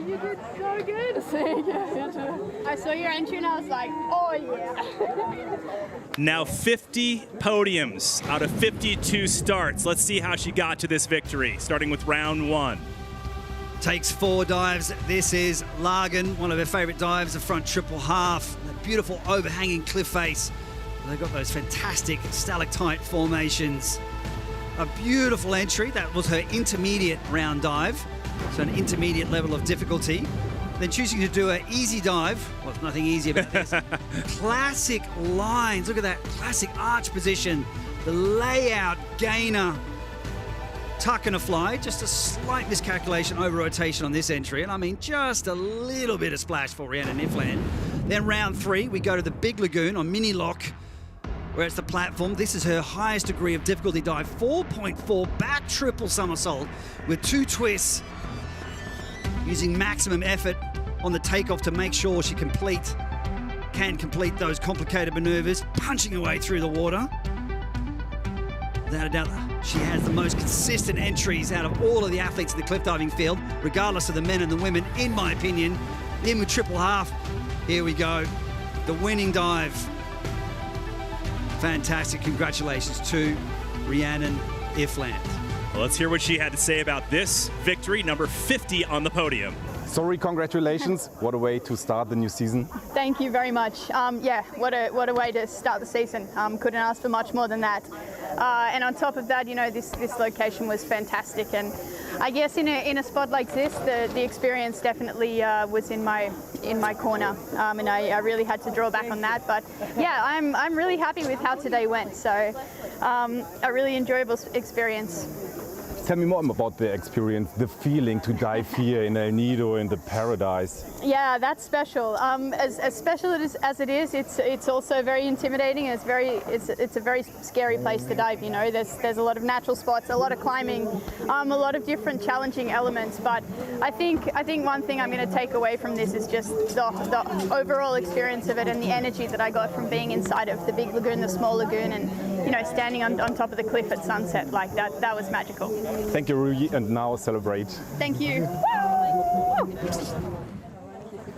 You did so good. I saw your entry and I was like, oh yeah. Now 50 podiums out of 52 starts. Let's see how she got to this victory, starting with round 1. Takes 4 dives. This is Lagan, one of her favorite dives, the front triple half. The beautiful overhanging cliff face. They've got those fantastic stalactite formations. A beautiful entry. That was her intermediate round dive. So an intermediate level of difficulty. Then choosing to do an easy dive. Well, there's nothing easy about this. Classic lines. Look at that classic arch position. The layout gainer. Tuck and a fly. Just a slight miscalculation over rotation on this entry. And I mean, just a little bit of splash for Rhiannon Ifland. Then round 3, we go to the Big Lagoon on mini lock, where it's the platform. This is her highest degree of difficulty dive. 4.4 back triple somersault with 2 twists, using maximum effort on the takeoff to make sure she can complete those complicated maneuvers, punching her way through the water. Without a doubt, She has the most consistent entries out of all of the athletes in the cliff diving field, regardless of the men and the women, in my opinion. In with triple half. Here we go. The winning dive. Fantastic. Congratulations to Rhiannon Ifland. Well, let's hear what she had to say about this victory, number 50 on the podium. Sorry, congratulations. What a way to start the new season. Thank you very much. Yeah, what a way to start the season. Couldn't ask for much more than that. And on top of that, you know, this location was fantastic. And I guess in a spot like this, the experience definitely was in my corner. And I really had to draw back on that. But yeah, I'm really happy with how today went. So a really enjoyable experience. Tell me more about the experience, the feeling to dive here in El Nido in the paradise. Yeah, that's special. As special as it is, it's also very intimidating. And it's a very scary place to dive. You know, there's a lot of natural spots, a lot of climbing, a lot of different challenging elements. But I think one thing I'm going to take away from this is just the overall experience of it and the energy that I got from being inside of the big lagoon, the small lagoon, and you know, standing on top of the cliff at sunset like that. That was magical. Thank you, Rui, and now celebrate. Thank you.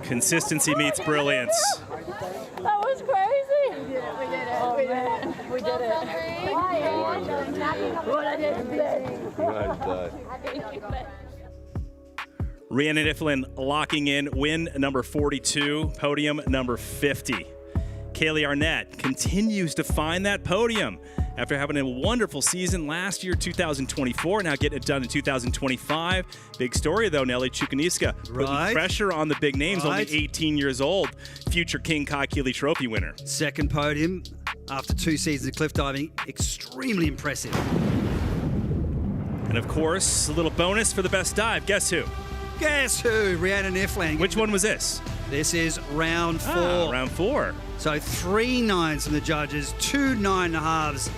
Consistency meets brilliance. That was crazy. We did it. We did it. Rhiannon Ifland locking in win number 42, podium number 50. Kaylee Arnett continues to find that podium after having a wonderful season last year, 2024, now getting it done in 2025. Big story, though, Nelly Chukuniska. Putting pressure on the big names, only 18 years old. Future King Kakili Trophy winner. Second podium after 2 seasons of cliff diving. Extremely impressive. And, of course, a little bonus for the best dive. Guess who? Guess who? Rhiannon Ifland. Which one was this? This is round 4. Round 4. So 3 9s from the judges, 2 9.5s,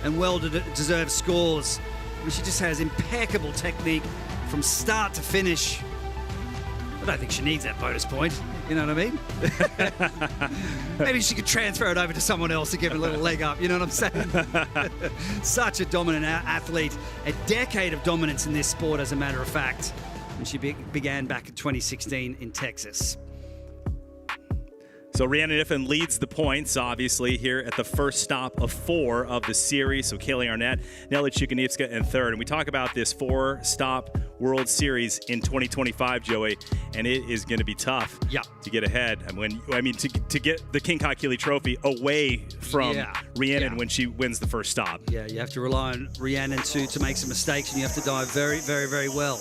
and well-deserved scores. I mean, she just has impeccable technique from start to finish. I don't think she needs that bonus point. You know what I mean? Maybe she could transfer it over to someone else to give it a little leg up. You know what I'm saying? Such a dominant athlete. A decade of dominance in this sport, as a matter of fact. And she began back in 2016 in Texas. So Rhiannon Ifland leads the points, obviously, here at the first stop of 4 of the series. So Kaylee Arnett, Nelly Chukuniska in third. And we talk about this 4-stop World Series in 2025, Joey, and it is going to be tough to get ahead. To get the King Kakili Trophy away from Rhiannon when she wins the first stop. Yeah, you have to rely on Rhiannon to make some mistakes, and you have to dive very, very, very well.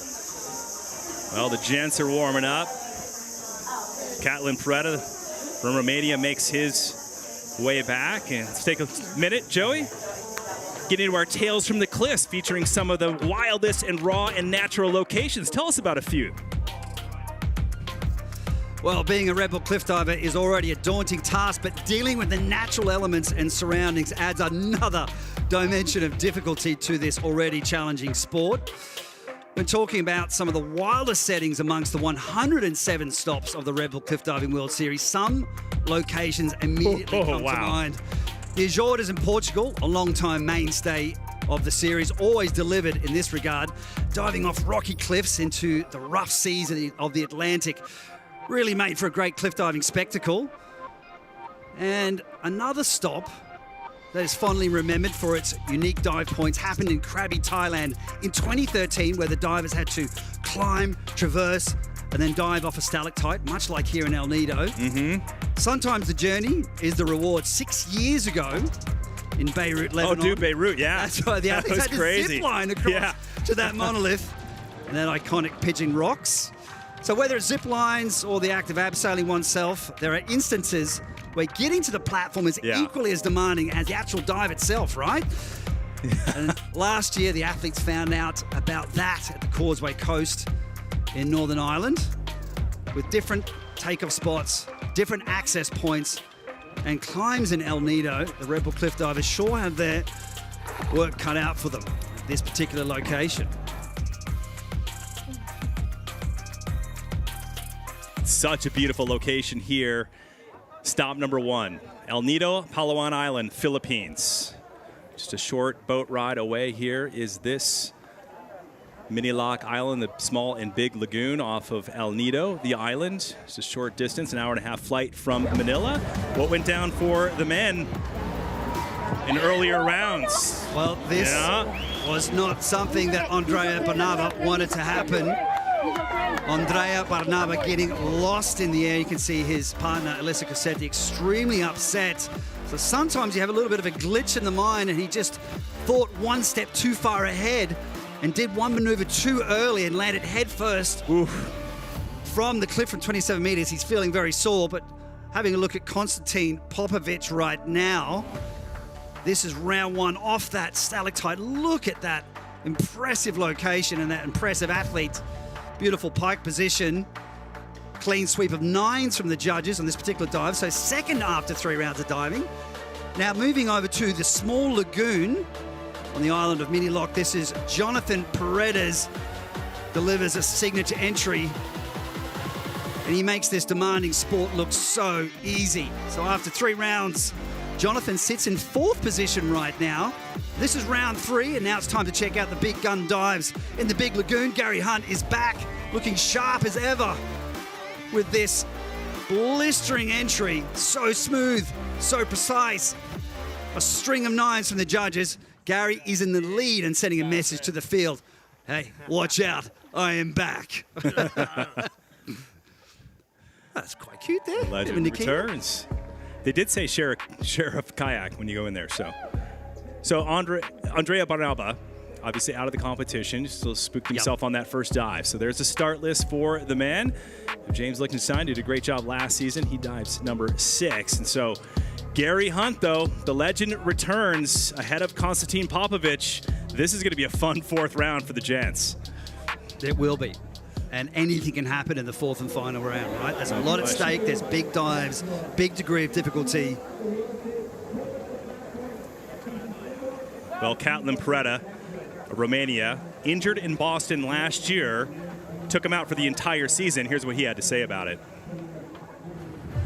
Well, the gents are warming up. Catlin Peretta from Romania makes his way back. And let's take a minute, Joey. Get into our Tales from the Cliffs, featuring some of the wildest and raw and natural locations. Tell us about a few. Well, being a Red Bull cliff diver is already a daunting task, but dealing with the natural elements and surroundings adds another dimension of difficulty to this already challenging sport. We're talking about some of the wildest settings amongst the 107 stops of the Red Bull Cliff Diving World Series. Some locations immediately come to mind. The Azores in Portugal, a long-time mainstay of the series, always delivered in this regard, diving off rocky cliffs into the rough seas of the Atlantic. Really made for a great cliff diving spectacle. And another stop that is fondly remembered for its unique dive points happened in Krabi, Thailand in 2013, where the divers had to climb, traverse, and then dive off a stalactite, much like here in El Nido. Sometimes the journey is the reward. 6 years ago in Beirut, Lebanon. Oh, dude, Beirut, yeah. That's right. The athletes had to zip line across to that monolith and then iconic pigeon rocks. So whether it's zip lines or the act of abseiling oneself, there are instances where getting to the platform is equally as demanding as the actual dive itself, right? And last year, the athletes found out about that at the Causeway Coast in Northern Ireland, with different takeoff spots, different access points, and climbs in El Nido. The Red Bull cliff divers sure have their work cut out for them at this particular location. Such a beautiful location here. Stop number 1, El Nido, Palawan Island, Philippines. Just Just a short boat ride away here is this Mini Lock Island, the small and big lagoon off of El Nido, the island. It's a short distance, an hour-and-a-half flight from Manila. What went down for the men in earlier rounds? Well, this was not something that Andrea Barnaba wanted to happen. Andrea Barnaba getting lost in the air. You can see his partner, Alyssa Cossetti, extremely upset. So sometimes you have a little bit of a glitch in the mind, and he just thought one step too far ahead and did one maneuver too early and landed headfirst from the cliff from 27 meters. He's feeling very sore, but having a look at Konstantin Popovic right now, this is round one off that stalactite. Look at that impressive location and that impressive athlete. Beautiful pike position. Clean sweep of 9s from the judges on this particular dive. So second after 3 rounds of diving. Now moving over to the small lagoon on the island of Mini Lock. This is Jonathan Paredes. Delivers a signature entry. And he makes this demanding sport look so easy. So after 3 rounds, Jonathan sits in 4th position right now. This is round 3, and now it's time to check out the big gun dives in the big lagoon. Gary Hunt is back, looking sharp as ever with this blistering entry. So smooth, so precise. A string of 9s from the judges. Gary is in the lead and sending a message to the field. Hey, watch out, I am back. That's quite cute there. Legend returns. They did say share a kayak when you go in there. So Andrea Barnaba, obviously out of the competition, still spooked himself on that first dive. So there's a start list for the man. James Lichtenstein did a great job last season. He dives number 6. And so Gary Hunt, though, the legend returns ahead of Konstantin Popovic. This is going to be a fun 4th round for the gents. It will be. And anything can happen in the 4th and final round, right? There's a lot at stake. There's big dives, big degree of difficulty. Well, Catlin Peretta, Romania, injured in Boston last year, took him out for the entire season. Here's what he had to say about it.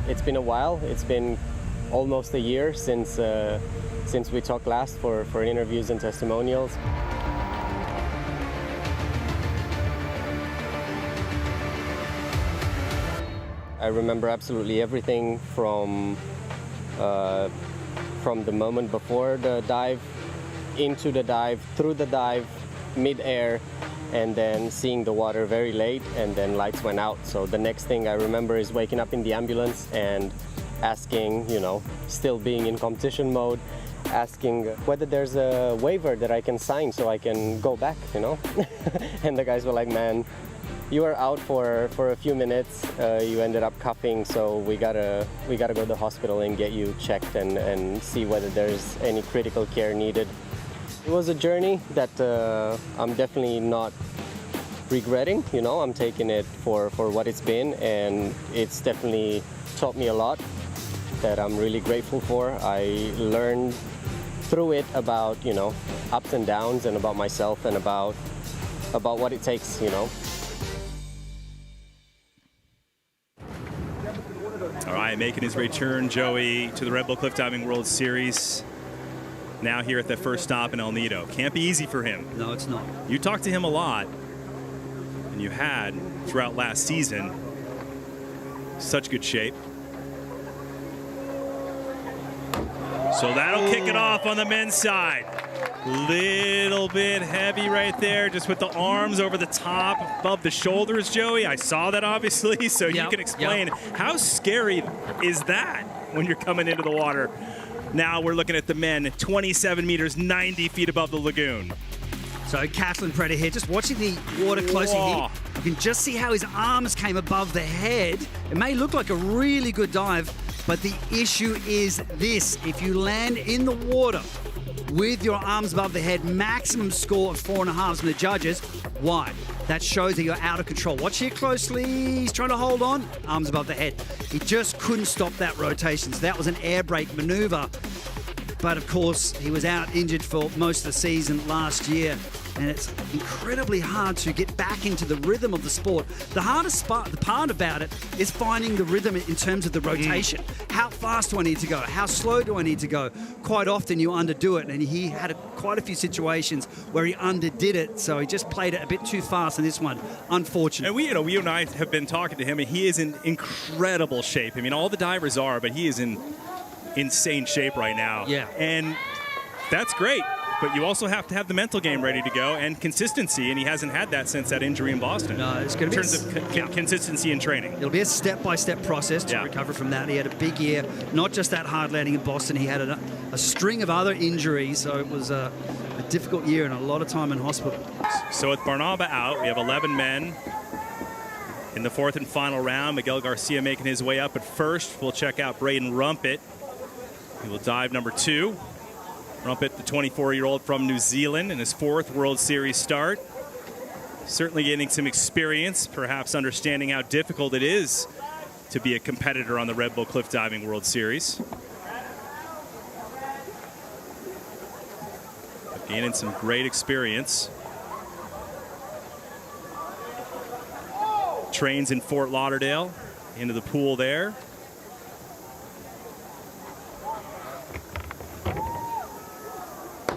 It's been a while. It's been almost a year since we talked last for interviews and testimonials. I remember absolutely everything from the moment before the dive, into the dive, through the dive, mid-air, and then seeing the water very late, and then lights went out. So the next thing I remember is waking up in the ambulance and asking, still being in competition mode, asking whether there's a waiver that I can sign so I can go back, And the guys were like, man, you were out for a few minutes. You ended up coughing, so we gotta go to the hospital and get you checked and see whether there's any critical care needed. It was a journey that I'm definitely not regretting. I'm taking it for what it's been, and it's definitely taught me a lot that I'm really grateful for. I learned through it about ups and downs, and about myself, and about what it takes. All right, making his return, Joey, to the Red Bull Cliff Diving World Series. Now here at the first stop in El Nido. Can't be easy for him. No, it's not. You talked to him a lot, and you had throughout last season. Such good shape. So that'll kick it off on the men's side. Little bit heavy right there, just with the arms over the top, above the shoulders, Joey. I saw that, obviously, so you can explain how scary is that when you're coming into the water. Now we're looking at the men, 27 meters, 90 feet above the lagoon. So Catlin Peretta here, just watching the water closely here. You can just see how his arms came above the head. It may look like a really good dive, but the issue is this. If you land in the water with your arms above the head, maximum score of 4.5 from the judges. Why? That shows that you're out of control. Watch here closely. He's trying to hold on. Arms above the head. He just couldn't stop that rotation. So that was an air brake maneuver. But of course, he was out injured for most of the season last year. and it's incredibly hard to get back into the rhythm of the sport. The hardest part about it is finding the rhythm in terms of the rotation. How fast do I need to go? How slow do I need to go? Quite often you underdo it, and he had quite a few situations where he underdid it, so he just played it a bit too fast in this one, unfortunately. And we and I have been talking to him, and he is in incredible shape. I mean, all the divers are, but he is in insane shape right now. Yeah. And that's great, but you also have to have the mental game ready to go and consistency, and he hasn't had that since that injury in Boston. No, it's going to be in terms of consistency in training. It'll be a step-by-step process to recover from that. He had a big year, not just that hard landing in Boston. He had a string of other injuries, so it was a difficult year and a lot of time in hospital. So with Barnaba out, we have 11 men in the fourth and final round. Miguel Garcia making his way up at first. We'll check out Braden Rumpet. He will dive number 2. Rumpet, the 24-year-old from New Zealand, in his 4th World Series start. Certainly gaining some experience, perhaps understanding how difficult it is to be a competitor on the Red Bull Cliff Diving World Series. But gaining some great experience. Trains in Fort Lauderdale, into the pool there.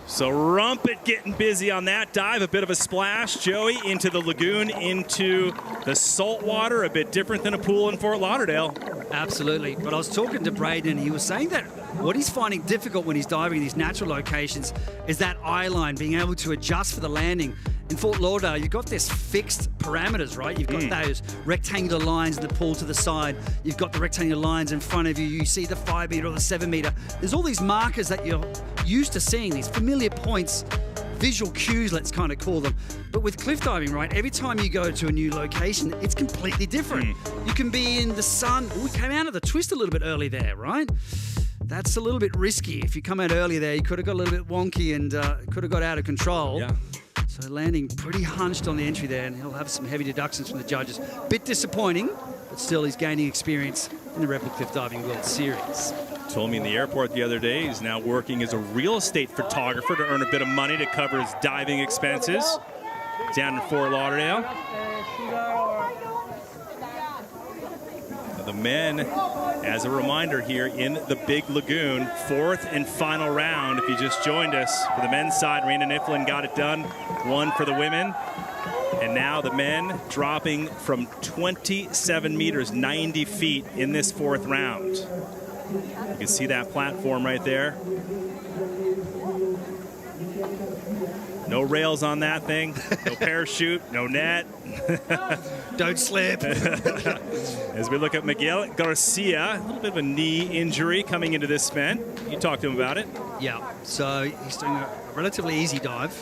So Rumpet getting busy on that dive. A bit of a splash, Joey, into the lagoon, into the salt water. A bit different than a pool in Fort Lauderdale. Absolutely. But I was talking to Braden, and he was saying that what he's finding difficult when he's diving in these natural locations is that eye line, being able to adjust for the landing. In Fort Lauderdale, you've got this fixed parameters, right? You've got those rectangular lines in the pool to the side. You've got the rectangular lines in front of you. You see the 5 meter or the 7 meter. There's all these markers that you're used to seeing, these familiar points, visual cues, let's kind of call them. But with cliff diving, right, every time you go to a new location, it's completely different. You can be in the sun. We came out of the twist a little bit early there, right? That's a little bit risky. If you come out earlier there, you could have got a little bit wonky and could have got out of control. Yeah. So landing pretty hunched on the entry there, and he'll have some heavy deductions from the judges. Bit disappointing, but still he's gaining experience in the Red Bull Cliff Diving World Series. Told me in the airport the other day he's now working as a real estate photographer to earn a bit of money to cover his diving expenses down in Fort Lauderdale. The men, as a reminder here, in the Big Lagoon, 4th and final round. If you just joined us, for the men's side, Reina Niflin got it done. 1 for the women. And now the men dropping from 27 meters, 90 feet in this 4th round. You can see that platform right there. No rails on that thing, no parachute, no net. Don't slip. As we look at Miguel Garcia, a little bit of a knee injury coming into this spin. You talked to him about it. Yeah, so he's doing a relatively easy dive.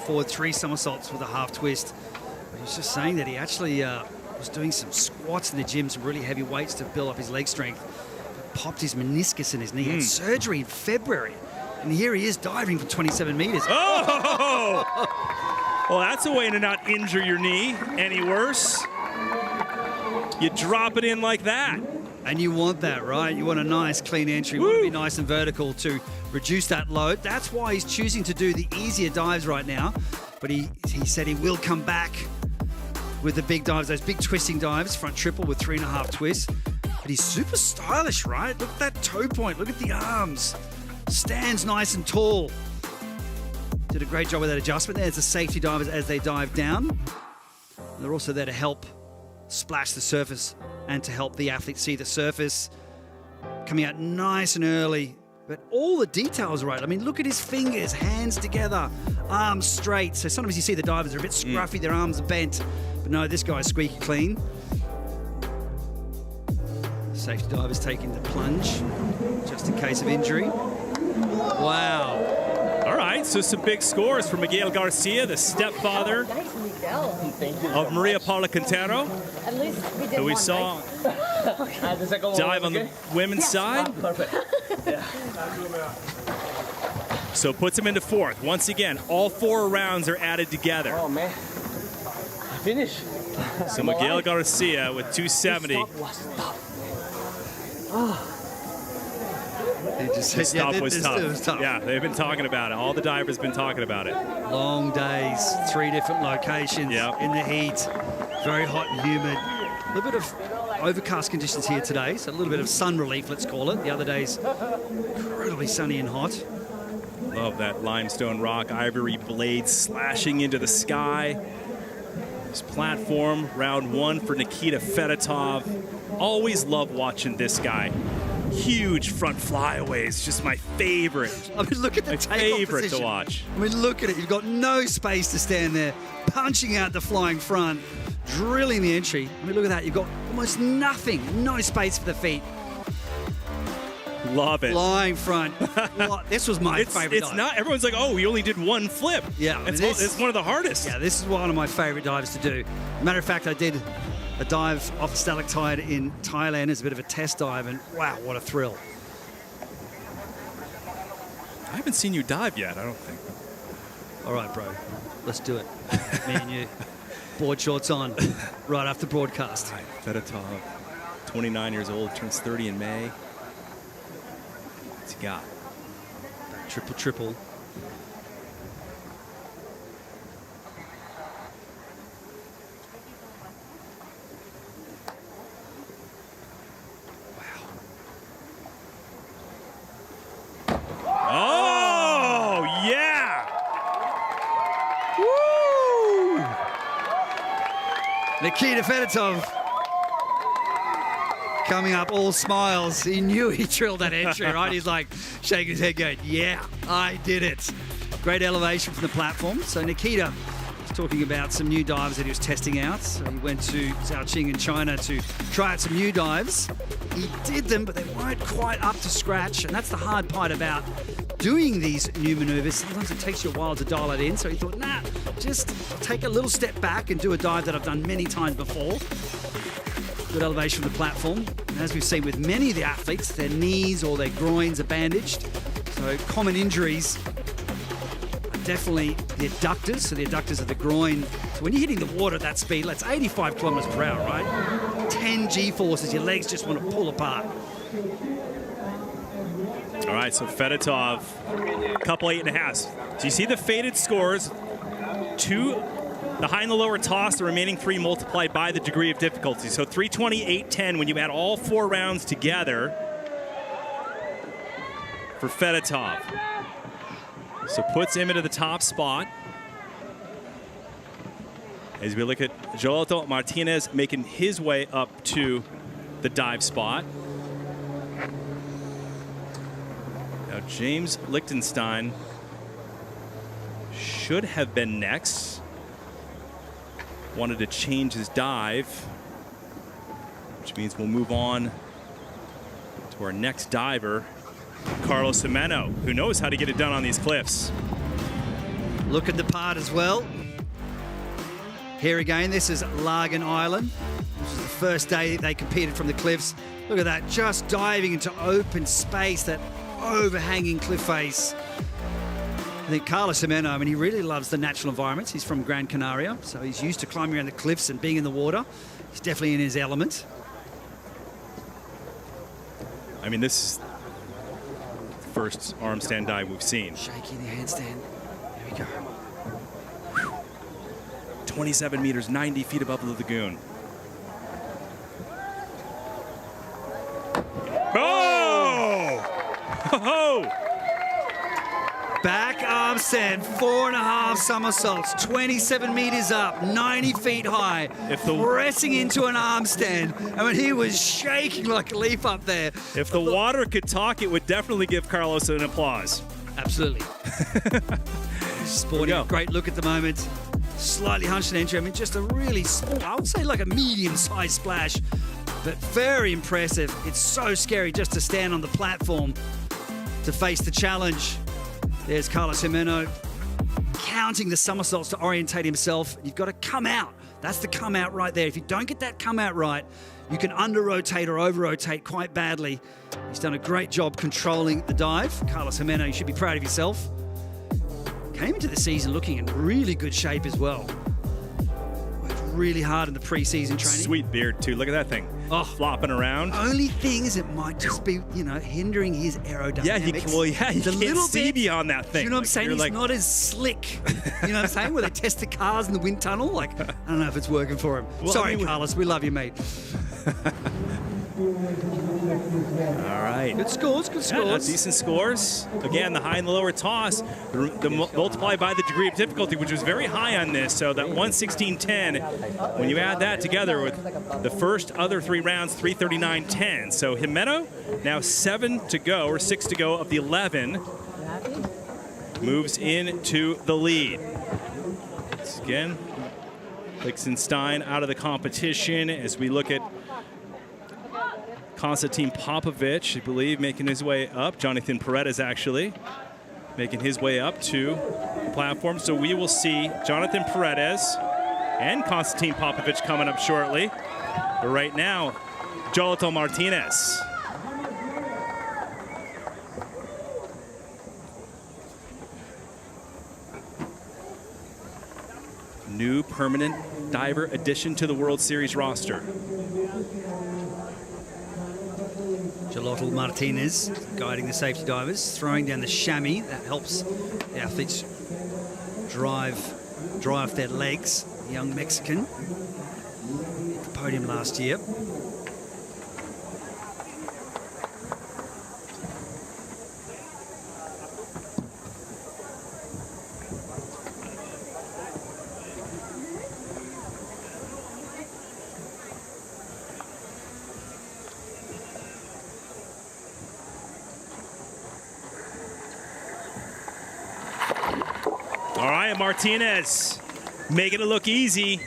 Forward 3 somersaults with a half twist. But he was just saying that he actually was doing some squats in the gym, some really heavy weights to build up his leg strength. Popped his meniscus in his knee. He had surgery in February. And here he is diving for 27 meters. Oh! Well, that's a way to not injure your knee any worse. You drop it in like that. And you want that, right? You want a nice, clean entry. You want to be nice and vertical to reduce that load. That's why he's choosing to do the easier dives right now. But he said he will come back with the big dives, those big twisting dives, front triple with 3.5 twists. But he's super stylish, right? Look at that toe point. Look at the arms. Stands nice and tall. Did a great job with that adjustment. There's the safety divers as they dive down. They're also there to help splash the surface and to help the athlete see the surface. Coming out nice and early, but all the details are right. I mean, look at his fingers, hands together, arms straight. So sometimes you see the divers are a bit scruffy, their arms are bent. But no, this guy's squeaky clean. Safety divers taking the plunge, just in case of injury. Wow. All right, so some big scores for Miguel Garcia, the stepfather of Maria Paula Quintero, At least we did who we one, saw right? dive on the women's side. Perfect. So puts him into 4th. Once again, all 4 rounds are added together. Oh, man. I finished. So Miguel Garcia with 270. This stuff was tough. Yeah, they've been talking about it. All the divers been talking about it. Long days, 3 different locations in the heat. Very hot and humid. A little bit of overcast conditions here today, so a little bit of sun relief, let's call it. The other day's incredibly sunny and hot. Love that limestone rock, ivory blades slashing into the sky. This platform, round 1 for Nikita Fedotov. Always love watching this guy. Huge front flyaways, just my favorite. I mean, look at the favorite position to watch. I mean, look at it. You've got no space to stand there, punching out the flying front, drilling the entry. I mean, look at that. You've got almost nothing, no space for the feet. Love it. Flying front. This was my favorite dive. It's not. Everyone's like, oh, we only did 1 flip. Yeah. It's one of the hardest. Yeah, this is one of my favorite dives to do. Matter of fact, I did a dive off the stalactite in Thailand as a bit of a test dive, and wow, what a thrill. I haven't seen you dive yet, I don't think. All right, bro. Let's do it. Me and you. Board shorts on right after broadcast. All right, Fedotov, 29 years old, turns 30 in May. What's he got? Triple, triple. Oh, yeah! Woo! Nikita Fedotov coming up all smiles. He knew he drilled that entry, right? He's like shaking his head going, yeah, I did it. Great elevation from the platform. So Nikita was talking about some new dives that he was testing out. So he went to Zhaoqing in China to try out some new dives. He did them, but they weren't quite up to scratch. And that's the hard part about doing these new maneuvers. Sometimes it takes you a while to dial it in. So he thought, nah, just take a little step back and do a dive that I've done many times before. Good elevation from the platform. And as we've seen with many of the athletes, their knees or their groins are bandaged. So common injuries are definitely the adductors. So the adductors of the groin. So when you're hitting the water at that speed, that's 85 kilometers per hour, right? 10 G-forces, your legs just want to pull apart. All right, so Fedotov, a couple 8.5s. So you see the faded scores. 2, the high and the lower toss, the remaining 3 multiplied by the degree of difficulty. So 320, 810 when you add all 4 rounds together for Fedotov. So puts him into the top spot. As we look at Joelito Martinez making his way up to the dive spot. Now James Lichtenstein should have been next. Wanted to change his dive, which means we'll move on to our next diver, Carlos Jimeno, who knows how to get it done on these cliffs. Looking the part as well. Here again, this is Lagan Island. This is the first day they competed from the cliffs. Look at that, just diving into open space, that overhanging cliff face. I think Carlos Jimeno, I mean, he really loves the natural environments. He's from Gran Canaria, so he's used to climbing around the cliffs and being in the water. He's definitely in his element. I mean, this is the first arm stand dive we've seen. Shaking the handstand. Here we go. 27 meters, 90 feet above the lagoon. Oh! Oh! Back arm stand, 4.5 somersaults, 27 meters up, 90 feet high, pressing into an arm stand. I mean, he was shaking like a leaf up there. If the water could talk, it would definitely give Carlos an applause. Absolutely. Sporting a great look at the moment. Slightly hunched an entry. I mean, just a really small, I would say like a medium-sized splash, but very impressive. It's so scary just to stand on the platform to face the challenge. There's Carlos Jimeno counting the somersaults to orientate himself. You've got to come out. That's the come out right there. If you don't get that come out right, you can under-rotate or over-rotate quite badly. He's done a great job controlling the dive. Carlos Jimeno, you should be proud of yourself. Came into the season looking in really good shape as well. Worked really hard in the pre-season training. Sweet beard, too. Look at that thing. Oh. Flopping around. Only thing is it might just be, hindering his aerodynamics. Yeah, you can't see beyond that thing. You know what I'm saying? He's not as slick. You know what I'm saying? Where they test the cars in the wind tunnel. Like, I don't know if it's working for him. Well, Sorry, Carlos. We love you, mate. All right. Good scores, good scores. Yeah, decent scores. Again, the high and the lower toss, multiplied by the degree of difficulty, which was very high on this. So that 116.10, when you add that together with the first other 3 rounds, 339.10. So Jimeno, now 7 to go, or 6 to go of the 11, moves into the lead. Once again, Lichtenstein out of the competition as we look at Konstantin Popovich, I believe, making his way up. Jonathan Paredes, actually, making his way up to the platform. So we will see Jonathan Paredes and Konstantin Popovich coming up shortly. But right now, Jolito Martinez. New permanent diver addition to the World Series roster. Jolito Martinez guiding the safety divers, throwing down the chamois. That helps the athletes drive their legs. The young Mexican hit the podium last year. All right, Martinez making it look easy.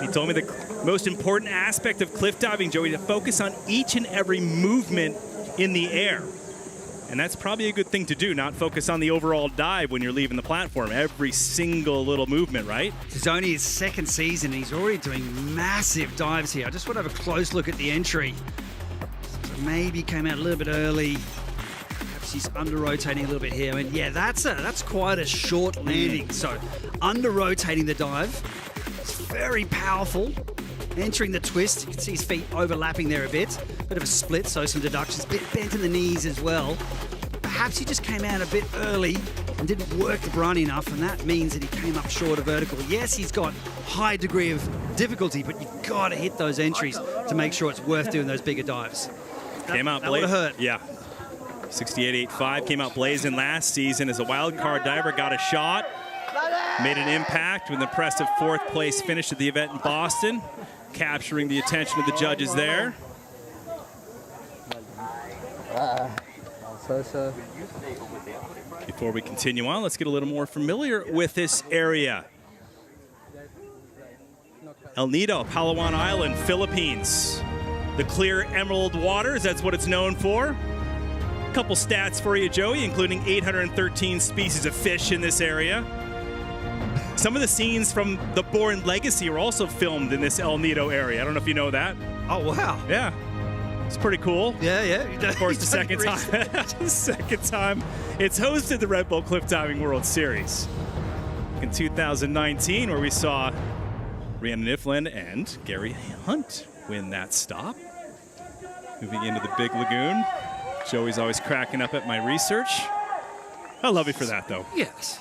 He told me the most important aspect of cliff diving, Joey, to focus on each and every movement in the air. And that's probably a good thing to do, not focus on the overall dive when you're leaving the platform. Every single little movement, right? It's only his second season. He's already doing massive dives here. I just want to have a close look at the entry. So maybe came out a little bit early. He's under-rotating a little bit here. And yeah, that's quite a short landing. So under-rotating the dive. It's very powerful. Entering the twist. You can see his feet overlapping there a bit. Bit of a split, so some deductions. Bit bent in the knees as well. Perhaps he just came out a bit early and didn't work the run enough, and that means that he came up short of vertical. Yes, he's got high degree of difficulty, but you've got to hit those entries to make sure it's worth doing those bigger dives. Came out that would have hurt. Yeah. 68.85 came out blazing last season as a wild card diver, got a shot, made an impact with an impressive 4th place finish at the event in Boston, capturing the attention of the judges there. Before we continue on, let's get a little more familiar with this area. El Nido, Palawan Island, Philippines. The clear emerald waters, that's what it's known for. Couple stats for you, Joey, including 813 species of fish in this area. Some of the scenes from The Bourne Legacy were also filmed in this El Nido area. I don't know if you know that. Oh, wow. Yeah. It's pretty cool. Yeah. Of course, the second time it's hosted the Red Bull Cliff Diving World Series. In 2019, where we saw Rhiannon Iflin and Gary Hunt win that stop. Moving into the Big Lagoon. Joey's always cracking up at my research. I love you for that, though. Yes.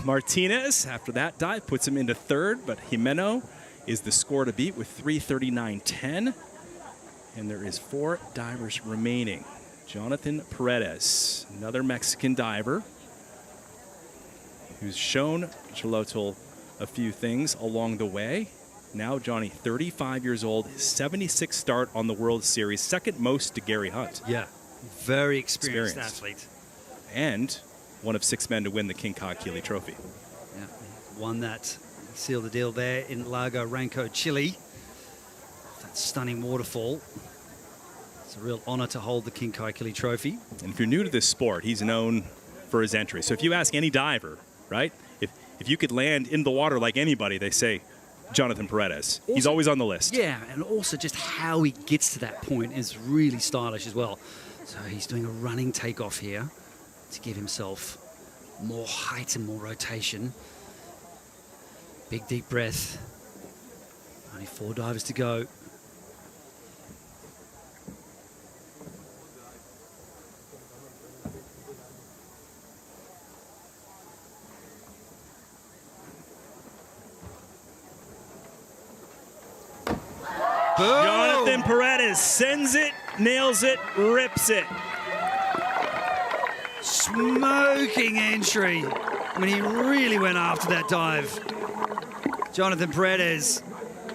Martinez, after that dive, puts him into 3rd, but Jimeno is the score to beat with 339.10. And there is 4 divers remaining. Jonathan Paredes, another Mexican diver, who's shown Jolito a few things along the way. Now Johnny, 35 years old, his 76th start on the World Series, second most to Gary Hunt. Yeah, very experienced athlete. And one of 6 men to win the King Ka'akili Trophy. Yeah, won that, sealed the deal there in Lago Ranco, Chile. That stunning waterfall. It's a real honor to hold the King Ka'akili Trophy. And if you're new to this sport, he's known for his entry. So if you ask any diver, right, if you could land in the water like anybody, they say, Jonathan Paredes. He's always on the list. Yeah, and also just how he gets to that point is really stylish as well. So he's doing a running takeoff here to give himself more height and more rotation. Big deep breath. Only 4 divers to go. Jonathan Paredes sends it, nails it, rips it. Smoking entry. I mean, he really went after that dive. Jonathan Paredes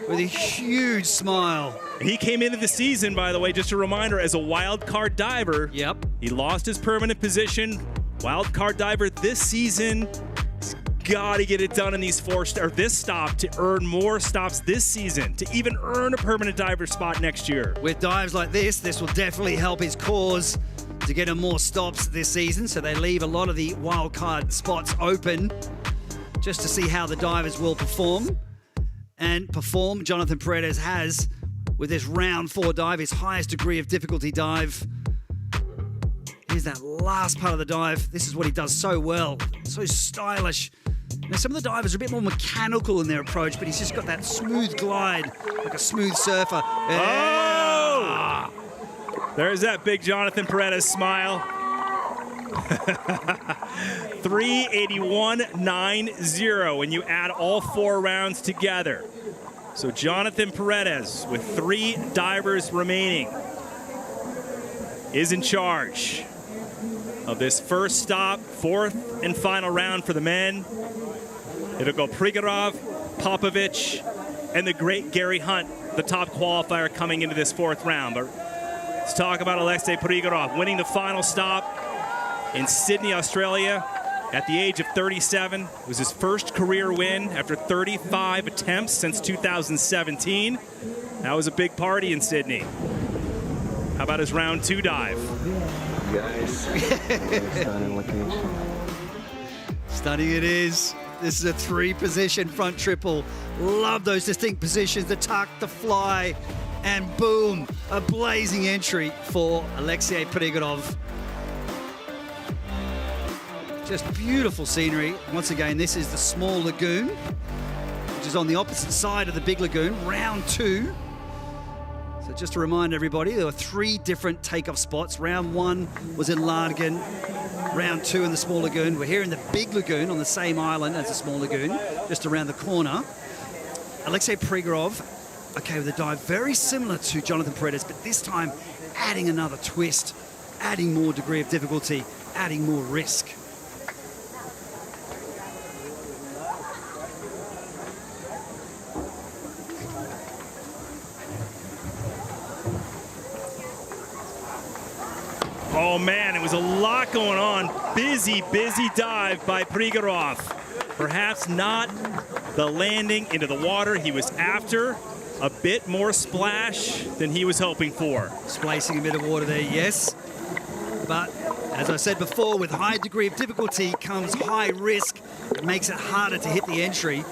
with a huge smile. He came into the season, by the way, just a reminder, as a wild card diver. Yep. He lost his permanent position. Wild card diver this season. He's got to get it done in these this stop to earn more stops this season, to even earn a permanent diver spot next year. With dives like this will definitely help his cause to get him more stops this season. So they leave a lot of the wild card spots open just to see how the divers will perform. And perform, Jonathan Paredes has with this round 4 dive, his highest degree of difficulty dive. Here's that last part of the dive. This is what he does so well, so stylish. Now, some of the divers are a bit more mechanical in their approach, but he's just got that smooth glide, like a smooth surfer. Oh! There's that big Jonathan Paredes smile. 381.90 when you add all 4 rounds together. So Jonathan Paredes, with 3 divers remaining, is in charge of this first stop, 4th and final round for the men. It'll go Prigorov, Popovich, and the great Gary Hunt, the top qualifier coming into this 4th round. But let's talk about Alexei Prigorov winning the final stop in Sydney, Australia at the age of 37. It was his first career win after 35 attempts since 2017. That was a big party in Sydney. How about his round 2 dive? Guys, stunning location. Stunning it is. This is a 3-position front triple. Love those distinct positions, the tuck, the fly, and boom, a blazing entry for Alexei Prigorov. Just beautiful scenery. Once again, this is the small lagoon, which is on the opposite side of the big lagoon, round 2. So just to remind everybody, there were 3 different takeoff spots. Round 1 was in Larnagan, round 2 in the small lagoon. We're here in the big lagoon on the same island as the small lagoon, just around the corner. Alexei Prigorov, okay, with a dive very similar to Jonathan Paredes, but this time adding another twist, adding more degree of difficulty, adding more risk. Oh man, it was a lot going on. Busy dive by Prigorov. Perhaps not the landing into the water he was after. A bit more splash than he was hoping for. Splicing a bit of water there, yes. But as I said before, with high degree of difficulty comes high risk. It makes it harder to hit the entry.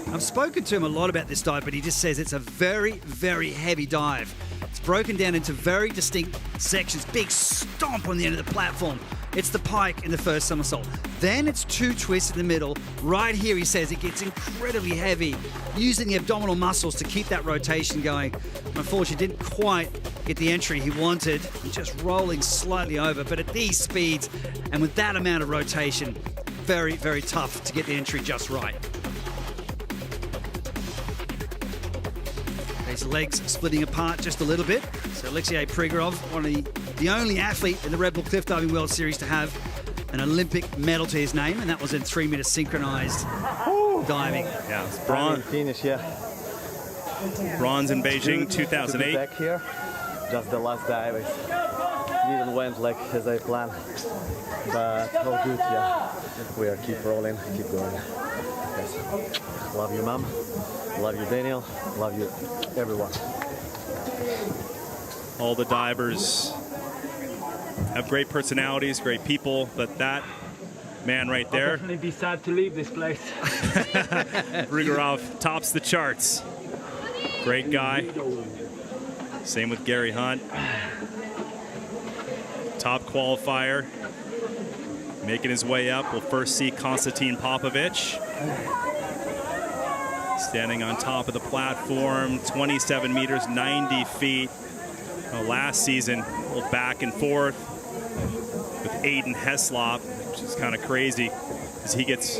I've spoken to him a lot about this dive, but he just says it's a very, very heavy dive. It's broken down into very distinct sections. Big stomp on the end of the platform. It's the pike in the first somersault. Then it's 2 twists in the middle. Right here, he says it gets incredibly heavy, using the abdominal muscles to keep that rotation going. Unfortunately, didn't quite get the entry he wanted, just rolling slightly over. But at these speeds and with that amount of rotation, very, very tough to get the entry just right. His legs splitting apart just a little bit. So Alexei Prigorov, one of the only athlete in the Red Bull Cliff Diving World Series to have an Olympic medal to his name, and that was in 3-meter synchronized diving. Yeah, it's bronze. Finish, yeah. Bronze in Beijing, 2008. To be back here, just the last dive. It didn't went like as I planned, but all good. Yeah, we are keep rolling, keep going. Yes. Love you, Mom. Love you, Daniel. Love you, everyone. All the divers have great personalities, great people, but that man right there. I'll definitely be sad to leave this place. Prigorov tops the charts. Great guy. Same with Gary Hunt. Top qualifier. Making his way up. We'll first see Konstantin Popovich. standing on top of the platform, 27 meters, 90 feet. Last season, a little back and forth with Aiden Heslop, which is kind of crazy as he gets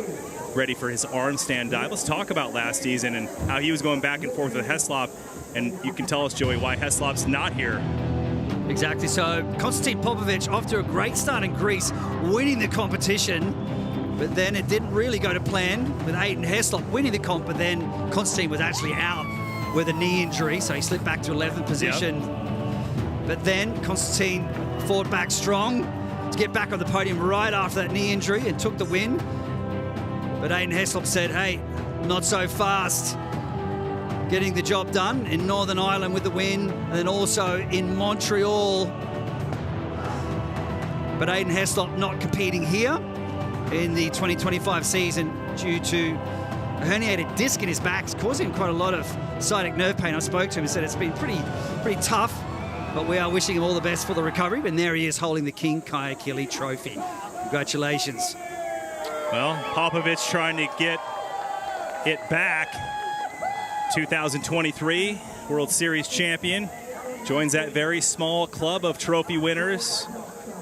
ready for his arm stand dive. Let's talk about last season and how he was going back and forth with Heslop. And you can tell us, Joey, why Heslop's not here. Exactly. So Konstantin Popovic, off to a great start in Greece, winning the competition. But then it didn't really go to plan with Aiden Heslop winning the comp, but then Konstantin was actually out with a knee injury, so he slipped back to 11th position. Yep. But then Konstantin fought back strong to get back on the podium right after that knee injury and took the win. But Aiden Heslop said, hey, not so fast. Getting the job done in Northern Ireland with the win, and then also in Montreal. But Aiden Heslop not competing here in the 2025 season due to a herniated disc in his back. It's causing him quite a lot of sciatic nerve pain. I spoke to him and said it's been pretty tough, but we are wishing him all the best for the recovery. And there he is holding the King Kayakili trophy. Congratulations. Well, Popovic trying to get it back. 2023 World Series champion. Joins that very small club of trophy winners.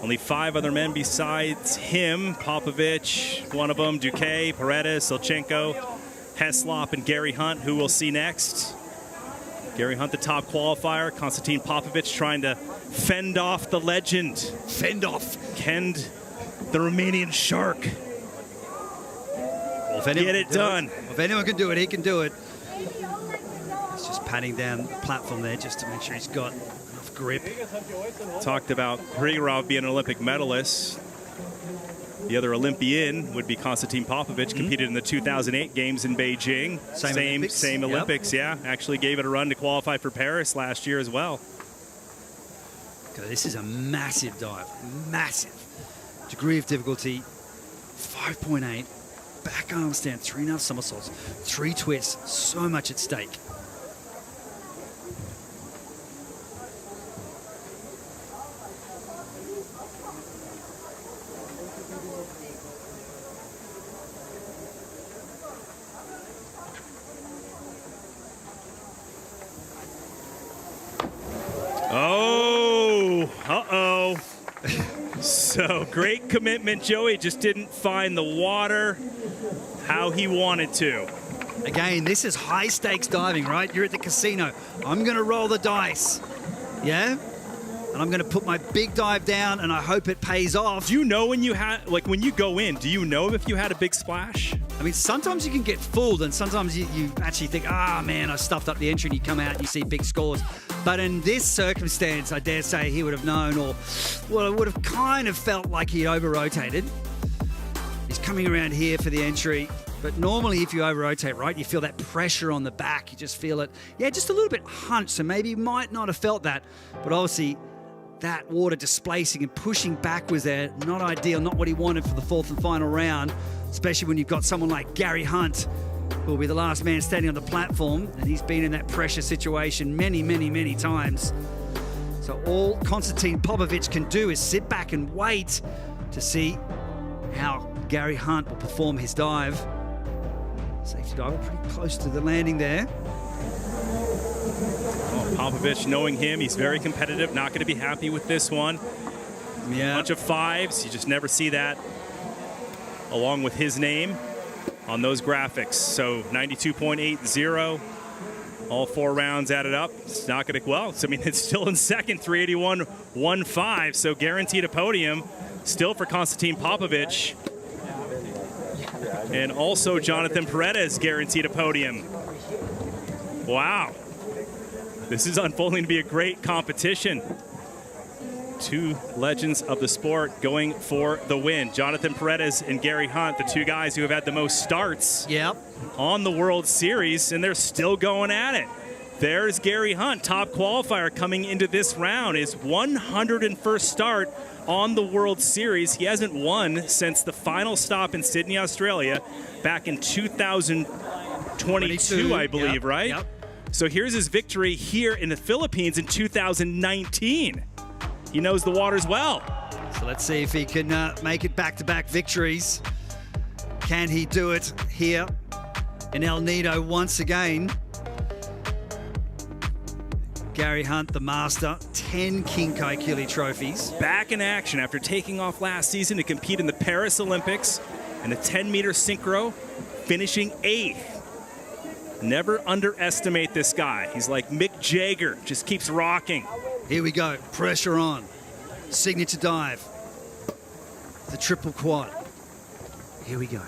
Only 5 other men besides him. Popovic, one of them, Duque, Paredes, Silchenko, Heslop, and Gary Hunt, who we'll see next. Gary Hunt, the top qualifier. Konstantin Popovic trying to fend off the legend. Fend off. Kend, the Romanian shark. Well, get it done. If anyone can do it, he can do it. He's just patting down the platform there just to make sure he's got enough grip. Talked about Grigorov being an Olympic medalist. The other Olympian would be Konstantin Popovic, competed in the 2008 games in Beijing. Same Olympics, yeah. Actually gave it a run to qualify for Paris last year as well. Okay, this is a massive dive, massive. Degree of difficulty, 5.8. Back arm stand, 3.5 somersaults, 3 twists, so much at stake. Oh, uh-oh. So great commitment, Joey. Just didn't find the water how he wanted to. Again, this is high stakes diving, right? You're at the casino. I'm going to roll the dice. Yeah? And I'm going to put my big dive down and I hope it pays off. Do you know when you when you go in, do you know if you had a big splash? I mean, sometimes you can get fooled and sometimes you actually think, man, I stuffed up the entry, and you come out and you see big scores. But in this circumstance, I dare say he would have known, or well, it would have kind of felt like he over-rotated. He's coming around here for the entry. But normally if you over-rotate, right, you feel that pressure on the back. You just feel it, just a little bit hunched. So maybe you might not have felt that. But obviously that water displacing and pushing back was there. Not ideal, not what he wanted for the 4th and final round, especially when you've got someone like Gary Hunt, who will be the last man standing on the platform. And he's been in that pressure situation many, many, many times. So all Konstantin Popovic can do is sit back and wait to see how Gary Hunt will perform his dive. Safety diver pretty close to the landing there. Oh, Popovic, knowing him, he's very competitive, not going to be happy with this one. Yeah. Bunch of 5s, you just never see that along with his name on those graphics. So 92.80, all 4 rounds added up. It's not going to, it's still in second, 381.15, so guaranteed a podium still for Konstantin Popovic. And also Jonathan Paredes guaranteed a podium. Wow. This is unfolding to be a great competition. 2 legends of the sport going for the win. Jonathan Paredes and Gary Hunt, the 2 guys who have had the most starts on the World Series, and they're still going at it. There's Gary Hunt, top qualifier coming into this round, his 101st start on the World Series. He hasn't won since the final stop in Sydney, Australia, back in 2022, I believe, right? Yep. So here's his victory here in the Philippines in 2019. He knows the waters well. So let's see if he can make it back-to-back victories. Can he do it here in El Nido once again. Gary Hunt, the master, 10 King Kaikili trophies. Back in action after taking off last season to compete in the Paris Olympics and the 10-meter synchro, finishing 8th. Never underestimate this guy. He's like Mick Jagger, just keeps rocking. Here we go, pressure on. Signature dive. The triple quad. Here we go.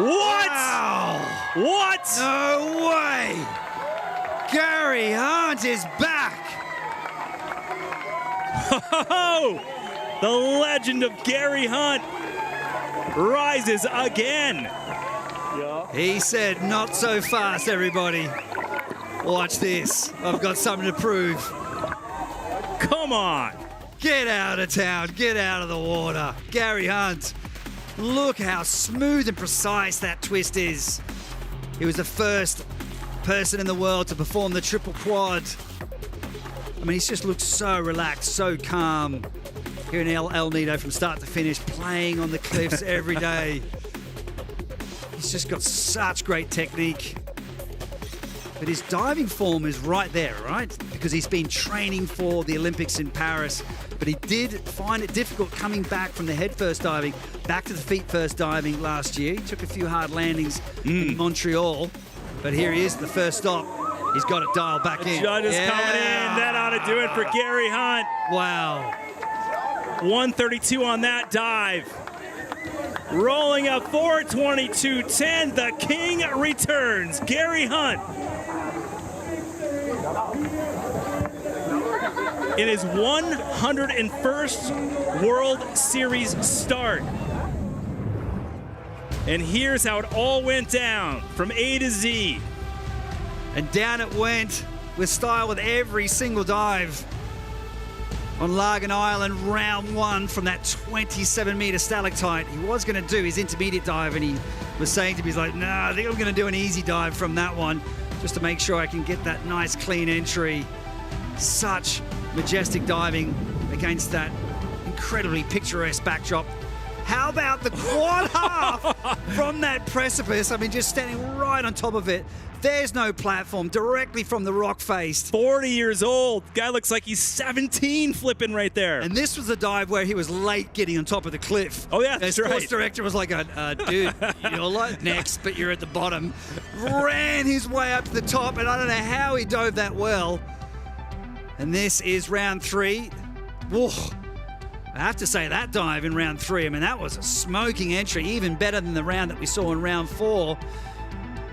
What? Wow. What? No way! Gary Hunt is back! Oh, the legend of Gary Hunt rises again. He said, not so fast, everybody. Watch this. I've got something to prove. Come on. Get out of town. Get out of the water. Gary Hunt. Look how smooth and precise that twist is. He was the first person in the world to perform the triple quad. I mean, he just looks so relaxed, so calm. Here in El Nido from start to finish, playing on the cliffs every day. He's just got such great technique. But his diving form is right there, right? Because he's been training for the Olympics in Paris. But he did find it difficult coming back from the head first diving, back to the feet first diving last year. He took a few hard landings in Montreal. But here he is, the first stop. He's got it dialed back in. Judge is coming in. That ought to do it for Gary Hunt. Wow. 132 on that dive. Rolling up 422.10. The king returns. Gary Hunt. In his 101st World Series start. And here's how it all went down from A to Z. And down it went with style with every single dive. On Lagan Island, round 1 from that 27-meter stalactite. He was going to do his intermediate dive, and he was saying to me, he's like, nah, I think I'm going to do an easy dive from that one, just to make sure I can get that nice clean entry. Such majestic diving against that incredibly picturesque backdrop. How about the quad half from that precipice? I mean, just standing right on top of it. There's no platform, directly from the rock face. 40 years old. Guy looks like he's 17 flipping right there. And this was the dive where he was late getting on top of the cliff. Oh, yeah, that's the sports right. director was like, dude, you're like next, but you're at the bottom. Ran his way up to the top, and I don't know how he dove that well. And this is round 3. Whoa. I have to say that dive in round 3, I mean, that was a smoking entry, even better than the round that we saw in round 4.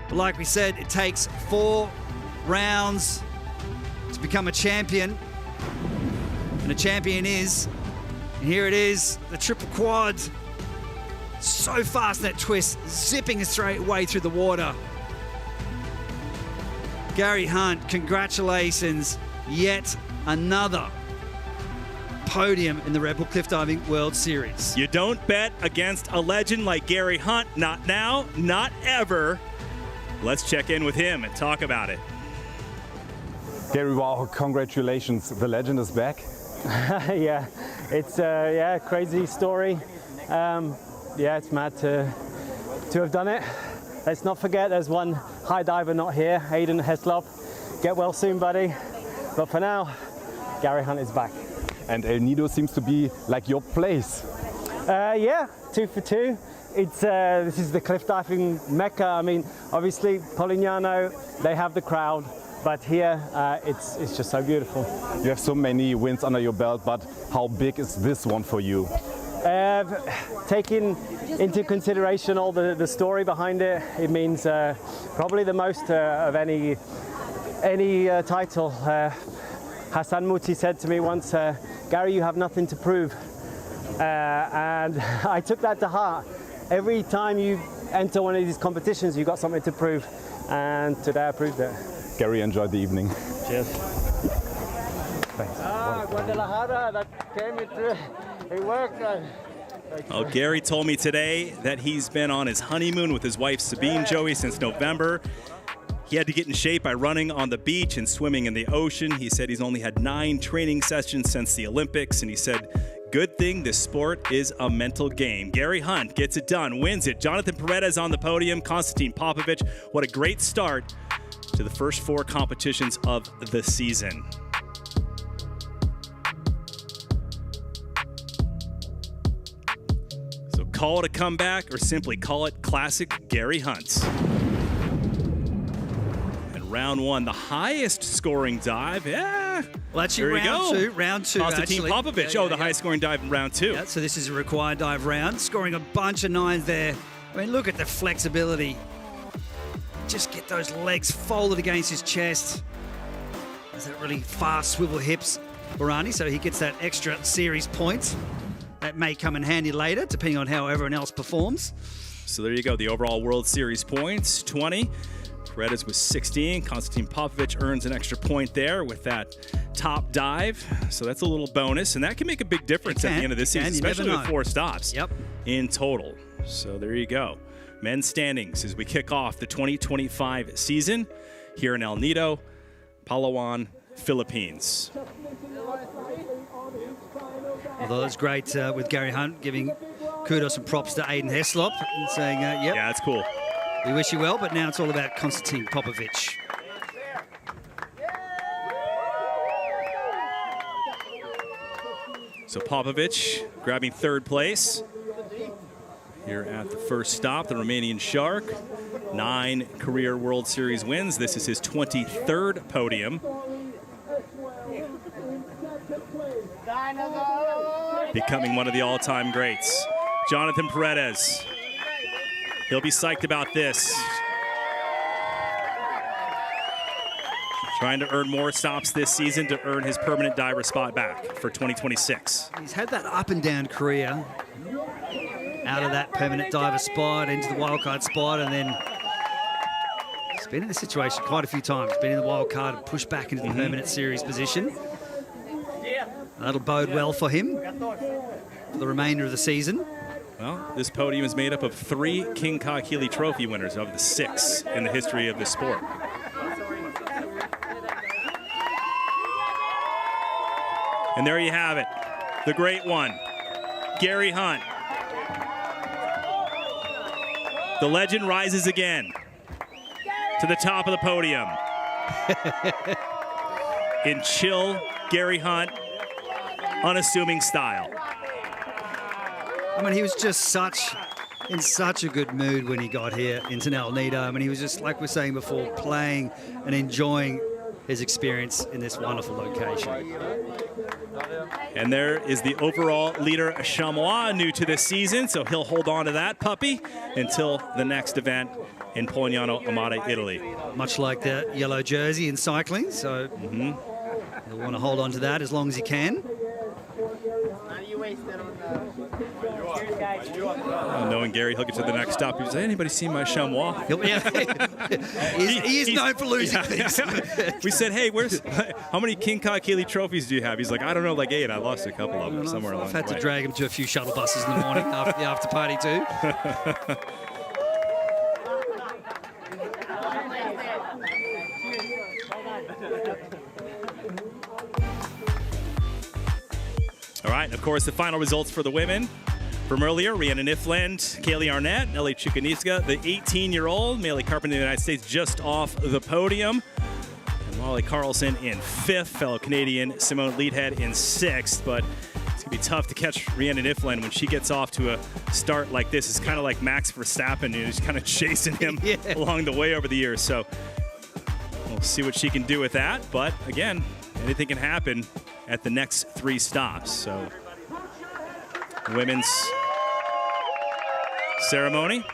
But like we said, it takes 4 rounds to become a champion. And a champion is, and here it is, the triple quad. So fast that twist, zipping straight way through the water. Gary Hunt, congratulations. Yet another podium in the Red Bull Cliff Diving World Series. You don't bet against a legend like Gary Hunt. Not now, not ever. Let's check in with him and talk about it. Gary, wow, congratulations. The legend is back. Yeah, it's a crazy story. Yeah, it's mad to have done it. Let's not forget there's one high diver not here, Aiden Heslop. Get well soon, buddy. But for now, Gary Hunt is back. And El Nido seems to be like your place. Yeah, 2 for 2. It's this is the cliff diving mecca. I mean, obviously Polignano, they have the crowd, but here it's just so beautiful. You have so many wins under your belt, but how big is this one for you? Taking into consideration all the story behind it, it means probably the most of any title. Hassan Muti said to me once, Gary, you have nothing to prove. And I took that to heart. Every time you enter one of these competitions, you've got something to prove. And today I proved it. Gary, enjoy the evening. Cheers. Thanks. Guadalajara, that came into, it worked. Oh, Gary told me today that he's been on his honeymoon with his wife Sabine, Joey, since November. He had to get in shape by running on the beach and swimming in the ocean. He said he's only had 9 training sessions since the Olympics, and he said, good thing this sport is a mental game. Gary Hunt gets it done, wins it. Jonathan Paredes on the podium, Konstantin Popovic. What a great start to the first 4 competitions of the season. So call it a comeback or simply call it classic Gary Hunt. Round 1, the highest scoring dive. Yeah. Well, actually, round two. Konstantin Popovic. The highest scoring dive in round 2. Yeah, so this is a required dive round, scoring a bunch of 9s there. I mean, look at the flexibility. Just get those legs folded against his chest. There's that really fast swivel hips, Barani, so he gets that extra series point. That may come in handy later, depending on how everyone else performs. So there you go. The overall World Series points, 20. Paredes was 16. Konstantin Popovic earns an extra point there with that top dive. So that's a little bonus, and that can make a big difference at the end of this season, especially with 4 stops in total. So there you go. Men's standings as we kick off the 2025 season here in El Nido, Palawan, Philippines. Although it's great with Gary Hunt giving kudos and props to Aiden Heslop and saying, yep. Yeah, that's cool. We wish you well, but now it's all about Konstantin Popovic. So Popovic grabbing 3rd place here at the first stop, the Romanian Shark. 9 career World Series wins. This is his 23rd podium. Becoming one of the all-time greats. Jonathan Paredes. He'll be psyched about this. Trying to earn more stops this season to earn his permanent diver spot back for 2026. He's had that up and down career. Out of that permanent diver spot into the wildcard spot, and then he's been in this situation quite a few times. Been in the wildcard and pushed back into the permanent series position. That'll bode well for him for the remainder of the season. Well, this podium is made up of 3 King Kahili Trophy winners of the 6 in the history of the sport. And there you have it, the great one, Gary Hunt. The legend rises again to the top of the podium. In chill Gary Hunt, unassuming style. I mean, he was just in such a good mood when he got here into El Nido. I mean, he was just, like we were saying before, playing and enjoying his experience in this wonderful location. And there is the overall leader, Chamois, new to this season, so he'll hold on to that puppy until the next event in Polignano Amate, Italy. Much like the yellow jersey in cycling, so he'll want to hold on to that as long as he can. Knowing Gary, he'll get to the next stop. He says, anybody see my chamois? He is known for losing things. We said, hey, how many King Kahili trophies do you have? He's like, I don't know, like 8. I lost a couple of them somewhere along the way. I've had to drag him to a few shuttle buses in the morning after the after party too. All right, of course, the final results for the women. From earlier, Rhiannon Ifland, Kaylee Arnett, Ellie Chukaniska, the 18-year-old, Maley Carpenter of the United States, just off the podium. And Molly Carlson in 5th, fellow Canadian Simone Leadhead in 6th. But it's going to be tough to catch Rhiannon Ifland when she gets off to a start like this. It's kind of like Max Verstappen, who's kind of chasing him along the way over the years. So we'll see what she can do with that. But again, anything can happen at the next 3 stops. So women's ceremony.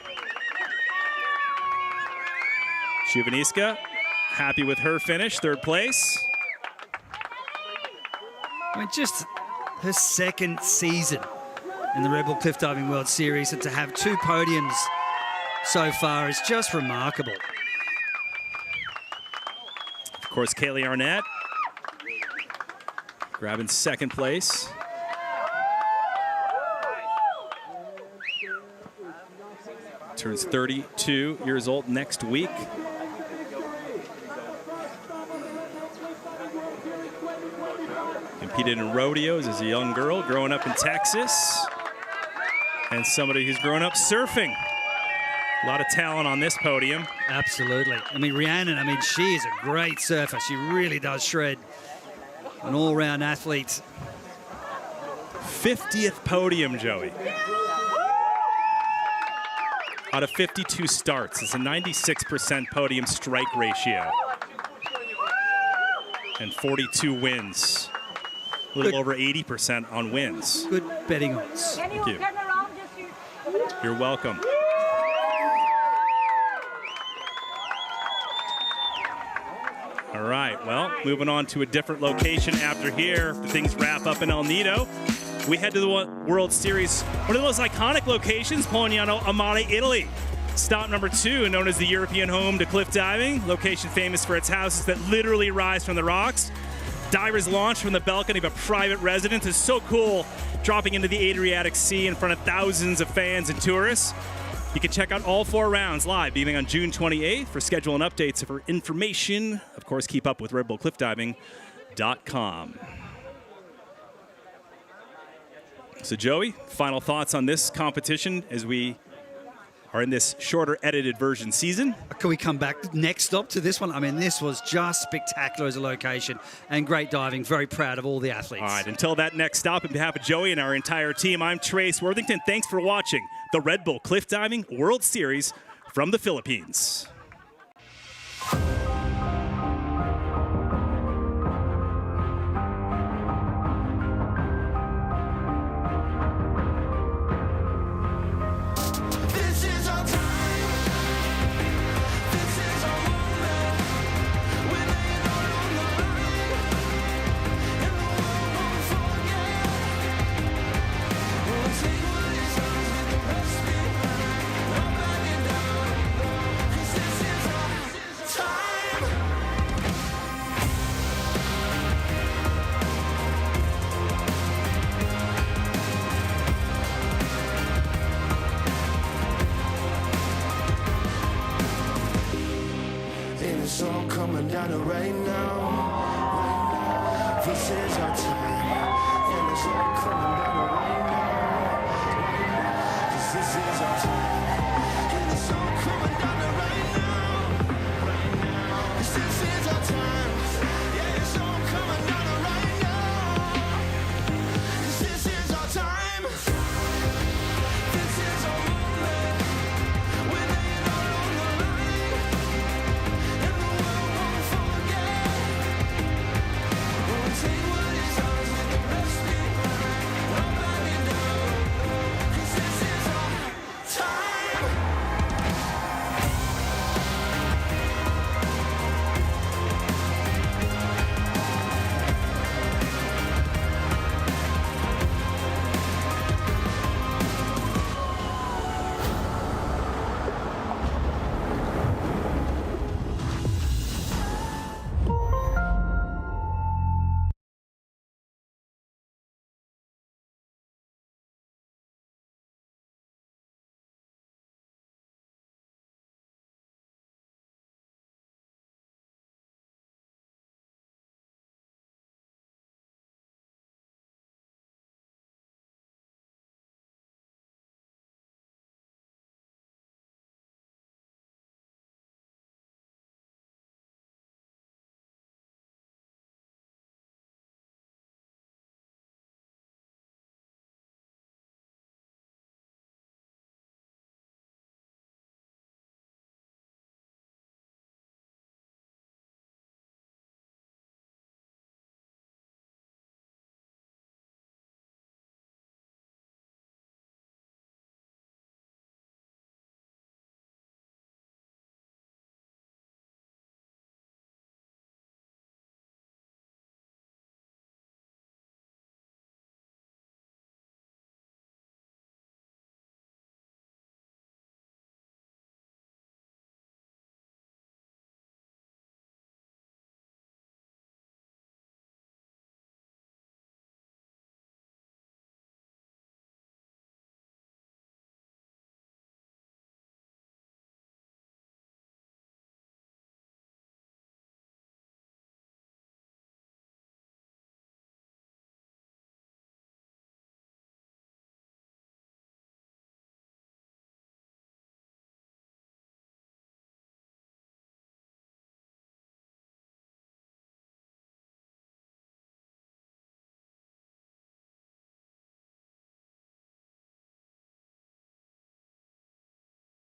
Chuvaniska, happy with her finish, 3rd place. I mean, just her 2nd season in the Red Bull Cliffdiving World Series, and to have 2 podiums so far is just remarkable. Of course, Kaylee Arnett grabbing 2nd place. Turns 32 years old next week. competed in rodeos as a young girl growing up in Texas. And somebody who's grown up surfing. A lot of talent on this podium. Absolutely. I mean, Rhiannon, she is a great surfer. She really does shred. An all-round athlete. 50th podium, Joey. Out of 52 starts. It's a 96% podium strike ratio. And 42 wins. A little over 80% on wins. Good betting odds. Thank you. You're welcome. All right, well, moving on to a different location after here. Things wrap up in El Nido. We head to the World Series, one of the most iconic locations, Pognano Amare, Italy. Stop number 2, known as the European home to cliff diving. Location famous for its houses that literally rise from the rocks. Divers launch from the balcony of a private residence. It's so cool, dropping into the Adriatic Sea in front of thousands of fans and tourists. You can check out all 4 rounds live beginning on June 28th. For schedule and updates for information, of course, keep up with redbullcliffdiving.com. So, Joey, final thoughts on this competition as we are in this shorter edited version season. Can we come back next stop to this one? I mean, this was just spectacular as a location and great diving. Very proud of all the athletes. All right, until that next stop, on behalf of Joey and our entire team, I'm Trace Worthington. Thanks for watching the Red Bull Cliff Diving World Series from the Philippines. It's all coming down to right now. This is our time, and it's all coming down.